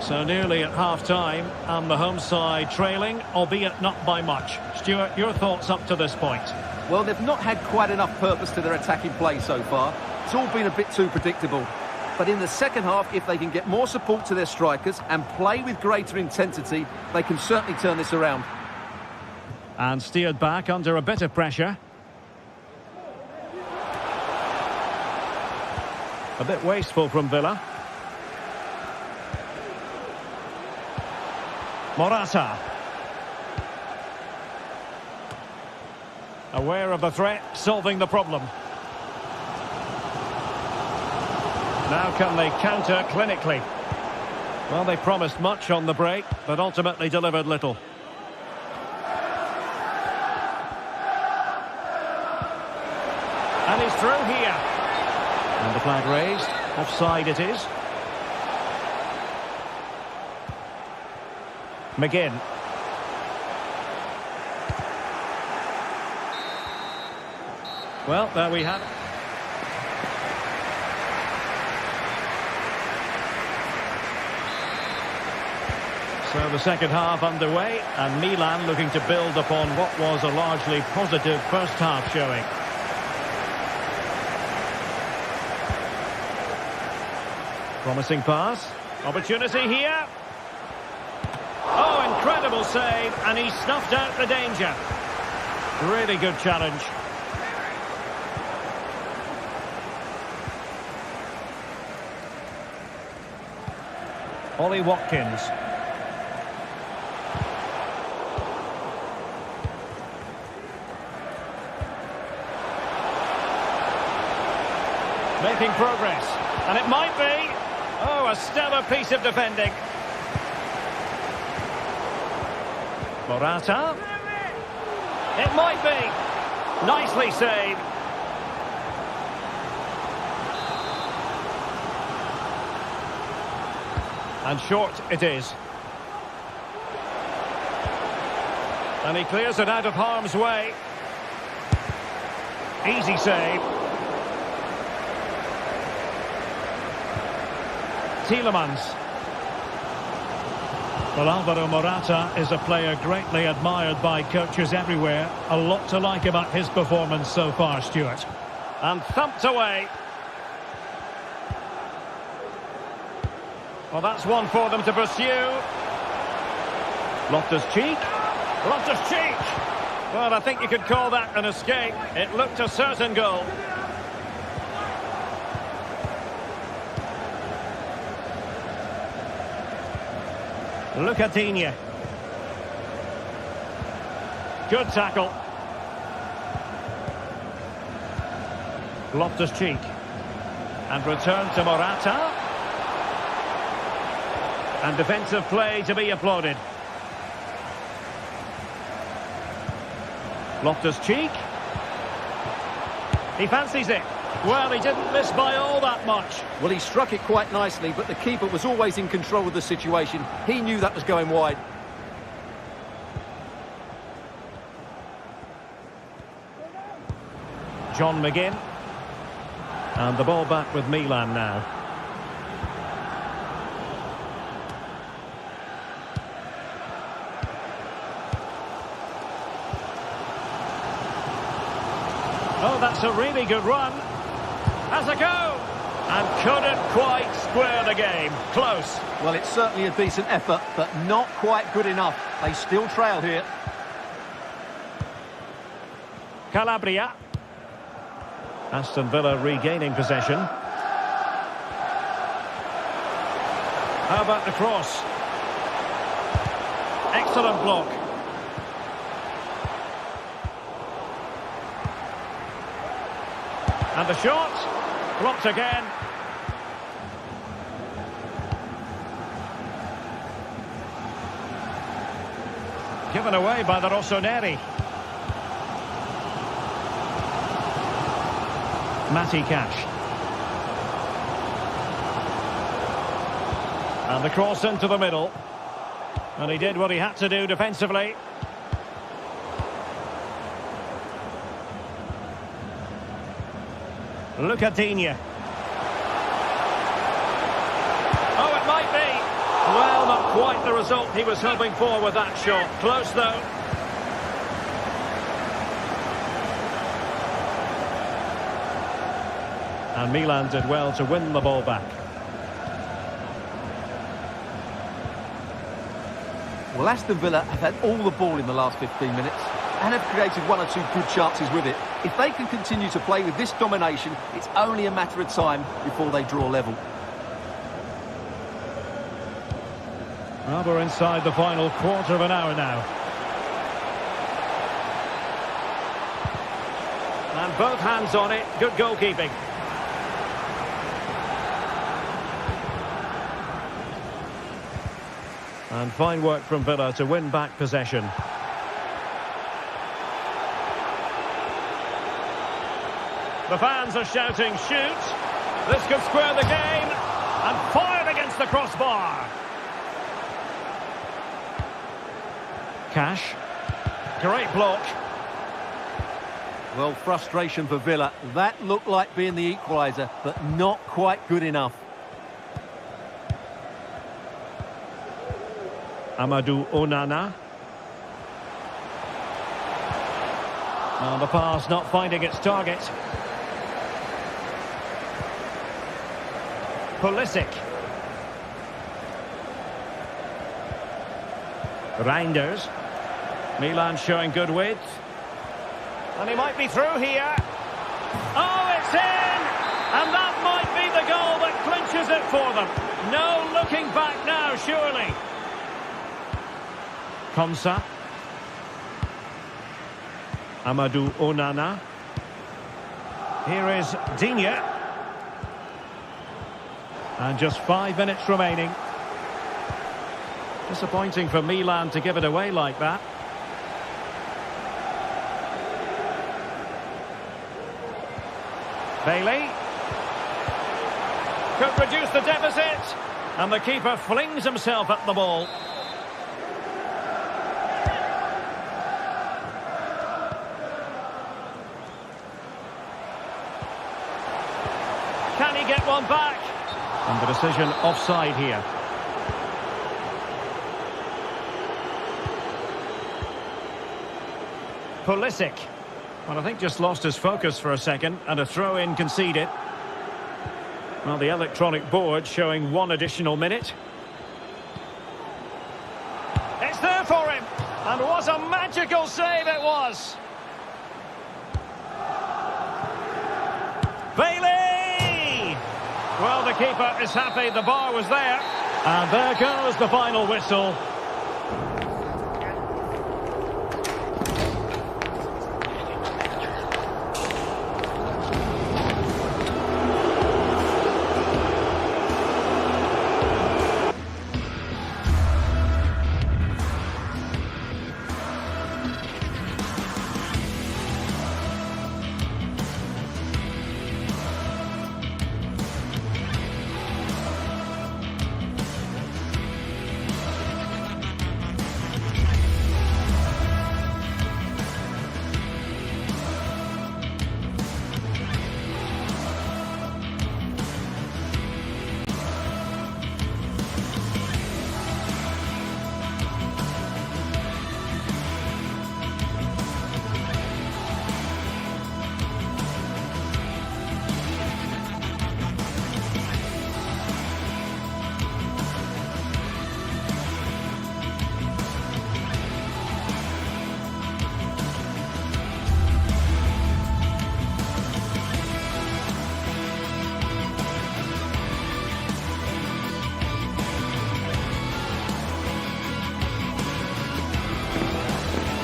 So nearly at half-time, and the home side trailing, albeit not by much. Stuart, your thoughts up to this point? Well, they've not had quite enough purpose to their attacking play so far. It's all been a bit too predictable. But in the second half, if they can get more support to their strikers and play with greater intensity, they can certainly turn this around. And steered back under a bit of pressure. A bit wasteful from Villa. Morata. Aware of the threat, solving the problem. Now can they counter clinically? Well, they promised much on the break, but ultimately delivered little. And he's through here. And the flag raised. Offside it is. McGinn. Well, there we have it. So the second half underway, and Milan looking to build upon what was a largely positive first half showing. Promising pass. Opportunity here. Oh, incredible save, and he snuffed out the danger. Really good challenge. Ollie Watkins. Making progress, and it might be. Oh, a stellar piece of defending. Morata. It might be. Nicely saved. And short it is. And he clears it out of harm's way. Easy save. Tielemans. Well, Alvaro Morata is a player greatly admired by coaches everywhere. A lot to like about his performance so far, Stuart. And thumped away. Well, that's one for them to pursue. Loftus-Cheek. Loftus-Cheek. Well, I think you could call that an escape. It looked a certain goal. Lucatinia. Good tackle. Loftus-Cheek. And return to Morata. And defensive play to be applauded. Loftus-Cheek. He fancies it. Well, he didn't miss by all that much. Well, he struck it quite nicely, but the keeper was always in control of the situation. He knew that was going wide. John McGinn. And the ball back with Milan now. Oh, that's a really good run. Has a go. And couldn't quite square the game. Close. Well, it's certainly a decent effort, but not quite good enough. They still trail here. Calabria. Aston Villa regaining possession. How about the cross? Excellent block. And the shot. Blocked again. Given away by the Rossoneri. Matty Cash. And the cross into the middle. And he did what he had to do defensively. Look at Digne. Oh, it might be. Well, not quite the result he was hoping for with that shot. Close, though. And Milan did well to win the ball back. Well, Aston Villa have had all the ball in the last 15 minutes and have created one or two good chances with it. If they can continue to play with this domination, it's only a matter of time before they draw level. Well, we're inside the final quarter of an hour now. And both hands on it. Good goalkeeping. And fine work from Villa to win back possession. The fans are shouting, shoot! This could square the game. And fired against the crossbar. Cash. Great block. Well, frustration for Villa. That looked like being the equaliser, but not quite good enough. Amadou Onana. And the pass not finding its target. Pulisic. Reinders. Milan showing good width. And he might be through here. Oh, it's in! And that might be the goal that clinches it for them. No looking back now, surely. Konsa. Amadou Onana. Here is Digne. And just 5 minutes remaining. Disappointing for Milan to give it away like that. Bailey. Could reduce the deficit. And the keeper flings himself at the ball. Can he get one back? And the decision offside here. Pulisic. Well, I think just lost his focus for a second, and a throw-in conceded. Well, the electronic board showing 1 additional minute. It's there for him, and what a magical save it was. Bailey! Well, the keeper is happy the bar was there. And there goes the final whistle.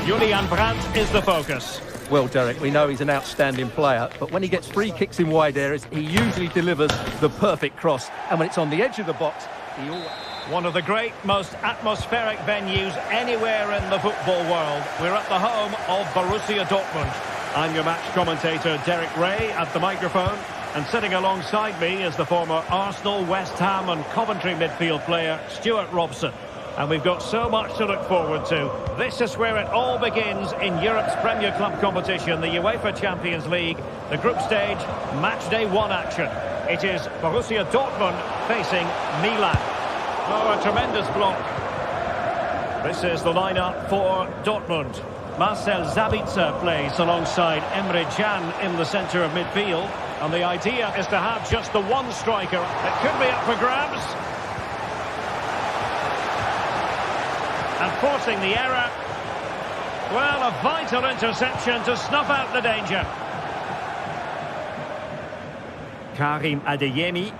Julian Brandt is the focus. Well, Derek, we know he's an outstanding player, but when he gets free kicks in wide areas, he usually delivers the perfect cross. And when it's on the edge of the box, he always... One of the great, most atmospheric venues anywhere in the football world. We're at the home of Borussia Dortmund. I'm your match commentator, Derek Ray, at the microphone. And sitting alongside me is the former Arsenal, West Ham and Coventry midfield player, Stuart Robson. And we've got so much to look forward to. This is where it all begins in Europe's Premier Club competition, the UEFA Champions League, the group stage, match day 1 action. It is Borussia Dortmund facing Milan. Oh, a tremendous block. This is the lineup for Dortmund. Marcel Sabitzer plays alongside Emre Can in the centre of midfield. And the idea is to have just the one striker. It could be up for grabs. And forcing the error. Well, a vital interception to snuff out the danger. Karim Adeyemi.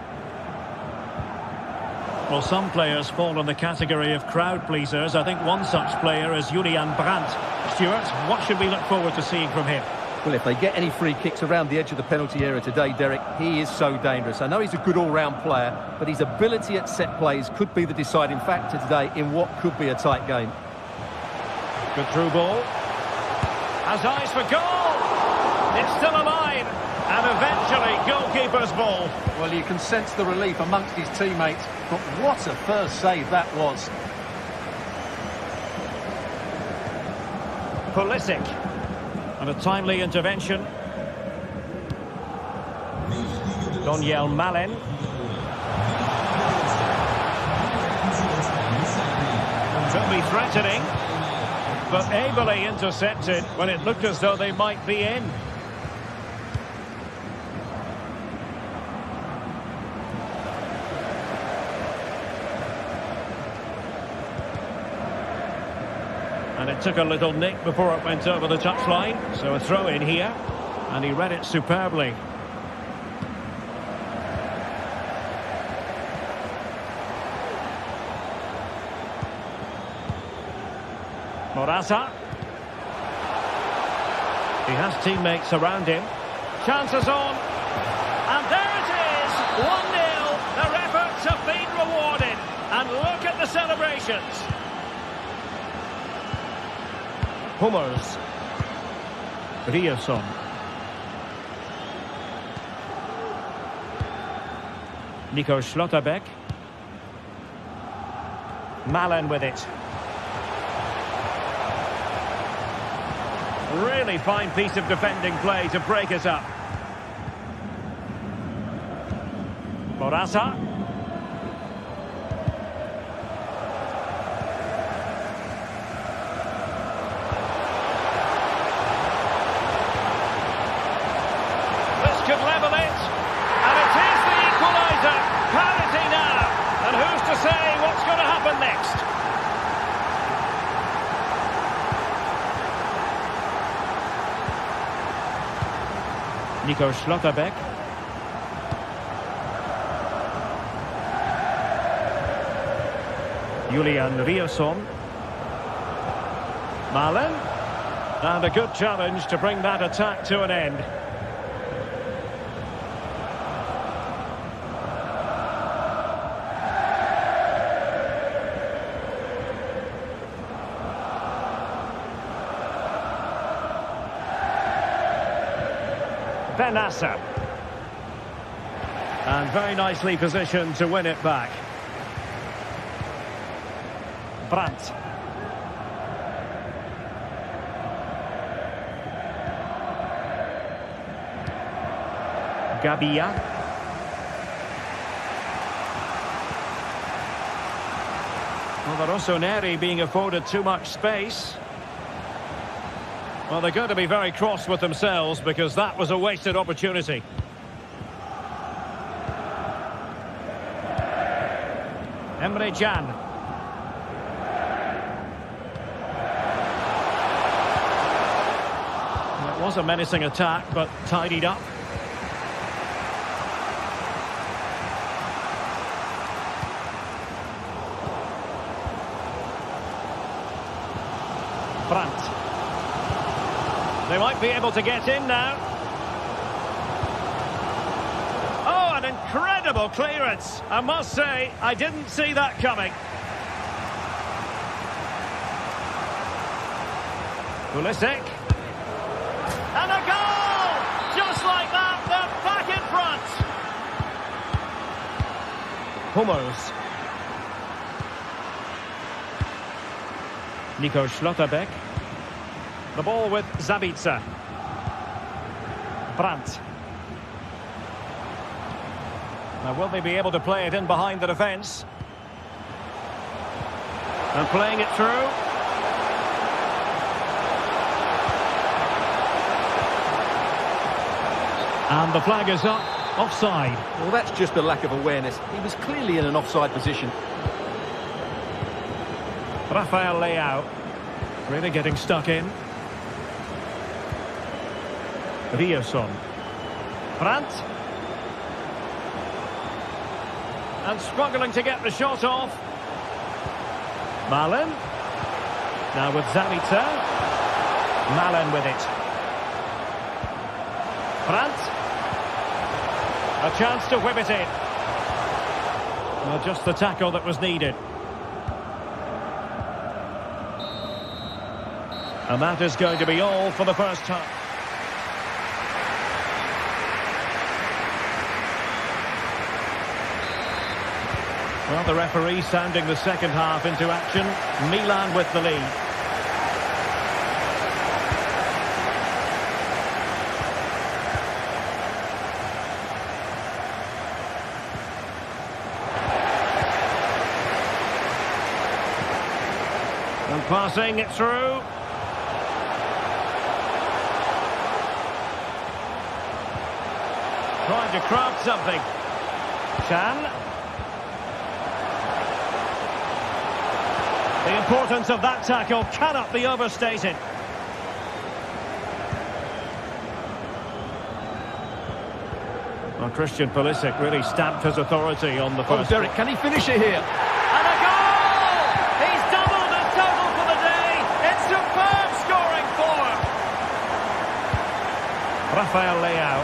Well, some players fall in the category of crowd pleasers. I think one such player is Julian Brandt. Stuart, what should we look forward to seeing from him? Well, if they get any free kicks around the edge of the penalty area today, Derek, he is so dangerous. I know he's a good all-round player, but his ability at set plays could be the deciding factor today in what could be a tight game. Good through ball. Has eyes for goal. It's still alive. And eventually, goalkeeper's ball. Well, you can sense the relief amongst his teammates, but what a first save that was. Pulisic. And a timely intervention. Daniel Malen. Could be threatening, but ably intercepted when it looked as though they might be in. And it took a little nick before it went over the touchline. So a throw in here. And he read it superbly. Morata. He has teammates around him. Chances on. And there it is. 1-0. Their efforts have been rewarded. And look at the celebrations. Hummels. Ryerson. Nico Schlotterbeck. Malen with it. Really fine piece of defending play to break us up. Morata. Could level it, and it is the equaliser. Parity now, and who's to say what's going to happen next? Nico Schlotterbeck. Julian Ryerson. Malen, and a good challenge to bring that attack to an end. Benassa. And very nicely positioned to win it back. Brandt. Gabia. Well, the Rossoneri being afforded too much space. Well, they're going to be very cross with themselves because that was a wasted opportunity. Emre Can. It was a menacing attack, but tidied up. Brandt. They might be able to get in now. Oh, an incredible clearance. I must say, I didn't see that coming. Pulisic. And a goal! Just like that, they're back in front. Hummels. Nico Schlotterbeck. The ball with Zabitzer. Brandt. Now, will they be able to play it in behind the defence? And playing it through. And the flag is up. Offside. Well, that's just a lack of awareness. He was clearly in an offside position. Rafael Leao. Really getting stuck in. Rierson. Brandt. And struggling to get the shot off. Milan. Now with Zabitzer. Milan with it. Brandt. A chance to whip it in. Well, just the tackle that was needed. And that is going to be all for the first half. Well, the referee sounding the second half into action. Milan with the lead. And passing it through. Trying to craft something. Chan. The importance of that tackle cannot be overstated. Well, Christian Pulisic really stamped his authority on the first. Oh, Derek, can he finish it here? And a goal! He's doubled the total for the day. It's superb scoring form. Rafael Leao.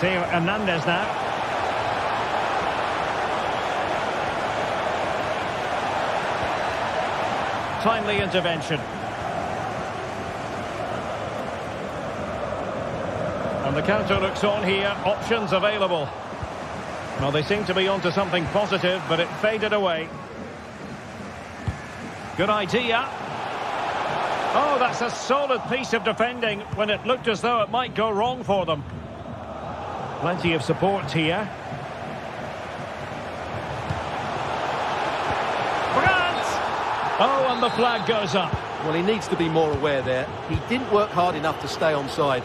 Theo Hernandez now. Timely intervention. And the counter looks on here. Options available. Well, they seem to be onto something positive, but it faded away. Good idea. Oh, that's a solid piece of defending when it looked as though it might go wrong for them. Plenty of support here. Oh, and the flag goes up. Well, he needs to be more aware there. He didn't work hard enough to stay onside.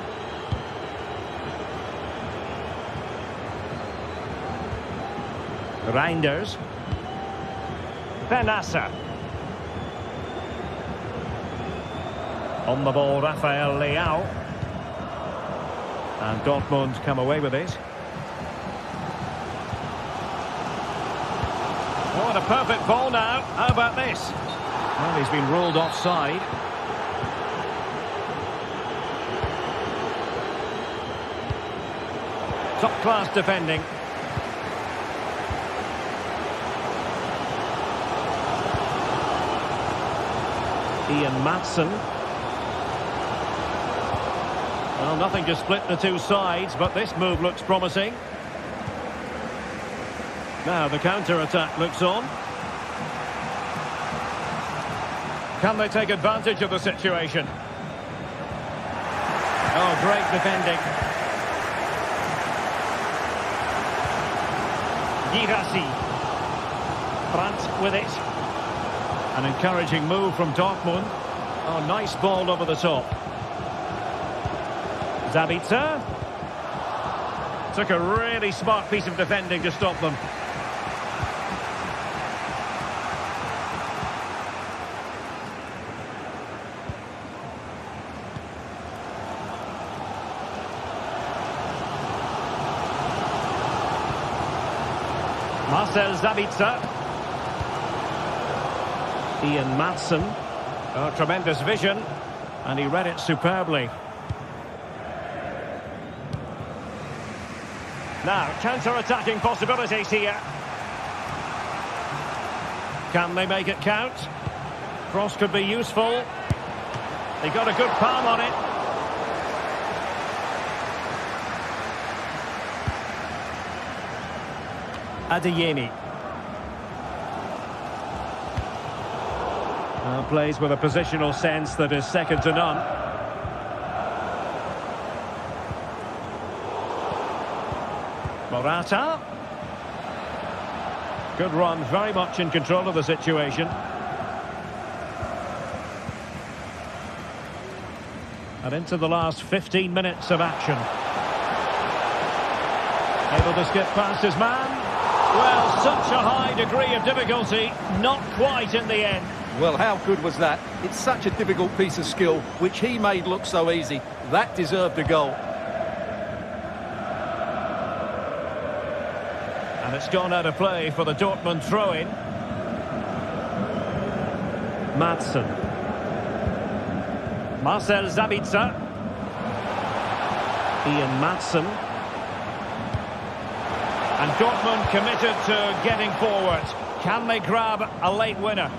Reinders. Benassa. On the ball, Rafael Leao. And Dortmund come away with it. Oh, and a perfect ball now. How about this? Well, he's been ruled offside. Top-class defending. Ian Maatsen. Well, nothing to split the two sides, but this move looks promising. Now the counter-attack looks on. Can they take advantage of the situation? Oh, great defending. Girassi. Brandt with it. An encouraging move from Dortmund. Oh, nice ball over the top. Zabitzer. Took a really smart piece of defending to stop them. Marcel Zabitzer. Ian Maatsen. Oh, tremendous vision. And he read it superbly. Now, counter-attacking possibilities here. Can they make it count? Cross could be useful. They got a good palm on it. Adeyemi. Plays with a positional sense that is second to none. Morata. Good run, very much in control of the situation. And into the last 15 minutes of action. Able to skip past his man. Well, such a high degree of difficulty, not quite in the end. Well, how good was that? It's such a difficult piece of skill, which he made look so easy. That deserved a goal. And it's gone out of play for the Dortmund throw-in. Madsen. Marcel Sabitzer. Ian Madsen. And Dortmund committed to getting forward. Can they grab a late winner?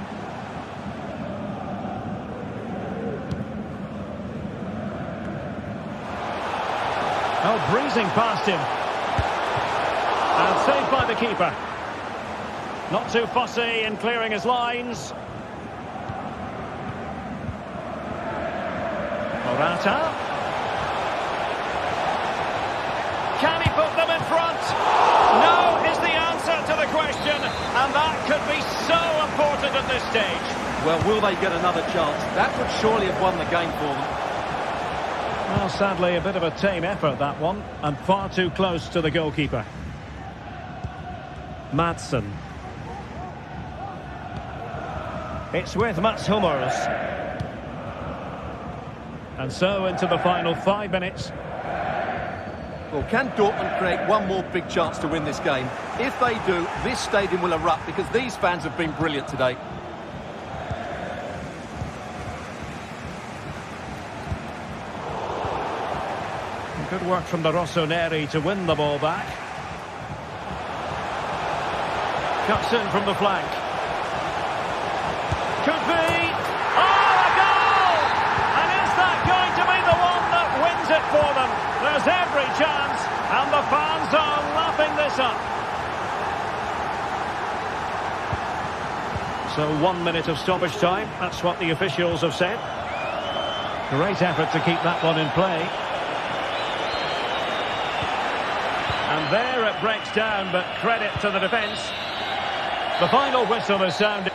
Oh, breezing past him. And saved by the keeper. Not too fussy in clearing his lines. Morata. Can he put them in front? No is the answer to the question. And that could be so important at this stage. Well, will they get another chance? That would surely have won the game for them. Well, sadly, a bit of a tame effort, that one. And far too close to the goalkeeper. Madsen. It's with Mats Hummels. And so into the final 5 minutes. Well, can Dortmund create one more big chance to win this game? If they do, this stadium will erupt because these fans have been brilliant today. Good work from the Rossoneri to win the ball back. Cuts in from the flank. Could be. Oh, a goal! And is that going to be the one that wins it for them? There's every chance, and the fans are lapping this up. So 1 minute of stoppage time. That's what the officials have said. Great effort to keep that one in play. And there it breaks down, but credit to the defence. The final whistle is sounded.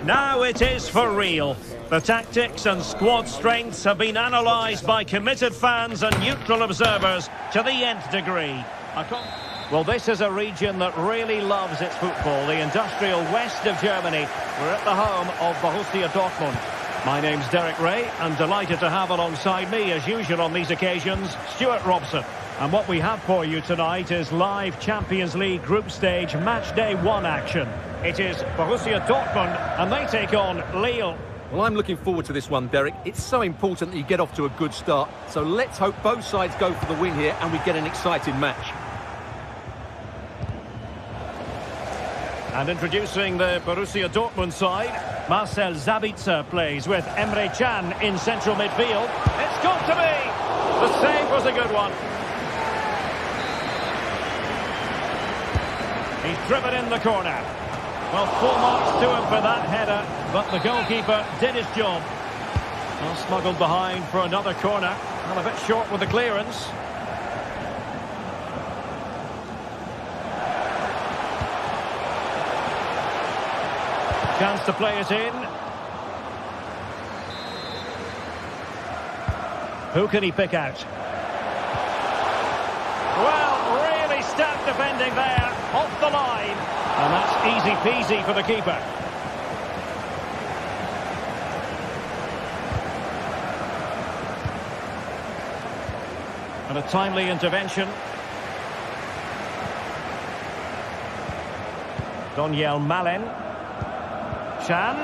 Now it is for real. The tactics and squad strengths have been analysed by committed fans and neutral observers to the nth degree. Well, this is a region that really loves its football, the industrial west of Germany. We're at the home of Borussia Dortmund. My name's Derek Ray, and delighted to have alongside me, as usual on these occasions, Stuart Robson. And what we have for you tonight is live Champions League group stage match day 1 action. It is Borussia Dortmund, and they take on Lille. Well, I'm looking forward to this one, Derek. It's so important that you get off to a good start. So let's hope both sides go for the win here and we get an exciting match. And introducing the Borussia Dortmund side, Marcel Sabitzer plays with Emre Can in central midfield. It's got to be! The save was a good one. He's driven in the corner. Well, 4 marks to him for that header, but the goalkeeper did his job. Well, smuggled behind for another corner, and a bit short with the clearance. Chance to play it in. Who can he pick out? Well, really stout defending there, off the line. And that's easy peasy for the keeper. And a timely intervention. Daniel Malen. Can.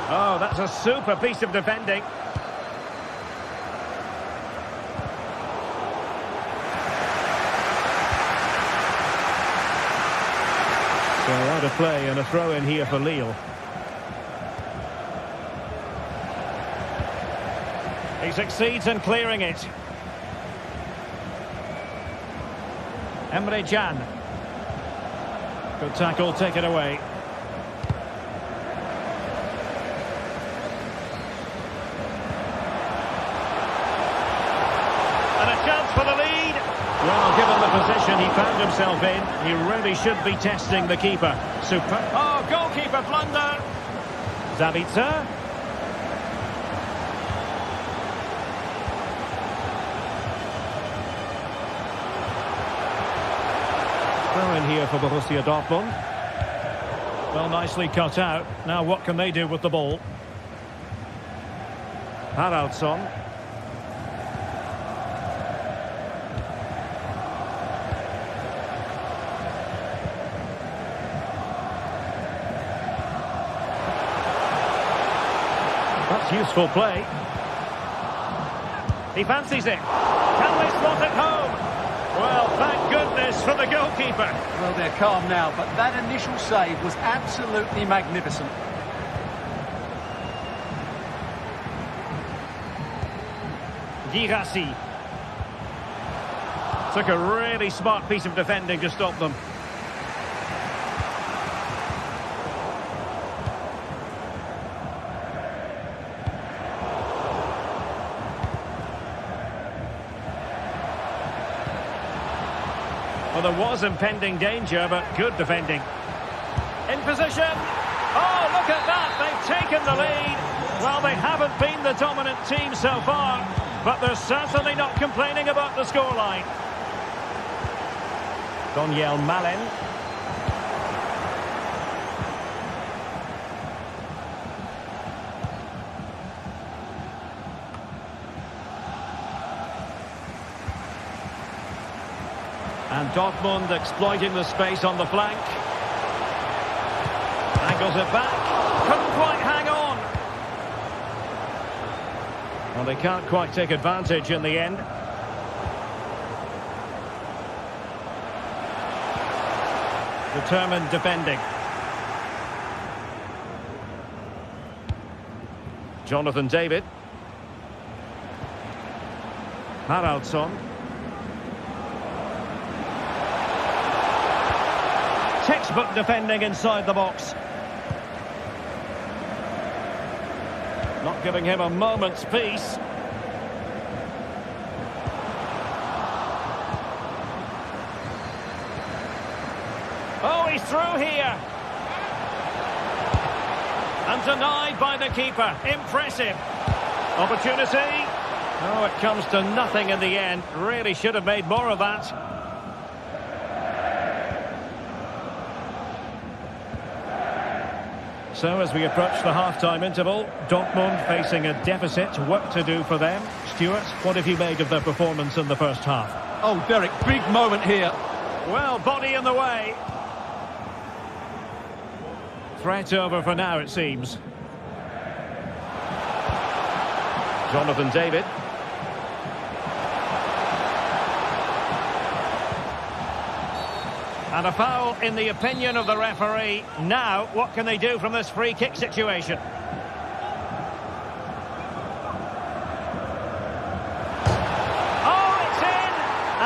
Oh, that's a super piece of defending. So out of play and a throw in here for Lille. He succeeds in clearing it. Emre Can. Good tackle, taken away. And a chance for the lead. Well, given the position he found himself in, he really should be testing the keeper. Super. Oh, goalkeeper blunder. Sabitzer. Throw in here for Borussia Dortmund. Well, nicely cut out. Now what can they do with the ball? Haraldsson. That's useful play. He fancies it. Can they slot it home? Well, thank goodness for the goalkeeper. Well, they're calm now, but that initial save was absolutely magnificent. Girassi. Took a really smart piece of defending to stop them. Well, there was impending danger, but good defending. In position. Oh, look at that. They've taken the lead. Well, they haven't been the dominant team so far, but they're certainly not complaining about the scoreline. Daniel Malen. And Dortmund exploiting the space on the flank. Angles it back. Couldn't quite hang on. Well, they can't quite take advantage in the end. Determined defending. Jonathan David. Haraldsson. Textbook defending inside the box. Not giving him a moment's peace. Oh, he's through here. And denied by the keeper. Impressive. Opportunity. Oh, it comes to nothing in the end. Really should have made more of that. So as we approach the half-time interval, Dortmund facing a deficit, work to do for them. Stuart, what have you made of their performance in the first half? Oh, Derek, big moment here. Well, body in the way. threat over for now, it seems. Jonathan David. And a foul in the opinion of the referee. Now, what can they do from this free kick situation? Oh, it's in!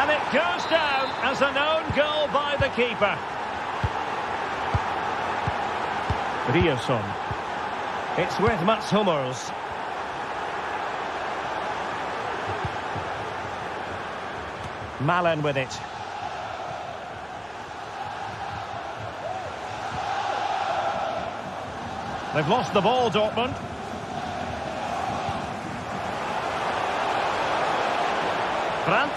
And it goes down as an own goal by the keeper. Riasson. It's with Mats Hummels. Milan with it. They've lost the ball, Dortmund. Brandt.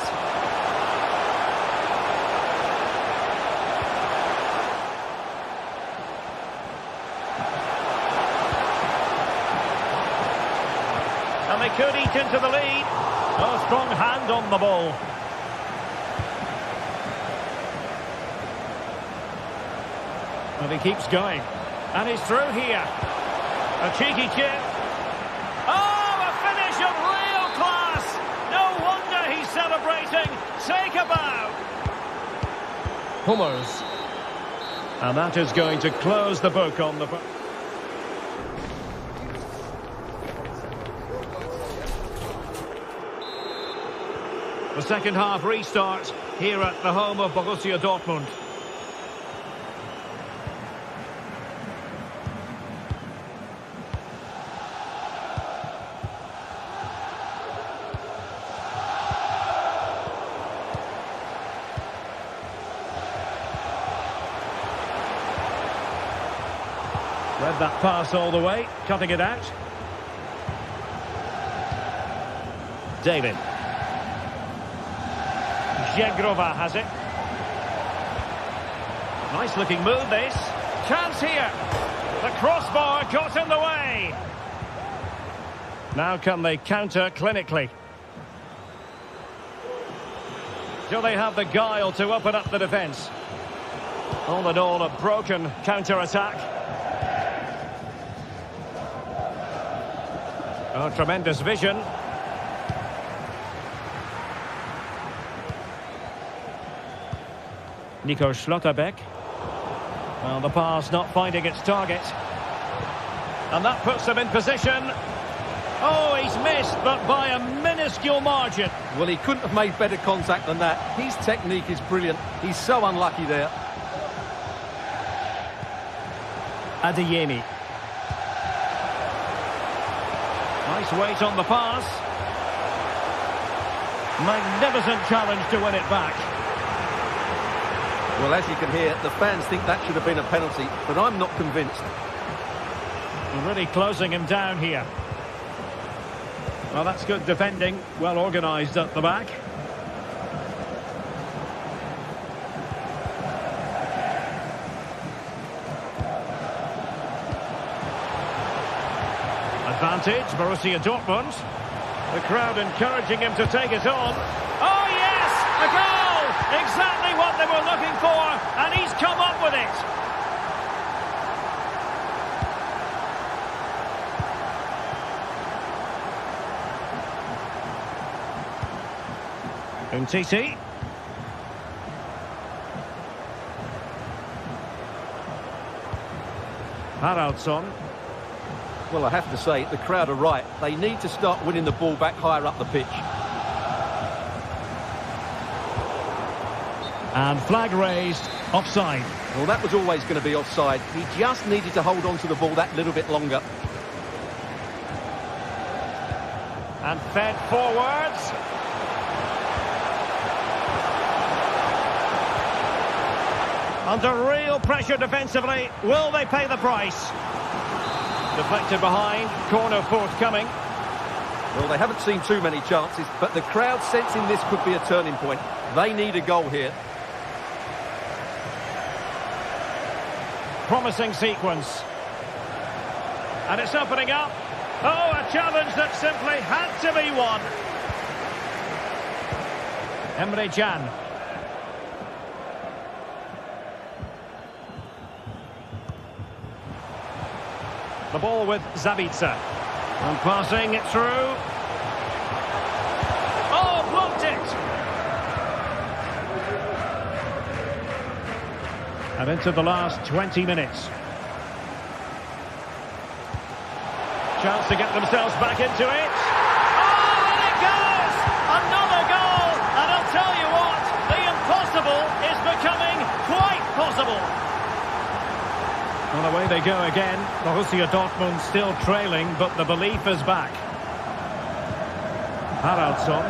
And they could eat into the lead. Oh, strong hand on the ball. And he keeps going. And he's through here. A cheeky chip. Oh, a finish of real class. No wonder he's celebrating. Take a bow. Hummels. And that is going to close the book on the... The second half restart here at the home of Borussia Dortmund. Read that pass all the way, cutting it out. David. Jegrova has it. Nice looking move this. Chance here. The crossbar got in the way. Now can they counter clinically? Do they have the guile to open up the defence? All in all, a broken counter-attack. Oh, tremendous vision. Nico Schlotterbeck. Well, the pass not finding its target. And that puts them in position. Oh, he's missed, but by a minuscule margin. Well, he couldn't have made better contact than that. His technique is brilliant. He's so unlucky there. Adeyemi. Nice weight on the pass. Magnificent challenge to win it back. Well, as you can hear, the fans think that should have been a penalty, but I'm not convinced. Really closing him down here. Well, that's good defending. Well organised at the back. Advantage, Borussia Dortmund. The crowd encouraging him to take it on. Oh, yes! A goal! Exactly what they were looking for, and he's come up with it. Umtiti. Haraldsson. Well, I have to say, the crowd are right. They need to start winning the ball back higher up the pitch. And flag raised, offside. Well, that was always going to be offside. He just needed to hold on to the ball that little bit longer. And fed forwards. Under real pressure defensively. Will they pay the price? Deflected behind, corner forthcoming. Well, they haven't seen too many chances, but the crowd sensing this could be a turning point. They need a goal here. Promising sequence. And it's opening up. Oh, a challenge that simply had to be won. Emre Can. The ball with Zabitzer. And passing it through. Oh, blocked it! And into the last 20 minutes. Chance to get themselves back into it. Oh, and it goes! Another goal! And I'll tell you what, the impossible is becoming quite possible. Well, away they go again. Borussia Dortmund still trailing, but the belief is back. Haraldsson.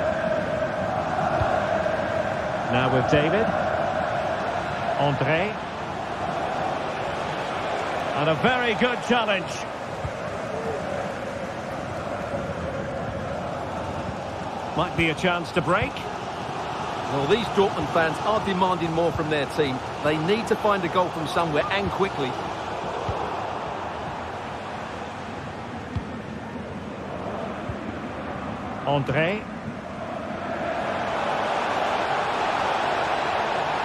Now with David. André. And a very good challenge. Might be a chance to break. Well, these Dortmund fans are demanding more from their team. They need to find a goal from somewhere and quickly. André.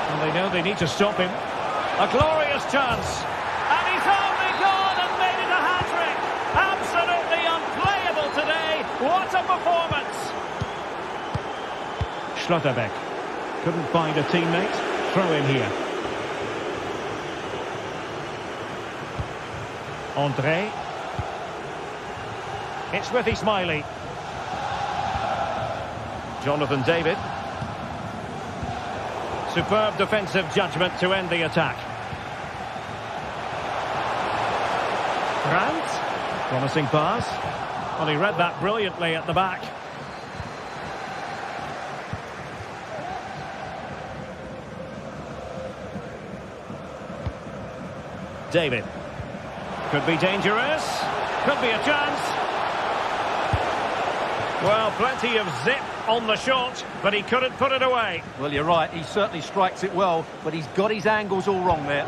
And they know they need to stop him. A glorious chance. And he's only gone and made it a hat-trick. Absolutely unplayable today. What a performance. Schlotterbeck. Couldn't find a teammate. Throw in here. André. It's with Ismaili. Jonathan David. Superb defensive judgment to end the attack. Brandt. Promising pass. Well, he read that brilliantly at the back. David. Could be dangerous. Could be a chance. Well, plenty of zip on the shot, but he couldn't put it away. Well, you're right. He certainly strikes it well, but he's got his angles all wrong there.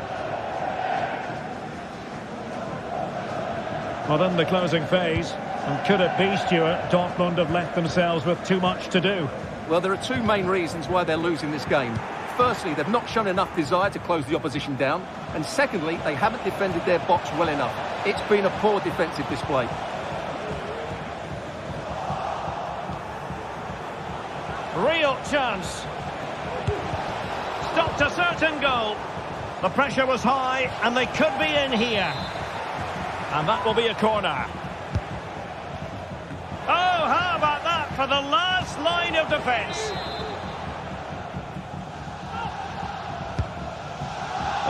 Well, in the closing phase, and could it be, Stuart, Dortmund have left themselves with too much to do? Well, there are two main reasons why they're losing this game. Firstly, they've not shown enough desire to close the opposition down. And secondly, they haven't defended their box well enough. It's been a poor defensive display. Real chance. Stopped a certain goal. The pressure was high, and they could be in here. And that will be a corner. Oh, how about that for the last line of defence?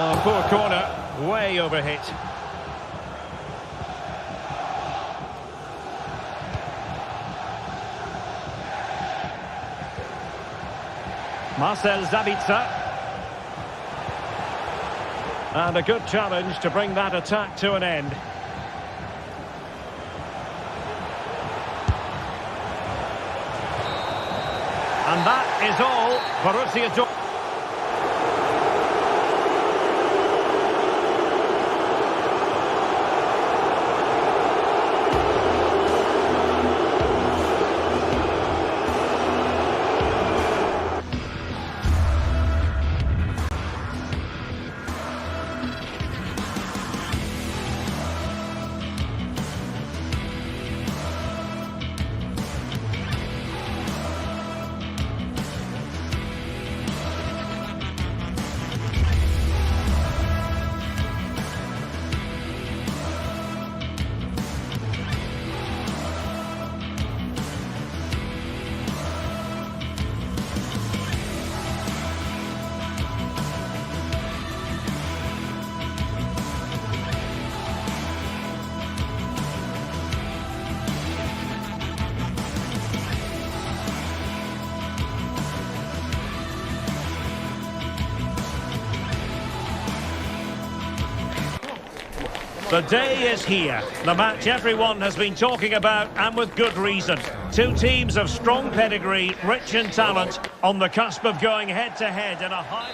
Oh, poor corner, way overhit. Marcel Zabitzer. And a good challenge to bring that attack to an end. And that is all. Borussia Dortmund. The day is here. The match everyone has been talking about, and with good reason. Two teams of strong pedigree, rich in talent, on the cusp of going head-to-head in a high...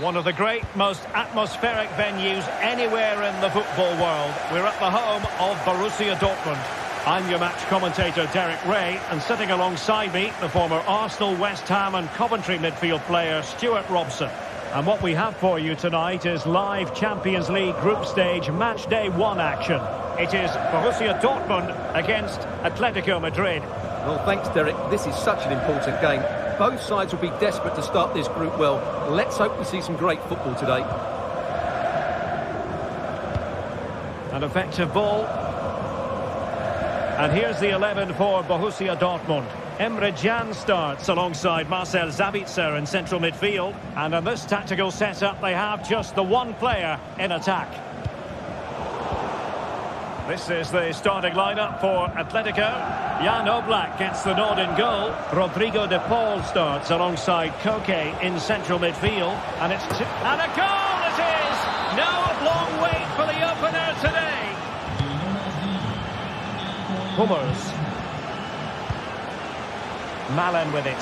One of the great, most atmospheric venues anywhere in the football world. We're at the home of Borussia Dortmund. I'm your match commentator, Derek Ray, and sitting alongside me, the former Arsenal, West Ham and Coventry midfield player, Stuart Robson. And what we have for you tonight is live Champions League group stage match day 1 action. It is Borussia Dortmund against Atletico Madrid. Well, thanks, Derek. This is such an important game. Both sides will be desperate to start this group well. Let's hope we see some great football today. An effective ball. And here's the 11 for Borussia Dortmund. Emre Can starts alongside Marcel Sabitzer in central midfield. And in this tactical setup, they have just the one player in attack. This is the starting lineup for Atletico. Jan Oblak gets the nod in goal. Rodrigo de Paul starts alongside Koke in central midfield. And it's and a goal it is! No long wait for the opener today. Hummels. Milan with it.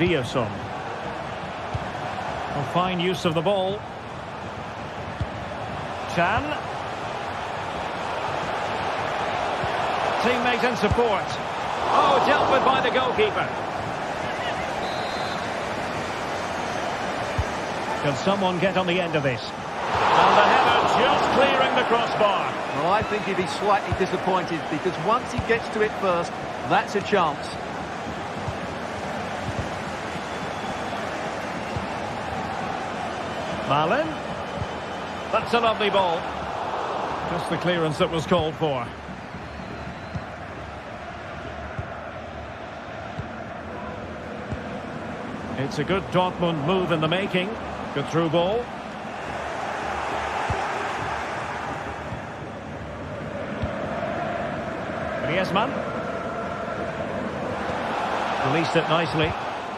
Ryerson. Well, fine use of the ball. Can. Teammate in support. Oh, dealt with by the goalkeeper. Can someone get on the end of this? And the header just clearing the crossbar. Well, I think he'd be slightly disappointed because once he gets to it first, that's a chance. Milan. That's a lovely ball. Just the clearance that was called for. It's a good Dortmund move in the making. Good through ball. Griezmann. Released it nicely.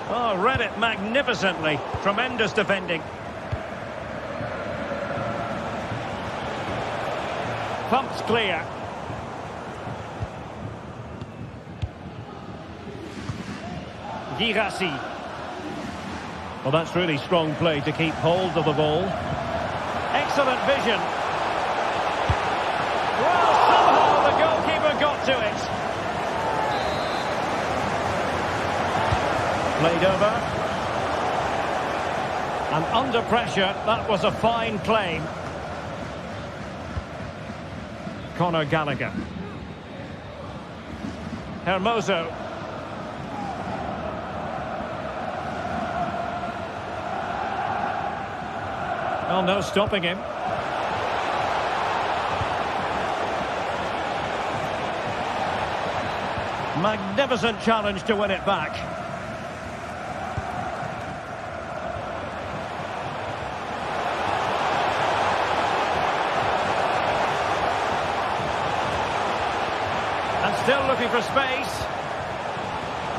Oh, read it magnificently. Tremendous defending. Pumps clear. Girassi. Well, that's really strong play to keep hold of the ball. Excellent vision. Well, somehow the goalkeeper got to it. Played over. And under pressure, that was a fine claim. Conor Gallagher. Hermoso. Well, no stopping him. Magnificent challenge to win it back. And still looking for space.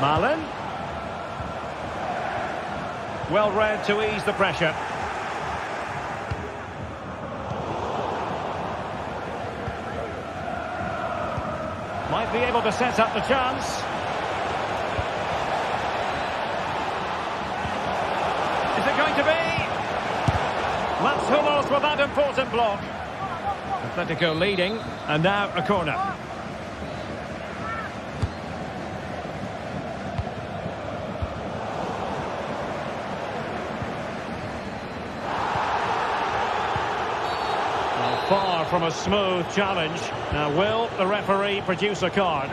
Milan. Well read to ease the pressure. Might be able to set up the chance. Is it going to be? Mats Hummels with that important block. Atletico leading, and now a corner. Far from a smooth challenge. Now, will the referee produce a card?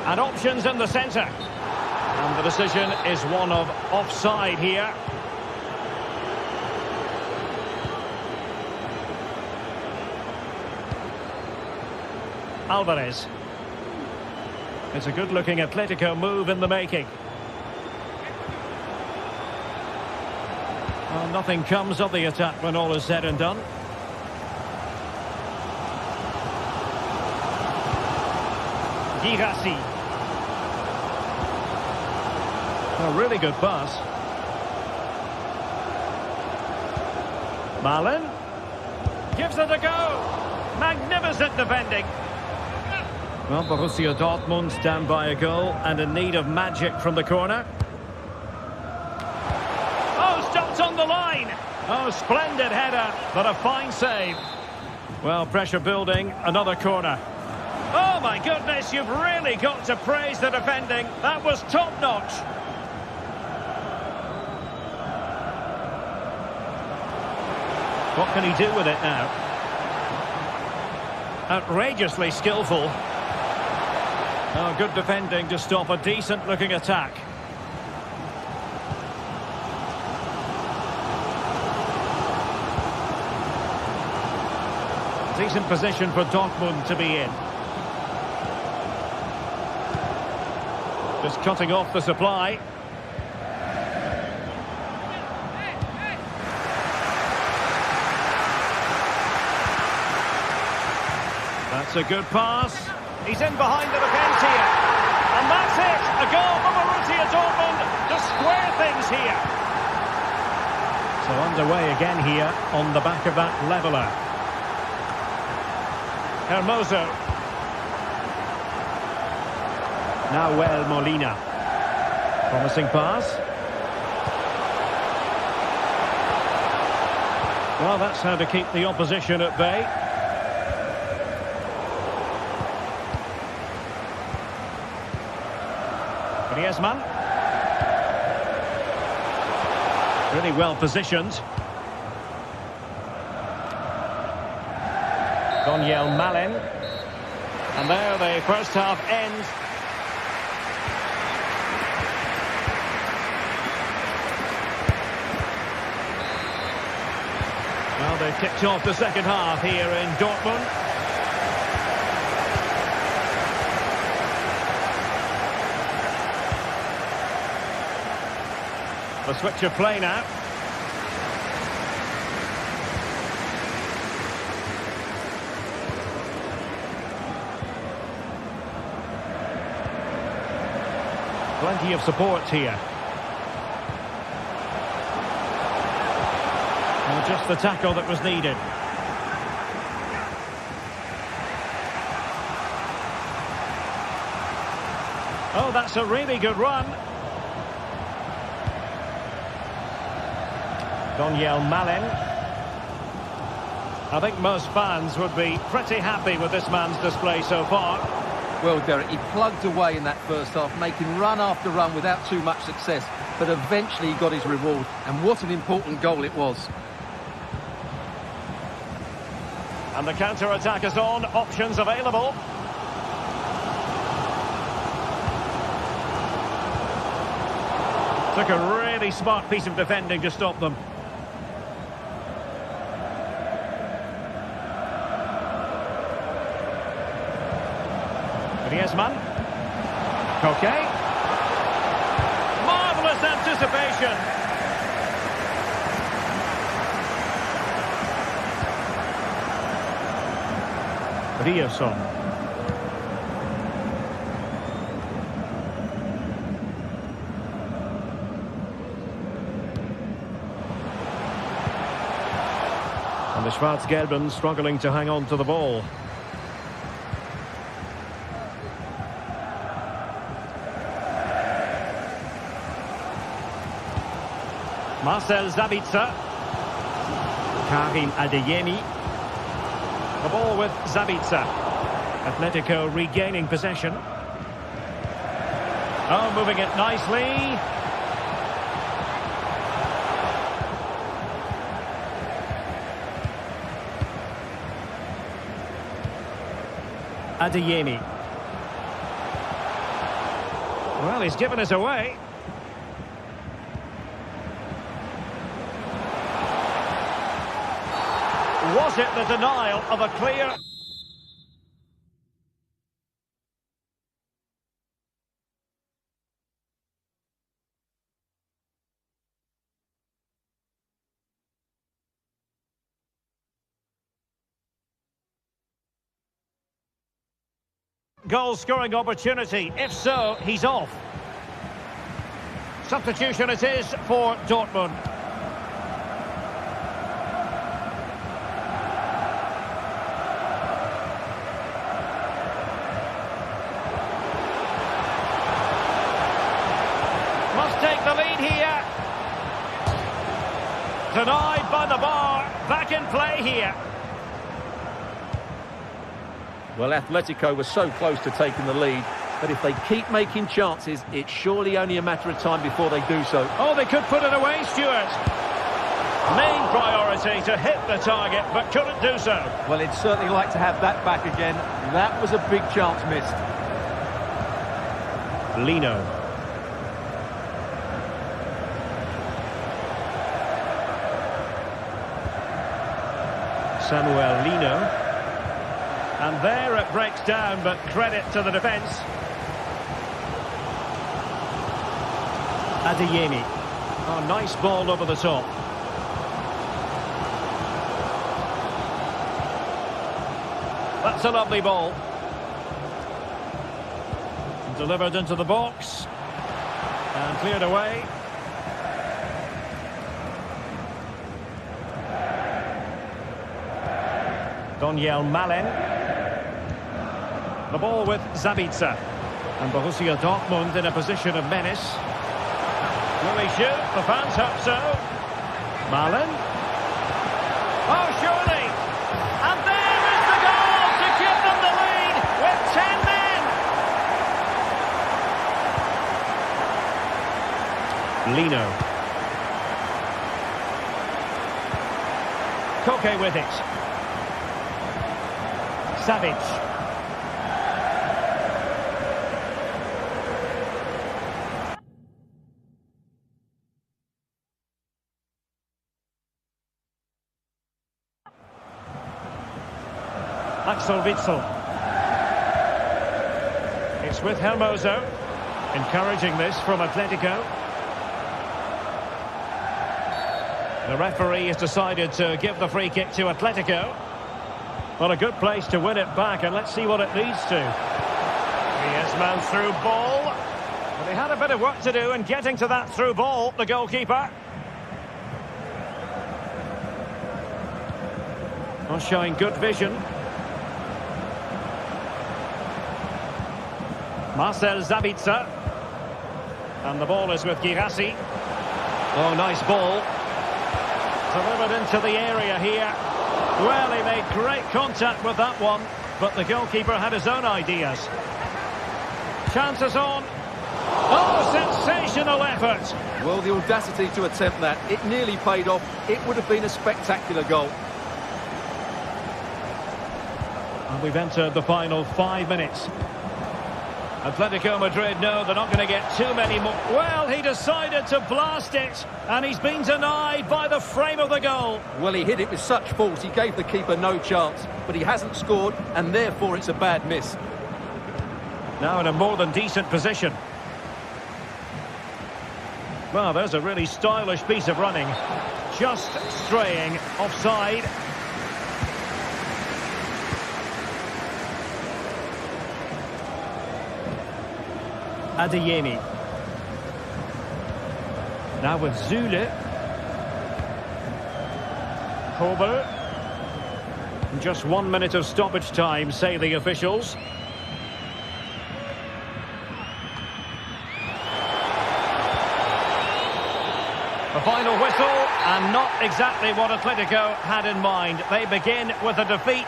And options in the centre. And the decision is one of offside here. Alvarez. It's a good-looking Atletico move in the making. Well, nothing comes of the attack when all is said and done. Girassi. A really good pass. Milan. Gives it a go. Magnificent defending. Well, Borussia Dortmund stand by a goal and in need of magic from the corner. Stopped on the line. Oh, splendid header, but a fine save. Well, pressure building, another corner. Oh, my goodness, you've really got to praise the defending. That was top-notch. What can he do with it now? Outrageously skillful. Oh, good defending to stop a decent-looking attack. Decent position for Dortmund to be in. Just cutting off the supply. That's a good pass. He's in behind the defence here. And that's it. A goal for Borussia Dortmund to square things here. So underway again here on the back of that leveller. Hermoso. Now Molina. Promising pass. Well, that's how to keep the opposition at bay. Griezmann. Really well positioned. Malin. And there the first half ends. Well, they've kicked off the second half here in Dortmund. The switch of play now. Plenty of support here. And just the tackle that was needed. Oh, that's a really good run. Malin. I think most fans would be pretty happy with this man's display so far. Well, Derek, he plugged away in that first half, making run after run without too much success, but eventually he got his reward, and what an important goal it was. And the counter-attack is on, options available. Took a really smart piece of defending to stop them. Griezmann. Okay. Marvellous anticipation. Riosson. And the Schwarz-Gelben struggling to hang on to the ball. Marcel Sabitzer. Karim Adeyemi. The ball with Sabitzer. Atletico regaining possession. Oh, moving it nicely. Adeyemi. Well, he's given us away. Was it the denial of a clear... Goal-scoring opportunity. If so, he's off. Substitution it is for Dortmund. Take the lead here. Denied by the bar. Back in play here. Well, Atletico was so close to taking the lead, but if they keep making chances, it's surely only a matter of time before they do so. Oh, they could put it away, Stuart. Main priority to hit the target, but couldn't do so. Well, he'd certainly like to have that back again. That was a big chance missed. Lino. Samuel Lino. And there it breaks down, but credit to the defence. Adeyemi. Oh, nice ball over the top. That's a lovely ball. Delivered into the box. And cleared away. Daniel Malen. The ball with Sabitzer. And Borussia Dortmund in a position of menace. Will he shoot? The fans hope so. Malen. Oh, surely! And there is the goal to give them the lead with 10 men! Lino. Koke with it. Savic. Axel Witsel. It's with Hermoso. Encouraging this from Atletico. The referee has decided to give the free kick to Atletico. Well, a good place to win it back, and let's see what it leads to. Yes, man through ball. Well, he had a bit of work to do in getting to that through ball, the goalkeeper. Well, showing good vision. Marcel Sabitzer. And the ball is with Girassi. Oh, nice ball. Delivered into the area here. Well, he made great contact with that one, but the goalkeeper had his own ideas. Chances on. Oh, sensational effort. Well, the audacity to attempt that. It nearly paid off. It would have been a spectacular goal. And we've entered the final 5 minutes. Atletico Madrid know they're not going to get too many more. Well, he decided to blast it, and he's been denied by the frame of the goal. Well, he hit it with such force, he gave the keeper no chance, but he hasn't scored, and therefore it's a bad miss. Now in a more than decent position. Well, there's a really stylish piece of running. Just straying offside. Adeyemi. Now with Zule. Kober. Just 1 minute of stoppage time, say the officials. The final whistle, and not exactly what Atletico had in mind. They begin with a defeat.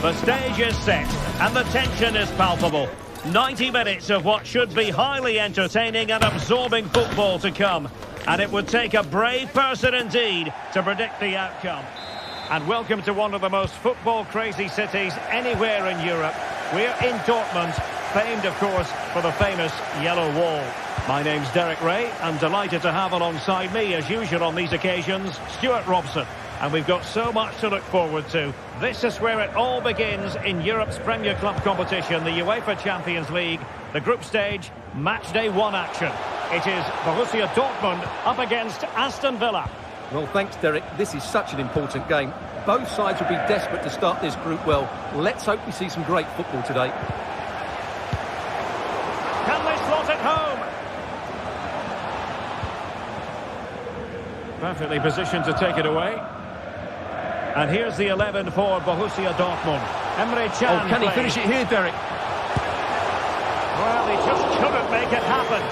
The stage is set and the tension is palpable. 90 minutes of what should be highly entertaining and absorbing football to come. And it would take a brave person indeed to predict the outcome. And welcome to one of the most football-crazy cities anywhere in Europe. We're in Dortmund, famed, of course, for the famous Yellow Wall. My name's Derek Ray. I'm delighted to have alongside me, as usual on these occasions, Stuart Robson. And we've got so much to look forward to. This is where it all begins in Europe's Premier Club competition, the UEFA Champions League, the group stage, match day 1 action. It is Borussia Dortmund up against Aston Villa. Well, thanks, Derek. This is such an important game. Both sides will be desperate to start this group well. Let's hope we see some great football today. Can they slot it home? Perfectly positioned to take it away. And here's the 11 for Borussia Dortmund. Emre Can. Oh, can he finish it here, Derek? Well, he just couldn't make it happen.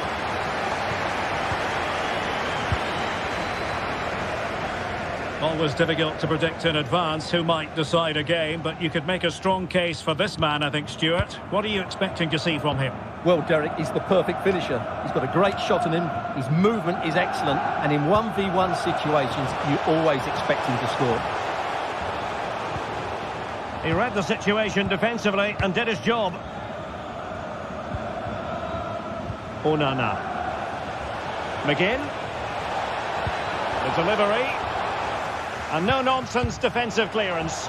Always difficult to predict in advance who might decide a game, but you could make a strong case for this man, I think, Stuart. What are you expecting to see from him? Well, Derek, he's the perfect finisher. He's got a great shot on him, his movement is excellent, and in 1v1 situations, you always expect him to score. He read the situation defensively and did his job. Onana. McGinn. The delivery. And no-nonsense defensive clearance.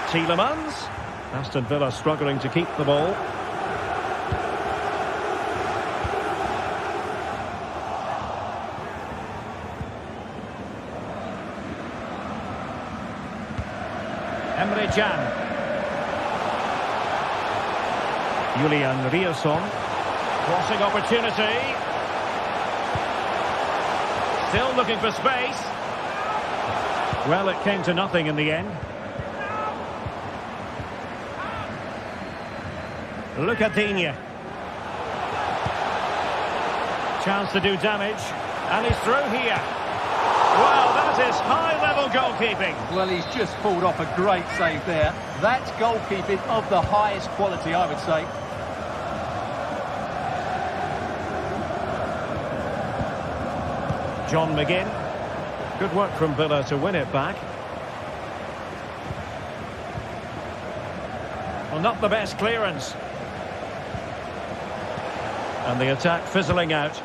Tielemans. Aston Villa struggling to keep the ball. Emre Can. Julian Riasson. Crossing opportunity. Still looking for space. Well, it came to nothing in the end. Look at Digne. Chance to do damage. And he's through here. Well, that is high-level goalkeeping. Well, he's just pulled off a great save there. That's goalkeeping of the highest quality, I would say. John McGinn. Good work from Villa to win it back. Well, not the best clearance. And the attack fizzling out.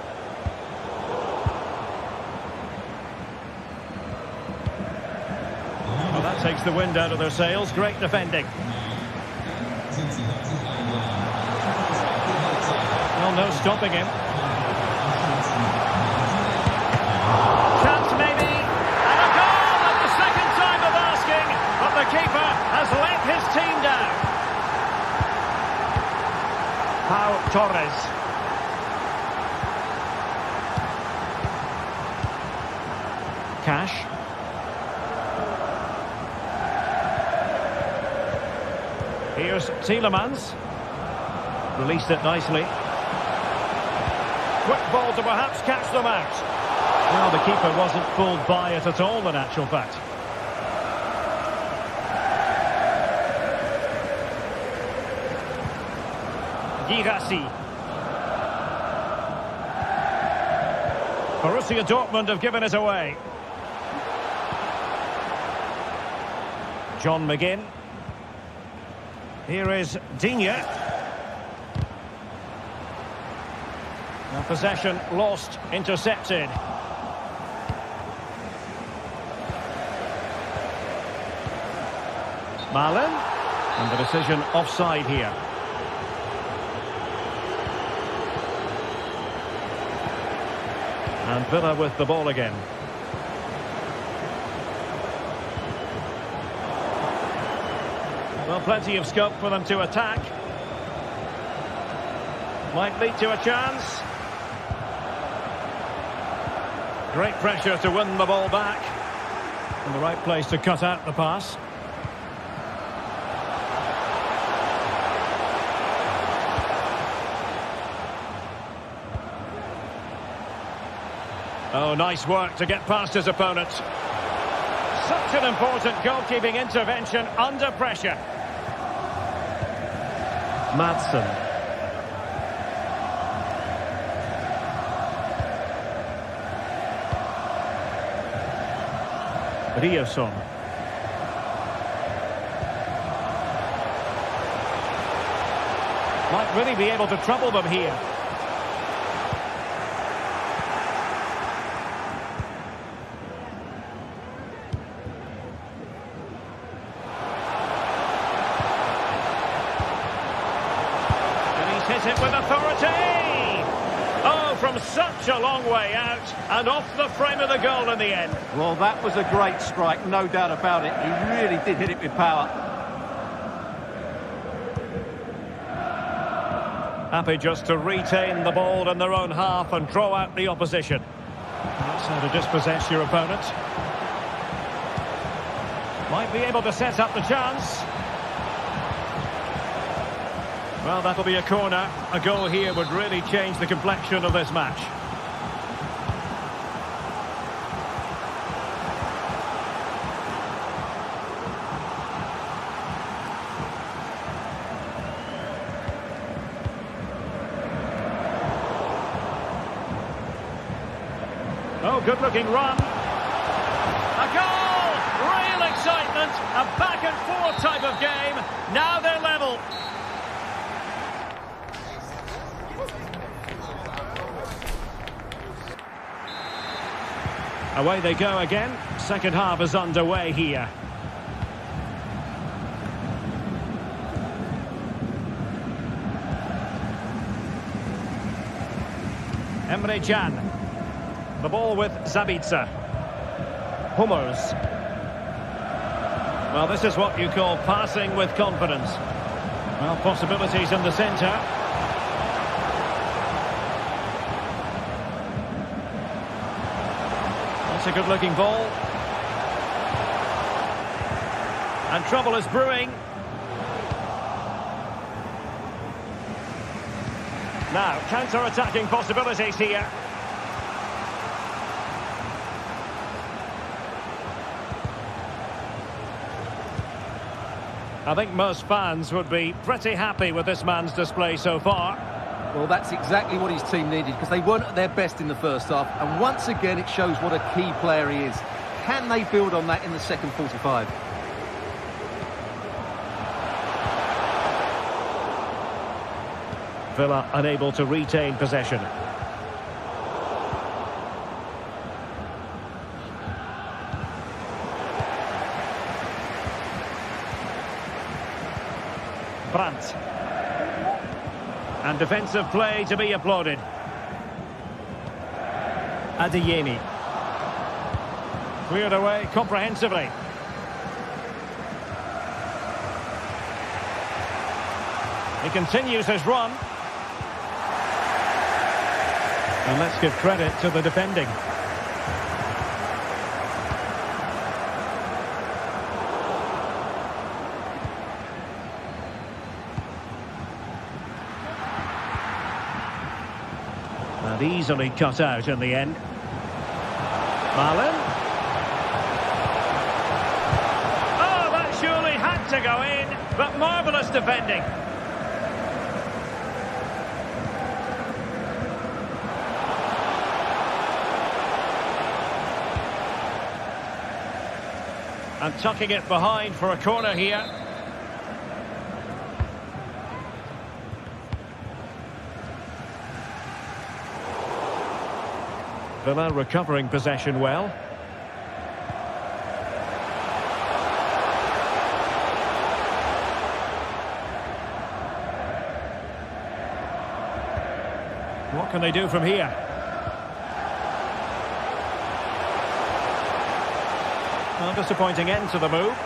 Well, that takes the wind out of their sails. Great defending. Well, no stopping him. Chance maybe. And a goal at the second time of asking. But the keeper has let his team down. Pau Torres. Cash. Here's Tielemans. Released it nicely. Quick ball to perhaps catch them out. Well, the keeper wasn't fooled by it at all, in actual fact. Girassi. Borussia Dortmund have given it away. John McGinn. Here is Digne. Now possession lost, intercepted. Milan. And the decision offside here. And Villa with the ball again. Well, plenty of scope for them to attack. Might lead to a chance. Great pressure to win the ball back. And the right place to cut out the pass. Oh, nice work to get past his opponent. Such an important goalkeeping intervention under pressure. Madsen. Riasson. Might really be able to trouble them here. hit it with authority. Oh, from such a long way out, and off the frame of the goal in the end. Well, that was a great strike, no doubt about it. He really did hit it with power. Happy just to retain the ball in their own half and draw out the opposition. That's how to dispossess your opponent. Might be able to set up the chance. Well, that'll be a corner. A goal here would really change the complexion of this match. Oh, good-looking run. A goal! Real excitement. A back-and-forth type of game. Now they're level. Away they go again. Second half is underway here. Emre Can. The ball with Zabitzer. Hummels. Well, this is what you call passing with confidence. Well, possibilities in the centre. That's a good-looking ball. And trouble is brewing. Now, counter-attacking possibilities here. I think most fans would be pretty happy with this man's display so far. Well, that's exactly what his team needed, because they weren't at their best in the first half. And once again, it shows what a key player he is. Can they build on that in the second 45? Villa unable to retain possession. Brandt. And defensive play to be applauded. Adeyemi. Cleared away comprehensively. He continues his run. And let's give credit to the defending. And easily cut out in the end. Milan. Oh, that surely had to go in, but marvellous defending. And tucking it behind for a corner here. Villa recovering possession well. What can they do from here? Well, disappointing end to the move.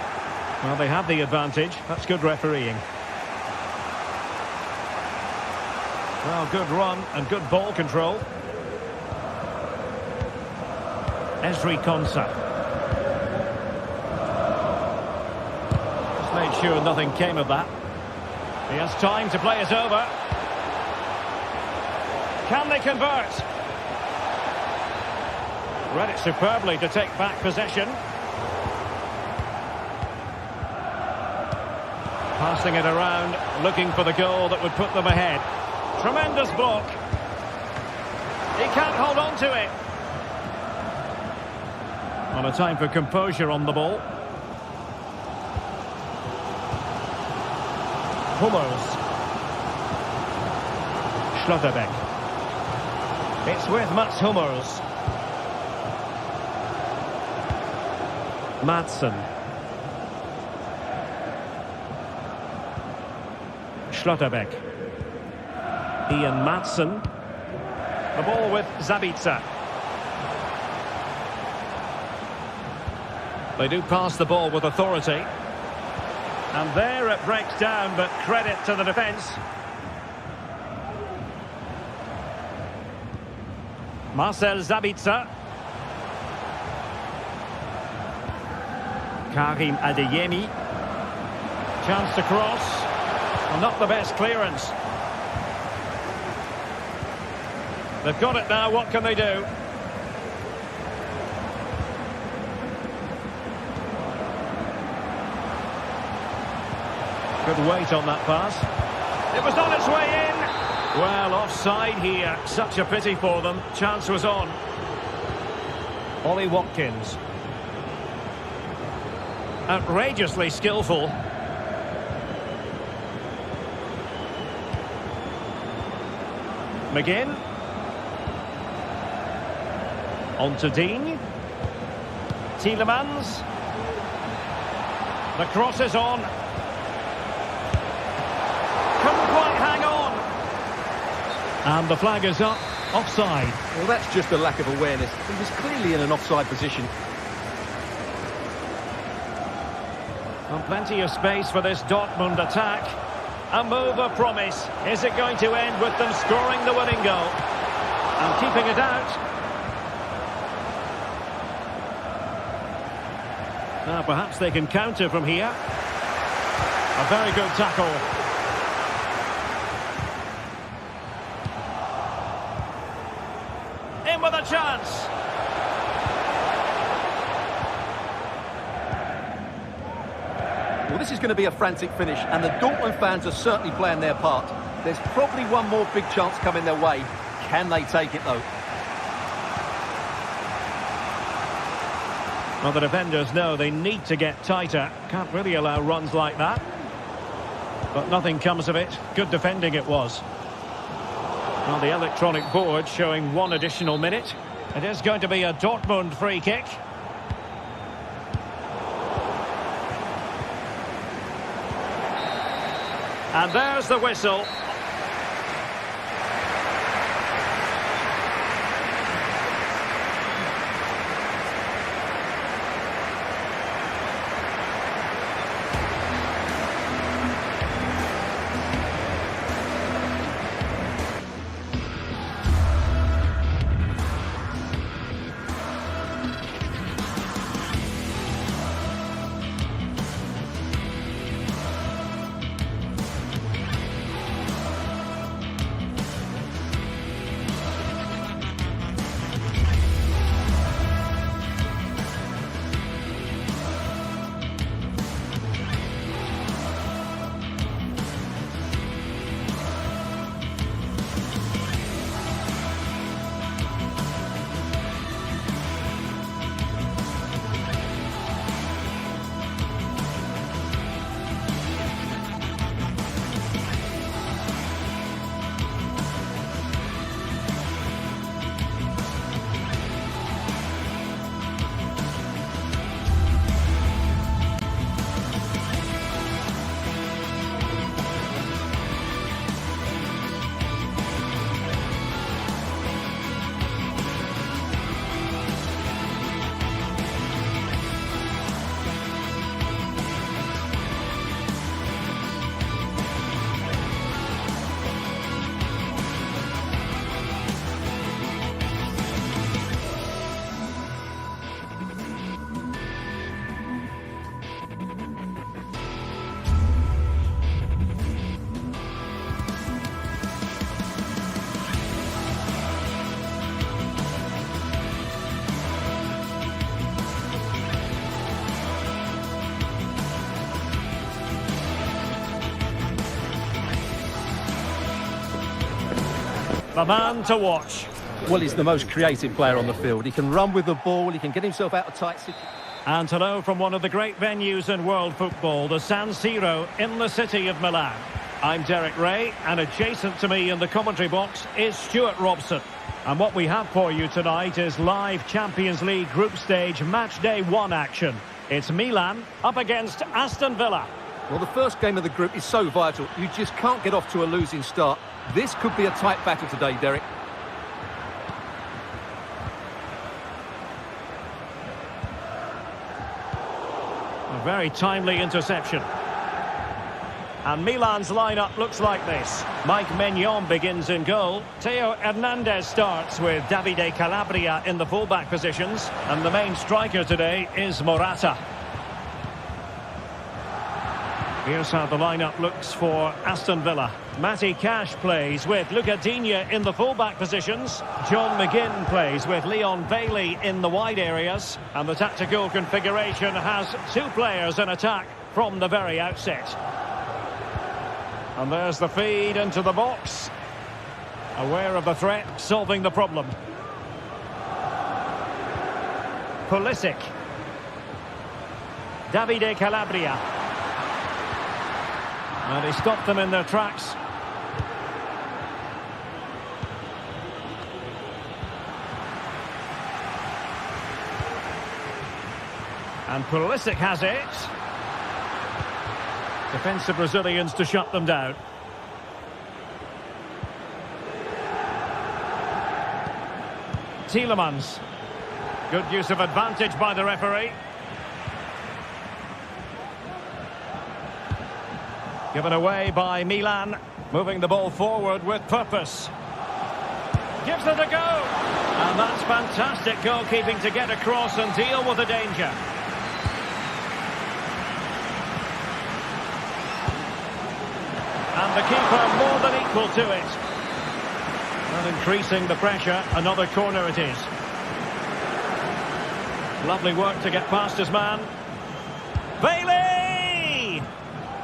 Well, they have the advantage. That's good refereeing. Well, good run and good ball control. Ezri Konsa. Just made sure nothing came of that. He has time to play it over. Can they convert? Read it superbly to take back possession. Passing it around, looking for the goal that would put them ahead. Tremendous block. He can't hold on to it. On a time for composure on the ball. Hummels. Schlotterbeck. It's with Mats Hummels. Madsen. Schlotterbeck. Ian Maatsen. The ball with Zabitzer. They do pass the ball with authority. And there it breaks down, but credit to the defence. Marcel Zabitzer. Karim Adeyemi. Chance to cross. Well, not the best clearance. They've got it now, what can they do? Good weight on that pass. It was on its way in. Well, offside here. Such a pity for them. Chance was on. Ollie Watkins. Outrageously skillful. McGinn. On to Dean. Tielemans. The cross is on. Couldn't quite hang on. And the flag is up. Offside. Well, that's just a lack of awareness. He was clearly in an offside position. And plenty of space for this Dortmund attack. A move of promise. Is it going to end with them scoring the winning goal? And keeping it out. Now perhaps they can counter from here. A very good tackle. In with a chance. Well, this is going to be a frantic finish, and the Dortmund fans are certainly playing their part. There's probably one more big chance coming their way. Can they take it, though? Well, the defenders know they need to get tighter. Can't really allow runs like that. But nothing comes of it. Good defending it was. Well, the electronic board showing one additional minute. It is going to be a Dortmund free kick. And there's the whistle. The man to watch. Well, he's the most creative player on the field. He can run with the ball, he can get himself out of tight situations. And hello from one of the great venues in world football, the San Siro in the city of Milan. I'm Derek Ray, and adjacent to me in the commentary box is Stuart Robson. And what we have for you tonight is live Champions League group stage match day 1 action. It's Milan up against Aston Villa. Well, the first game of the group is so vital. You just can't get off to a losing start. This could be a tight battle today, Derek. A very timely interception. And Milan's lineup looks like this. Mike Maignan begins in goal. Theo Hernandez starts with Davide Calabria in the fullback positions. And the main striker today is Morata. Here's how the lineup looks for Aston Villa. Matty Cash plays with Luca Digne in the fullback positions. John McGinn plays with Leon Bailey in the wide areas. And the tactical configuration has two players in attack from the very outset. And there's the feed into the box. Aware of the threat, solving the problem. Pulisic. Davide Calabria. And he stopped them in their tracks. And Pulisic has it. Defensive Brazilians to shut them down. Tielemans. Good use of advantage by the referee. Given away by Milan. Moving the ball forward with purpose. Gives it a go. And that's fantastic goalkeeping to get across and deal with the danger. And the keeper more than equal to it. And increasing the pressure, another corner it is. Lovely work to get past his man. Bailey!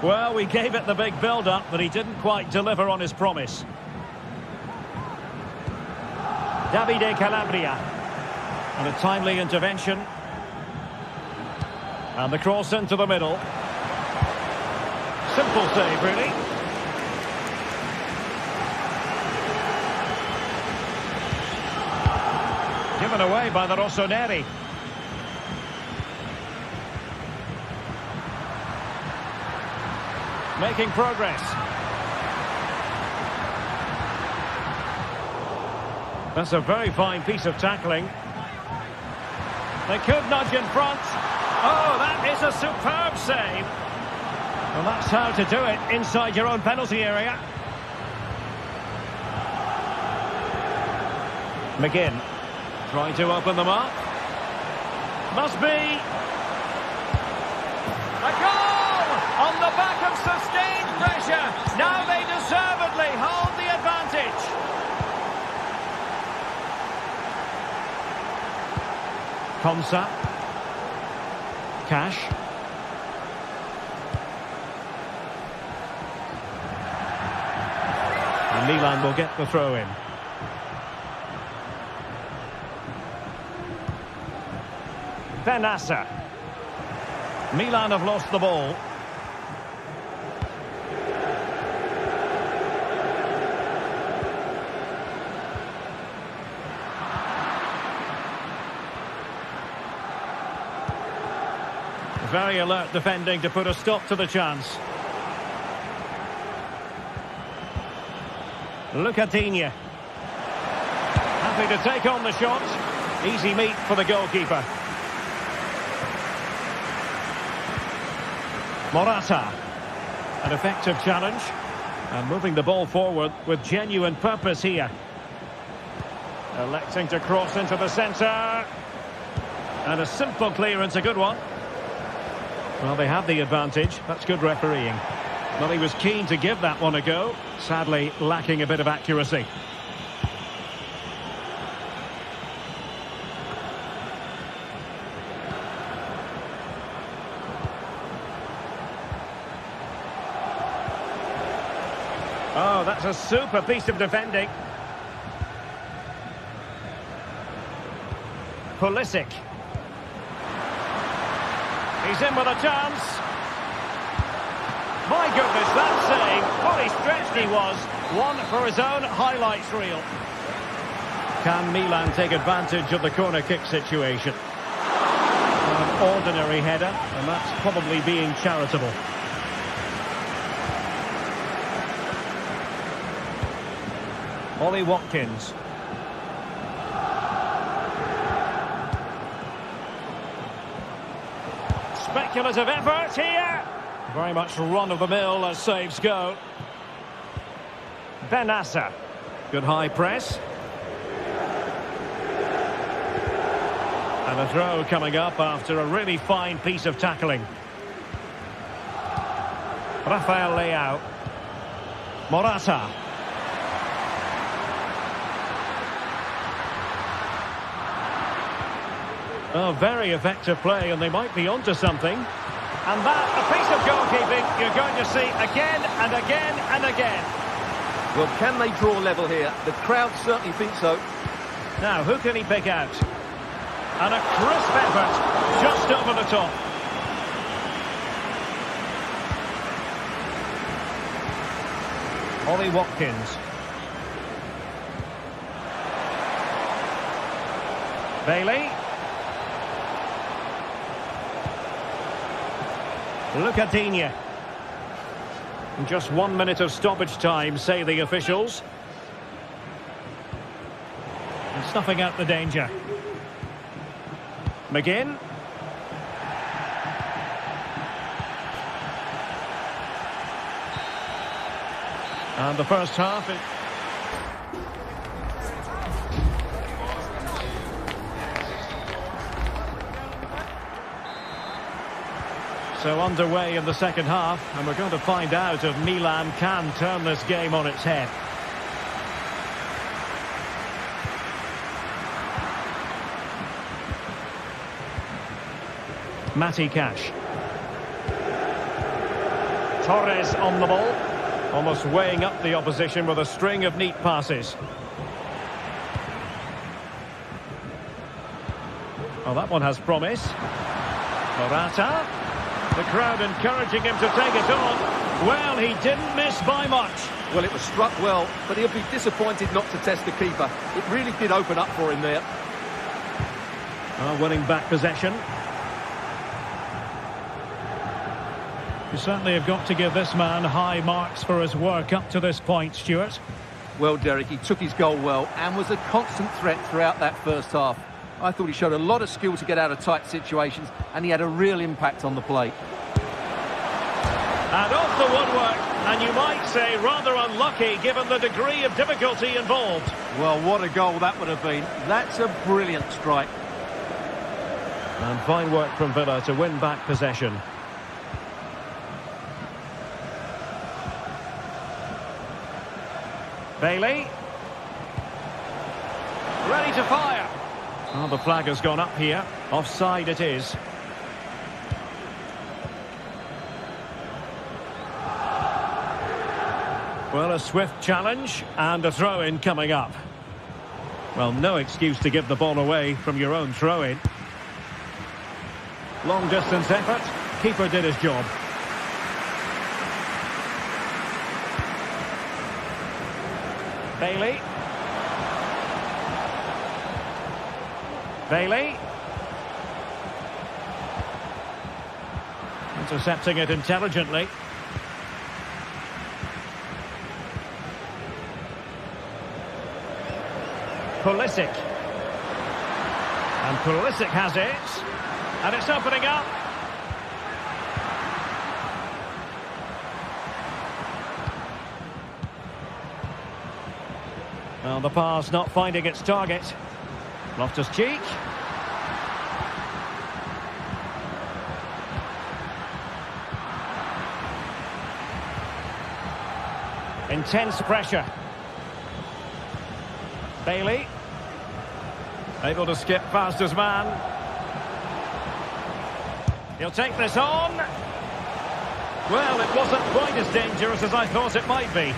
Well, we gave it the big build-up, but he didn't quite deliver on his promise. Davide Calabria. And a timely intervention. And the cross into the middle. Simple save, really. Given away by the Rossoneri. Making progress. That's a very fine piece of tackling. They could nudge in front. Oh, that is a superb save. Well, that's how to do it inside your own penalty area. McGinn. Trying to open them up. Must be. A goal! On the back of sustained pressure. Now they deservedly hold the advantage. Komsa. Cash. And Milan will get the throw in. Benassa. Milan have lost the ball. Very alert defending to put a stop to the chance. Luca Digne. Happy to take on the shot. Easy meat for the goalkeeper. Morata. An effective challenge. And moving the ball forward with genuine purpose here. Electing to cross into the centre. And a simple clearance, a good one. Well, they have the advantage. That's good refereeing. Well, he was keen to give that one a go. Sadly, lacking a bit of accuracy. Oh, that's a super piece of defending. Pulisic. He's in with a chance. My goodness, that save. Fully stretched he was. One for his own highlights reel. Can Milan take advantage of the corner kick situation? An ordinary header, and that's probably being charitable. Ollie Watkins. Speculative effort here. Very much run-of-the-mill as saves go. Benassa. Good high press. And a throw coming up after a really fine piece of tackling. Rafael Leao. Morata. Oh, very effective play, and they might be onto something. And that, a piece of goalkeeping you're going to see again and again and again. Well, can they draw level here? The crowd certainly think so. Now, who can he pick out? And a crisp effort, just over the top. Ollie Watkins. Bailey. Lucadinha. Just 1 minute of stoppage time, say the officials. And snuffing out the danger. McGinn. And the first half... So underway in the second half, and we're going to find out if Milan can turn this game on its head. Matty Cash. Torres on the ball, almost weighing up the opposition with a string of neat passes. Oh, that one has promise. Morata. The crowd encouraging him to take it on. Well, he didn't miss by much. Well, it was struck well, but he'll be disappointed not to test the keeper. It really did open up for him there. Winning back possession. You certainly have got to give this man high marks for his work up to this point, Stuart. Well, Derek, he took his goal well and was a constant threat throughout that first half. I thought he showed a lot of skill to get out of tight situations, and he had a real impact on the play. And off the woodwork, and you might say rather unlucky given the degree of difficulty involved. Well, what a goal that would have been. That's a brilliant strike. And fine work from Villa to win back possession. Bailey. Ready to fire. Oh, the flag has gone up here. Offside it is. Well, a swift challenge and a throw-in coming up. Well, no excuse to give the ball away from your own throw-in. Long distance effort. Keeper did his job. Bailey. Bailey. Intercepting it intelligently. Pulisic. And Pulisic has it. And it's opening up. Well, the pass not finding its target. Loftus-Cheek. Intense pressure. Bailey. Able to skip past his man. He'll take this on. Well, it wasn't quite as dangerous as I thought it might be.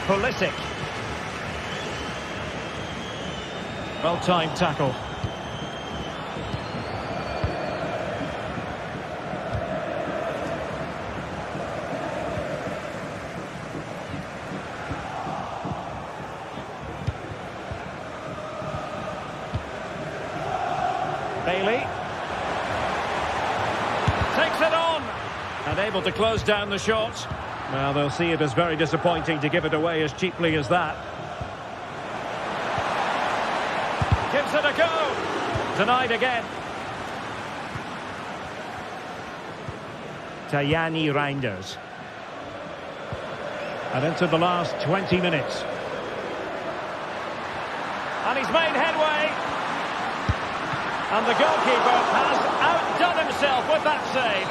Pulisic. Well-timed tackle. Bailey. Takes it on. And able to close down the shot. Well, they'll see it as very disappointing to give it away as cheaply as that. Gives it a go. Denied again. Tajani Reinders. And into the last 20 minutes. And he's made headway. And the goalkeeper has outdone himself with that save.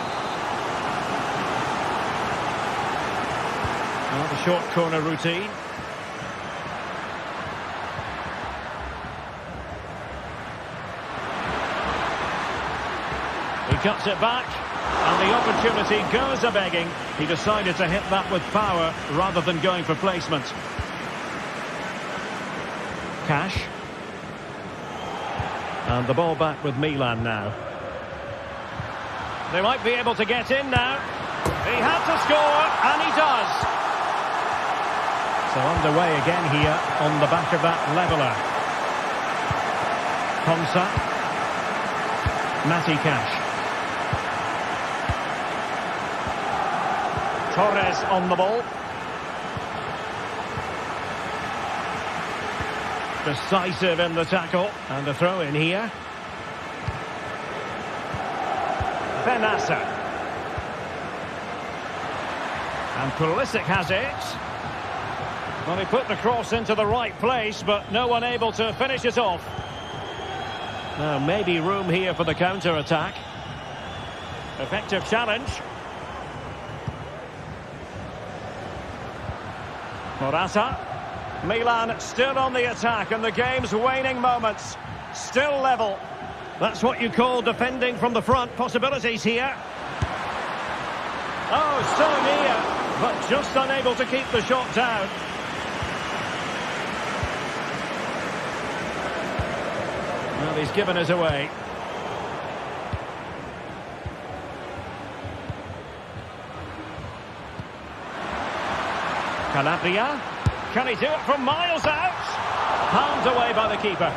Well, the short corner routine. He cuts it back. And the opportunity goes a-begging. He decided to hit that with power rather than going for placement. Cash. And the ball back with Milan now. They might be able to get in now. He had to score, and he does. So underway again here on the back of that leveller. Konsa. Matty Cash. Torres on the ball. Decisive in the tackle. And the throw in here. Benassa. And Pulisic has it. Well, he put the cross into the right place, but no one able to finish it off. Now, maybe room here for the counter-attack. Effective challenge. Morata. Milan still on the attack and the game's waning moments. Still level. That's what you call defending from the front. Possibilities here. Oh, so near, but just unable to keep the shot down. Well, he's given it away. Calabria. Can he do it from miles out? Palmed away by the keeper.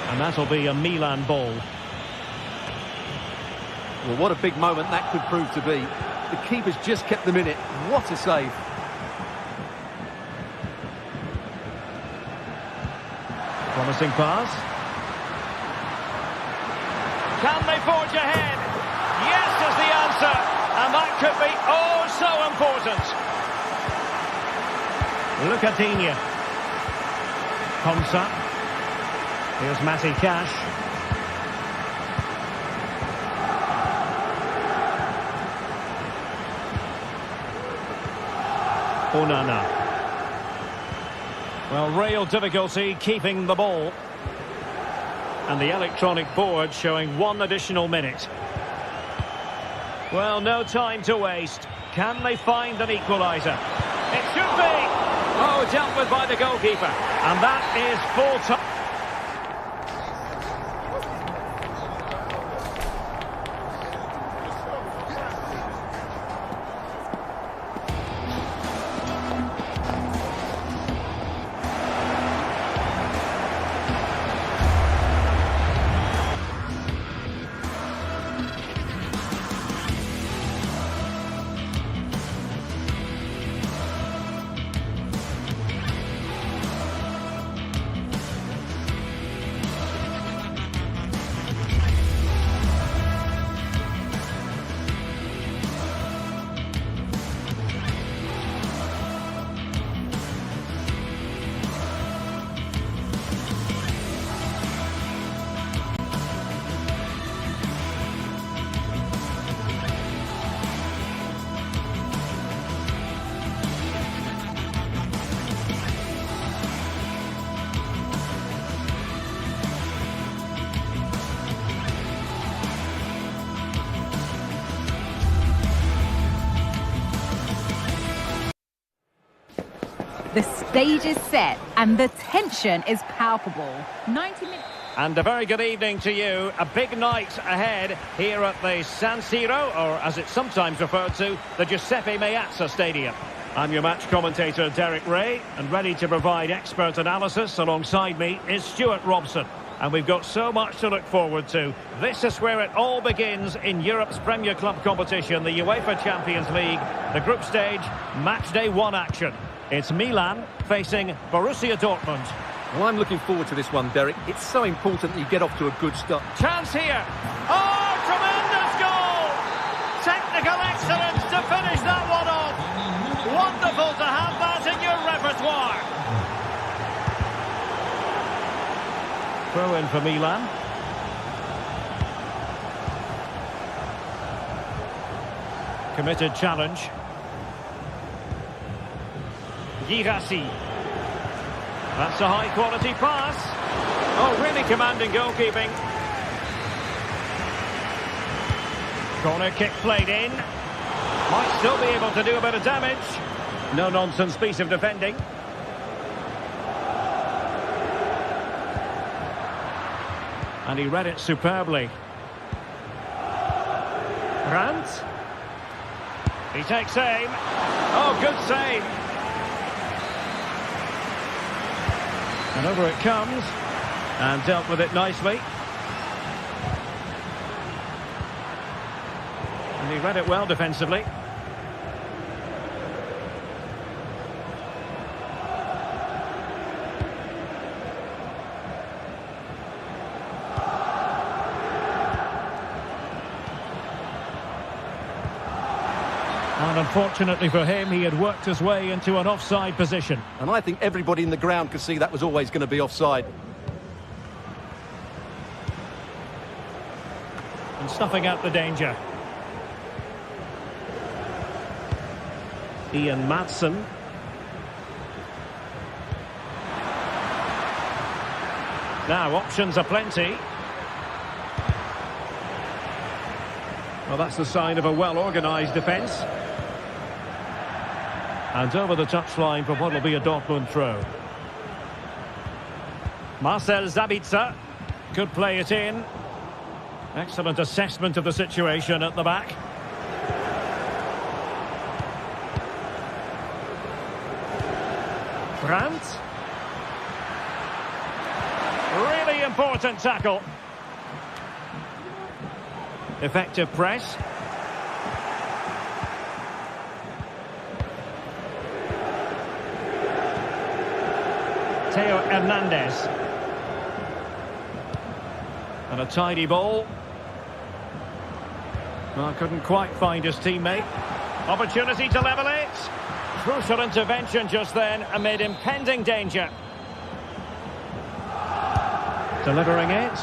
And that'll be a Milan ball. Well, what a big moment that could prove to be. The keeper's just kept them in it. What a save. Promising pass. Can they forge ahead? Yes is the answer. And that could be oh so important. Look at Digne. Konsa. Here's Matty Cash. Onana. Well, real difficulty keeping the ball. And the electronic board showing 1 additional minute. Well, no time to waste. Can they find an equaliser? It should be! Oh, dealt with by the goalkeeper. And that is full time. The stage is set and the tension is palpable. 90 minutes. And a very good evening to you. A big night ahead here at the San Siro, or as it's sometimes referred to, the Giuseppe Meazza Stadium. I'm your match commentator, Derek Ray, and ready to provide expert analysis alongside me is Stuart Robson. And we've got so much to look forward to. This is where it all begins in Europe's Premier Club competition, the UEFA Champions League, the group stage, match day 1 action. It's Milan facing Borussia Dortmund. Well, I'm looking forward to this one, Derek. It's so important that you get off to a good start. Chance here. Oh, tremendous goal! Technical excellence to finish that one off. Wonderful to have that in your repertoire. Throw in for Milan. Committed challenge. Girassi. That's a high-quality pass. Oh, really commanding goalkeeping. Corner kick played in. Might still be able to do a bit of damage. No-nonsense piece of defending. And he read it superbly. Brandt. He takes aim. Oh, good save. And over it comes. And dealt with it nicely. And he read it well defensively. And unfortunately for him, he had worked his way into an offside position. And I think everybody in the ground could see that was always going to be offside. And snuffing out the danger. Ian Madsen. Now, options are plenty. Well, that's the sign of a well-organised defence. And over the touchline for what will be a Dortmund throw. Marcel Sabitzer could play it in. Excellent assessment of the situation at the back. Brandt. Really important tackle. Effective press. Theo Hernandez. And a tidy ball. Well, couldn't quite find his teammate. Opportunity to level it. Crucial intervention just then amid impending danger. Delivering it.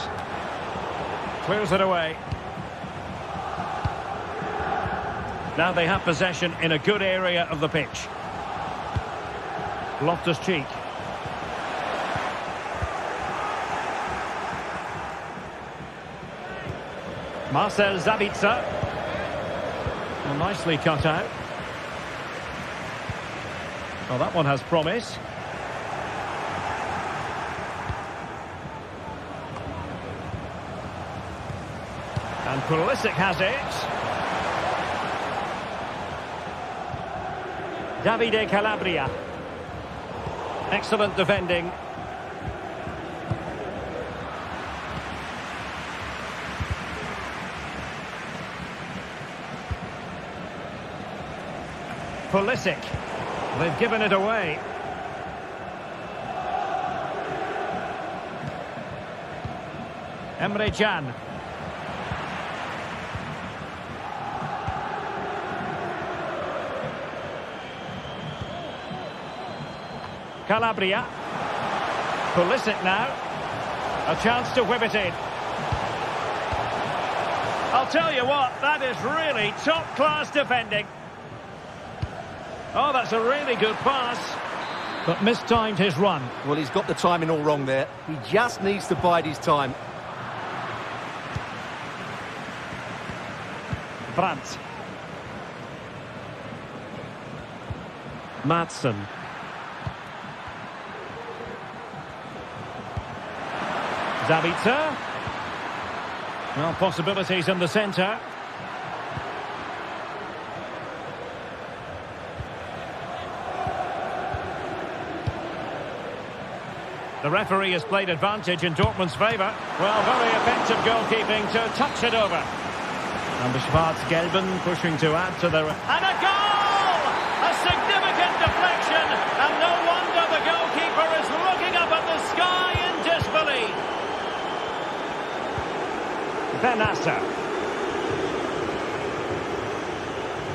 Clears it away. Now they have possession in a good area of the pitch. Loftus-Cheek. Marcel Sabitzer. Well, nicely cut out. Well, that one has promise. And Pulisic has it. Davide Calabria. Excellent defending. Pulisic. They've given it away. Emre Can. Calabria. Pulisic now. A chance to whip it in. I'll tell you what, that is really top-class defending. Oh, that's a really good pass. But mistimed his run. Well, he's got the timing all wrong there. He just needs to bide his time. Brandt. Madsen. Sabitzer. Well, possibilities in the centre. The referee has played advantage in Dortmund's favour. Well, very effective goalkeeping to touch it over. And the Schwarz-Gelben pushing to add to their... And a goal! A significant deflection, and no wonder the goalkeeper is looking up at the sky in disbelief. Benassa.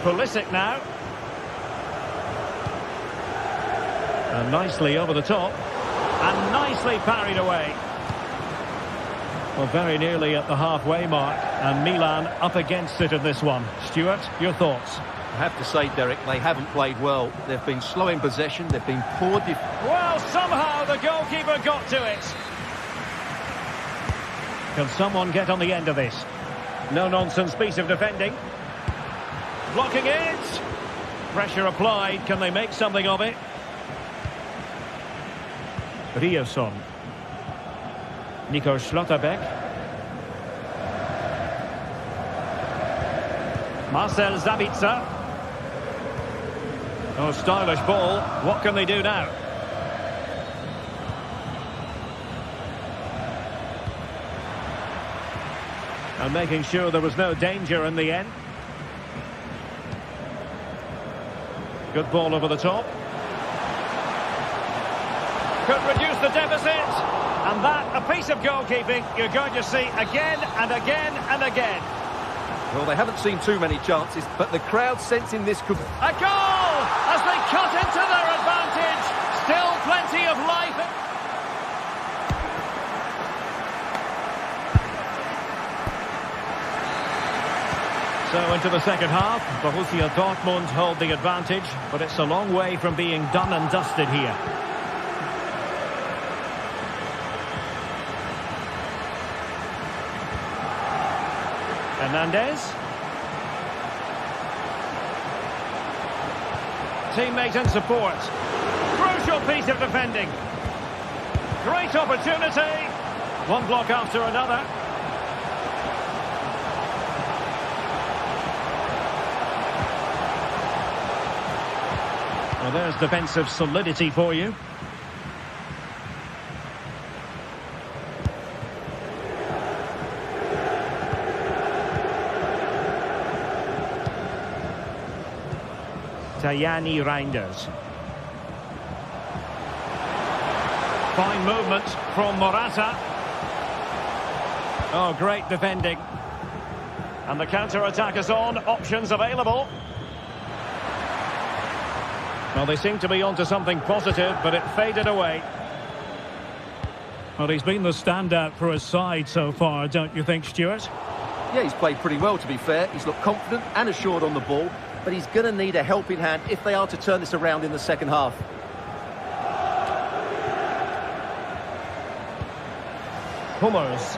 Pulisic now. And nicely over the top. And nicely parried away. Well, very nearly at the halfway mark. And Milan up against it in this one. Stuart, your thoughts? I have to say, Derek, they haven't played well. They've been slow in possession. They've been poor. Well, somehow the goalkeeper got to it. Can someone get on the end of this? No-nonsense piece of defending. Blocking it. Pressure applied. Can they make something of it? Ryerson. Nico Schlotterbeck. Marcel Sabitzer. Oh, stylish ball. What can they do now? And making sure there was no danger in the end. Good ball over the top. Could reduce the deficit. And that, a piece of goalkeeping you're going to see again and again and again. Well, they haven't seen too many chances, but the crowd sensing this could... A goal! As they cut into their advantage. Still plenty of life. So into the second half, Borussia Dortmund hold the advantage, but it's a long way from being done and dusted here. Hernandez. Teammate and support. Crucial piece of defending. Great opportunity. One block after another. Well, there's defensive solidity for you. Tajani Reinders. Fine movement from Morata. Oh, great defending. And the counter-attack is on. Options available. Well, they seem to be onto something positive, but it faded away. Well, he's been the standout for his side so far, don't you think, Stuart? Yeah, he's played pretty well, to be fair. He's looked confident and assured on the ball, but he's going to need a helping hand if they are to turn this around in the second half. Hummels.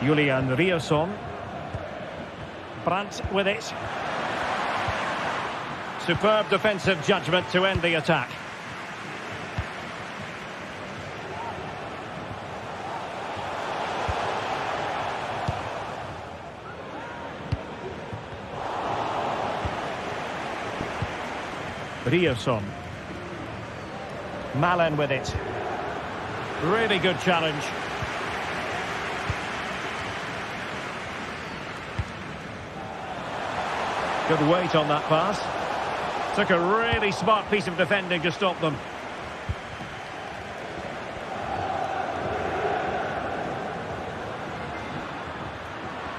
Julian Ryerson. Brandt with it. Superb defensive judgment to end the attack. Ryerson. Milan with it. Really good challenge. Good weight on that pass. Took a really smart piece of defending to stop them.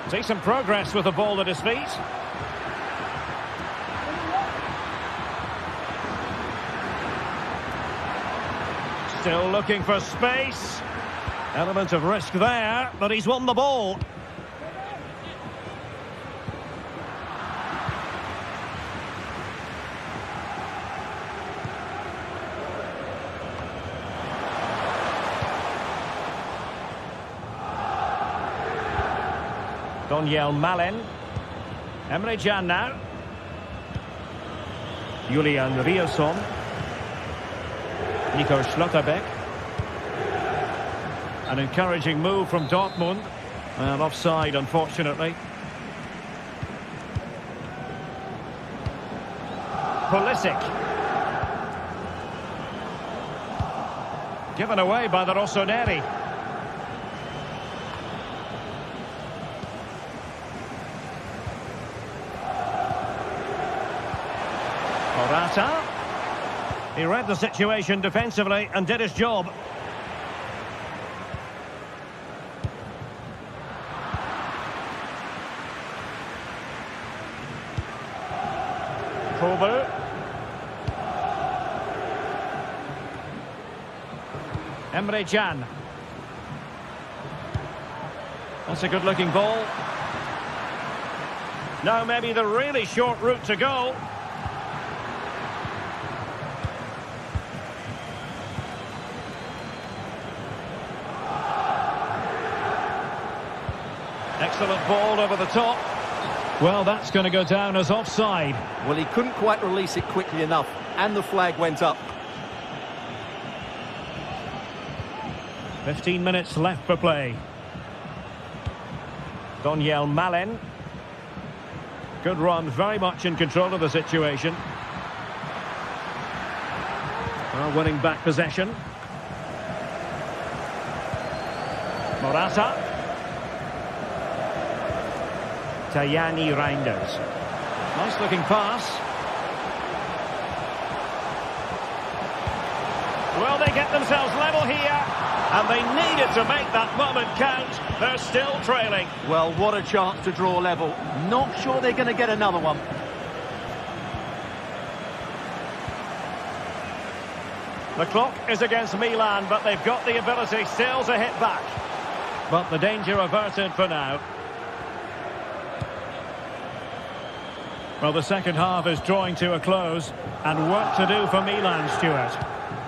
Decent progress with the ball at his feet. Still looking for space. Element of risk there, but he's won the ball. Daniel Malen. Emre Can now. Julian Ryerson. Nico Schlotterbeck. An encouraging move from Dortmund. And offside, unfortunately. Pulisic. Given away by the Rossoneri. Morata. He read the situation defensively and did his job. Probe. Emre Can. That's a good-looking ball. Now maybe the really short route to go. Excellent ball over the top. Well, that's going to go down as offside. Well, he couldn't quite release it quickly enough, and the flag went up. 15 minutes left for play. Daniel Malen. Good run, very much in control of the situation. Well, winning back possession. Morata. Tajani Reinders. Nice looking pass. Well, they get themselves level here, and they needed to make that moment count. They're still trailing. Well, what a chance to draw level. Not sure they're going to get another one. The clock is against Milan, but they've got the ability still to hit back. But the danger averted for now. Well, the second half is drawing to a close, and work to do for Milan, Stuart.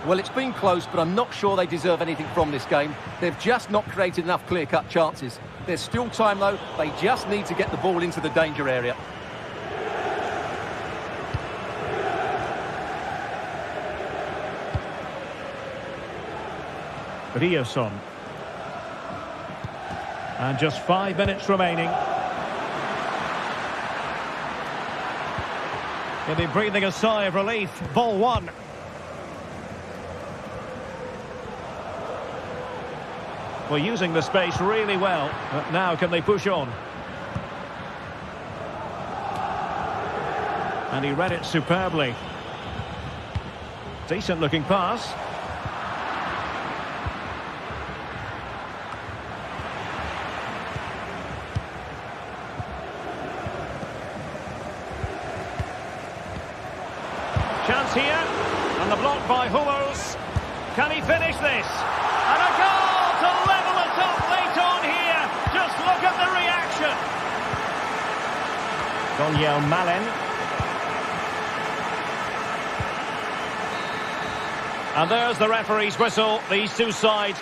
Well, it's been close, but I'm not sure they deserve anything from this game. They've just not created enough clear-cut chances. There's still time, though. They just need to get the ball into the danger area. Riosson. And just 5 minutes remaining. He'll be breathing a sigh of relief. Ball one. Well, using the space really well. But now can they push on? And he read it superbly. Decent looking pass. Chance here, and the block by Hummels. Can he finish this? And a goal to level it up late on here. Just look at the reaction. Daniel Malen. And there's the referee's whistle. These two sides...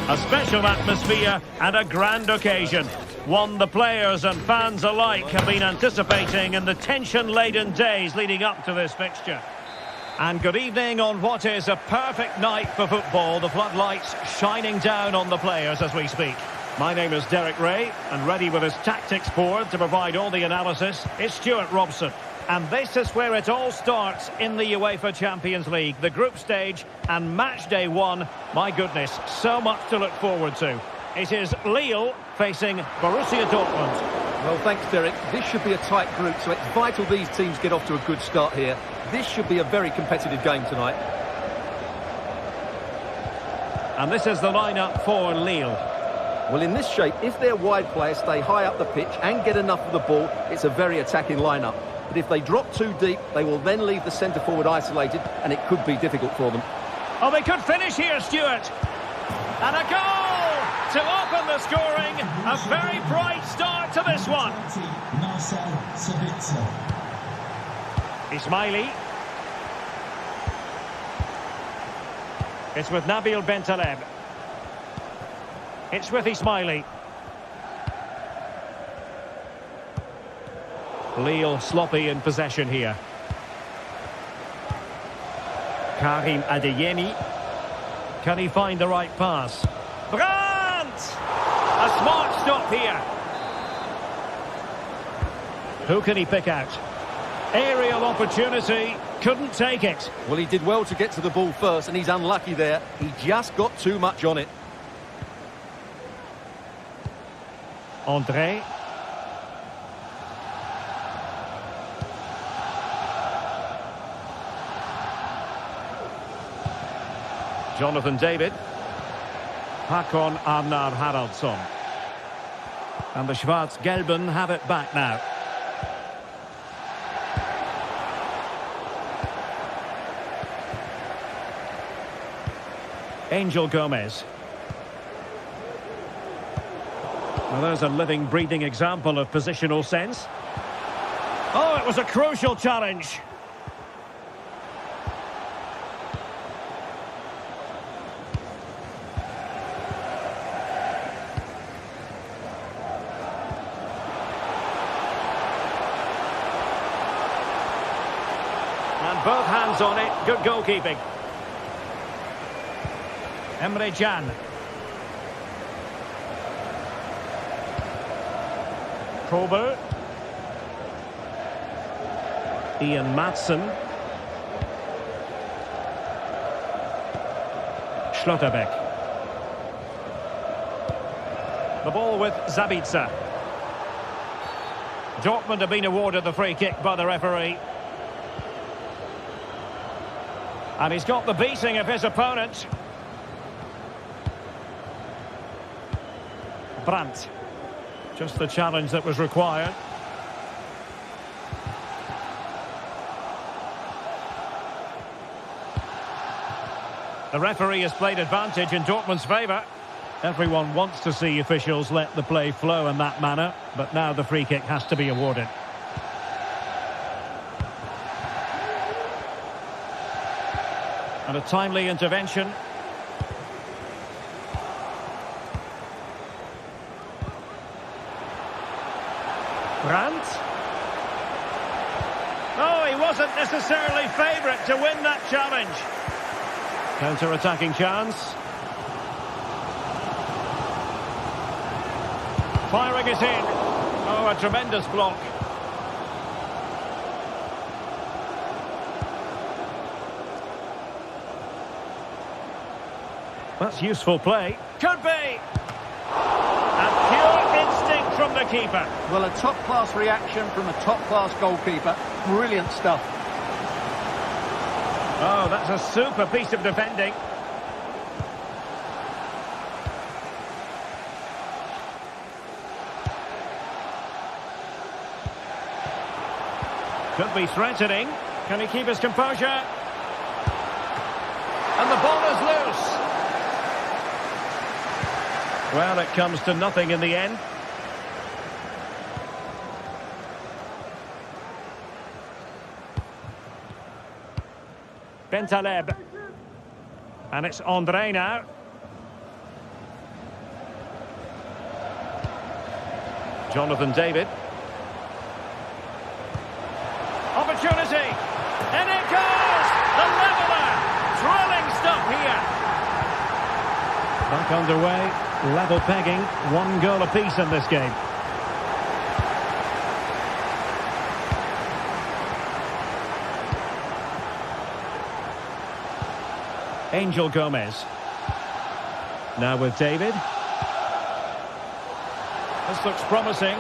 A special atmosphere and a grand occasion. One the players and fans alike have been anticipating in the tension-laden days leading up to this fixture. And good evening on what is a perfect night for football. The floodlights shining down on the players as we speak. My name is Derek Ray, and ready with his tactics board to provide all the analysis is Stuart Robson. And this is where it all starts in the UEFA Champions League. The group stage and match day 1. My goodness, so much to look forward to. It is Lille facing Borussia Dortmund. Well, thanks, Derek. This should be a tight group, so it's vital these teams get off to a good start here. This should be a very competitive game tonight. And this is the lineup for Lille. Well, in this shape, if their wide players stay high up the pitch and get enough of the ball, it's a very attacking lineup. But if they drop too deep, they will then leave the centre-forward isolated, and it could be difficult for them. Oh, they could finish here, Stuart. And a goal to open the scoring. A very bright start to this one. Ismaili. It's with Nabil Bentaleb. It's with Ismaili. Lille sloppy in possession here. Karim Adeyemi. Can he find the right pass? Brandt! A smart stop here. Who can he pick out? Aerial opportunity. Couldn't take it. Well, he did well to get to the ball first, and he's unlucky there. He just got too much on it. André. Jonathan David. Hakon Arnar Haraldsson. And the Schwarz-Gelben have it back now. Angel Gomez. Well, there's a living, breathing example of positional sense. Oh, it was a crucial challenge. And both hands on it. Good goalkeeping. Emre Can. Kobe. Ian Maatsen. Schlotterbeck. The ball with Zabitzer. Dortmund have been awarded the free kick by the referee. And he's got the beating of his opponent. Brandt. Just the challenge that was required. The referee has played advantage in Dortmund's favour. Everyone wants to see officials let the play flow in that manner, but now the free kick has to be awarded. And a timely intervention. Brandt. Oh, he wasn't necessarily favourite to win that challenge. Counter-attacking chance. Firing it in. Oh, a tremendous block. That's useful play. Could be. And pure instinct from the keeper. Well, a top-class reaction from a top-class goalkeeper. Brilliant stuff. Oh, that's a super piece of defending. Could be threatening. Can he keep his composure? And the ball is loose. Well, it comes to nothing in the end. Bentaleb. And it's André now. Jonathan David. Opportunity. And it goes! The leveller! Thrilling stuff here. Back underway. Level pegging. 1 goal apiece in this game. Angel Gomez. Now with David. This looks promising.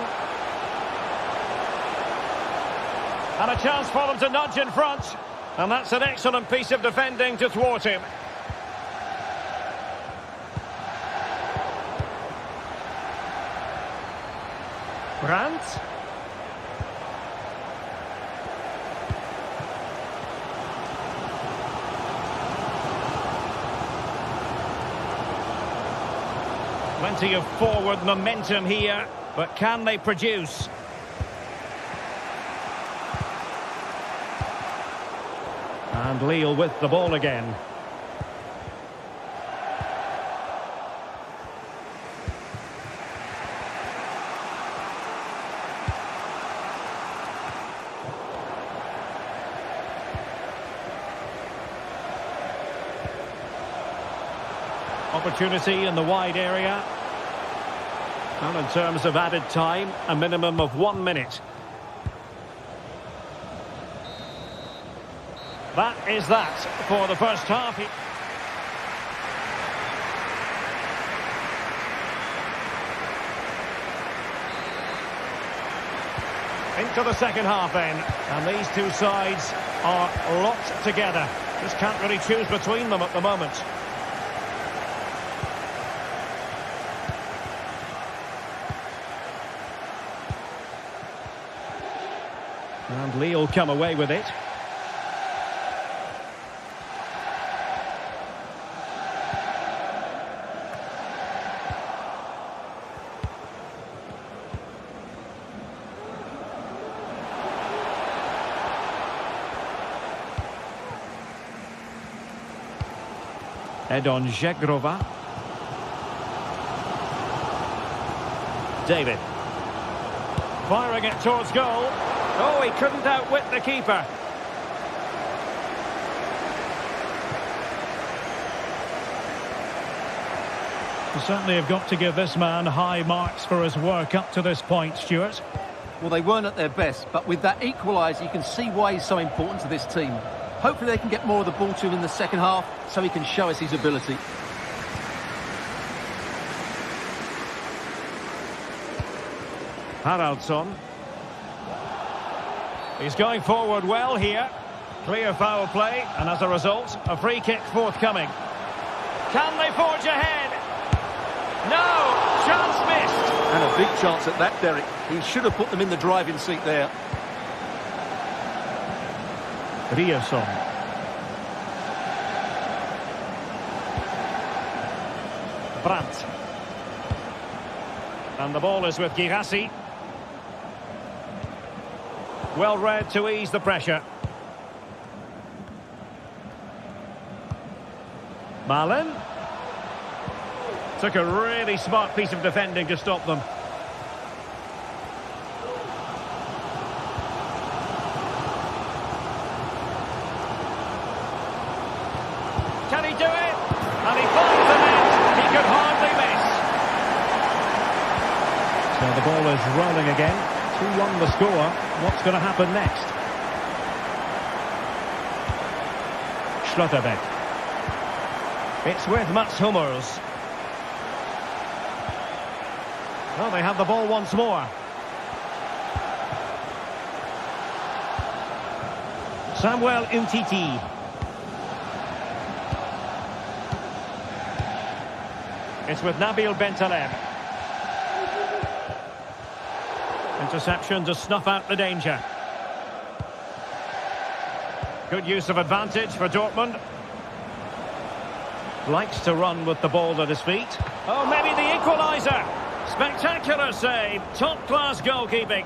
And a chance for them to nudge in front. And that's an excellent piece of defending to thwart him. Brandt. Plenty of forward momentum here, but can they produce? And Lille with the ball again. Opportunity in the wide area. And in terms of added time, a minimum of 1 minute. That is that for the first half. Into the second half then. And these two sides are locked together. Just can't really choose between them at the moment. And Lille come away with it. Edon Žegrova. David. Firing it towards goal. Oh, he couldn't outwit the keeper. You certainly have got to give this man high marks for his work up to this point, Stuart. Well, they weren't at their best, but with that equaliser, you can see why he's so important to this team. Hopefully they can get more of the ball to him in the second half so he can show us his ability. Haraldsson. He's going forward well here. Clear foul play, and as a result, a free kick forthcoming. Can they forge ahead? No! Chance missed! And a big chance at that, Derek. He should have put them in the driving seat there. Ryerson. Brandt. And the ball is with Girassi. Well read to ease the pressure. Milan. Took a really smart piece of defending to stop them. Can he do it? And he finds the net. He could hardly miss. So the ball is rolling again. 2-1 the score. What's going to happen next? Schlotterbeck. It's with Mats Hummels. Well, they have the ball once more. Samuel Umtiti. It's with Nabil Bentaleb. Interception to snuff out the danger. Good use of advantage for Dortmund. Likes to run with the ball at his feet. Oh, maybe the equaliser. Spectacular save. Top-class goalkeeping.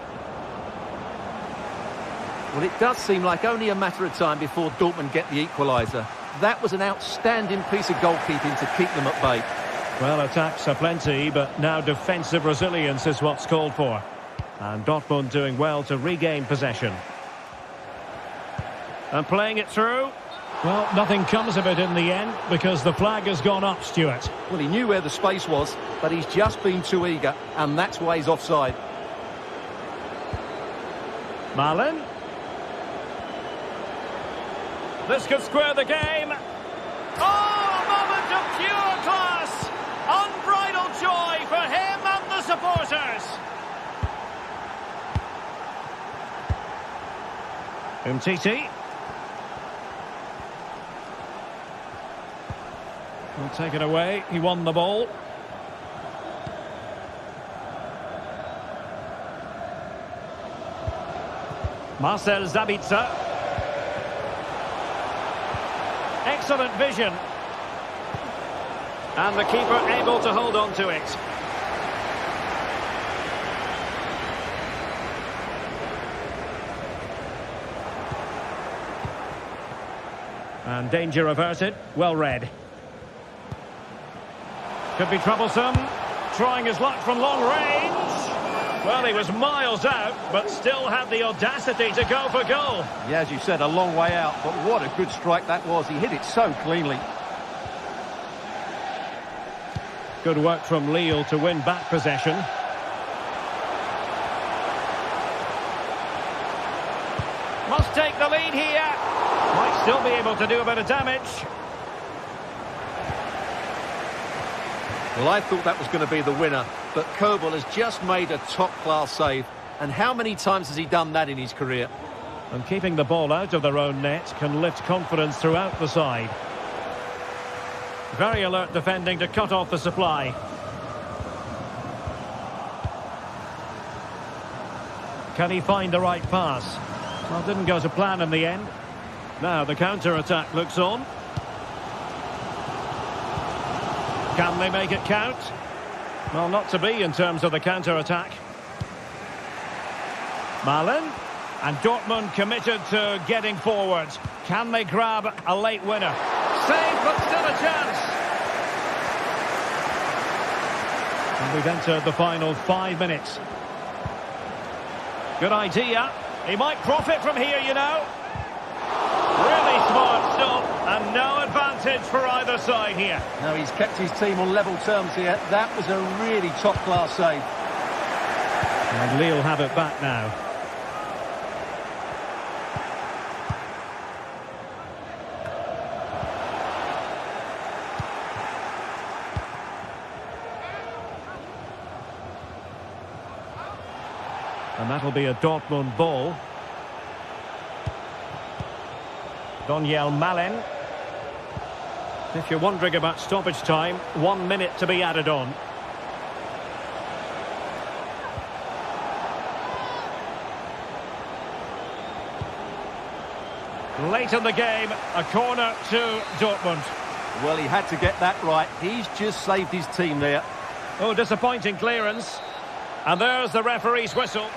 Well, it does seem like only a matter of time before Dortmund get the equaliser. That was an outstanding piece of goalkeeping to keep them at bay. Well, attacks are plenty, but now defensive resilience is what's called for. And Dortmund doing well to regain possession. And playing it through. Well, nothing comes of it in the end because the flag has gone up, Stuart. Well, he knew where the space was, but he's just been too eager, and that's why he's offside. Milan. This could square the game. Oh! Umtiti. Will take it away. He won the ball. Marcel Sabitzer. Excellent vision. And the keeper able to hold on to it. And danger averted. Well read. Could be troublesome. Trying his luck from long range. Well, he was miles out, but still had the audacity to go for goal. Yeah, as you said, a long way out, but what a good strike that was. He hit it so cleanly. Good work from Lille to win back possession. Must take the lead here. Might still be able to do a bit of damage. Well, I thought that was going to be the winner, but Kobel has just made a top-class save. And how many times has he done that in his career? And keeping the ball out of their own net can lift confidence throughout the side. Very alert defending to cut off the supply. Can he find the right pass? Well, didn't go to plan in the end. Now the counter-attack looks on. Can they make it count? Well, not to be in terms of the counter-attack. Milan. And Dortmund committed to getting forward. Can they grab a late winner? Save, but still a chance. And we've entered the final 5 minutes. Good idea. He might profit from here, you know. Really smart stop, and no advantage for either side here. No, he's kept his team on level terms here. That was a really top-class save. And Lille have it back now. And that'll be a Dortmund ball. Daniel Malin. If you're wondering about stoppage time, 1 minute to be added on. Late in the game, a corner to Dortmund. Well, he had to get that right. He's just saved his team there. Oh, disappointing clearance. And there's the referee's whistle.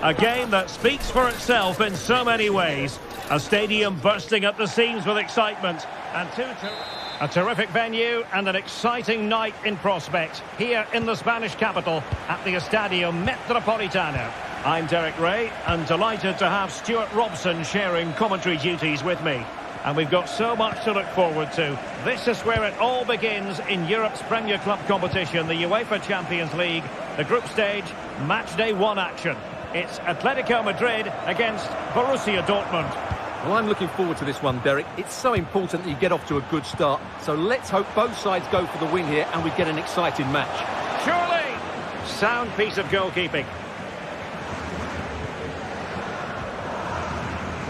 A game that speaks for itself in so many ways. A stadium bursting at the seams with excitement. And a terrific venue and an exciting night in prospect here in the Spanish capital at the Estadio Metropolitano. I'm Derek Ray and delighted to have Stuart Robson sharing commentary duties with me. And we've got so much to look forward to. This is where it all begins in Europe's Premier Club competition, the UEFA Champions League, the group stage, match day 1 action. It's Atletico Madrid against Borussia Dortmund. Well, I'm looking forward to this one, Derek. It's so important that you get off to a good start. So let's hope both sides go for the win here and we get an exciting match. Surely! Sound piece of goalkeeping.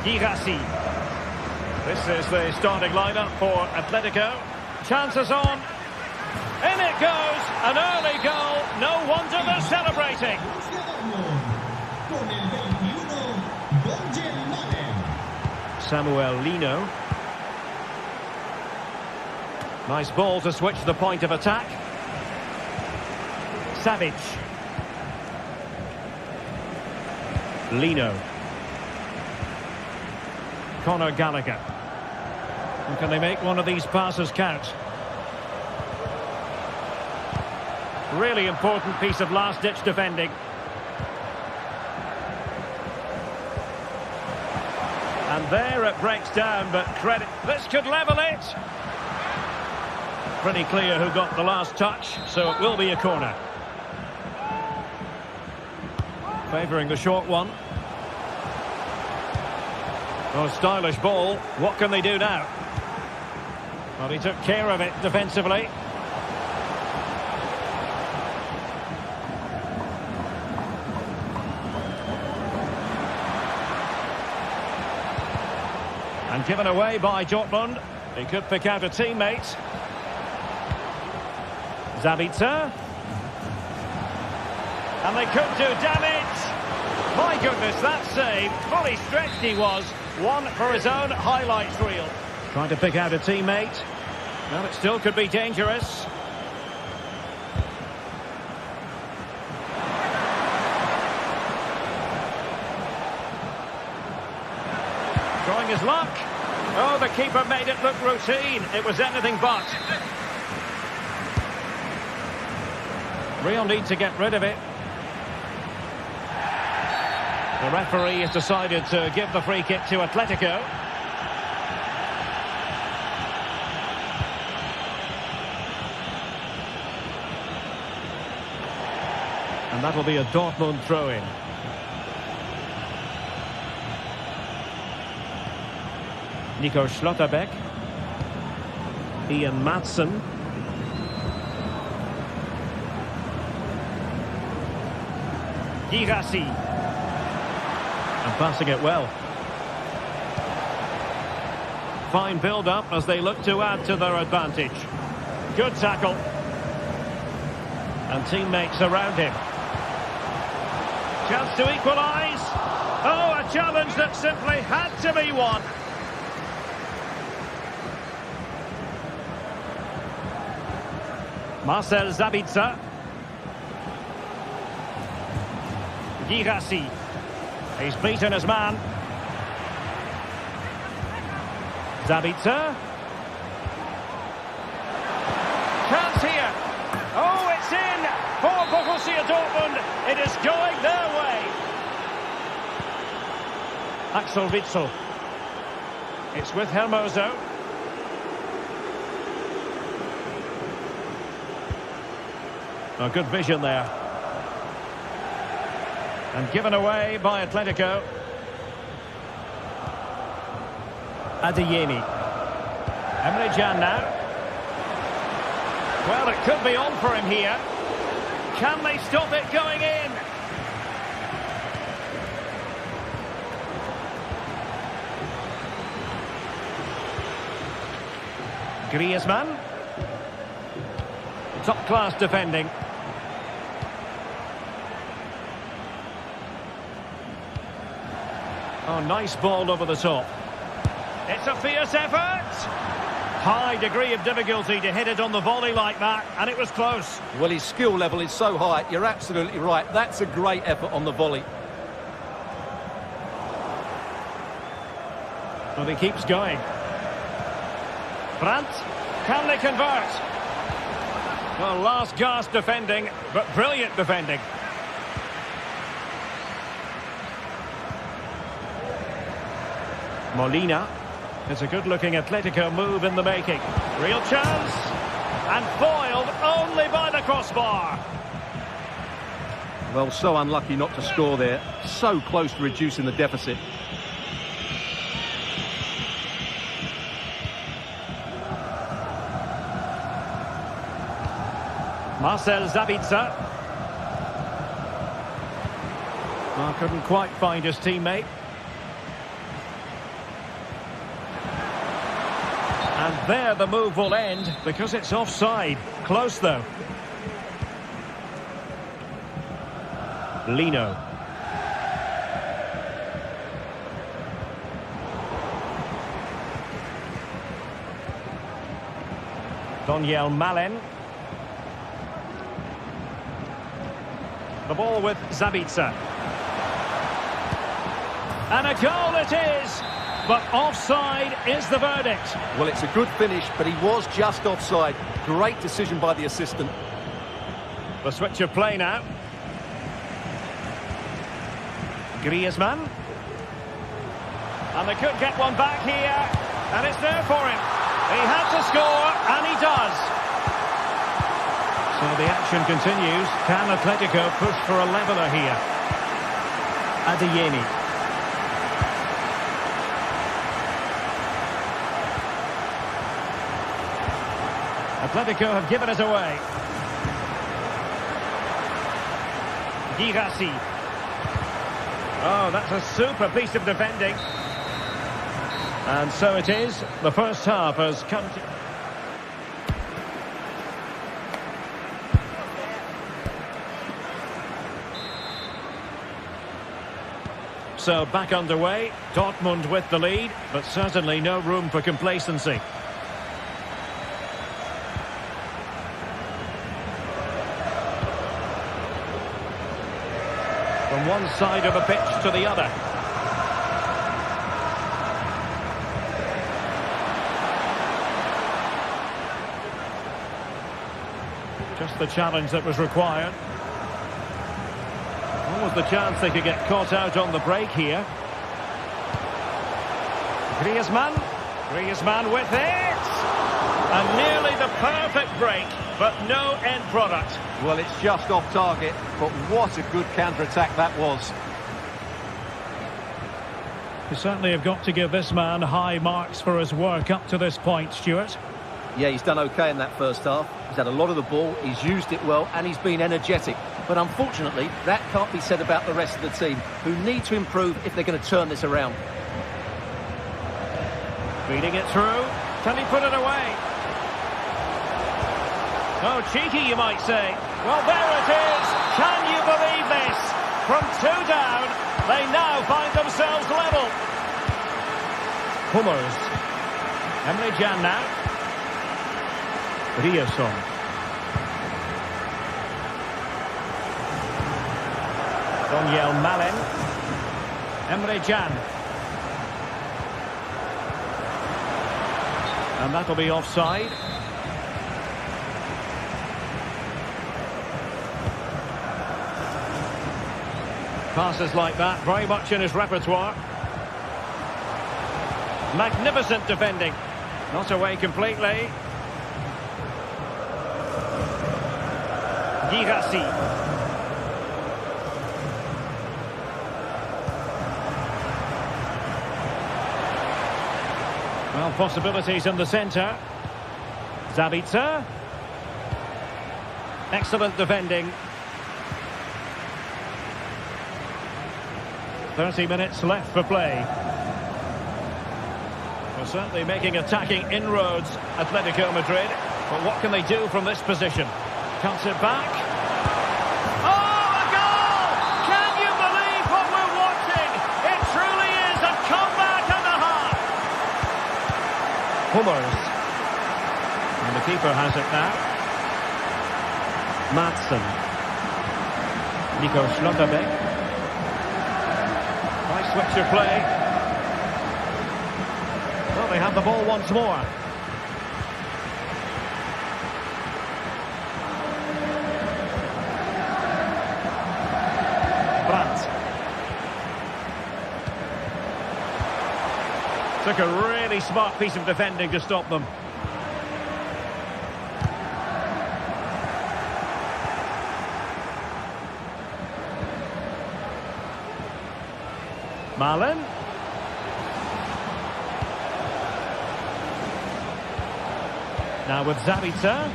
Girassi. This is the starting lineup for Atletico. Chances on. In it goes. An early goal. No wonder they're celebrating. Samuel Lino. Nice ball to switch the point of attack. Savic. Lino. Conor Gallagher. And can they make one of these passes count? Really important piece of last-ditch defending. And there it breaks down, but credit. This could level it. Pretty clear who got the last touch, so it will be a corner. Favouring the short one. Oh, stylish ball. What can they do now? Well, he took care of it defensively. And given away by Dortmund. He could pick out a teammate. Zabitzer. And they could do damage. My goodness, that save. Fully stretched he was. One for his own highlights reel. Trying to pick out a teammate. Well, it still could be dangerous. Trying his luck. Oh, the keeper made it look routine. It was anything but. Real need to get rid of it. The referee has decided to give the free kick to Atletico. And that'll be a Dortmund throw-in. Nico Schlotterbeck. Ian Maatsen. Girassi. And passing it well. Fine build-up as they look to add to their advantage. Good tackle. And teammates around him. Chance to equalise. Oh, a challenge that simply had to be won. Marcel Zabitzer. Girassi. He's beaten his man. Zabitzer. Chance here. Oh, it's in for Borussia Dortmund. It is going their way. Axel Witsel. It's with Hermoso. A good vision there. And given away by Atletico. Adeyemi. Emre Can now. Well, it could be on for him here. Can they stop it going in? Griezmann. Top-class defending. Oh, nice ball over the top. It's a fierce effort. High degree of difficulty to hit it on the volley like that, and it was close. Well, his skill level is so high. You're absolutely right. That's a great effort on the volley. Well, he keeps going. Brandt, can they convert? Well, last gasp defending, but brilliant defending. Molina. It's a good-looking Atletico move in the making. Real chance. And foiled only by the crossbar. Well, so unlucky not to score there. So close to reducing the deficit. Marcel Sabitzer. Well, couldn't quite find his teammate. And there the move will end because it's offside. Close though. Lino. Daniel Malen. The ball with Sabitzer. And a goal it is! But offside is the verdict. Well, it's a good finish, but he was just offside. Great decision by the assistant. The switch of play now. Griezmann. And they could get one back here. And it's there for him. He had to score, and he does. So the action continues. Can Atletico push for a leveller here? Adeyemi. Atletico have given it away. Girassi. Oh, that's a super piece of defending. And so it is. The first half has come to... So back underway. Dortmund with the lead, but certainly no room for complacency. From one side of the pitch to the other. Just the challenge that was required. What was the chance they could get caught out on the break here? Griezmann. Griezmann with it! And nearly the perfect break, but no end product. Well, it's just off target, but what a good counter-attack that was. You certainly have got to give this man high marks for his work up to this point, Stuart. Yeah, he's done okay in that first half. He's had a lot of the ball, he's used it well, and he's been energetic. But unfortunately, that can't be said about the rest of the team, who need to improve if they're going to turn this around. Feeding it through. Can he put it away? Oh, cheeky, you might say. Well, there it is. Can you believe this? From 2 down, they now find themselves level. Hummers. Emre Can now. Riasson. Daniel Malen. Emre Can. And that'll be offside. Passes like that, very much in his repertoire. Magnificent defending. Not away completely. Girassi. Well, possibilities in the centre. Sabitzer. Excellent defending. 30 minutes left for play. Well, certainly making attacking inroads, Atletico Madrid. But what can they do from this position? Cuts it back. Oh, a goal! Can you believe what we're watching? It truly is a comeback and a half. Hummers. And the keeper has it now. Madsen. Nico Schlotterbeck. Nice switch of play. Well, they have the ball once more. Took a really smart piece of defending to stop them. Milan. Now with Zabitzer.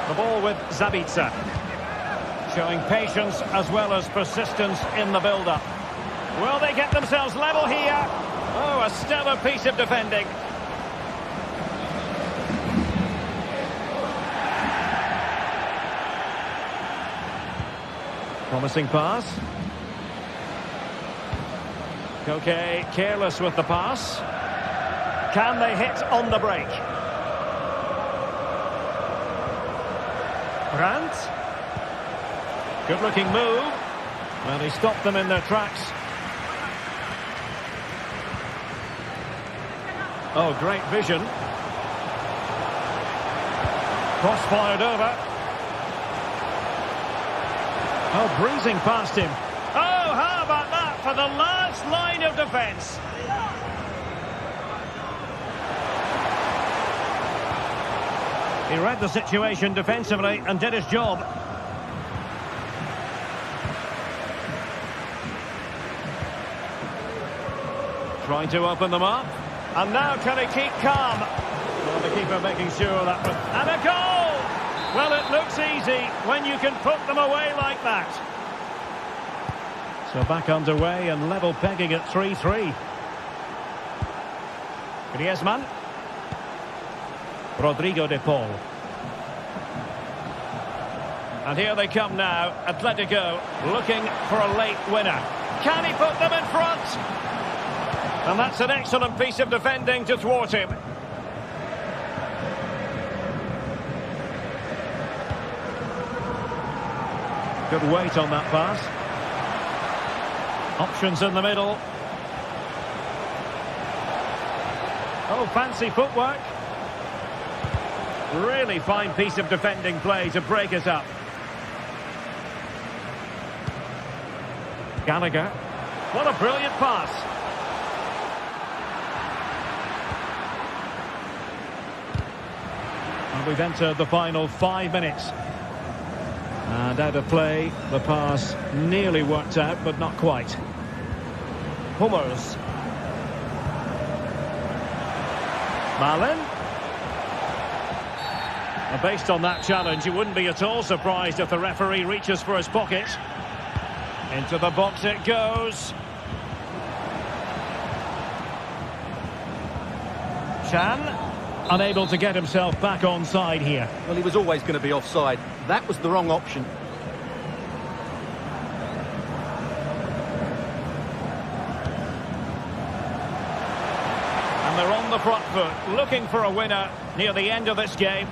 The ball with Zabitzer. Showing patience as well as persistence in the build-up. Will they get themselves level here? Oh, a stellar piece of defending. Promising pass. Okay, careless with the pass. Can they hit on the break? Brandt. Good-looking move. Well, he stopped them in their tracks. Oh, great vision. Cross-fired over. Oh, breezing past him. Oh, how about that for the last line of defence? He read the situation defensively and did his job. Trying to open them up. And now can he keep calm? Well, the keeper making sure that... And a goal! Well, it looks easy when you can put them away like that. So back underway and level pegging at 3-3. Griezmann. Rodrigo de Paul. And here they come now. Atletico looking for a late winner. Can he put them in front? And that's an excellent piece of defending to thwart him. Good weight on that pass. Options in the middle. Oh, fancy footwork. Really fine piece of defending play to break us up. Gallagher. What a brilliant pass. And we've entered the final 5 minutes. And out of play, the pass nearly worked out, but not quite. Hummers. Milan. And based on that challenge, you wouldn't be at all surprised if the referee reaches for his pocket. Into the box it goes. Chan. Unable to get himself back onside here. Well, he was always going to be offside. That was the wrong option. And they're on the front foot, looking for a winner near the end of this game.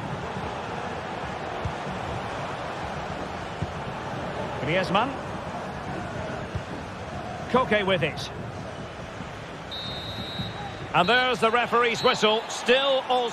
Griezmann. Koke with it. And there's the referee's whistle. Still all...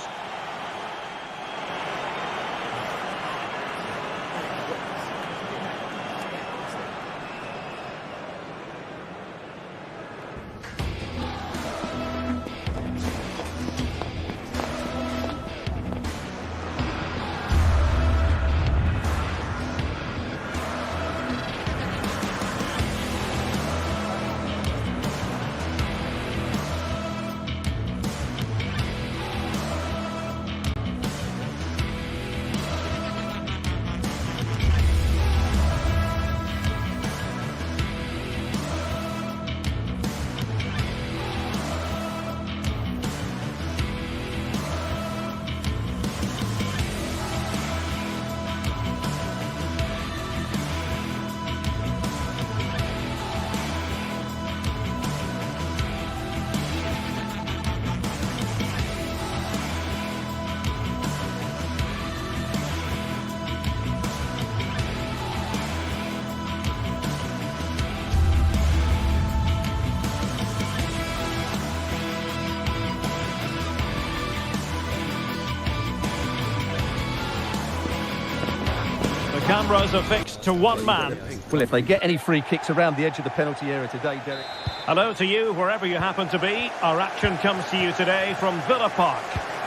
Cameras are fixed to one man. Well, if they get any free kicks around the edge of the penalty area today, Derek. Hello to you, wherever you happen to be. Our action comes to you today from Villa Park.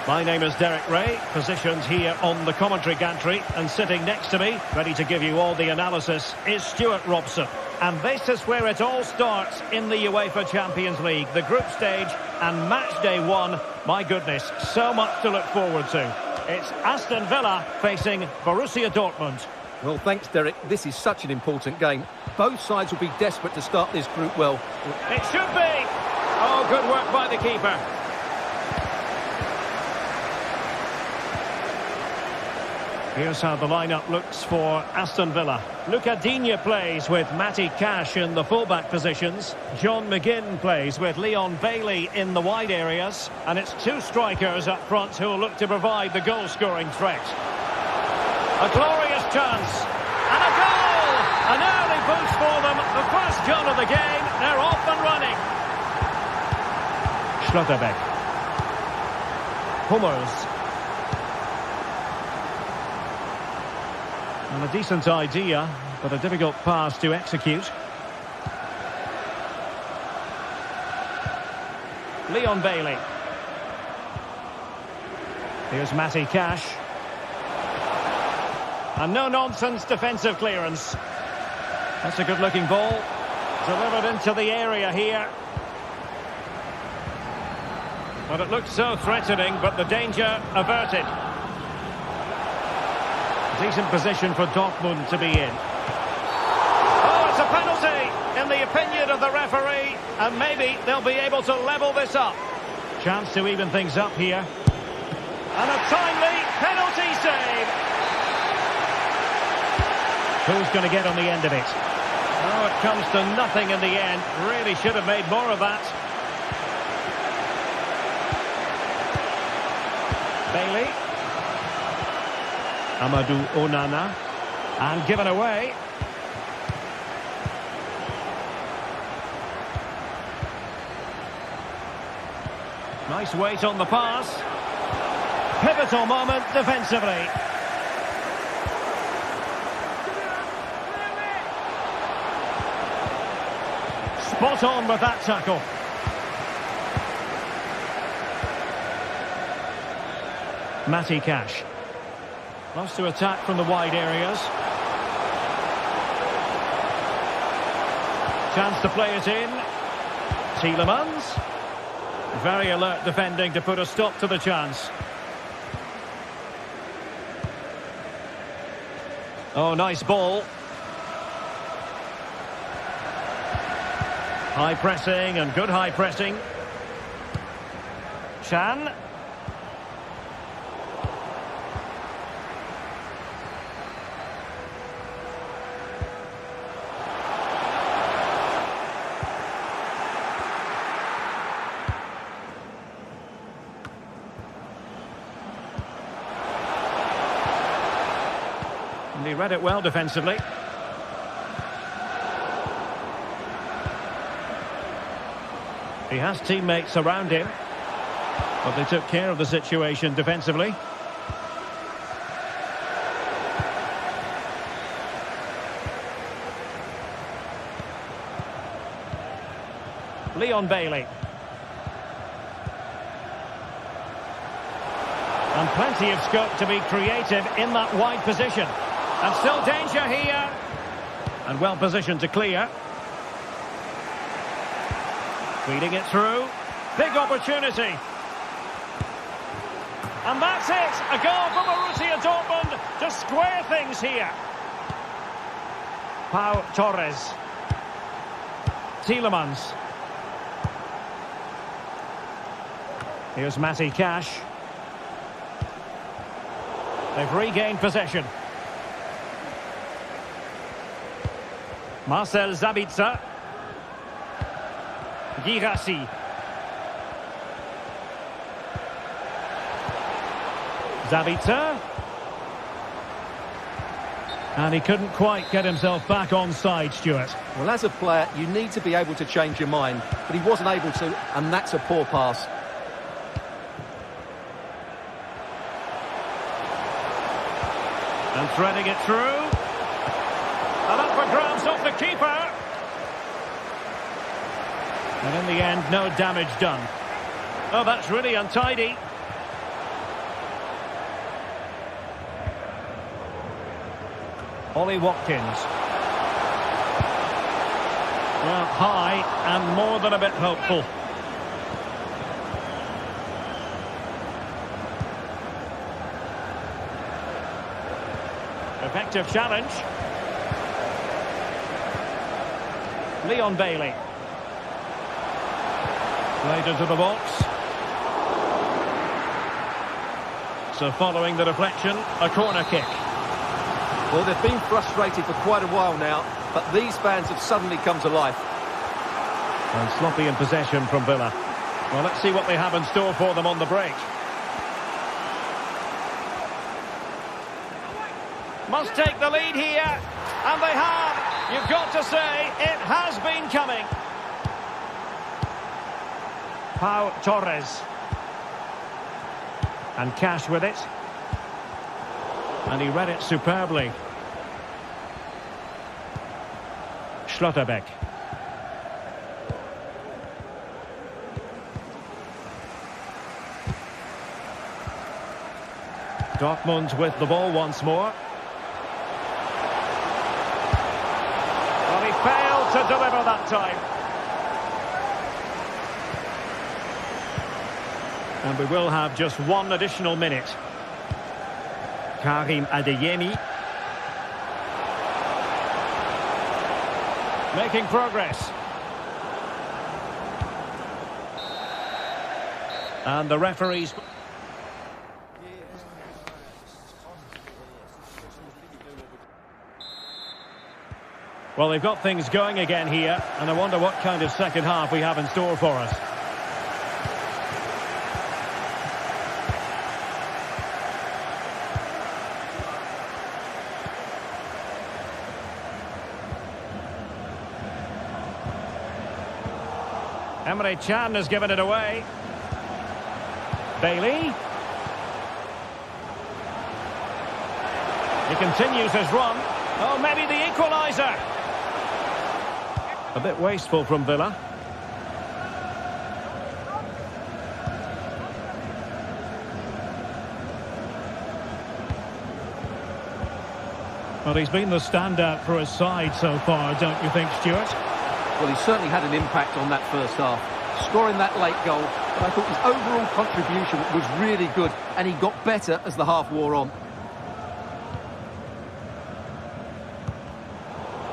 My name is Derek Ray, positioned here on the commentary gantry, and sitting next to me, ready to give you all the analysis, is Stuart Robson. And this is where it all starts in the UEFA Champions League, the group stage and match day 1. My goodness, so much to look forward to. It's Aston Villa facing Borussia Dortmund. Well, thanks, Derek. This is such an important game. Both sides will be desperate to start this group well. It should be! Oh, good work by the keeper. Here's how the lineup looks for Aston Villa. Luca Digne plays with Matty Cash in the fullback positions. John McGinn plays with Leon Bailey in the wide areas. And it's two strikers up front who will look to provide the goal-scoring threat. A glorious chance. And a goal! An early boost for them. The first goal of the game. They're off and running. Schlotterbeck. Hummels. And a decent idea, but a difficult pass to execute. Leon Bailey. Here's Matty Cash. And no-nonsense defensive clearance. That's a good-looking ball. Delivered into the area here. Well, it looked so threatening, but the danger averted. Decent position for Dortmund to be in. Oh, it's a penalty in the opinion of the referee, and maybe they'll be able to level this up. Chance to even things up here. And a timely penalty save. Who's going to get on the end of it? Oh, it comes to nothing in the end. Really should have made more of that. Bailey. Amadou Onana, and given away. Nice weight on the pass. Pivotal moment defensively. Spot on with that tackle. Matty Cash. Loves to attack from the wide areas. Chance to play it in. Tielemans. Very alert defending to put a stop to the chance. Oh, nice ball. High pressing and good high pressing. Chan. And he read it well defensively. He has teammates around him, but they took care of the situation defensively. Leon Bailey. And plenty of scope to be creative in that wide position. And still danger here. And well positioned to clear. Feeding it through. Big opportunity. And that's it. A goal for Borussia Dortmund to square things here. Pau Torres. Tielemans. Here's Matty Cash. They've regained possession. Marcel Sabitzer. Girassi. Sabitzer. And he couldn't quite get himself back on side, Stuart. Well, as a player, you need to be able to change your mind, but he wasn't able to, and that's a poor pass. And threading it through. And up for grabs off the keeper. And in the end, no damage done. Oh, that's really untidy. Ollie Watkins. Well, high and more than a bit hopeful. Effective challenge. Leon Bailey. Played into the box. So following the deflection, a corner kick. Well, they've been frustrated for quite a while now, but these fans have suddenly come to life. And sloppy in possession from Villa. Well, let's see what they have in store for them on the break. Must take the lead here, and they have. You've got to say, it has been coming. Pau Torres. And Cash with it. And he read it superbly. Schlotterbeck. Dortmund with the ball once more. Well, he failed to deliver that time. And we will have just one additional minute. Karim Adeyemi. Making progress. And the referees... Well, they've got things going again here, and I wonder what kind of second half we have in store for us. Emre Can has given it away. Bailey. He continues his run. Oh, maybe the equaliser. A bit wasteful from Villa. Well, he's been the standout for his side so far, don't you think, Stuart? Well, he certainly had an impact on that first half, scoring that late goal. But I thought his overall contribution was really good, and he got better as the half wore on.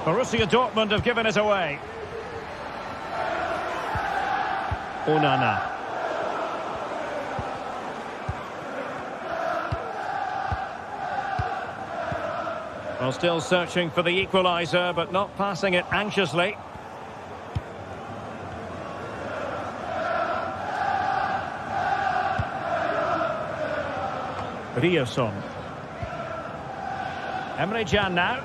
Borussia Dortmund have given it away. Onana. Well, still searching for the equaliser, but not passing it anxiously. Rioson. Emre Can now.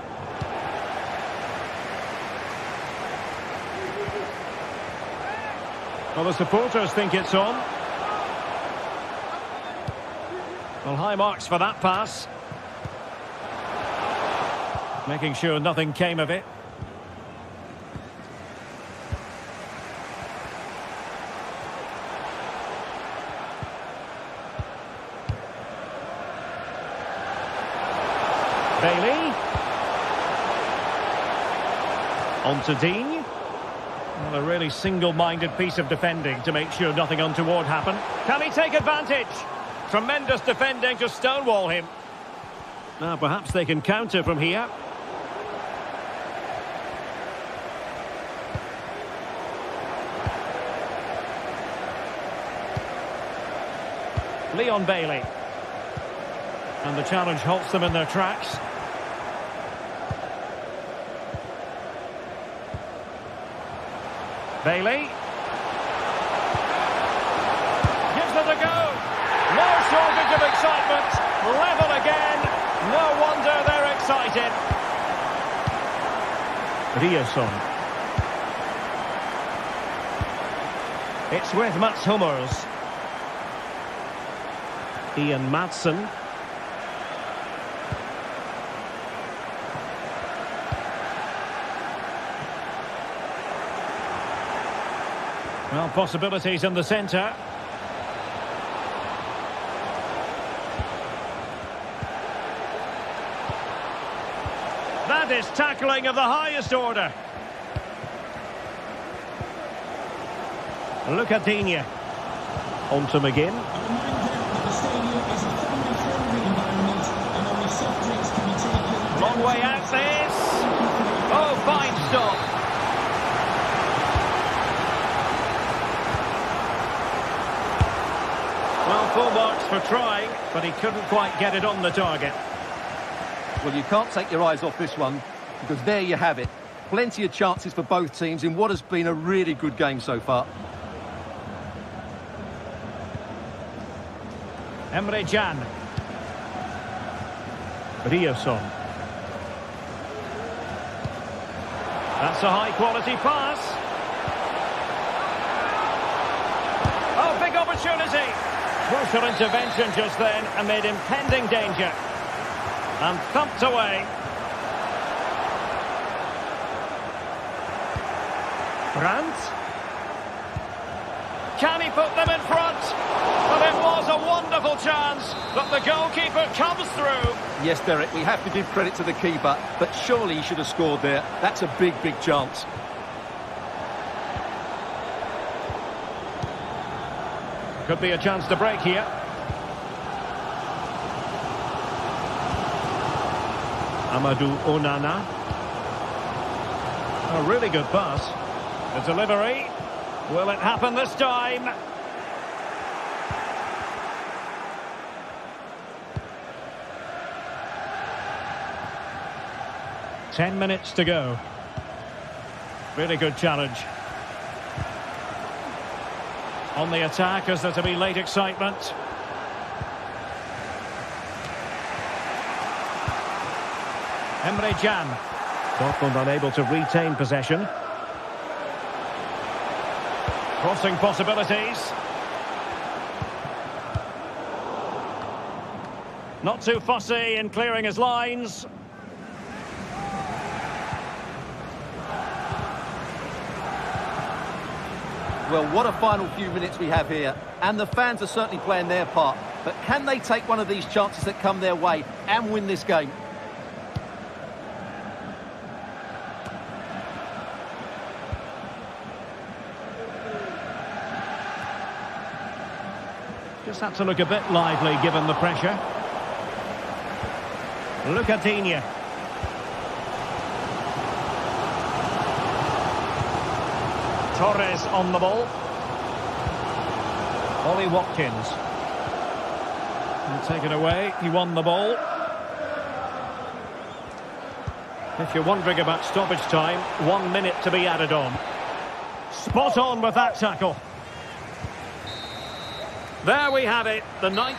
Well, the supporters think it's on. Well, high marks for that pass. Making sure nothing came of it. Bailey. On to Dean. Well, a really single-minded piece of defending to make sure nothing untoward happened. Can he take advantage? Tremendous defending to stonewall him. Now, perhaps they can counter from here. Leon Bailey. And the challenge halts them in their tracks. Bailey. Gives it a go. No shortage of excitement. Level again. No wonder they're excited. Rioson. It's with Mats Hummels. Ian Madsen. Well, possibilities in the centre. That is tackling of the highest order. Look at Digne. On to McGinn. Long way out this. Oh, fine stop. Well, full marks for trying, but he couldn't quite get it on the target. Well, you can't take your eyes off this one, because there you have it. Plenty of chances for both teams in what has been a really good game so far. Emre Can. Riosson. That's a high-quality pass. Oh, big opportunity. Crucial intervention just then amid impending danger. And thumped away. Brandt. Can he put them in front? Well, it was a wonderful chance, but the goalkeeper comes through. Yes, Derek, we have to give credit to the keeper, but surely he should have scored there. That's a big, big chance. Could be a chance to break here. Amadou Onana. A really good pass. The delivery. Will it happen this time? Ten minutes to go. Really good challenge. On the attack, as there to be late excitement. Emre Can. Dortmund unable to retain possession. Crossing possibilities. Not too fussy in clearing his lines. Well, what a final few minutes we have here. And the fans are certainly playing their part. But can they take one of these chances that come their way and win this game? Just had to look a bit lively given the pressure. Look at Digne. Torres on the ball. Ollie Watkins. He'll take it away. He won the ball. If you're wondering about stoppage time, 1 minute to be added on. Spot on with that tackle. There we have it, the 9th.